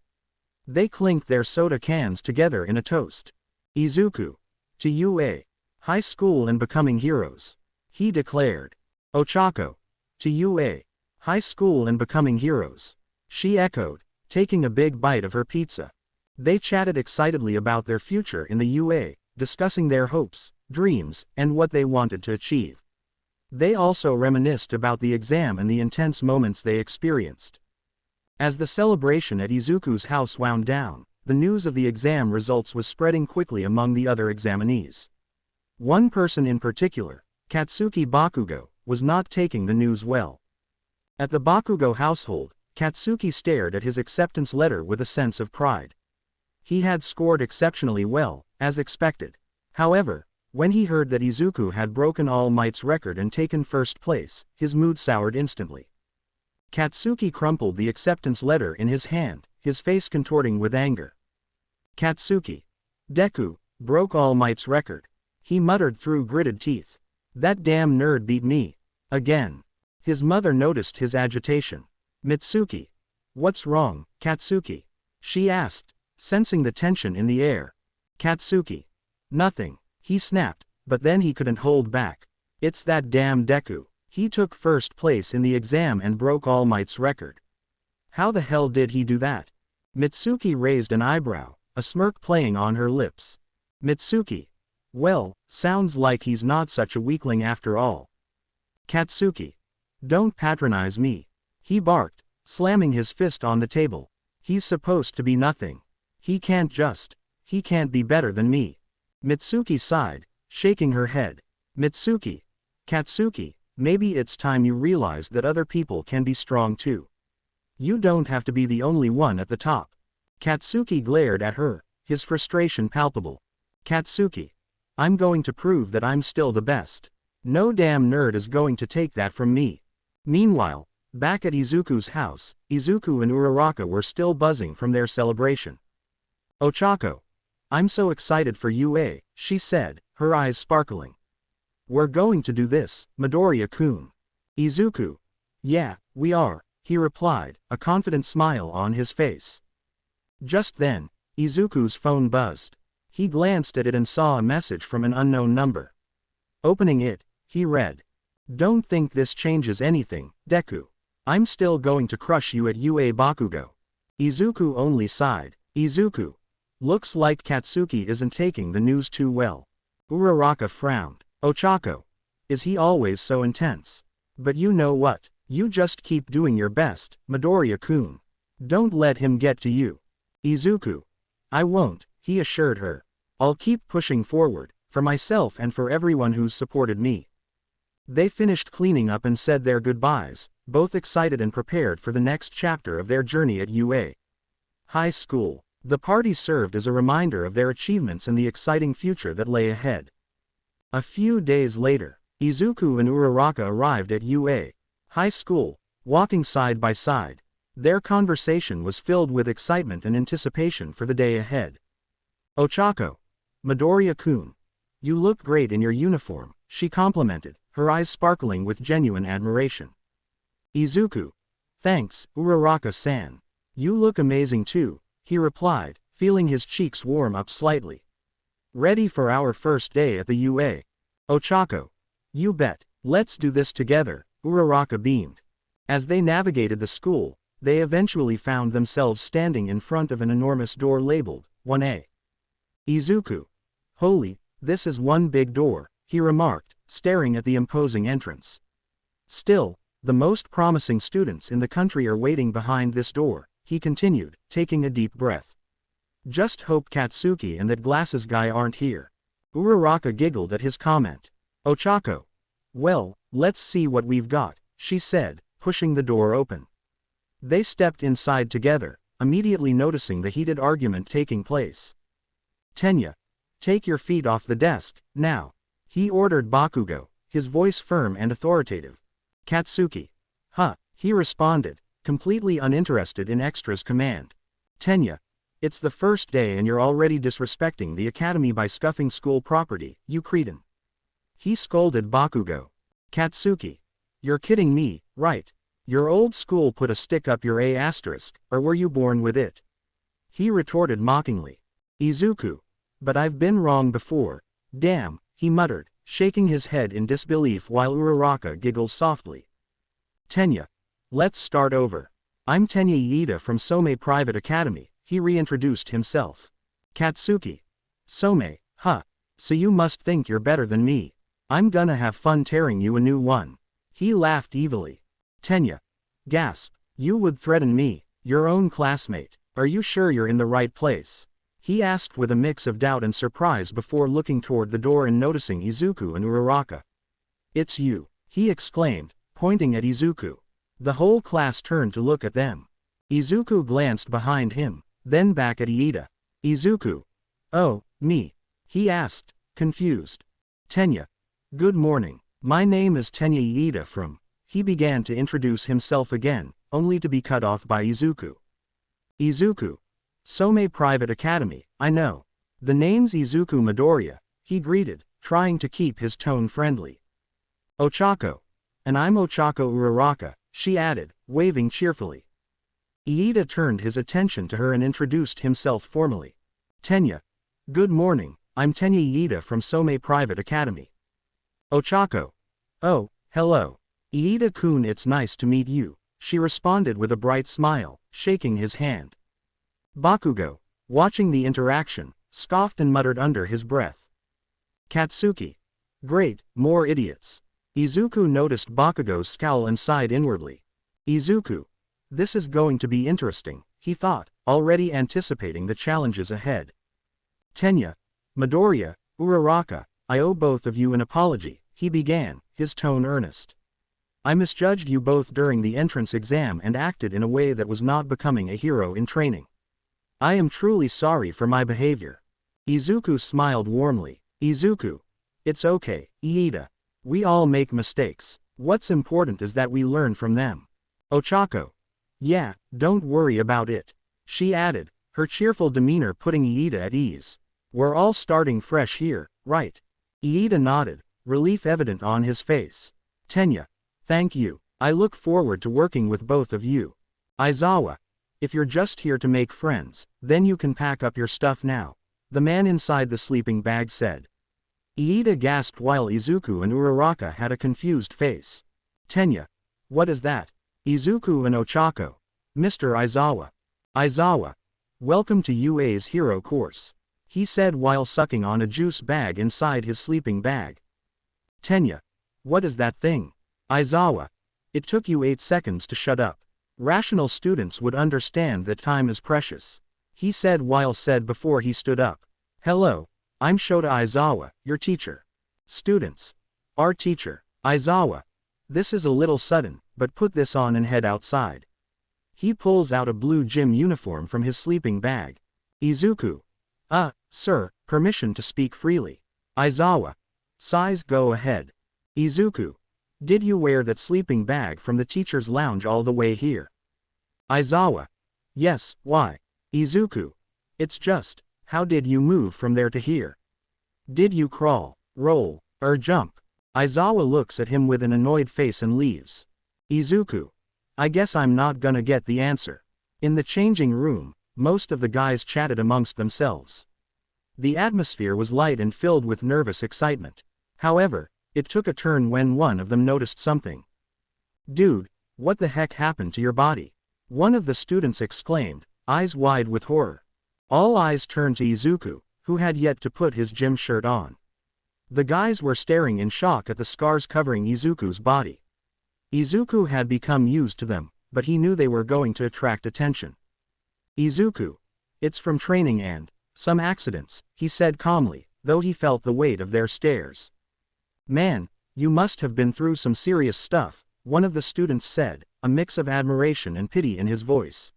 They clinked their soda cans together in a toast. Izuku. To UA High School and becoming heroes. He declared. Ochako. To UA High School and becoming heroes. She echoed, taking a big bite of her pizza. They chatted excitedly about their future in the UA, discussing their hopes, dreams, and what they wanted to achieve. They also reminisced about the exam and the intense moments they experienced. As the celebration at Izuku's house wound down, the news of the exam results was spreading quickly among the other examinees. One person in particular, Katsuki Bakugo, was not taking the news well. At the Bakugo household, Katsuki stared at his acceptance letter with a sense of pride. He had scored exceptionally well, as expected. However, when he heard that Izuku had broken All Might's record and taken first place, his mood soured instantly. Katsuki crumpled the acceptance letter in his hand, his face contorting with anger. Katsuki. Deku broke All Might's record. He muttered through gritted teeth. That damn nerd beat me. Again. His mother noticed his agitation. Mitsuki. What's wrong, Katsuki? she asked, sensing the tension in the air. Katsuki. Nothing, he snapped, but then he couldn't hold back. It's that damn Deku. He took first place in the exam and broke All Might's record. How the hell did he do that? Mitsuki raised an eyebrow, a smirk playing on her lips. Mitsuki. Well, sounds like he's not such a weakling after all. Katsuki. Don't patronize me. He barked, slamming his fist on the table. He's supposed to be nothing. He can't be better than me. Mitsuki sighed, shaking her head. Mitsuki. Katsuki, maybe it's time you realized that other people can be strong too. You don't have to be the only one at the top. Katsuki glared at her, his frustration palpable. Katsuki. I'm going to prove that I'm still the best. No damn nerd is going to take that from me. Meanwhile, back at Izuku's house, Izuku and Uraraka were still buzzing from their celebration. Ochako. I'm so excited for UA, she said, her eyes sparkling. We're going to do this, Midoriya-kun. Izuku. Yeah, we are, he replied, a confident smile on his face. Just then, Izuku's phone buzzed. He glanced at it and saw a message from an unknown number. Opening it, he read. Don't think this changes anything, Deku. I'm still going to crush you at UA Bakugo. Izuku only sighed. Izuku. Looks like Katsuki isn't taking the news too well. Uraraka frowned. Ochako. Is he always so intense? But you know what? You just keep doing your best, Midoriya-kun. Don't let him get to you. Izuku. I won't, he assured her. I'll keep pushing forward, for myself and for everyone who's supported me. They finished cleaning up and said their goodbyes, both excited and prepared for the next chapter of their journey at UA High School. The party served as a reminder of their achievements and the exciting future that lay ahead. A few days later, Izuku and Uraraka arrived at UA High School, walking side by side. Their conversation was filled with excitement and anticipation for the day ahead. Ochako. Midoriya-kun. You look great in your uniform, she complimented, her eyes sparkling with genuine admiration. Izuku. Thanks, Uraraka-san. You look amazing too, he replied, feeling his cheeks warm up slightly. Ready for our first day at the UA? Ochako. You bet, let's do this together, Uraraka beamed. As they navigated the school, they eventually found themselves standing in front of an enormous door labeled 1A. Izuku. Holy, this is one big door, he remarked, staring at the imposing entrance. Still, the most promising students in the country are waiting behind this door, he continued, taking a deep breath. Just hope Katsuki and that glasses guy aren't here. Uraraka giggled at his comment. Ochako. Well, let's see what we've got, she said, pushing the door open. They stepped inside together, immediately noticing the heated argument taking place. Tenya. Take your feet off the desk, now. He ordered Bakugo, his voice firm and authoritative. Katsuki. Huh, he responded, completely uninterested in Extra's command. Tenya. It's the first day and you're already disrespecting the academy by scuffing school property, you cretin. He scolded Bakugo. Katsuki. You're kidding me, right? Your old school put a stick up your A*, or were you born with it? He retorted mockingly. Izuku. But I've been wrong before. Damn, he muttered, shaking his head in disbelief while Uraraka giggled softly. Tenya. Let's start over. I'm Tenya Iida from Some Private Academy, he reintroduced himself. Katsuki. Some, huh. So you must think you're better than me. I'm gonna have fun tearing you a new one. He laughed evilly. Tenya. Gasp. You would threaten me, your own classmate. Are you sure you're in the right place? He asked with a mix of doubt and surprise before looking toward the door and noticing Izuku and Uraraka. It's you, he exclaimed, pointing at Izuku. The whole class turned to look at them. Izuku glanced behind him, then back at Iida. Izuku. Oh, me? He asked, confused. Tenya. Good morning. My name is Tenya Iida from... He began to introduce himself again, only to be cut off by Izuku. Izuku. Some Private Academy, I know. The name's Izuku Midoriya, he greeted, trying to keep his tone friendly. Ochako. And I'm Ochako Uraraka, she added, waving cheerfully. Iida turned his attention to her and introduced himself formally. Tenya. Good morning, I'm Tenya Iida from Somei Private Academy. Ochako. Oh, hello. Iida-kun, it's nice to meet you, she responded with a bright smile, shaking his hand. Bakugo, watching the interaction, scoffed and muttered under his breath. Katsuki. Great, more idiots. Izuku noticed Bakugo's scowl and sighed inwardly. Izuku. This is going to be interesting, he thought, already anticipating the challenges ahead. Tenya. Midoriya, Uraraka, I owe both of you an apology, he began, his tone earnest. I misjudged you both during the entrance exam and acted in a way that was not becoming a hero in training. I am truly sorry for my behavior. Izuku smiled warmly. Izuku. It's okay, Iida. We all make mistakes. What's important is that we learn from them. Ochako. Yeah, don't worry about it, she added, her cheerful demeanor putting Iida at ease. We're all starting fresh here, right? Iida nodded, relief evident on his face. Tenya. Thank you. I look forward to working with both of you. Aizawa. If you're just here to make friends, then you can pack up your stuff now, the man inside the sleeping bag said. Iida gasped while Izuku and Uraraka had a confused face. Tenya. What is that? Izuku and Ochako. Mr. Aizawa. Aizawa. Welcome to UA's hero course, he said while sucking on a juice bag inside his sleeping bag. Tenya. What is that thing? Aizawa. It took you 8 seconds to shut up. Rational students would understand that time is precious, he said while said before he stood up. Hello, I'm Shota Aizawa, your teacher. Students. Our teacher. Aizawa. This is a little sudden, but put this on and head outside. He pulls out a blue gym uniform from his sleeping bag. Izuku. Sir, permission to speak freely. Aizawa. Size, go ahead. Izuku. Did you wear that sleeping bag from the teacher's lounge all the way here? Aizawa. Yes, why? Izuku. It's just, how did you move from there to here? Did you crawl, roll, or jump? Aizawa looks at him with an annoyed face and leaves. Izuku. I guess I'm not gonna get the answer. In the changing room, most of the guys chatted amongst themselves. The atmosphere was light and filled with nervous excitement. However, it took a turn when one of them noticed something. Dude, what the heck happened to your body? One of the students exclaimed, eyes wide with horror. All eyes turned to Izuku, who had yet to put his gym shirt on. The guys were staring in shock at the scars covering Izuku's body. Izuku had become used to them, but he knew they were going to attract attention. Izuku. It's from training and some accidents, he said calmly, though he felt the weight of their stares. Man, you must have been through some serious stuff, one of the students said, a mix of admiration and pity in his voice.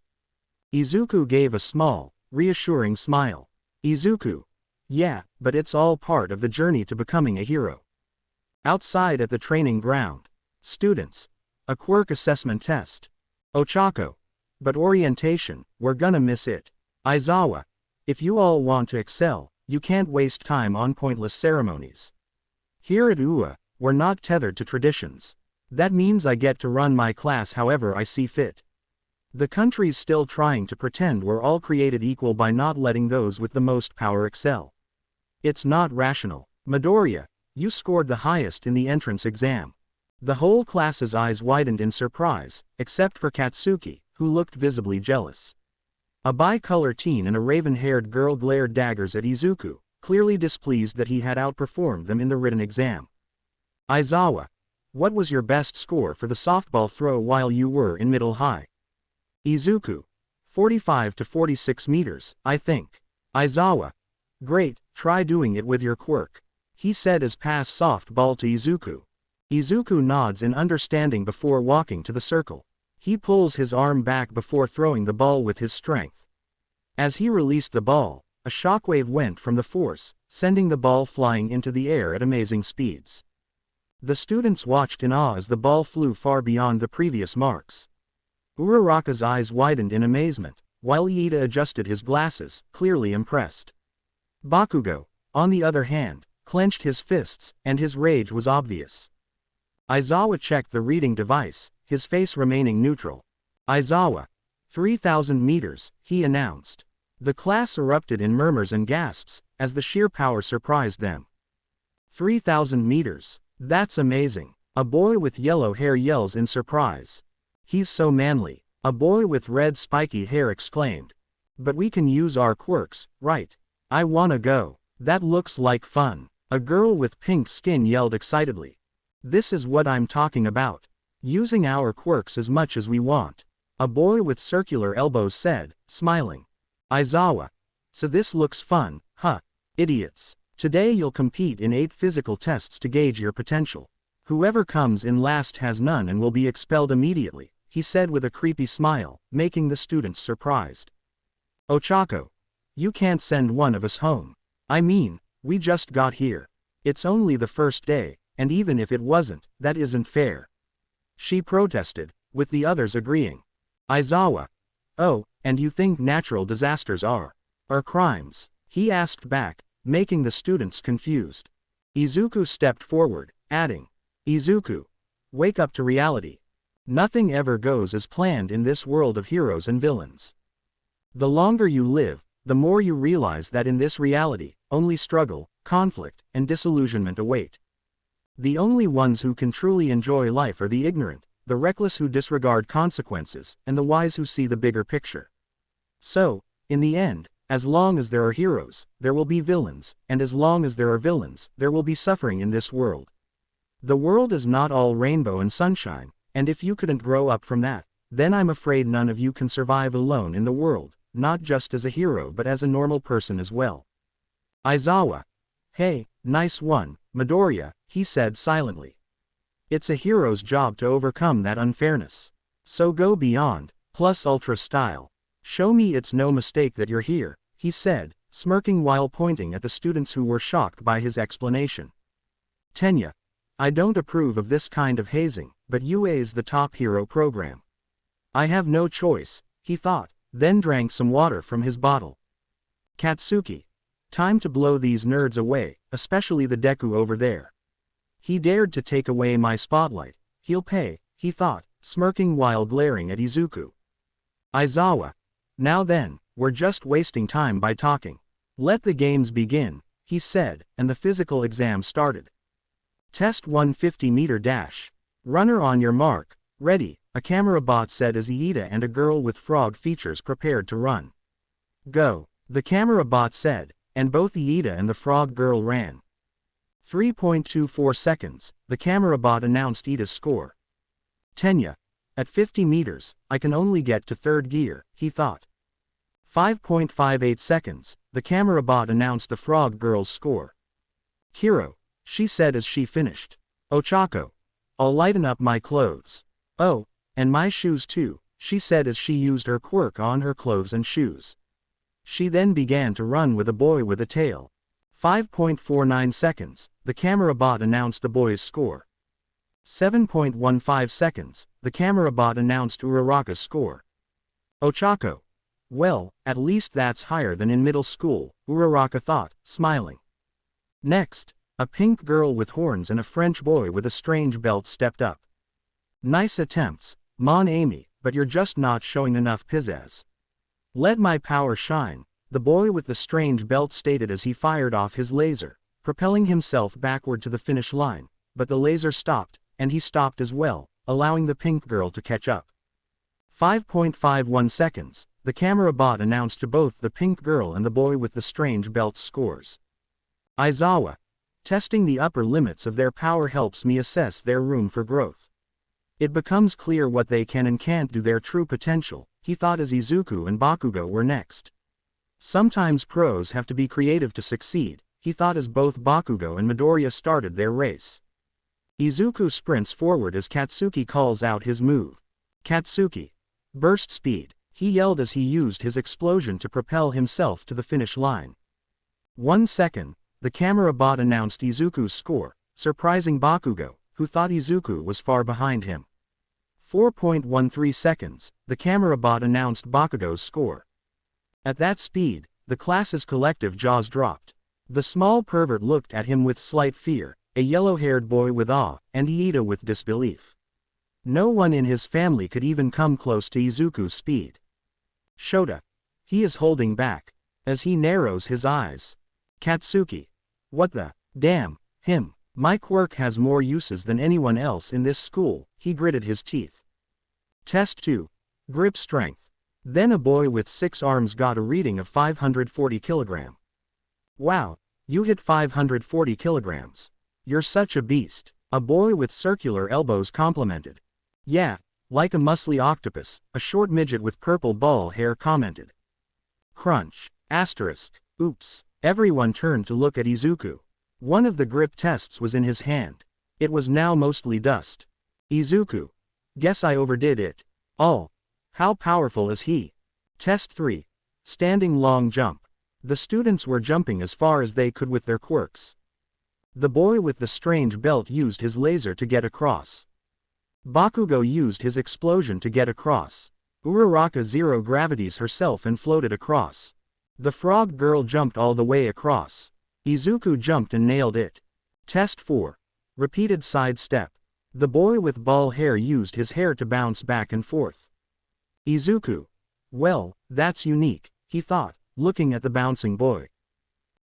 Izuku gave a small, reassuring smile. Izuku. Yeah, but it's all part of the journey to becoming a hero. Outside at the training ground. Students. A quirk assessment test. Ochako. But orientation, we're gonna miss it. Aizawa. If you all want to excel, you can't waste time on pointless ceremonies. Here at UA, we're not tethered to traditions. That means I get to run my class however I see fit. The country's still trying to pretend we're all created equal by not letting those with the most power excel. It's not rational. Midoriya, you scored the highest in the entrance exam. The whole class's eyes widened in surprise, except for Katsuki, who looked visibly jealous. A bi-color teen and a raven-haired girl glared daggers at Izuku, clearly displeased that he had outperformed them in the written exam. Aizawa. What was your best score for the softball throw while you were in middle high? Izuku. 45 to 46 meters, I think. Aizawa. Great, try doing it with your quirk, he said as pass softball to Izuku. Izuku nods in understanding before walking to the circle. He pulls his arm back before throwing the ball with his strength. As he released the ball, a shockwave went from the force, sending the ball flying into the air at amazing speeds. The students watched in awe as the ball flew far beyond the previous marks. Uraraka's eyes widened in amazement, while Iida adjusted his glasses, clearly impressed. Bakugo, on the other hand, clenched his fists, and his rage was obvious. Aizawa checked the reading device, his face remaining neutral. Aizawa. 3,000 meters, he announced. The class erupted in murmurs and gasps, as the sheer power surprised them. 3,000 meters. That's amazing. A boy with yellow hair yells in surprise. He's so manly. A boy with red spiky hair exclaimed. But we can use our quirks, right? I wanna go. That looks like fun. A girl with pink skin yelled excitedly. This is what I'm talking about. Using our quirks as much as we want. A boy with circular elbows said, smiling. Aizawa. So this looks fun, huh? Idiots. Today you'll compete in 8 physical tests to gauge your potential. Whoever comes in last has none and will be expelled immediately, he said with a creepy smile, making the students surprised. Ochako. You can't send one of us home. I mean, we just got here. It's only the first day, and even if it wasn't, that isn't fair. She protested, with the others agreeing. Aizawa. Oh, and you think natural disasters are crimes? He asked back, making the students confused. Izuku stepped forward, adding, Izuku. Wake up to reality. Nothing ever goes as planned in this world of heroes and villains. The longer you live, the more you realize that in this reality, only struggle, conflict, and disillusionment await. The only ones who can truly enjoy life are the ignorant, the reckless who disregard consequences, and the wise who see the bigger picture. So, in the end, as long as there are heroes, there will be villains, and as long as there are villains, there will be suffering in this world. The world is not all rainbow and sunshine, and if you couldn't grow up from that, then I'm afraid none of you can survive alone in the world, not just as a hero but as a normal person as well. Aizawa. Hey, nice one, Midoriya, he said silently. It's a hero's job to overcome that unfairness. So go beyond, plus ultra style. Show me it's no mistake that you're here, he said, smirking while pointing at the students who were shocked by his explanation. Tenya. I don't approve of this kind of hazing, but UA's the top hero program. I have no choice, he thought, then drank some water from his bottle. Katsuki. Time to blow these nerds away, especially the Deku over there. He dared to take away my spotlight. He'll pay, he thought, smirking while glaring at Izuku. Aizawa. Now then, we're just wasting time by talking. Let the games begin, he said, and the physical exam started. Test 150-meter dash. Runner on your mark. Ready, a camera bot said as Iida and a girl with frog features prepared to run. Go, the camera bot said, and both Iida and the frog girl ran. 3.24 seconds, the camera bot announced Iida's score. Tenya. At 50 meters, I can only get to third gear, he thought. 5.58 seconds, the camera bot announced the frog girl's score. Hiro, she said as she finished. Ochako. I'll lighten up my clothes. Oh, and my shoes too, she said as she used her quirk on her clothes and shoes. She then began to run with a boy with a tail. 5.49 seconds, the camera bot announced the boy's score. 7.15 seconds, the camera bot announced Uraraka's score. Ochako. Well, at least that's higher than in middle school, Uraraka thought, smiling. Next, a pink girl with horns and a French boy with a strange belt stepped up. Nice attempts, Mon Ami, but you're just not showing enough pizzazz. Let my power shine, the boy with the strange belt stated as he fired off his laser, propelling himself backward to the finish line, but the laser stopped, and he stopped as well, allowing the pink girl to catch up. 5.51 seconds, the camera bot announced to both the pink girl and the boy with the strange belt's scores. Aizawa. Testing the upper limits of their power helps me assess their room for growth. It becomes clear what they can and can't do their true potential, he thought as Izuku and Bakugo were next. Sometimes pros have to be creative to succeed, he thought as both Bakugo and Midoriya started their race. Izuku sprints forward as Katsuki calls out his move. Katsuki. Burst speed, he yelled as he used his explosion to propel himself to the finish line. 1 second, the camera bot announced Izuku's score, surprising Bakugo, who thought Izuku was far behind him. 4.13 seconds, the camera bot announced Bakugo's score. At that speed, the class's collective jaws dropped. The small pervert looked at him with slight fear, a yellow-haired boy with awe, and Iida with disbelief. No one in his family could even come close to Izuku's speed. Shota. He is holding back. As he narrows his eyes. Katsuki. What the, damn, him. My Quirk has more uses than anyone else in this school, he gritted his teeth. Test 2. Grip strength. Then a boy with 6 arms got a reading of 540 kilograms. Wow, you hit 540 kilograms. You're such a beast. A boy with circular elbows complimented. Yeah, like a muscly octopus, a short midget with purple ball hair commented. Crunch. Asterisk. Oops. Everyone turned to look at Izuku. One of the grip tests was in his hand. It was now mostly dust. Izuku. Guess I overdid it. How powerful is he? Test 3. Standing long jump. The students were jumping as far as they could with their quirks. The boy with the strange belt used his laser to get across. Bakugo used his explosion to get across. Uraraka zero gravities herself and floated across. The frog girl jumped all the way across. Izuku jumped and nailed it. Test 4. Repeated side step. The boy with ball hair used his hair to bounce back and forth. Izuku. Well, that's unique, he thought, looking at the bouncing boy.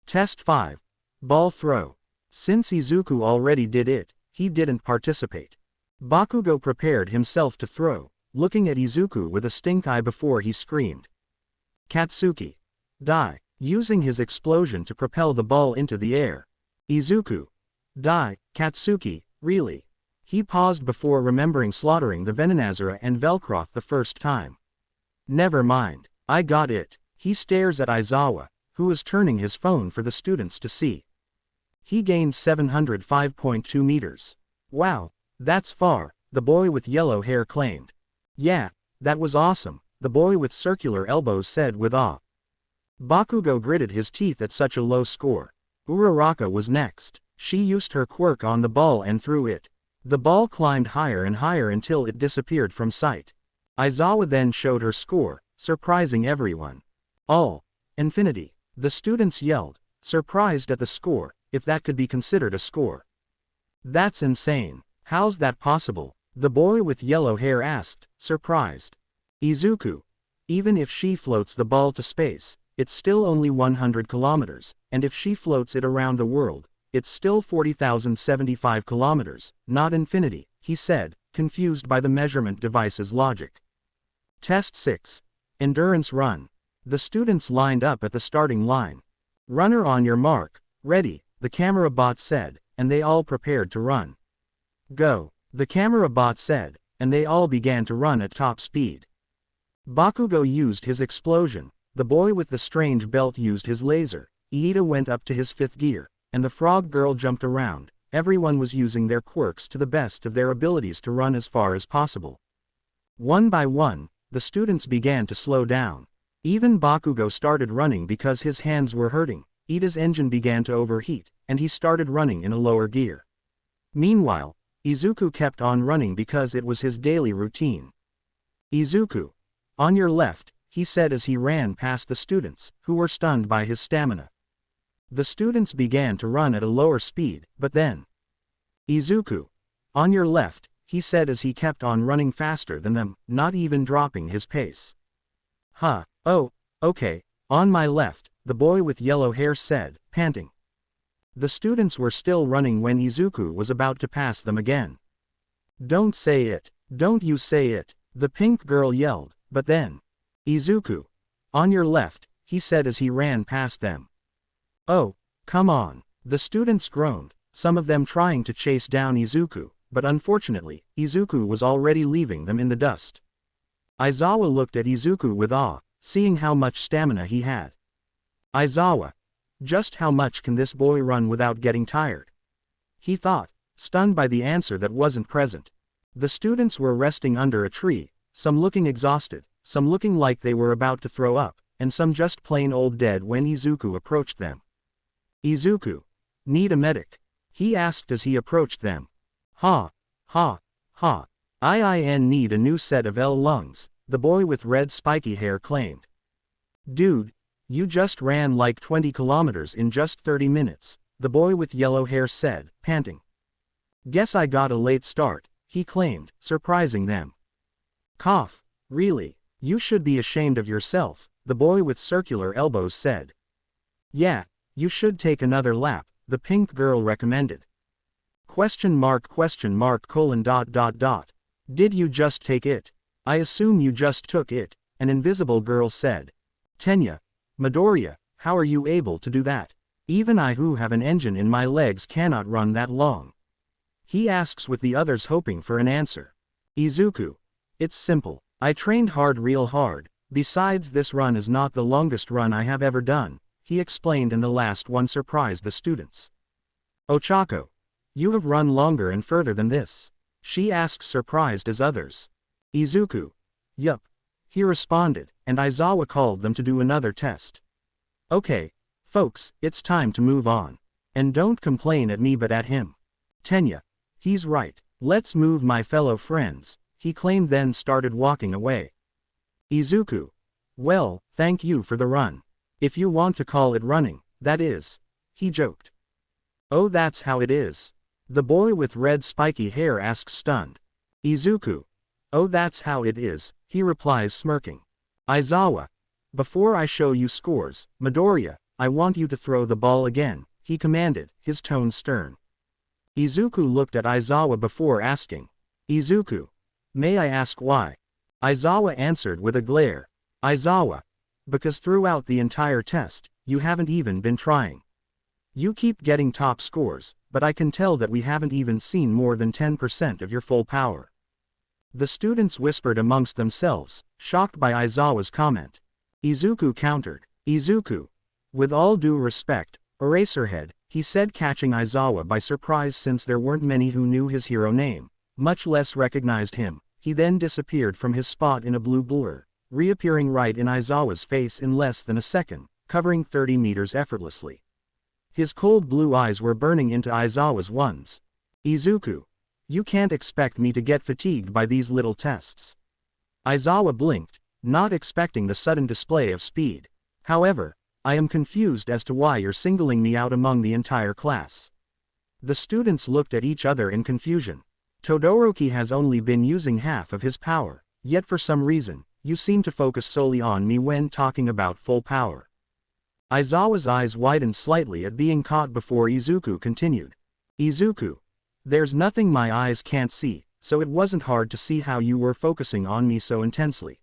Test 5. Ball throw. Since Izuku already did it, he didn't participate. Bakugo prepared himself to throw, looking at Izuku with a stink eye before he screamed. Katsuki. Die, using his explosion to propel the ball into the air. Izuku. Die, Katsuki, really? He paused before remembering slaughtering the Venonazara and Velcro the first time. Never mind, I got it. He stares at Aizawa, who is turning his phone for the students to see. He gained 705.2 meters. Wow, that's far, the boy with yellow hair claimed. Yeah, that was awesome, the boy with circular elbows said with awe. Bakugo gritted his teeth at such a low score. Uraraka was next. She used her quirk on the ball and threw it. The ball climbed higher and higher until it disappeared from sight. Aizawa then showed her score, surprising everyone. All. Infinity. The students yelled, surprised at the score, if that could be considered a score. That's insane. How's that possible? The boy with yellow hair asked, surprised. Izuku. Even if she floats the ball to space, it's still only 100 kilometers, and if she floats it around the world, it's still 40,075 kilometers, not infinity, he said, confused by the measurement device's logic. Test 6. Endurance run. The students lined up at the starting line. Runner on your mark, ready, the camera bot said, and they all prepared to run. Go, the camera bot said, and they all began to run at top speed. Bakugo used his explosion, the boy with the strange belt used his laser, Iida went up to his 5th gear, and the frog girl jumped around. Everyone was using their quirks to the best of their abilities to run as far as possible. One by one, the students began to slow down. Even Bakugo started running because his hands were hurting. Iida's engine began to overheat, and he started running in a lower gear. Meanwhile, Izuku kept on running because it was his daily routine. Izuku. On your left, he said as he ran past the students, who were stunned by his stamina. The students began to run at a lower speed, but then. Izuku. On your left, he said as he kept on running faster than them, not even dropping his pace. Huh, oh, okay, on my left, the boy with yellow hair said, panting. The students were still running when Izuku was about to pass them again. Don't say it, don't you say it, the pink girl yelled, but then. Izuku. On your left, he said as he ran past them. Oh, come on, the students groaned, some of them trying to chase down Izuku, but unfortunately, Izuku was already leaving them in the dust. Aizawa looked at Izuku with awe, seeing how much stamina he had. Aizawa. Just how much can this boy run without getting tired? He thought, stunned by the answer that wasn't present. The students were resting under a tree, some looking exhausted, some looking like they were about to throw up, and some just plain old dead when Izuku approached them. Izuku. Need a medic? He asked as he approached them. Ha. I need a new set of L lungs, the boy with red spiky hair claimed. Dude, you just ran like 20 kilometers in just 30 minutes, the boy with yellow hair said, panting. Guess I got a late start, he claimed, surprising them. Cough. Really? You should be ashamed of yourself, the boy with circular elbows said. Yeah, you should take another lap, the pink girl recommended. Question mark. Did you just take it? I assume you just took it, an invisible girl said. Tenya, Midoriya, how are you able to do that? Even I who have an engine in my legs cannot run that long. He asks with the others hoping for an answer. Izuku. It's simple. I trained hard, real hard. Besides, this run is not the longest run I have ever done, he explained, and the last one surprised the students. Ochako. You have run longer and further than this? She asked, surprised as others. Izuku. Yup. He responded, and Aizawa called them to do another test. Okay, folks, it's time to move on. And don't complain at me but at him. Tenya. He's right. Let's move, my fellow friends, he claimed, then started walking away. Izuku. Well, thank you for the run. If you want to call it running, that is. He joked. Oh, that's how it is? The boy with red spiky hair asks, stunned. Izuku. Oh, that's how it is, he replies, smirking. Aizawa. Before I show you scores, Midoriya, I want you to throw the ball again, he commanded, his tone stern. Izuku looked at Aizawa before asking. Izuku. May I ask why? Aizawa answered with a glare. Aizawa. Because throughout the entire test, you haven't even been trying. You keep getting top scores, but I can tell that we haven't even seen more than 10% of your full power. The students whispered amongst themselves, shocked by Aizawa's comment. Izuku countered. Izuku. With all due respect, Eraserhead, he said, catching Aizawa by surprise since there weren't many who knew his hero name, much less recognized him. He then disappeared from his spot in a blue blur, reappearing right in Aizawa's face in less than a second, covering 30 meters effortlessly. His cold blue eyes were burning into Aizawa's ones. Izuku. You can't expect me to get fatigued by these little tests. Aizawa blinked, not expecting the sudden display of speed. However, I am confused as to why you're singling me out among the entire class. The students looked at each other in confusion. Todoroki has only been using half of his power, yet for some reason, you seem to focus solely on me when talking about full power. Aizawa's eyes widened slightly at being caught before Izuku continued. Izuku. There's nothing my eyes can't see, so it wasn't hard to see how you were focusing on me so intensely.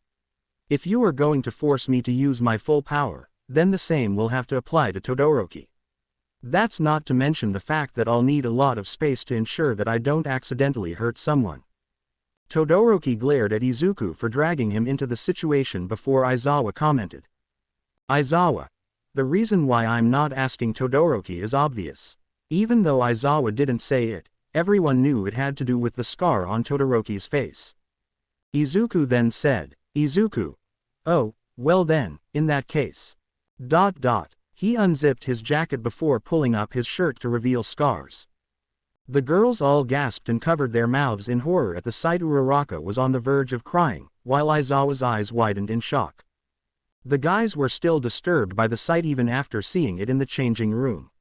If you are going to force me to use my full power, then the same will have to apply to Todoroki. That's not to mention the fact that I'll need a lot of space to ensure that I don't accidentally hurt someone. Todoroki glared at Izuku for dragging him into the situation before Aizawa commented. Aizawa. The reason why I'm not asking Todoroki is obvious. Even though Aizawa didn't say it, everyone knew it had to do with the scar on Todoroki's face. Izuku then said, Izuku. Oh, well then, in that case. He unzipped his jacket before pulling up his shirt to reveal scars. The girls all gasped and covered their mouths in horror at the sight. Uraraka was on the verge of crying, while Aizawa's eyes widened in shock. The guys were still disturbed by the sight even after seeing it in the changing room.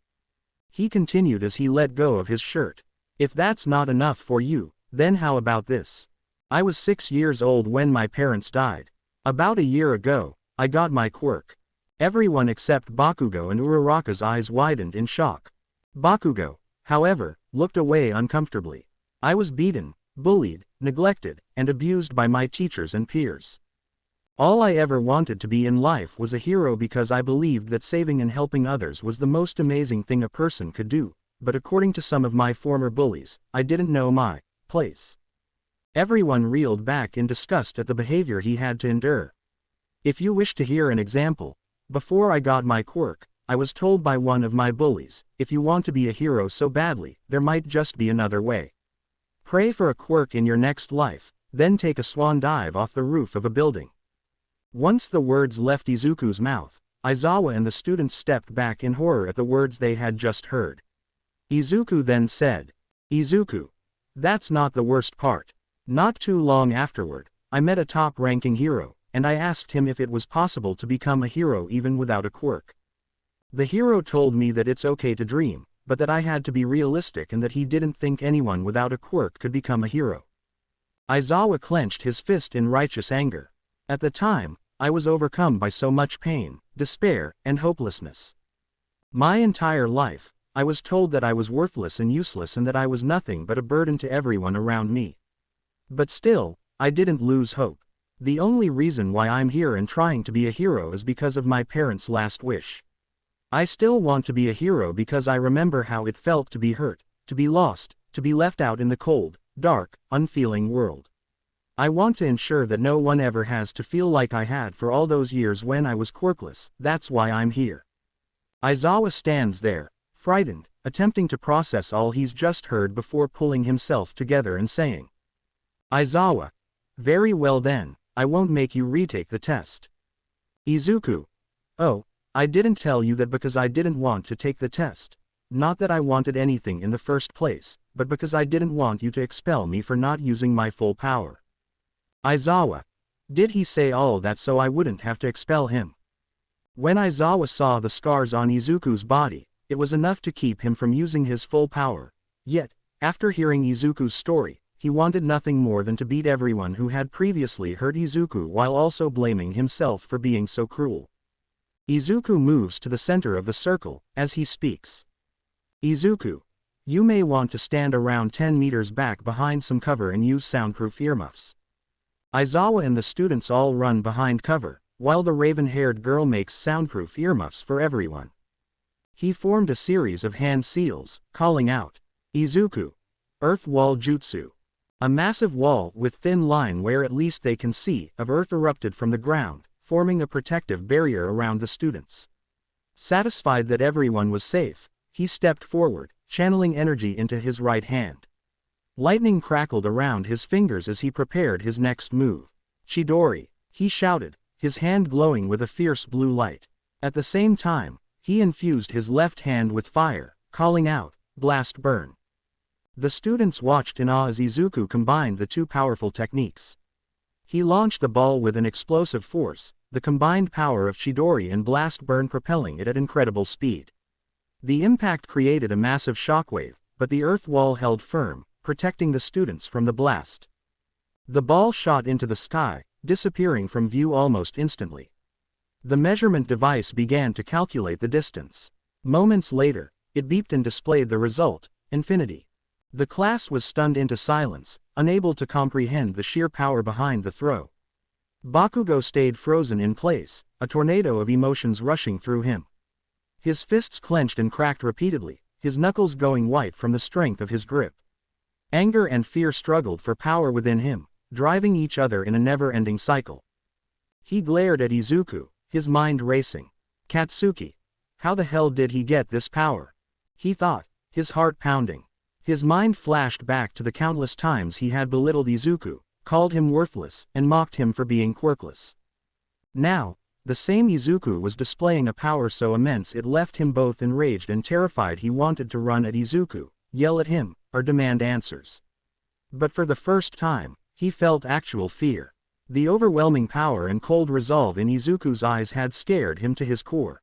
He continued as he let go of his shirt. If that's not enough for you, then how about this? I was 6 years old when my parents died. About a year ago, I got my quirk. Everyone except Bakugo and Uraraka's eyes widened in shock. Bakugo, however, looked away uncomfortably. I was beaten, bullied, neglected, and abused by my teachers and peers. All I ever wanted to be in life was a hero because I believed that saving and helping others was the most amazing thing a person could do, but according to some of my former bullies, I didn't know my place. Everyone reeled back in disgust at the behavior he had to endure. If you wish to hear an example, before I got my quirk, I was told by one of my bullies, if you want to be a hero so badly, there might just be another way. Pray for a quirk in your next life, then take a swan dive off the roof of a building. Once the words left Izuku's mouth, Aizawa and the students stepped back in horror at the words they had just heard. Izuku then said, Izuku. That's not the worst part. Not too long afterward, I met a top-ranking hero, and I asked him if it was possible to become a hero even without a quirk. The hero told me that it's okay to dream, but that I had to be realistic and that he didn't think anyone without a quirk could become a hero. Aizawa clenched his fist in righteous anger. At the time, I was overcome by so much pain, despair, and hopelessness. My entire life, I was told that I was worthless and useless and that I was nothing but a burden to everyone around me. But still, I didn't lose hope. The only reason why I'm here and trying to be a hero is because of my parents' last wish. I still want to be a hero because I remember how it felt to be hurt, to be lost, to be left out in the cold, dark, unfeeling world. I want to ensure that no one ever has to feel like I had for all those years when I was quirkless. That's why I'm here. Aizawa stands there, frightened, attempting to process all he's just heard before pulling himself together and saying, Aizawa. Very well then, I won't make you retake the test. Izuku. Oh, I didn't tell you that because I didn't want to take the test. Not that I wanted anything in the first place, but because I didn't want you to expel me for not using my full power. Aizawa. Did he say all that so I wouldn't have to expel him? When Aizawa saw the scars on Izuku's body, it was enough to keep him from using his full power. Yet, after hearing Izuku's story, he wanted nothing more than to beat everyone who had previously hurt Izuku while also blaming himself for being so cruel. Izuku moves to the center of the circle, as he speaks. Izuku. You may want to stand around 10 meters back behind some cover and use soundproof earmuffs. Aizawa and the students all run behind cover, while the raven-haired girl makes soundproof earmuffs for everyone. He formed a series of hand seals, calling out, Izuku. Earth Wall Jutsu. A massive wall with thin line where at least they can see of earth erupted from the ground, forming a protective barrier around the students. Satisfied that everyone was safe, he stepped forward, channeling energy into his right hand. Lightning crackled around his fingers as he prepared his next move. Chidori, he shouted, his hand glowing with a fierce blue light. At the same time, he infused his left hand with fire, calling out, Blast Burn. The students watched in awe as Izuku combined the two powerful techniques. He launched the ball with an explosive force, the combined power of Chidori and Blast Burn propelling it at incredible speed. The impact created a massive shockwave, but the earth wall held firm, protecting the students from the blast. The ball shot into the sky, disappearing from view almost instantly. The measurement device began to calculate the distance. Moments later, it beeped and displayed the result, infinity. The class was stunned into silence, unable to comprehend the sheer power behind the throw. Bakugo stayed frozen in place, a tornado of emotions rushing through him. His fists clenched and cracked repeatedly, his knuckles going white from the strength of his grip. Anger and fear struggled for power within him, driving each other in a never-ending cycle. He glared at Izuku, his mind racing. Katsuki. How the hell did he get this power? He thought, his heart pounding. His mind flashed back to the countless times he had belittled Izuku, called him worthless, and mocked him for being quirkless. Now, the same Izuku was displaying a power so immense it left him both enraged and terrified. He wanted to run at Izuku, yell at him, or demand answers. But for the first time, he felt actual fear. The overwhelming power and cold resolve in Izuku's eyes had scared him to his core.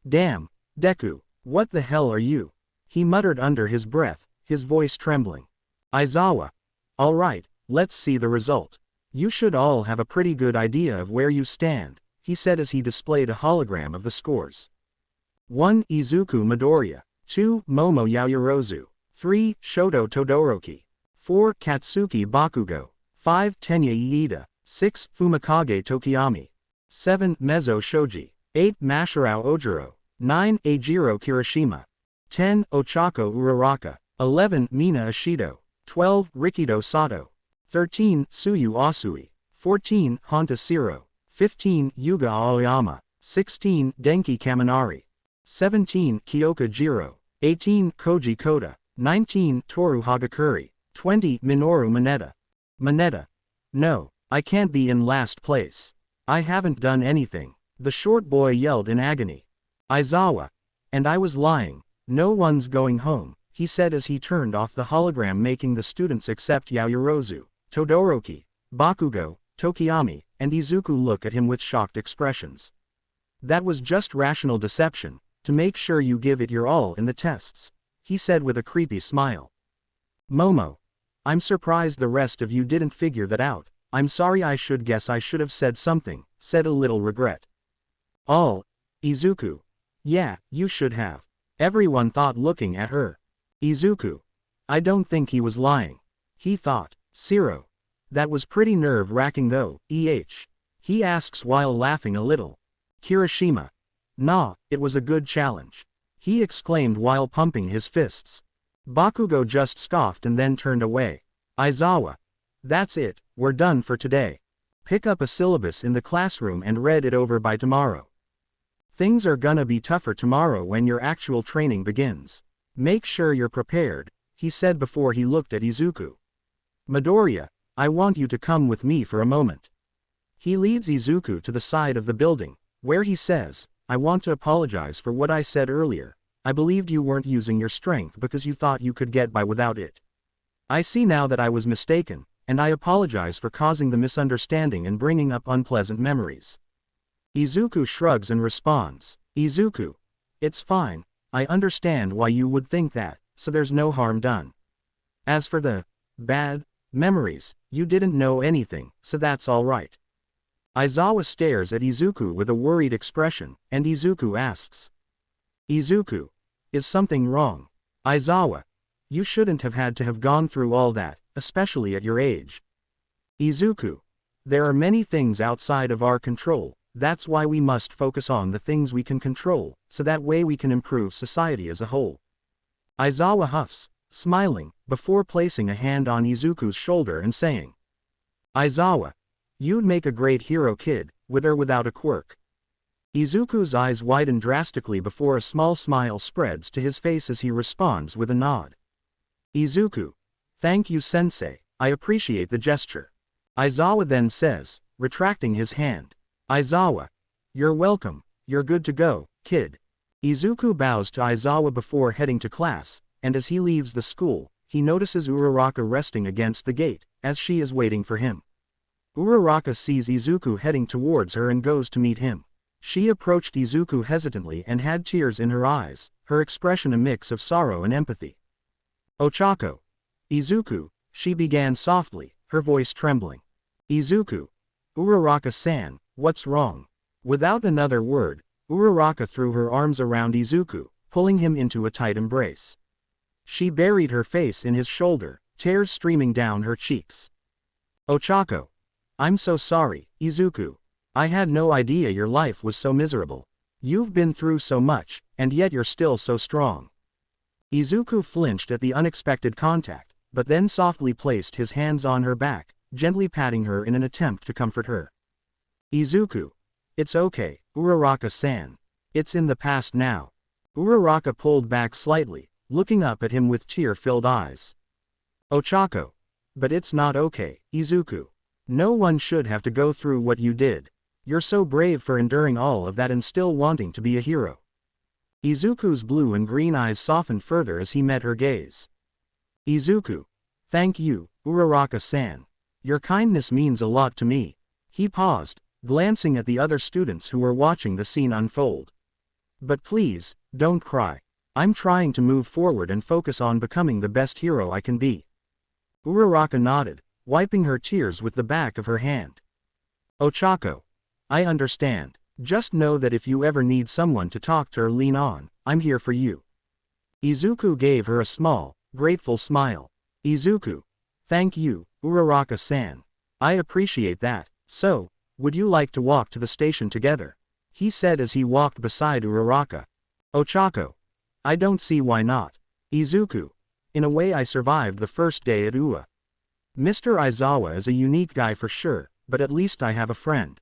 Damn, Deku, what the hell are you? He muttered under his breath, his voice trembling. Aizawa. All right, let's see the result. You should all have a pretty good idea of where you stand, he said as he displayed a hologram of the scores. 1. Izuku Midoriya. 2. Momo Yaoyorozu. 3. Shoto Todoroki. 4. Katsuki Bakugo. 5. Tenya Iida. 6. Fumikage Tokiyami. 7. Mezzo Shoji. 8. Mashirao Ojiro. 9. Eijiro Kirishima. 10. Ochako Uraraka. 11. Mina Ashido. 12. Rikido Sato. 13. Tsuyu Asui. 14. Honta Siro. 15. Yuga Aoyama. 16. Denki Kaminari. 17. Kyoka Jiro. 18. Koji Koda. 19. Toru Hagakuri. 20. Minoru Mineta. Mineta. No, I can't be in last place. I haven't done anything, the short boy yelled in agony. Aizawa. And I was lying. No one's going home, he said as he turned off the hologram, making the students except Yaoyorozu, Todoroki, Bakugo, Tokiyami, and Izuku look at him with shocked expressions. That was just rational deception, to make sure you give it your all in the tests, he said with a creepy smile. Momo. I'm surprised the rest of you didn't figure that out, I'm sorry, I should have said something, said a little regret. All. Izuku. Yeah, you should have. Everyone thought, looking at her. Izuku. I don't think he was lying. He thought. Zero. That was pretty nerve-wracking though, he asks while laughing a little. Kirishima. Nah, it was a good challenge. He exclaimed while pumping his fists. Bakugo just scoffed and then turned away. Aizawa. That's it, we're done for today. Pick up a syllabus in the classroom and read it over by tomorrow. Things are gonna be tougher tomorrow when your actual training begins. Make sure you're prepared, he said before he looked at Izuku. Midoriya, I want you to come with me for a moment. He leads Izuku to the side of the building, where he says, I want to apologize for what I said earlier. I believed you weren't using your strength because you thought you could get by without it. I see now that I was mistaken, and I apologize for causing the misunderstanding and bringing up unpleasant memories. Izuku shrugs and responds, Izuku. It's fine, I understand why you would think that, so there's no harm done. As for the bad memories, you didn't know anything, so that's alright. Aizawa stares at Izuku with a worried expression, and Izuku asks. Izuku. Is something wrong? Aizawa. You shouldn't have had to have gone through all that, especially at your age. Izuku. There are many things outside of our control, that's why we must focus on the things we can control, so that way we can improve society as a whole. Aizawa huffs, smiling, before placing a hand on Izuku's shoulder and saying. Aizawa. You'd make a great hero, kid, with or without a quirk. Izuku's eyes widen drastically before a small smile spreads to his face as he responds with a nod. Izuku. Thank you, sensei, I appreciate the gesture. Aizawa then says, retracting his hand. Aizawa. You're welcome, you're good to go, kid. Izuku bows to Aizawa before heading to class, and as he leaves the school, he notices Uraraka resting against the gate, as she is waiting for him. Uraraka sees Izuku heading towards her and goes to meet him. She approached Izuku hesitantly and had tears in her eyes, her expression a mix of sorrow and empathy. Ochako. Izuku, she began softly, her voice trembling. Izuku. Uraraka-san, what's wrong? Without another word, Uraraka threw her arms around Izuku, pulling him into a tight embrace. She buried her face in his shoulder, tears streaming down her cheeks. Ochako. I'm so sorry, Izuku. I had no idea your life was so miserable. You've been through so much, and yet you're still so strong. Izuku flinched at the unexpected contact, but then softly placed his hands on her back, gently patting her in an attempt to comfort her. Izuku. It's okay, Uraraka-san. It's in the past now. Uraraka pulled back slightly, looking up at him with tear-filled eyes. Ochako. But it's not okay, Izuku. No one should have to go through what you did. You're so brave for enduring all of that and still wanting to be a hero. Izuku's blue and green eyes softened further as he met her gaze. Izuku. Thank you, Uraraka-san. Your kindness means a lot to me. He paused, glancing at the other students who were watching the scene unfold. But please, don't cry. I'm trying to move forward and focus on becoming the best hero I can be. Uraraka nodded, wiping her tears with the back of her hand. Ochako. I understand. Just know that if you ever need someone to talk to or lean on, I'm here for you. Izuku gave her a small, grateful smile. Izuku. Thank you, Uraraka-san. I appreciate that. So, would you like to walk to the station together? He said as he walked beside Uraraka. Ochako. I don't see why not. Izuku. In a way I survived the first day at UA. Mr. Aizawa is a unique guy for sure, but at least I have a friend.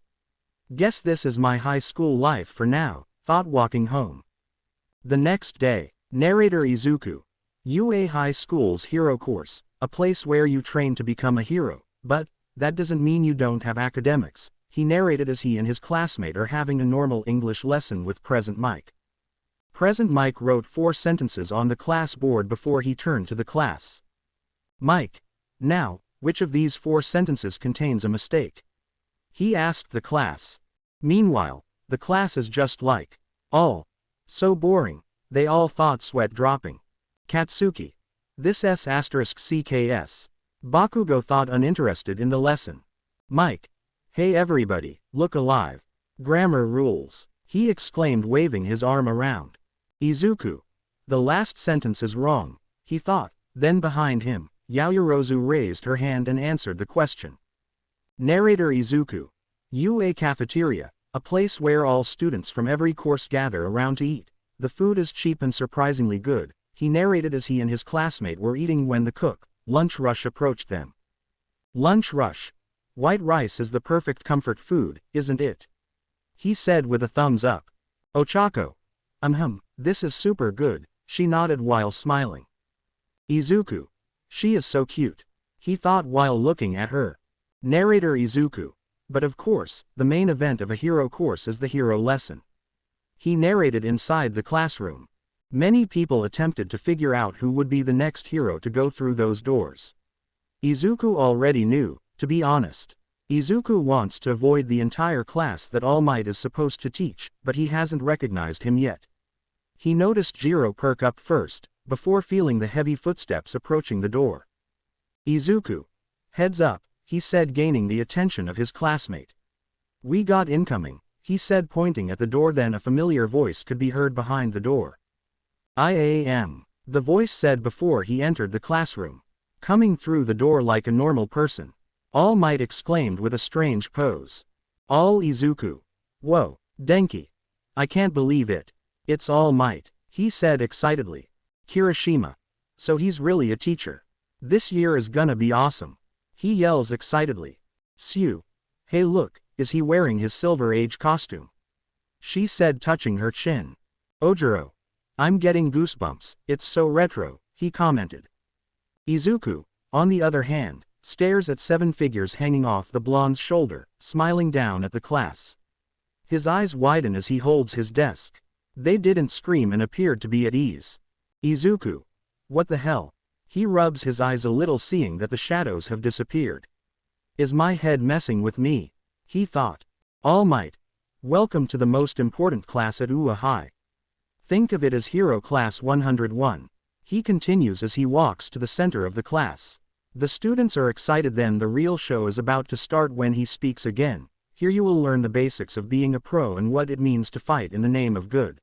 Guess this is my high school life for now, thought walking home. The next day, narrator Izuku. UA High School's hero course, a place where you train to become a hero, but that doesn't mean you don't have academics, he narrated as he and his classmate are having a normal English lesson with Present Mike. Present Mike wrote 4 sentences on the class board before he turned to the class. Mike. Now, which of these 4 sentences contains a mistake? He asked the class. Meanwhile, the class is just like, all. So boring, they all thought, sweat dropping. Katsuki. This S**CKS. Bakugo thought, uninterested in the lesson. Mike. Hey everybody, look alive. Grammar rules. He exclaimed, waving his arm around. Izuku. The last sentence is wrong, he thought. Then behind him, Yaoyorozu raised her hand and answered the question. Narrator Izuku. A cafeteria, a place where all students from every course gather around to eat. The food is cheap and surprisingly good, he narrated as he and his classmate were eating when the lunch rush approached them. Lunch rush. White rice is the perfect comfort food, isn't it? He said with a thumbs up. Ochako. This is super good, she nodded while smiling. Izuku. She is so cute, he thought while looking at her. Narrator Izuku. But of course, the main event of a hero course is the hero lesson. He narrated inside the classroom. Many people attempted to figure out who would be the next hero to go through those doors. Izuku already knew, to be honest. Izuku wants to avoid the entire class that All Might is supposed to teach, but he hasn't recognized him yet. He noticed Jiro perk up first, before feeling the heavy footsteps approaching the door. Izuku. Heads up, he said, gaining the attention of his classmate. We got incoming, he said, pointing at the door. Then a familiar voice could be heard behind the door. I am, the voice said before he entered the classroom. Coming through the door like a normal person. All Might exclaimed with a strange pose. All Izuku. Whoa, Denki. I can't believe it. It's All Might, he said excitedly. Kirishima. So he's really a teacher. This year is gonna be awesome. He yells excitedly. Sue. Hey look, is he wearing his Silver Age costume? She said, touching her chin. Ojiro. I'm getting goosebumps, it's so retro, he commented. Izuku, on the other hand, stares at 7 figures hanging off the blonde's shoulder, smiling down at the class. His eyes widen as he holds his desk. They didn't scream and appeared to be at ease. Izuku. What the hell? He rubs his eyes a little, seeing that the shadows have disappeared. Is my head messing with me? He thought. All Might. Welcome to the most important class at UA High. Think of it as Hero Class 101. He continues as he walks to the center of the class. The students are excited. Then the real show is about to start when he speaks again. Here you will learn the basics of being a pro and what it means to fight in the name of good.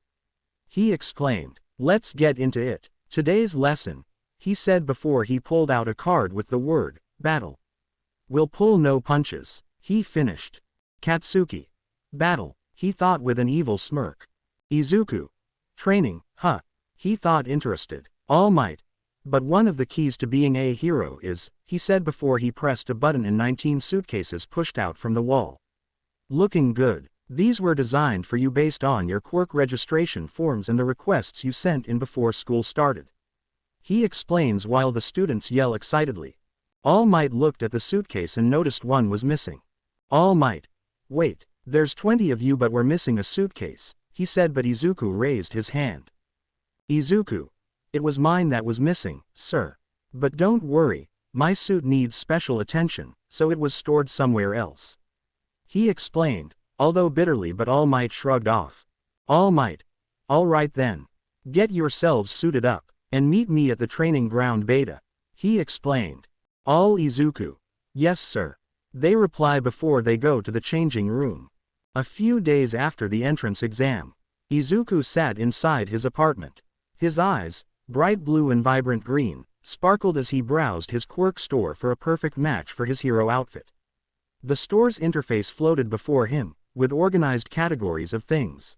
He exclaimed. Let's get into it. Today's lesson, he said before he pulled out a card with the word, battle. We'll pull no punches, he finished. Katsuki. Battle, he thought with an evil smirk. Izuku. Training, huh? He thought, interested. All Might. But one of the keys to being a hero is, he said before he pressed a button and 19 suitcases pushed out from the wall. Looking good. These were designed for you based on your Quirk registration forms and the requests you sent in before school started. He explains while the students yell excitedly. All Might looked at the suitcase and noticed one was missing. All Might. Wait, there's 20 of you but we're missing a suitcase, he said, but Izuku raised his hand. Izuku. It was mine that was missing, sir. But don't worry, my suit needs special attention, so it was stored somewhere else. He explained, although bitterly, but All Might shrugged off. All Might. All right then. Get yourselves suited up, and meet me at the training ground beta, he explained. All Izuku. Yes sir. They reply before they go to the changing room. A few days after the entrance exam, Izuku sat inside his apartment. His eyes, bright blue and vibrant green, sparkled as he browsed his Quirk store for a perfect match for his hero outfit. The store's interface floated before him, with organized categories of things.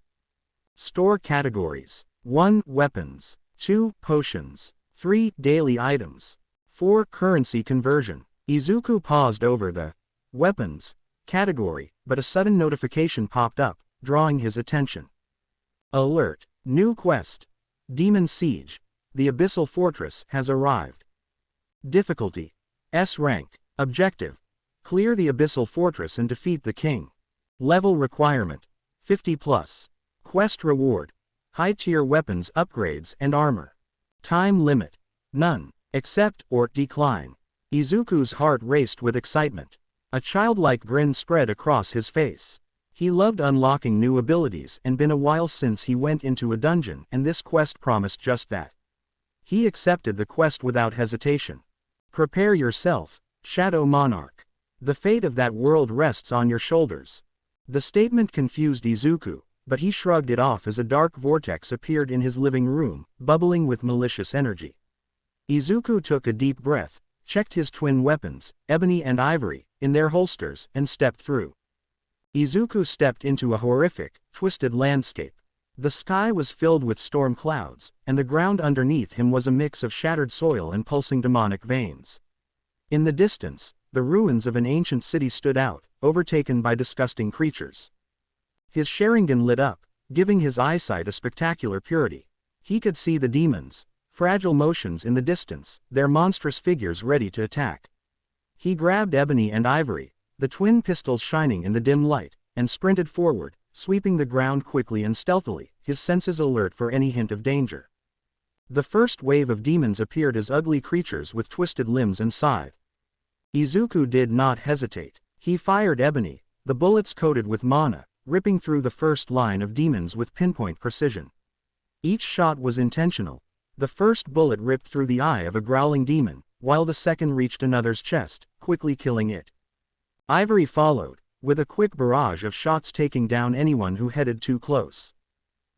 Store categories. 1. Weapons. 2. Potions. 3. Daily items. 4. Currency conversion. Izuku paused over the weapons category, but a sudden notification popped up, drawing his attention. Alert. New quest. Demon Siege. The Abyssal Fortress has arrived. Difficulty. S rank. Objective. Clear the Abyssal Fortress and defeat the king. Level requirement. 50+. Quest reward. High-tier weapons upgrades and armor. Time limit. None. Accept or decline. Izuku's heart raced with excitement. A childlike grin spread across his face. He loved unlocking new abilities and been a while since he went into a dungeon, and this quest promised just that. He accepted the quest without hesitation. Prepare yourself, Shadow Monarch. The fate of that world rests on your shoulders. The statement confused Izuku, but he shrugged it off as a dark vortex appeared in his living room, bubbling with malicious energy. Izuku took a deep breath, checked his twin weapons, ebony and ivory, in their holsters, and stepped through. Izuku stepped into a horrific, twisted landscape. The sky was filled with storm clouds, and the ground underneath him was a mix of shattered soil and pulsing demonic veins. In the distance, the ruins of an ancient city stood out, overtaken by disgusting creatures. His Sharingan lit up, giving his eyesight a spectacular purity. He could see the demons, fragile motions in the distance, their monstrous figures ready to attack. He grabbed ebony and ivory, the twin pistols shining in the dim light, and sprinted forward, sweeping the ground quickly and stealthily, his senses alert for any hint of danger. The first wave of demons appeared as ugly creatures with twisted limbs and scythe. Izuku did not hesitate. He fired ebony, the bullets coated with mana, ripping through the first line of demons with pinpoint precision. Each shot was intentional. The first bullet ripped through the eye of a growling demon, while the second reached another's chest, quickly killing it. Ivory followed, with a quick barrage of shots taking down anyone who headed too close.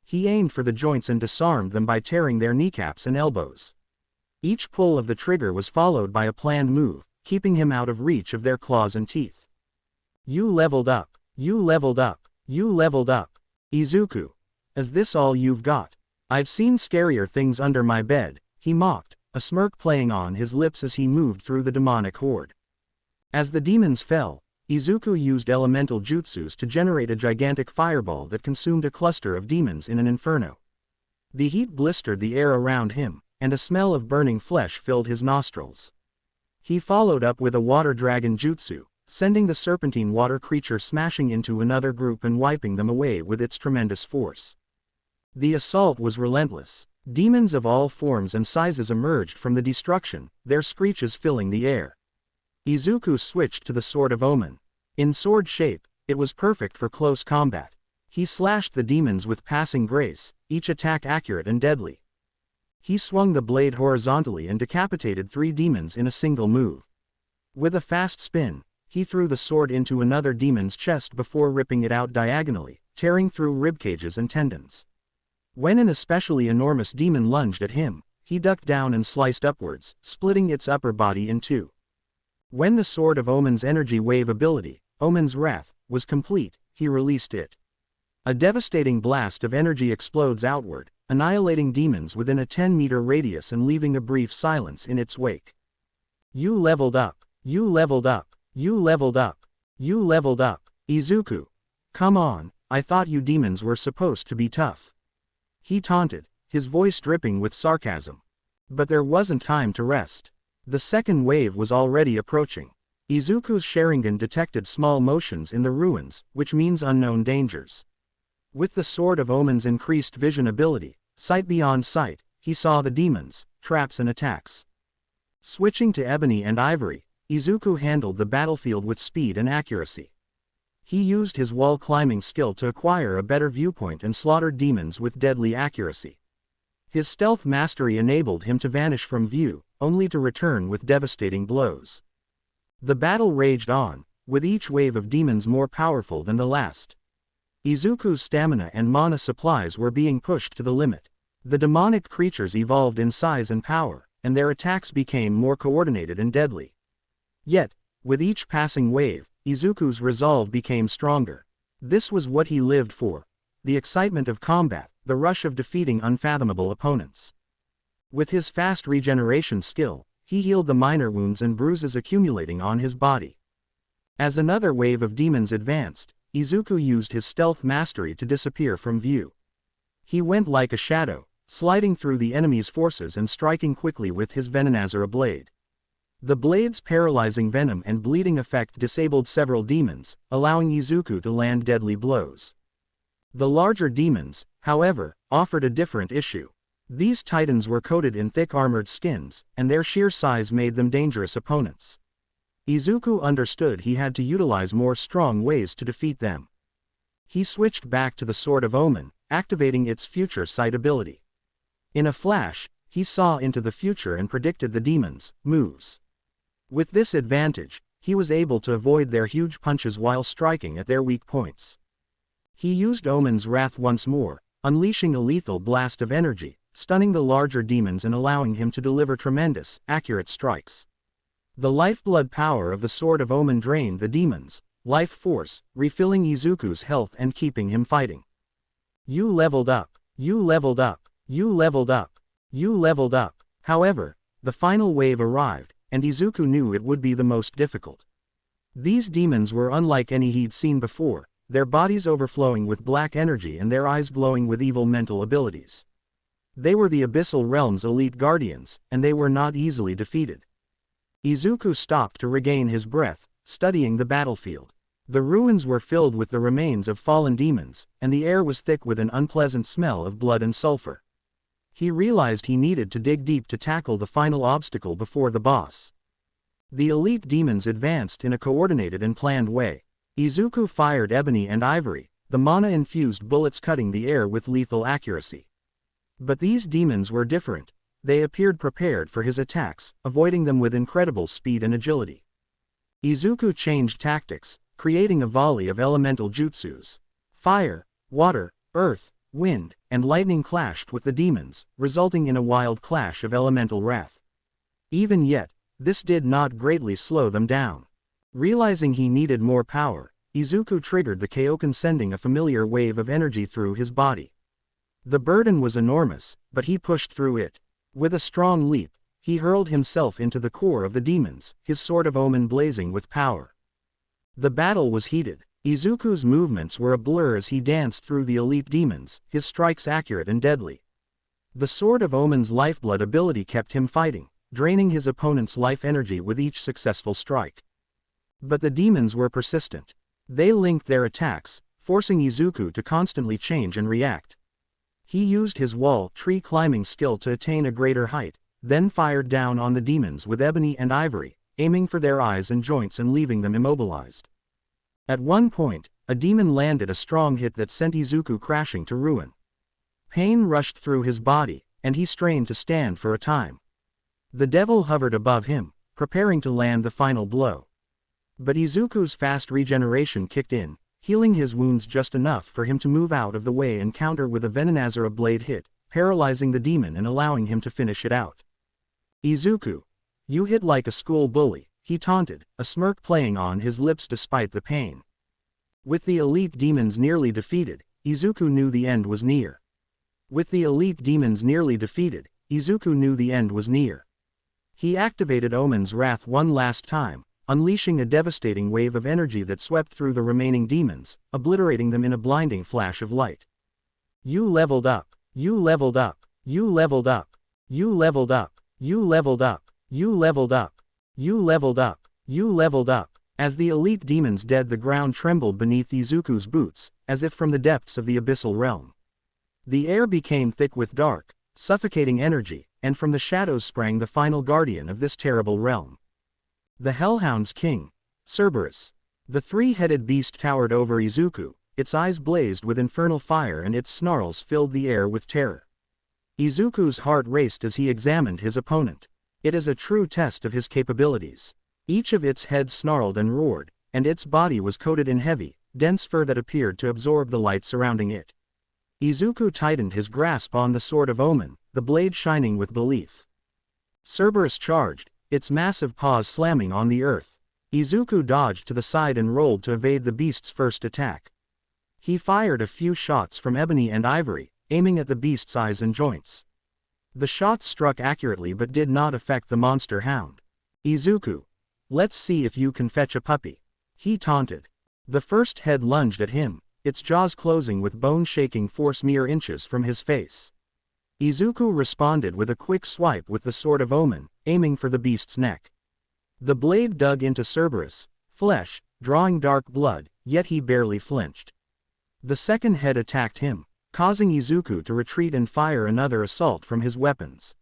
He aimed for the joints and disarmed them by tearing their kneecaps and elbows. Each pull of the trigger was followed by a planned move, keeping him out of reach of their claws and teeth. You leveled up. You leveled up. You leveled up. Izuku. Is this all you've got? I've seen scarier things under my bed, he mocked, a smirk playing on his lips as he moved through the demonic horde. As the demons fell, Izuku used elemental jutsus to generate a gigantic fireball that consumed a cluster of demons in an inferno. The heat blistered the air around him, and a smell of burning flesh filled his nostrils. He followed up with a water dragon jutsu, sending the serpentine water creature smashing into another group and wiping them away with its tremendous force. The assault was relentless. Demons of all forms and sizes emerged from the destruction, their screeches filling the air. Izuku switched to the Sword of Omen. In sword shape, it was perfect for close combat. He slashed the demons with passing grace, each attack accurate and deadly. He swung the blade horizontally and decapitated 3 demons in a single move. With a fast spin, he threw the sword into another demon's chest before ripping it out diagonally, tearing through ribcages and tendons. When an especially enormous demon lunged at him, he ducked down and sliced upwards, splitting its upper body in 2. When the Sword of Omen's energy wave ability, Omen's Wrath, was complete, he released it. A devastating blast of energy explodes outward, annihilating demons within a 10-meter radius and leaving a brief silence in its wake. You leveled up. You leveled up. You leveled up. You leveled up. Izuku. Come on, I thought you demons were supposed to be tough. He taunted, his voice dripping with sarcasm. But there wasn't time to rest. The second wave was already approaching. Izuku's Sharingan detected small motions in the ruins, which means unknown dangers. With the Sword of Omen's increased vision ability, sight beyond sight, he saw the demons, traps and attacks. Switching to ebony and ivory, Izuku handled the battlefield with speed and accuracy. He used his wall climbing skill to acquire a better viewpoint and slaughtered demons with deadly accuracy. His stealth mastery enabled him to vanish from view, only to return with devastating blows. The battle raged on, with each wave of demons more powerful than the last. Izuku's stamina and mana supplies were being pushed to the limit. The demonic creatures evolved in size and power, and their attacks became more coordinated and deadly. Yet, with each passing wave, Izuku's resolve became stronger. This was what he lived for: the excitement of combat, the rush of defeating unfathomable opponents. With his fast regeneration skill, he healed the minor wounds and bruises accumulating on his body. As another wave of demons advanced, Izuku used his stealth mastery to disappear from view. He went like a shadow, sliding through the enemy's forces and striking quickly with his Venonazara blade. The blade's paralyzing venom and bleeding effect disabled several demons, allowing Izuku to land deadly blows. The larger demons, however, offered a different issue. These titans were coated in thick armored skins, and their sheer size made them dangerous opponents. Izuku understood he had to utilize more strong ways to defeat them. He switched back to the Sword of Omen, activating its future sight ability. In a flash, he saw into the future and predicted the demons' moves. With this advantage, he was able to avoid their huge punches while striking at their weak points. He used Omen's Wrath once more, unleashing a lethal blast of energy, stunning the larger demons and allowing him to deliver tremendous, accurate strikes. The lifeblood power of the Sword of Omen drained the demons' life force, refilling Izuku's health and keeping him fighting. You leveled up. You leveled up. You leveled up. You leveled up. However, the final wave arrived, and Izuku knew it would be the most difficult. These demons were unlike any he'd seen before, their bodies overflowing with black energy and their eyes glowing with evil mental abilities. They were the Abyssal Realm's elite guardians, and they were not easily defeated. Izuku stopped to regain his breath, studying the battlefield. The ruins were filled with the remains of fallen demons, and the air was thick with an unpleasant smell of blood and sulfur. He realized he needed to dig deep to tackle the final obstacle before the boss. The elite demons advanced in a coordinated and planned way. Izuku fired ebony and ivory, the mana-infused bullets cutting the air with lethal accuracy. But these demons were different. They appeared prepared for his attacks, avoiding them with incredible speed and agility. Izuku changed tactics, creating a volley of elemental jutsus. Fire, water, earth, wind, and lightning clashed with the demons, resulting in a wild clash of elemental wrath. Even yet, this did not greatly slow them down. Realizing he needed more power, Izuku triggered the Koken, sending a familiar wave of energy through his body. The burden was enormous, but he pushed through it. With a strong leap, he hurled himself into the core of the demons, his Sword of Omen blazing with power. The battle was heated. Izuku's movements were a blur as he danced through the elite demons, his strikes accurate and deadly. The Sword of Omen's lifeblood ability kept him fighting, draining his opponent's life energy with each successful strike. But the demons were persistent. They linked their attacks, forcing Izuku to constantly change and react. He used his wall tree climbing skill to attain a greater height, then fired down on the demons with ebony and ivory, aiming for their eyes and joints and leaving them immobilized. At one point, a demon landed a strong hit that sent Izuku crashing to ruin. Pain rushed through his body, and he strained to stand for a time. The devil hovered above him, preparing to land the final blow. But Izuku's fast regeneration kicked in, healing his wounds just enough for him to move out of the way and counter with a Venonazara blade hit, paralyzing the demon and allowing him to finish it out. Izuku, you hit like a school bully, he taunted, a smirk playing on his lips despite the pain. With the elite demons nearly defeated, Izuku knew the end was near. With the elite demons nearly defeated, Izuku knew the end was near. He activated Omen's Wrath one last time, unleashing a devastating wave of energy that swept through the remaining demons, obliterating them in a blinding flash of light. You leveled up. You leveled up. You leveled up. You leveled up. You leveled up. You leveled up. You leveled up. You leveled up. As the elite demons dead, the ground trembled beneath Izuku's boots, as if from the depths of the abyssal realm. The air became thick with dark, suffocating energy, and from the shadows sprang the final guardian of this terrible realm. The Hellhound's king, Cerberus. The three-headed beast towered over Izuku, its eyes blazed with infernal fire and its snarls filled the air with terror. Izuku's heart raced as he examined his opponent. It is a true test of his capabilities. Each of its heads snarled and roared, and its body was coated in heavy, dense fur that appeared to absorb the light surrounding it. Izuku tightened his grasp on the Sword of Omen, the blade shining with belief. Cerberus charged, its massive paws slamming on the earth. Izuku dodged to the side and rolled to evade the beast's first attack. He fired a few shots from ebony and ivory, aiming at the beast's eyes and joints. The shots struck accurately but did not affect the monster hound. Izuku, let's see if you can fetch a puppy, he taunted. The first head lunged at him, its jaws closing with bone-shaking force mere inches from his face. Izuku responded with a quick swipe with the Sword of Omen, aiming for the beast's neck. The blade dug into Cerberus' flesh, drawing dark blood, yet he barely flinched. The second head attacked him, causing Izuku to retreat and fire another assault from his weapons.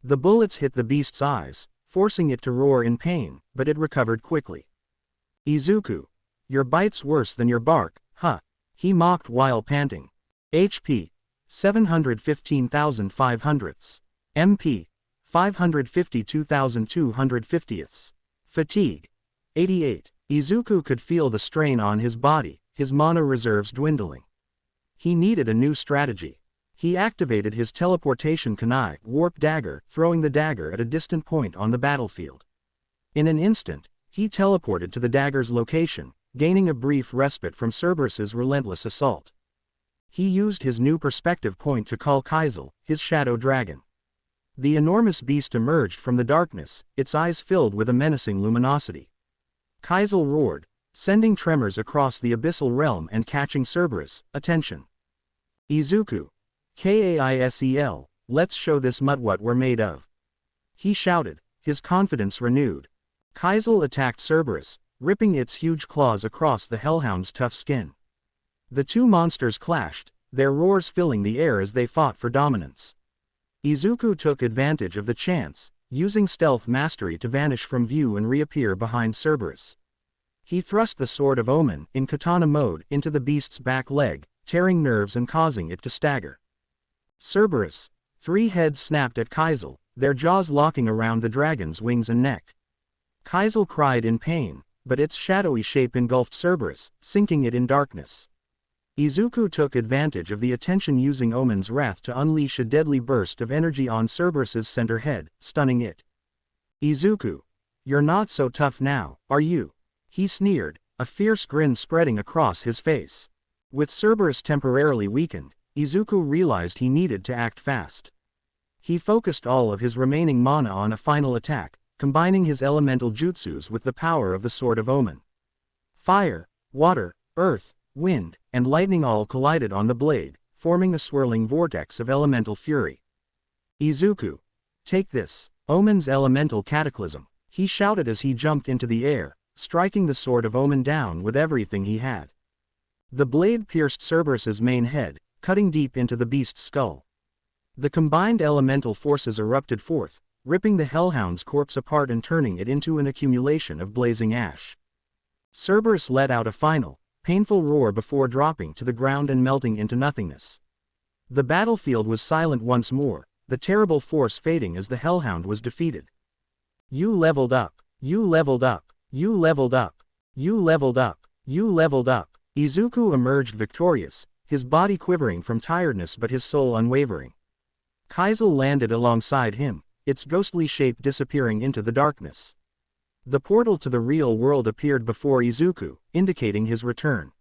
The bullets hit the beast's eyes, forcing it to roar in pain, but it recovered quickly. Izuku, your bite's worse than your bark, huh? He mocked while panting. HP, 715,500. MP, 552,250. Fatigue, 88. Izuku could feel the strain on his body, his mana reserves dwindling. He needed a new strategy. He activated his teleportation kunai, warp dagger, throwing the dagger at a distant point on the battlefield. In an instant, he teleported to the dagger's location, gaining a brief respite from Cerberus's relentless assault. He used his new perspective point to call Kaizel, his shadow dragon. The enormous beast emerged from the darkness, its eyes filled with a menacing luminosity. Kaizel roared, sending tremors across the abyssal realm and catching Cerberus' attention. Izuku. Kaisel, let's show this mutt what we're made of. He shouted, his confidence renewed. Kaizel attacked Cerberus, ripping its huge claws across the hellhound's tough skin. The two monsters clashed, their roars filling the air as they fought for dominance. Izuku took advantage of the chance, using stealth mastery to vanish from view and reappear behind Cerberus. He thrust the Sword of Omen, in katana mode, into the beast's back leg, tearing nerves and causing it to stagger. Cerberus. Three heads snapped at Kaizel, their jaws locking around the dragon's wings and neck. Kaizel cried in pain, but its shadowy shape engulfed Cerberus, sinking it in darkness. Izuku took advantage of the attention, using Omen's wrath to unleash a deadly burst of energy on Cerberus's center head, stunning it. Izuku. You're not so tough now, are you? He sneered, a fierce grin spreading across his face. With Cerberus temporarily weakened, Izuku realized he needed to act fast. He focused all of his remaining mana on a final attack, combining his elemental jutsus with the power of the Sword of Omen. Fire, water, earth, wind, and lightning all collided on the blade, forming a swirling vortex of elemental fury. Izuku. Take this, Omen's elemental cataclysm, he shouted as he jumped into the air, striking the Sword of Omen down with everything he had. The blade pierced Cerberus's main head, cutting deep into the beast's skull. The combined elemental forces erupted forth, ripping the hellhound's corpse apart and turning it into an accumulation of blazing ash. Cerberus let out a final, painful roar before dropping to the ground and melting into nothingness. The battlefield was silent once more, the terrible force fading as the hellhound was defeated. You leveled up, you leveled up, you leveled up, you leveled up, you leveled up. Izuku emerged victorious, his body quivering from tiredness but his soul unwavering. Kaizel landed alongside him, its ghostly shape disappearing into the darkness. The portal to the real world appeared before Izuku, indicating his return.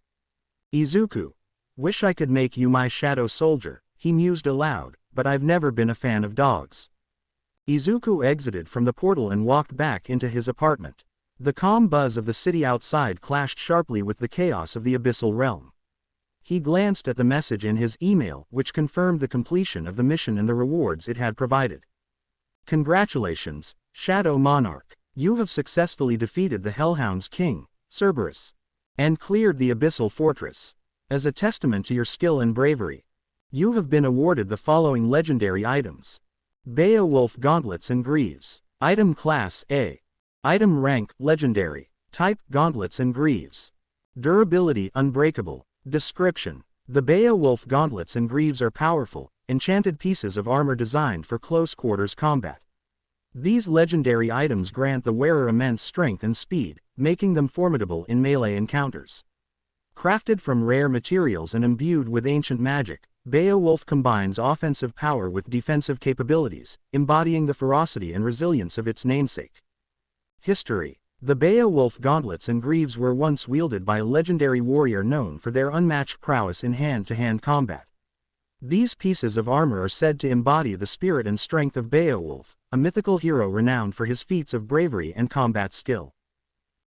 Izuku. Wish I could make you my shadow soldier, he mused aloud, but I've never been a fan of dogs. Izuku exited from the portal and walked back into his apartment. The calm buzz of the city outside clashed sharply with the chaos of the abyssal realm. He glanced at the message in his email, which confirmed the completion of the mission and the rewards it had provided. Congratulations, Shadow Monarch. You have successfully defeated the Hellhound's king, Cerberus, and cleared the abyssal fortress. As a testament to your skill and bravery, you have been awarded the following legendary items. Beowulf Gauntlets and Greaves. Item Class A. Item Rank Legendary. Type Gauntlets and Greaves. Durability Unbreakable. Description. The Beowulf Gauntlets and Greaves are powerful, enchanted pieces of armor designed for close quarters combat. These legendary items grant the wearer immense strength and speed, making them formidable in melee encounters. Crafted from rare materials and imbued with ancient magic, Beowulf combines offensive power with defensive capabilities, embodying the ferocity and resilience of its namesake. History. The Beowulf Gauntlets and Greaves were once wielded by a legendary warrior known for their unmatched prowess in hand-to-hand combat. These pieces of armor are said to embody the spirit and strength of Beowulf, a mythical hero renowned for his feats of bravery and combat skill.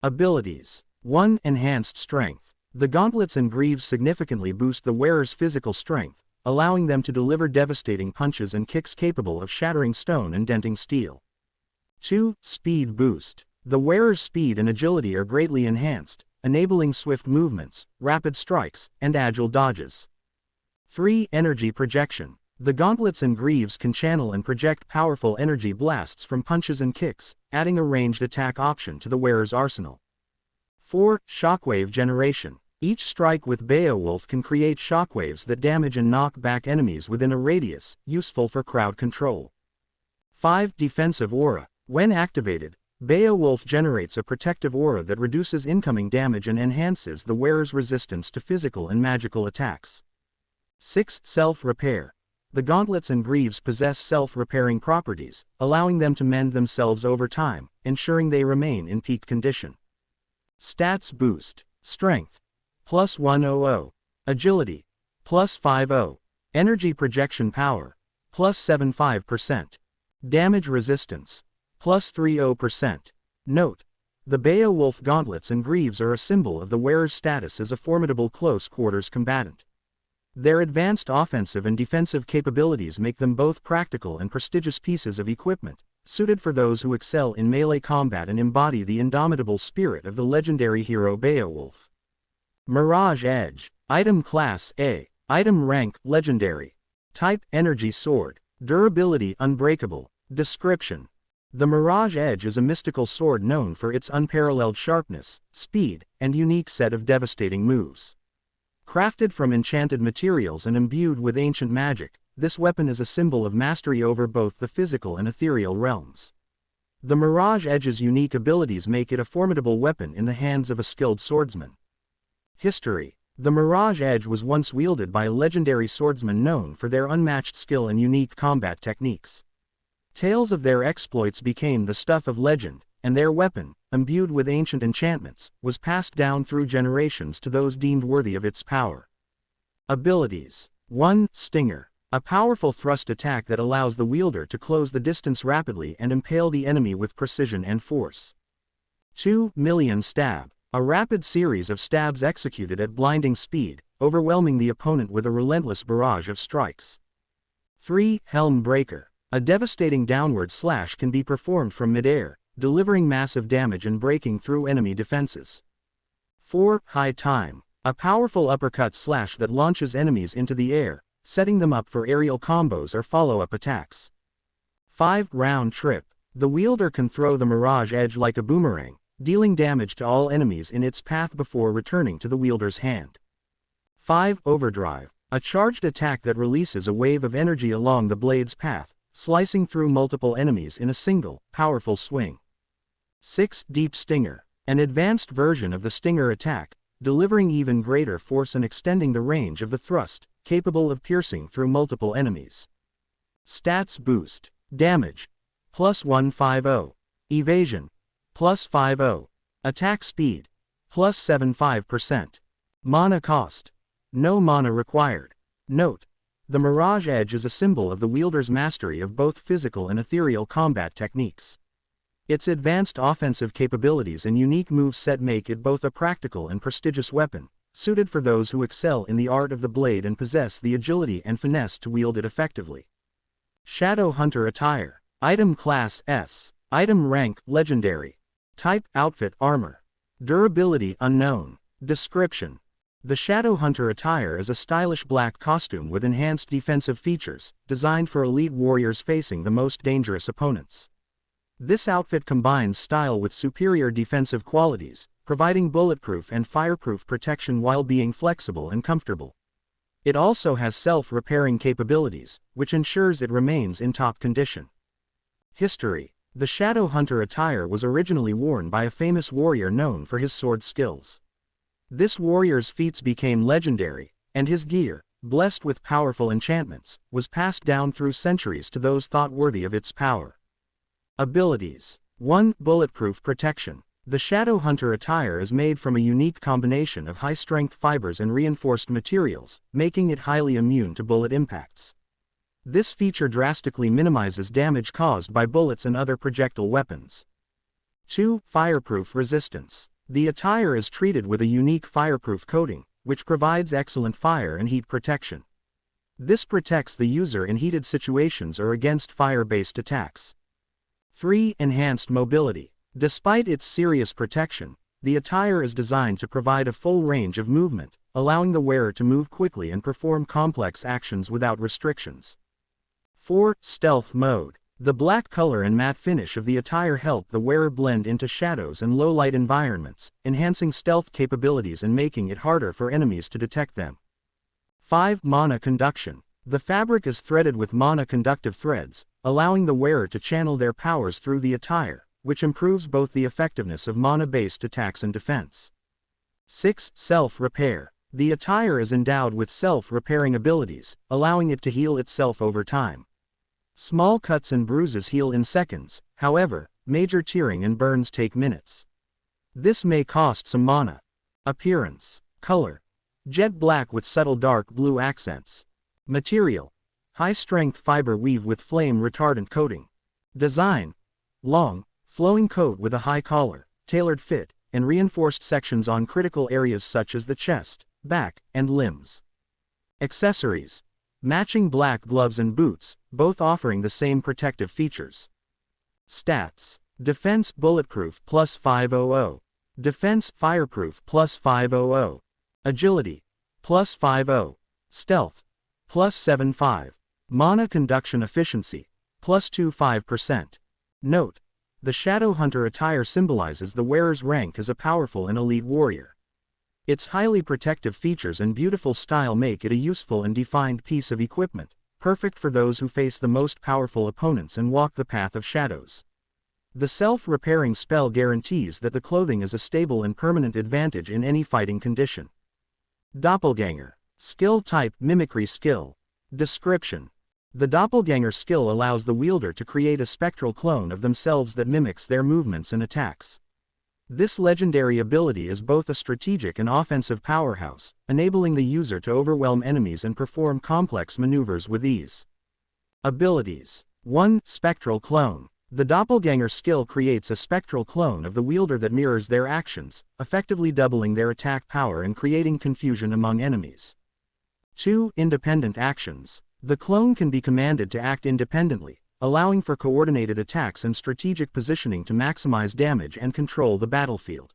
Abilities. 1. Enhanced Strength. The gauntlets and greaves significantly boost the wearer's physical strength, allowing them to deliver devastating punches and kicks capable of shattering stone and denting steel. 2. Speed Boost. The wearer's speed and agility are greatly enhanced, enabling swift movements, rapid strikes, and agile dodges. 3. Energy Projection. The gauntlets and greaves can channel and project powerful energy blasts from punches and kicks, adding a ranged attack option to the wearer's arsenal. 4. Shockwave Generation. Each strike with Beowulf can create shockwaves that damage and knock back enemies within a radius, useful for crowd control. 5. Defensive Aura. When activated, Beowulf generates a protective aura that reduces incoming damage and enhances the wearer's resistance to physical and magical attacks. 6. Self-repair. The gauntlets and greaves possess self-repairing properties, allowing them to mend themselves over time, ensuring they remain in peak condition. Stats boost. Strength. Plus 100. Agility. Plus 50. Energy projection power. Plus 75%. Damage resistance. Plus 30%. Note: the Beowulf gauntlets and greaves are a symbol of the wearer's status as a formidable close-quarters combatant. Their advanced offensive and defensive capabilities make them both practical and prestigious pieces of equipment, suited for those who excel in melee combat and embody the indomitable spirit of the legendary hero Beowulf. Mirage Edge. Item Class A. Item Rank Legendary. Type Energy Sword. Durability Unbreakable. Description: the Mirage Edge is a mystical sword known for its unparalleled sharpness, speed, and unique set of devastating moves. Crafted from enchanted materials and imbued with ancient magic, this weapon is a symbol of mastery over both the physical and ethereal realms. The Mirage Edge's unique abilities make it a formidable weapon in the hands of a skilled swordsman. History: the Mirage Edge was once wielded by a legendary swordsman known for their unmatched skill and unique combat techniques. Tales of their exploits became the stuff of legend, and their weapon, imbued with ancient enchantments, was passed down through generations to those deemed worthy of its power. Abilities. 1. Stinger. A powerful thrust attack that allows the wielder to close the distance rapidly and impale the enemy with precision and force. 2. Million Stab. A rapid series of stabs executed at blinding speed, overwhelming the opponent with a relentless barrage of strikes. 3. Helm Breaker. A devastating downward slash can be performed from midair, delivering massive damage and breaking through enemy defenses. 4. High Time. A powerful uppercut slash that launches enemies into the air, setting them up for aerial combos or follow-up attacks. 5. Round Trip. The wielder can throw the Mirage Edge like a boomerang, dealing damage to all enemies in its path before returning to the wielder's hand. 5. Overdrive. A charged attack that releases a wave of energy along the blade's path, slicing through multiple enemies in a single, powerful swing. 6. Deep Stinger. An advanced version of the Stinger attack, delivering even greater force and extending the range of the thrust, capable of piercing through multiple enemies. Stats boost. Damage. Plus 150. Evasion. Plus 50. Attack speed. Plus 75%. Mana cost. No mana required. Note: the Mirage Edge is a symbol of the wielder's mastery of both physical and ethereal combat techniques. Its advanced offensive capabilities and unique moveset make it both a practical and prestigious weapon, suited for those who excel in the art of the blade and possess the agility and finesse to wield it effectively. Shadow Hunter Attire. Item Class S. Item Rank Legendary. Type Outfit Armor. Durability Unknown. Description: the Shadow Hunter attire is a stylish black costume with enhanced defensive features, designed for elite warriors facing the most dangerous opponents. This outfit combines style with superior defensive qualities, providing bulletproof and fireproof protection while being flexible and comfortable. It also has self-repairing capabilities, which ensures it remains in top condition. History: the Shadow Hunter attire was originally worn by a famous warrior known for his sword skills. This warrior's feats became legendary, and his gear, blessed with powerful enchantments, was passed down through centuries to those thought worthy of its power. Abilities. 1. Bulletproof Protection. The Shadow Hunter attire is made from a unique combination of high-strength fibers and reinforced materials, making it highly immune to bullet impacts. This feature drastically minimizes damage caused by bullets and other projectile weapons. 2. Fireproof Resistance. The attire is treated with a unique fireproof coating, which provides excellent fire and heat protection. This protects the user in heated situations or against fire-based attacks. 3. Enhanced Mobility. Despite its serious protection, the attire is designed to provide a full range of movement, allowing the wearer to move quickly and perform complex actions without restrictions. 4. Stealth Mode. The black color and matte finish of the attire help the wearer blend into shadows and low-light environments, enhancing stealth capabilities and making it harder for enemies to detect them. 5. Mana Conduction. The fabric is threaded with mana-conductive threads, allowing the wearer to channel their powers through the attire, which improves both the effectiveness of mana-based attacks and defense. 6. Self-repair. The attire is endowed with self-repairing abilities, allowing it to heal itself over time. Small cuts and bruises heal in seconds, however, major tearing and burns take minutes. This may cost some mana. Appearance. Color. Jet black with subtle dark blue accents. Material. High-strength fiber weave with flame-retardant coating. Design. Long, flowing coat with a high collar, tailored fit, and reinforced sections on critical areas such as the chest, back, and limbs. Accessories. Matching black gloves and boots, both offering the same protective features. Stats. Defense bulletproof plus 500. Defense fireproof plus 500. Agility. Plus 50. Stealth. Plus 75. Mana conduction efficiency. Plus 25%. Note. The Shadow Hunter attire symbolizes the wearer's rank as a powerful and elite warrior. Its highly protective features and beautiful style make it a useful and defined piece of equipment, perfect for those who face the most powerful opponents and walk the path of shadows. The self-repairing spell guarantees that the clothing is a stable and permanent advantage in any fighting condition. Doppelganger. Skill type mimicry skill. Description. The doppelganger skill allows the wielder to create a spectral clone of themselves that mimics their movements and attacks. This legendary ability is both a strategic and offensive powerhouse, enabling the user to overwhelm enemies and perform complex maneuvers with ease. Abilities. 1. Spectral clone. The doppelganger skill creates a spectral clone of the wielder that mirrors their actions, effectively doubling their attack power and creating confusion among enemies. 2. Independent actions. The clone can be commanded to act independently, allowing for coordinated attacks and strategic positioning to maximize damage and control the battlefield.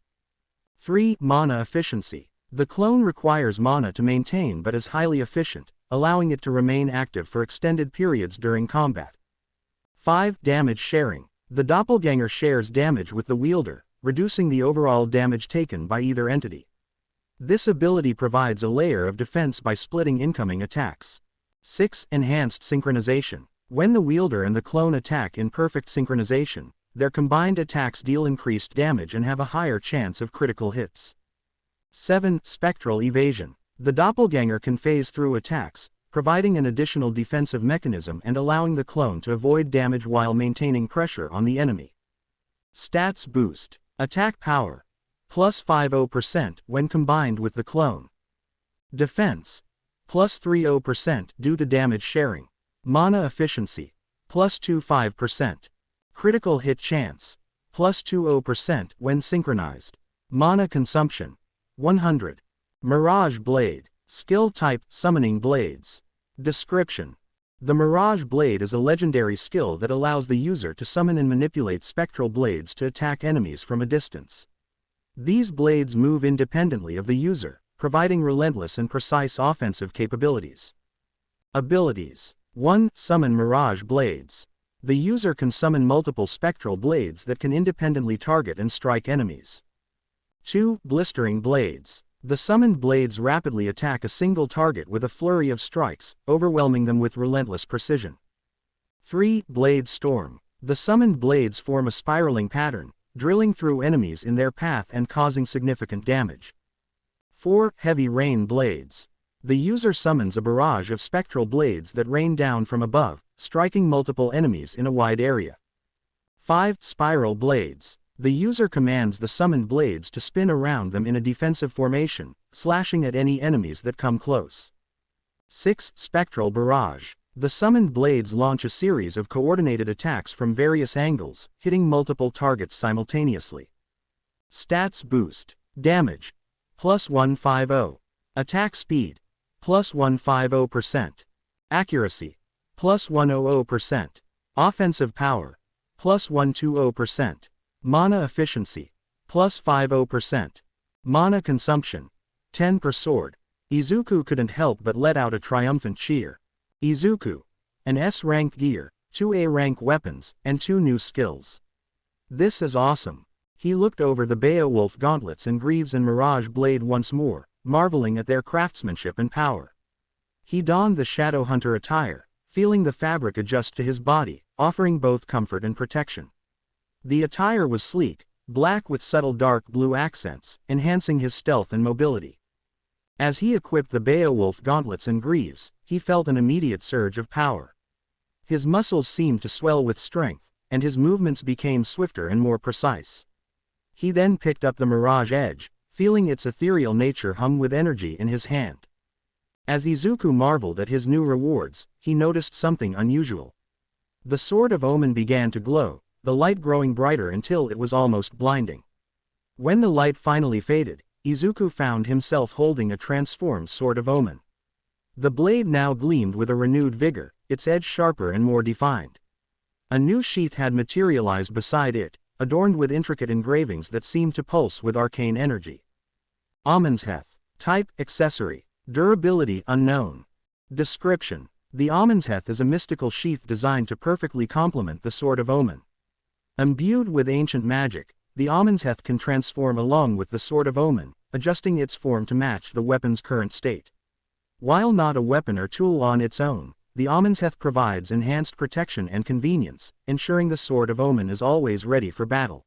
3. Mana efficiency. The clone requires mana to maintain but is highly efficient, allowing it to remain active for extended periods during combat. 5. Damage sharing. The doppelganger shares damage with the wielder, reducing the overall damage taken by either entity. This ability provides a layer of defense by splitting incoming attacks. 6. Enhanced synchronization. When the wielder and the clone attack in perfect synchronization, their combined attacks deal increased damage and have a higher chance of critical hits. 7. Spectral evasion. The doppelganger can phase through attacks, providing an additional defensive mechanism and allowing the clone to avoid damage while maintaining pressure on the enemy. Stats boost. Attack power. Plus 50% when combined with the clone. Defense. Plus 30% due to damage sharing. Mana efficiency. Plus 25%. Critical hit chance. Plus 20% when synchronized. Mana consumption. 100. Mirage Blade. Skill type summoning blades. Description. The Mirage Blade is a legendary skill that allows the user to summon and manipulate spectral blades to attack enemies from a distance. These blades move independently of the user, providing relentless and precise offensive capabilities. Abilities. 1. Summon Mirage Blades. The user can summon multiple spectral blades that can independently target and strike enemies. 2. Blistering Blades. The summoned blades rapidly attack a single target with a flurry of strikes, overwhelming them with relentless precision. 3. Blade Storm. The summoned blades form a spiraling pattern, drilling through enemies in their path and causing significant damage. 4. Heavy Rain Blades. The user summons a barrage of spectral blades that rain down from above, striking multiple enemies in a wide area. 5. Spiral Blades. The user commands the summoned blades to spin around them in a defensive formation, slashing at any enemies that come close. 6. Spectral Barrage. The summoned blades launch a series of coordinated attacks from various angles, hitting multiple targets simultaneously. Stats boost. Damage. Plus 150. Attack speed. Plus 150%. Accuracy. Plus 100%. Offensive power. Plus 120%. Mana efficiency. Plus 50%. Mana consumption. 10 per sword. Izuku couldn't help but let out a triumphant cheer. Izuku. An S-rank gear, 2 A-rank weapons, and 2 new skills. This is awesome. He looked over the Beowulf gauntlets and Greaves and Mirage Blade once more, marveling at their craftsmanship and power. He donned the Shadow Hunter attire, feeling the fabric adjust to his body, offering both comfort and protection. The attire was sleek, black with subtle dark blue accents, enhancing his stealth and mobility. As he equipped the Beowulf gauntlets and greaves, he felt an immediate surge of power. His muscles seemed to swell with strength, and his movements became swifter and more precise. He then picked up the Mirage Edge, feeling its ethereal nature hum with energy in his hand. As Izuku marveled at his new rewards, he noticed something unusual. The Sword of Omen began to glow, the light growing brighter until it was almost blinding. When the light finally faded, Izuku found himself holding a transformed Sword of Omen. The blade now gleamed with a renewed vigor, its edge sharper and more defined. A new sheath had materialized beside it, adorned with intricate engravings that seemed to pulse with arcane energy. Amensheath. Type: accessory. Durability: unknown. Description: the Amensheath is a mystical sheath designed to perfectly complement the Sword of Omen. Imbued with ancient magic, the Amensheath can transform along with the Sword of Omen, adjusting its form to match the weapon's current state. While not a weapon or tool on its own, the Amensheath provides enhanced protection and convenience, ensuring the Sword of Omen is always ready for battle.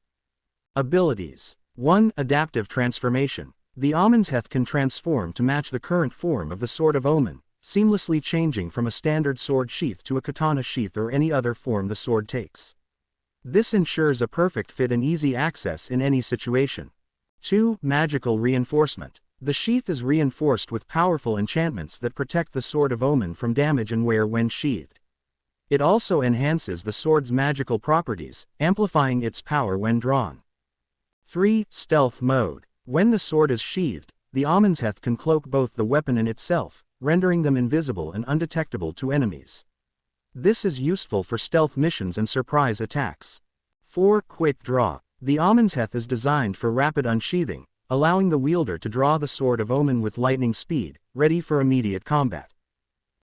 Abilities: 1. Adaptive transformation. The Amensheath can transform to match the current form of the Sword of Omen, seamlessly changing from a standard sword sheath to a katana sheath or any other form the sword takes. This ensures a perfect fit and easy access in any situation. 2. Magical reinforcement. The sheath is reinforced with powerful enchantments that protect the Sword of Omen from damage and wear when sheathed. It also enhances the sword's magical properties, amplifying its power when drawn. 3. Stealth mode. When the sword is sheathed, the Amensheath can cloak both the weapon and itself, rendering them invisible and undetectable to enemies. This is useful for stealth missions and surprise attacks. 4. Quick draw. The Amensheath is designed for rapid unsheathing, allowing the wielder to draw the Sword of Omen with lightning speed, ready for immediate combat.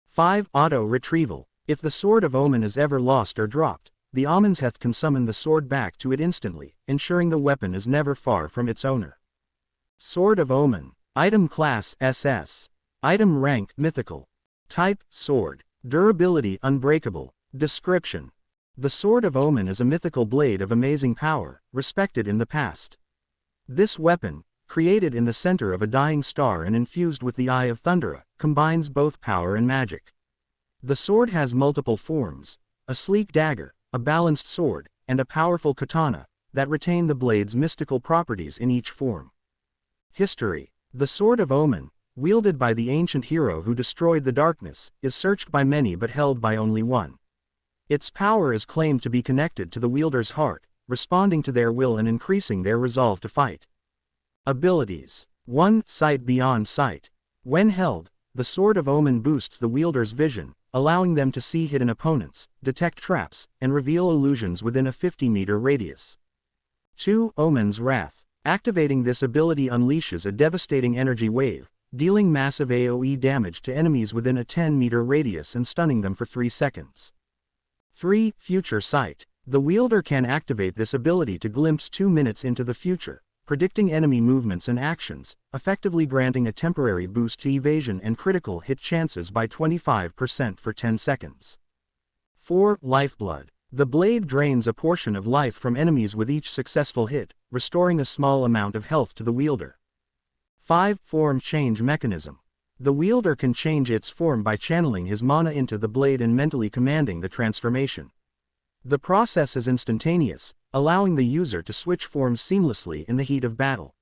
5. Auto retrieval. If the Sword of Omen is ever lost or dropped, the Amensheath can summon the sword back to it instantly, ensuring the weapon is never far from its owner. Sword of Omen. Item class: SS. Item rank: mythical. Type: sword. Durability: unbreakable. Description: the Sword of Omen is a mythical blade of amazing power, respected in the past. This weapon, created in the center of a dying star and infused with the Eye of Thundera, combines both power and magic. The sword has multiple forms: a sleek dagger, a balanced sword, and a powerful katana, that retain the blade's mystical properties in each form. History: the Sword of Omen, wielded by the ancient hero who destroyed the darkness, is searched by many but held by only one. Its power is claimed to be connected to the wielder's heart, responding to their will and increasing their resolve to fight. Abilities: 1. Sight beyond sight. When held, the Sword of Omen boosts the wielder's vision, allowing them to see hidden opponents, detect traps, and reveal illusions within a 50-meter radius. 2. Omen's Wrath. Activating this ability unleashes a devastating energy wave, dealing massive AoE damage to enemies within a 10-meter radius and stunning them for 3 seconds. 3. Future Sight. The wielder can activate this ability to glimpse 2 minutes into the future, predicting enemy movements and actions, effectively granting a temporary boost to evasion and critical hit chances by 25% for 10 seconds. 4. Lifeblood. The blade drains a portion of life from enemies with each successful hit, restoring a small amount of health to the wielder. 5. Form change mechanism. The wielder can change its form by channeling his mana into the blade and mentally commanding the transformation. The process is instantaneous, allowing the user to switch forms seamlessly in the heat of battle.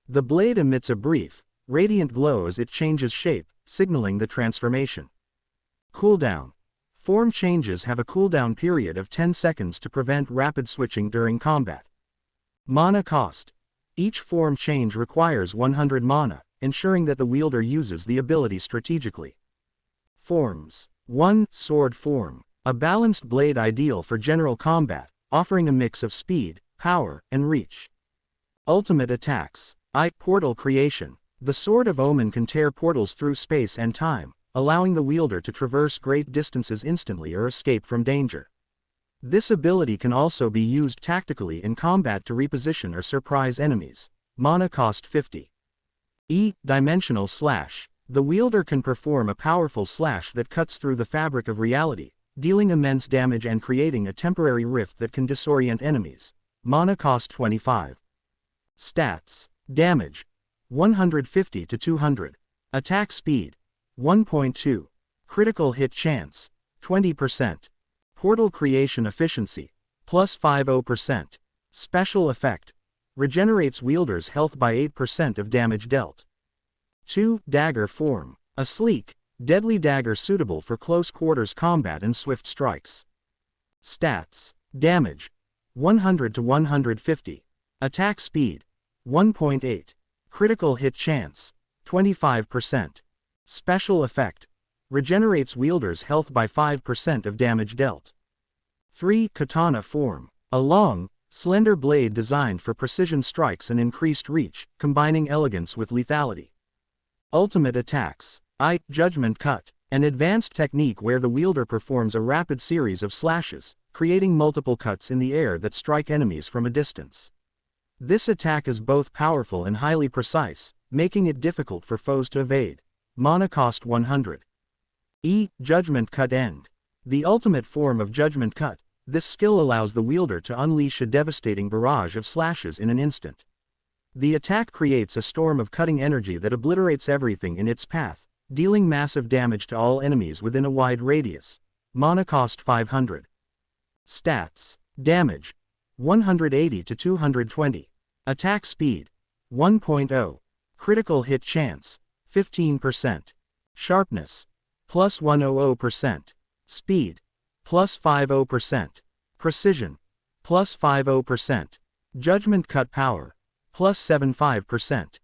The blade emits a brief, radiant glow as it changes shape, signaling the transformation. Cooldown. Form changes have a cooldown period of 10 seconds to prevent rapid switching during combat. Mana cost. Each form change requires 100 mana, ensuring that the wielder uses the ability strategically. Forms. 1. Sword form. A balanced blade ideal for general combat, offering a mix of speed, power, and reach. Ultimate attacks. Portal creation. The Sword of Omen can tear portals through space and time, allowing the wielder to traverse great distances instantly or escape from danger. This ability can also be used tactically in combat to reposition or surprise enemies. Mana cost 50. Dimensional slash. The wielder can perform a powerful slash that cuts through the fabric of reality, dealing immense damage and creating a temporary rift that can disorient enemies, mana cost 25. Stats. Damage. 150 to 200. Attack speed. 1.2. Critical hit chance. 20%. Portal creation efficiency. Plus 50%. Special effect. Regenerates wielder's health by 8% of damage dealt. 2. Dagger form. A sleek, deadly dagger suitable for close quarters combat and swift strikes. Stats. Damage. 100 to 150. Attack speed. 1.8. Critical hit chance. 25%. Special effect. Regenerates wielder's health by 5% of damage dealt. 3. Katana form. A long, slender blade designed for precision strikes and increased reach, combining elegance with lethality. Ultimate attacks. Judgment cut. An advanced technique where the wielder performs a rapid series of slashes, creating multiple cuts in the air that strike enemies from a distance. This attack is both powerful and highly precise, making it difficult for foes to evade. Mana cost 100. Judgment cut end. The ultimate form of judgment cut, this skill allows the wielder to unleash a devastating barrage of slashes in an instant. The attack creates a storm of cutting energy that obliterates everything in its path, dealing massive damage to all enemies within a wide radius. Mana cost 500. Stats. Damage. 180 to 220. Attack speed. 1.0. Critical hit chance. 15%. Sharpness. Plus 100%. Speed. Plus 50%. Precision. Plus 50%. Judgment cut power. Plus 75%.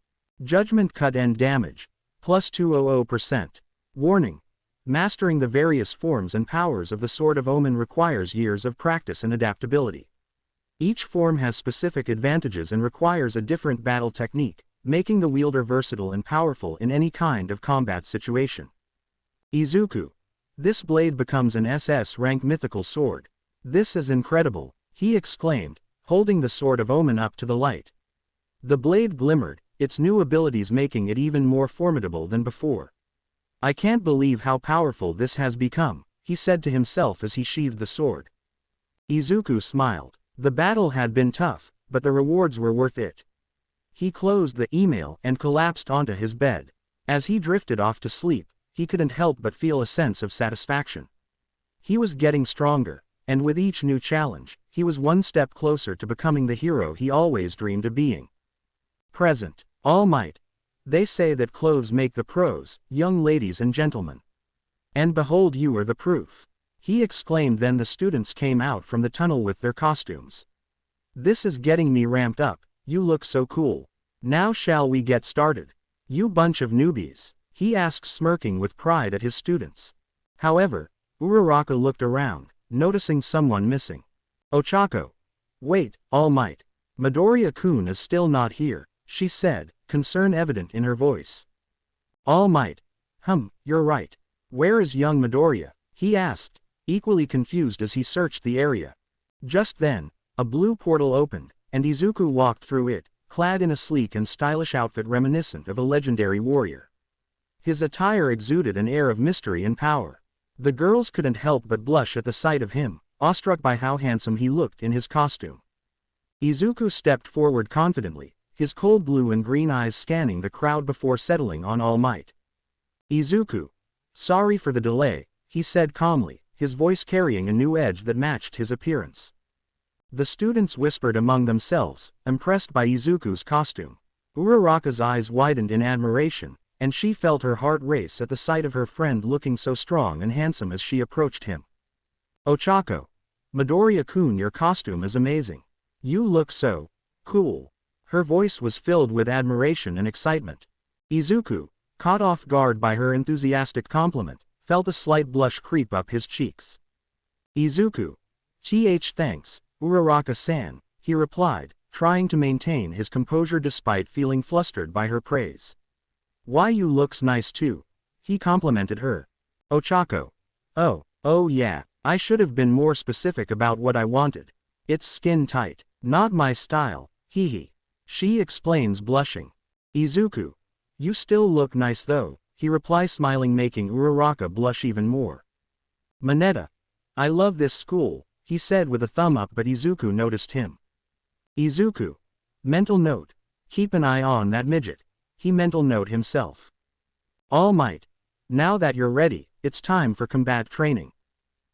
Judgment cut end damage. Plus 200%. Warning. Mastering the various forms and powers of the Sword of Omen requires years of practice and adaptability. Each form has specific advantages and requires a different battle technique, making the wielder versatile and powerful in any kind of combat situation. Izuku. This blade becomes an SS rank mythical sword. This is incredible, he exclaimed, holding the Sword of Omen up to the light. The blade glimmered, its new abilities making it even more formidable than before. I can't believe how powerful this has become, he said to himself as he sheathed the sword. Izuku smiled. The battle had been tough, but the rewards were worth it. He closed the email and collapsed onto his bed. As he drifted off to sleep, he couldn't help but feel a sense of satisfaction. He was getting stronger, and with each new challenge, he was one step closer to becoming the hero he always dreamed of being. Present. All Might. They say that clothes make the pros, young ladies and gentlemen. And behold, you are the proof, he exclaimed. Then the students came out from the tunnel with their costumes. This is getting me ramped up, you look so cool. Now shall we get started? You bunch of newbies, he asked, smirking with pride at his students. However, Uraraka looked around, noticing someone missing. Ochako. Wait, All Might. Midoriya-kun is still not here, she said, concern evident in her voice. All Might. You're right. Where is young Midoriya? He asked, equally confused as he searched the area. Just then, a blue portal opened, and Izuku walked through it, clad in a sleek and stylish outfit reminiscent of a legendary warrior. His attire exuded an air of mystery and power. The girls couldn't help but blush at the sight of him, awestruck by how handsome he looked in his costume. Izuku stepped forward confidently, his cold blue and green eyes scanning the crowd before settling on All Might. Izuku. Sorry for the delay, he said calmly, his voice carrying a new edge that matched his appearance. The students whispered among themselves, impressed by Izuku's costume. Uraraka's eyes widened in admiration, and she felt her heart race at the sight of her friend looking so strong and handsome as she approached him. Ochako. Midoriya-kun, your costume is amazing. You look so cool. Her voice was filled with admiration and excitement. Izuku, caught off guard by her enthusiastic compliment, felt a slight blush creep up his cheeks. Izuku. Thanks, Uraraka-san, he replied, trying to maintain his composure despite feeling flustered by her praise. Why, you looks nice too, he complimented her. Ochako. Oh yeah, I should have been more specific about what I wanted. It's skin tight, not my style, hee. She explains, blushing. Izuku. You still look nice though, he replies, smiling, making Uraraka blush even more. Mineta. I love this school, he said with a thumb up, but Izuku noticed him. Izuku. Mental note. Keep an eye on that midget. He mental note himself. All Might. Now that you're ready, it's time for combat training.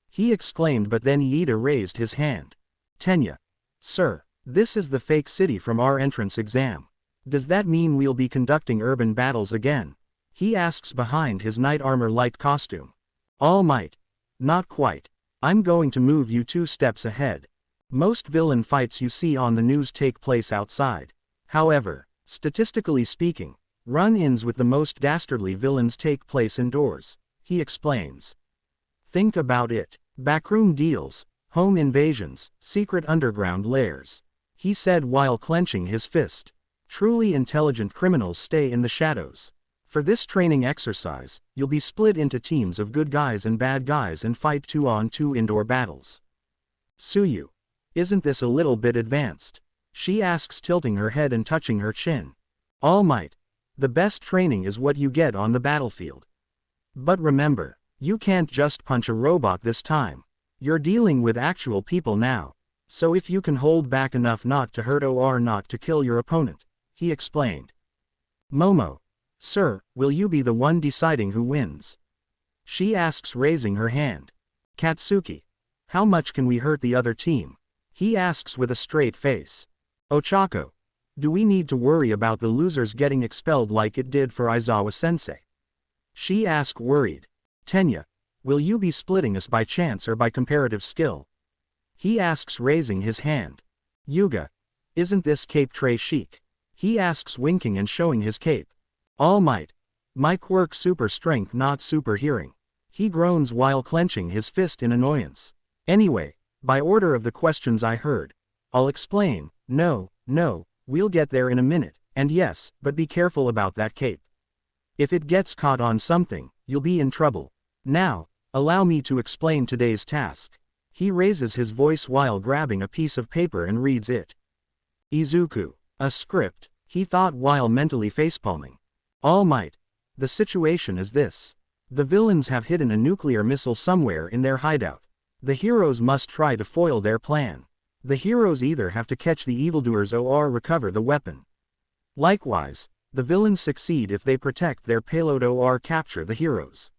He exclaimed, but then Iida raised his hand. Tenya. Sir, this is the fake city from our entrance exam. Does that mean we'll be conducting urban battles again? He asks behind his knight armor light costume. All Might. Not quite. I'm going to move you 2 steps ahead. Most villain fights you see on the news take place outside. However, statistically speaking, run-ins with the most dastardly villains take place indoors, he explains. Think about it. Backroom deals, home invasions, secret underground lairs. He said while clenching his fist. Truly intelligent criminals stay in the shadows. For this training exercise, you'll be split into teams of good guys and bad guys and fight 2-on-2 indoor battles. Suyu. Isn't this a little bit advanced? She asks, tilting her head and touching her chin. All Might. The best training is what you get on the battlefield. But remember, you can't just punch a robot this time. You're dealing with actual people now. So if you can hold back enough not to hurt or not to kill your opponent, he explained. Momo. Sir, will you be the one deciding who wins? She asks, raising her hand. Katsuki. How much can we hurt the other team? He asks with a straight face. Ochako. Do we need to worry about the losers getting expelled like it did for Aizawa-sensei? She asks, worried. Tenya. Will you be splitting us by chance or by comparative skill? He asks, raising his hand. Yuga. Isn't this cape tray chic? He asks, winking and showing his cape. All Might. My Quirk super strength not super hearing. He groans while clenching his fist in annoyance. Anyway, by order of the questions I heard. I'll explain. No, we'll get there in a minute, and yes, but be careful about that cape. If it gets caught on something, you'll be in trouble. Now, allow me to explain today's task. He raises his voice while grabbing a piece of paper and reads it. Izuku. A script, he thought while mentally facepalming. All Might. The situation is this. The villains have hidden a nuclear missile somewhere in their hideout. The heroes must try to foil their plan. The heroes either have to catch the evildoers or recover the weapon. Likewise, the villains succeed if they protect their payload or capture the heroes.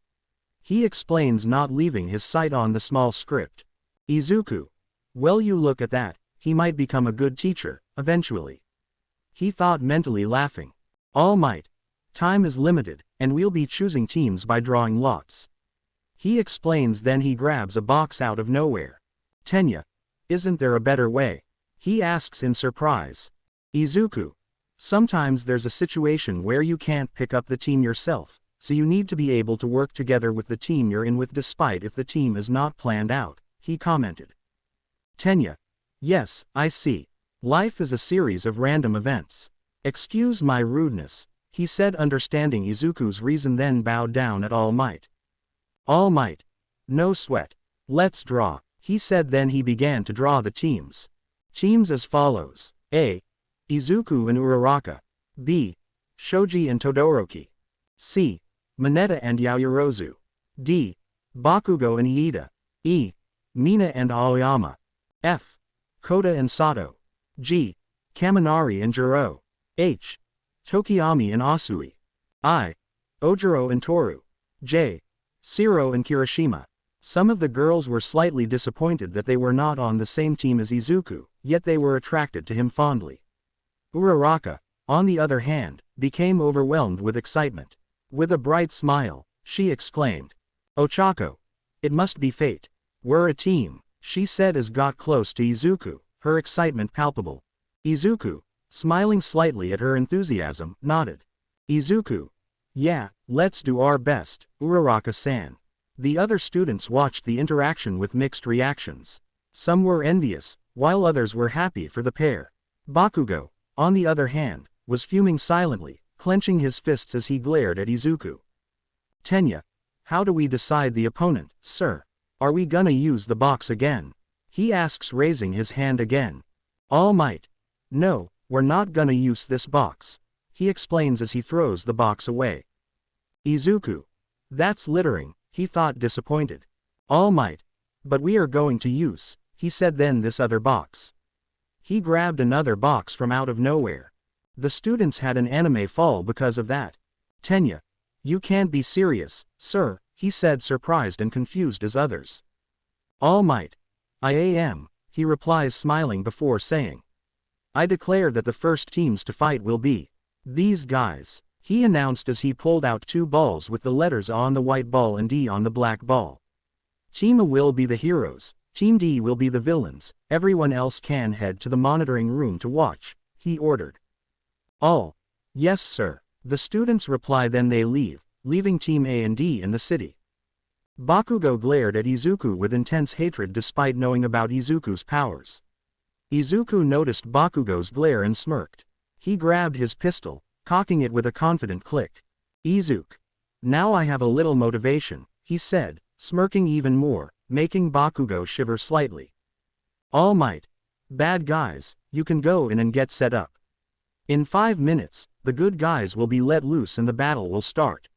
He explains, not leaving his sight on the small script. Izuku. Well, you look at that, he might become a good teacher, eventually. He thought, mentally laughing. All Might. Time is limited, and we'll be choosing teams by drawing lots. He explains, then he grabs a box out of nowhere. Tenya. Isn't there a better way? He asks in surprise. Izuku. Sometimes there's a situation where you can't pick up the team yourself, so you need to be able to work together with the team you're in with despite if the team is not planned out, he commented. Tenya. Yes, I see. Life is a series of random events. Excuse my rudeness, he said, understanding Izuku's reason, then bowed down at All Might. All Might. No sweat. Let's draw, he said, then he began to draw the teams. Teams as follows. A. Izuku and Uraraka. B. Shoji and Todoroki. C. Mineta and Yaoyorozu. D. Bakugo and Iida. E. Mina and Aoyama. F. Kota and Sato. G. Kaminari and Jiro. H. Tokiyami and Asui. I. Ojiro and Toru. J. Shiro and Kirishima. Some of the girls were slightly disappointed that they were not on the same team as Izuku, yet they were attracted to him fondly. Uraraka, on the other hand, became overwhelmed with excitement. With a bright smile, she exclaimed. Ochako. It must be fate. We're a team, she said as got close to Izuku, her excitement palpable. Izuku, smiling slightly at her enthusiasm, nodded. Izuku. Yeah, let's do our best, Uraraka-san. The other students watched the interaction with mixed reactions. Some were envious, while others were happy for the pair. Bakugo, on the other hand, was fuming silently, clenching his fists as he glared at Izuku. Tenya. How do we decide the opponent, sir? Are we gonna use the box again? He asks, raising his hand again. All Might. No, we're not gonna use this box, he explains as he throws the box away. Izuku. That's littering, he thought, disappointed. All Might. But we are going to use, he said, then this other box. He grabbed another box from out of nowhere. The students had an anime fall because of that. Tenya. You can't be serious, sir, he said, surprised and confused as others. All Might. I am, he replies, smiling before saying. I declare that the first teams to fight will be these guys, he announced as he pulled out 2 balls with the letters A on the white ball and D on the black ball. Team A will be the heroes, Team D will be the villains, everyone else can head to the monitoring room to watch, he ordered. All. Yes, sir, the students reply. Then they leave, leaving Team A and D in the city. Bakugo glared at Izuku with intense hatred despite knowing about Izuku's powers. Izuku noticed Bakugo's glare and smirked. He grabbed his pistol, cocking it with a confident click. Izuku. Now I have a little motivation, he said, smirking even more, making Bakugo shiver slightly. All Might. Bad guys, you can go in and get set up. In 5 minutes, the good guys will be let loose and the battle will start.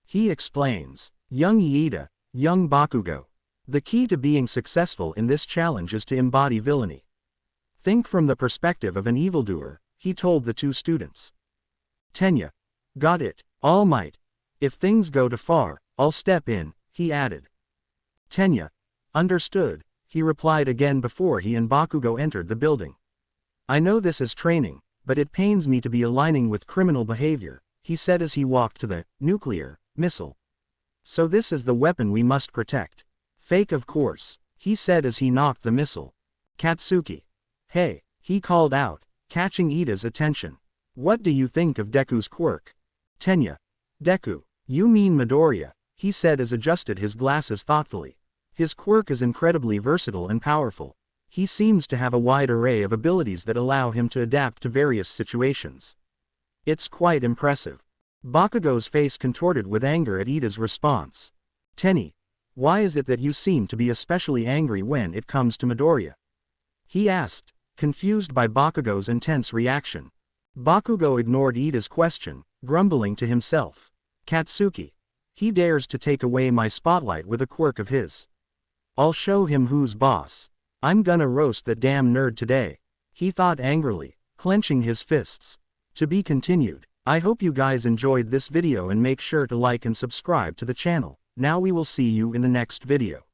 He explains. Young Iida, young Bakugo. The key to being successful in this challenge is to embody villainy. Think from the perspective of an evildoer, he told the 2 students. Tenya. Got it, All Might. If things go too far, I'll step in, he added. Tenya. Understood, he replied again before he and Bakugo entered the building. I know this is training, but it pains me to be aligning with criminal behavior, he said as he walked to the nuclear missile. So this is the weapon we must protect. Fake, of course, he said as he knocked the missile. Katsuki. Hey, he called out, catching Iida's attention. What do you think of Deku's quirk? Tenya. Deku. You mean Midoriya, he said as adjusted his glasses thoughtfully. His quirk is incredibly versatile and powerful. He seems to have a wide array of abilities that allow him to adapt to various situations. It's quite impressive. Bakugo's face contorted with anger at Iida's response. Tenny. Why is it that you seem to be especially angry when it comes to Midoriya? He asked, confused by Bakugo's intense reaction. Bakugo ignored Iida's question, grumbling to himself. Katsuki. He dares to take away my spotlight with a quirk of his. I'll show him who's boss. I'm gonna roast that damn nerd today, he thought angrily, clenching his fists. To be continued. I hope you guys enjoyed this video and make sure to like and subscribe to the channel. Now we will see you in the next video.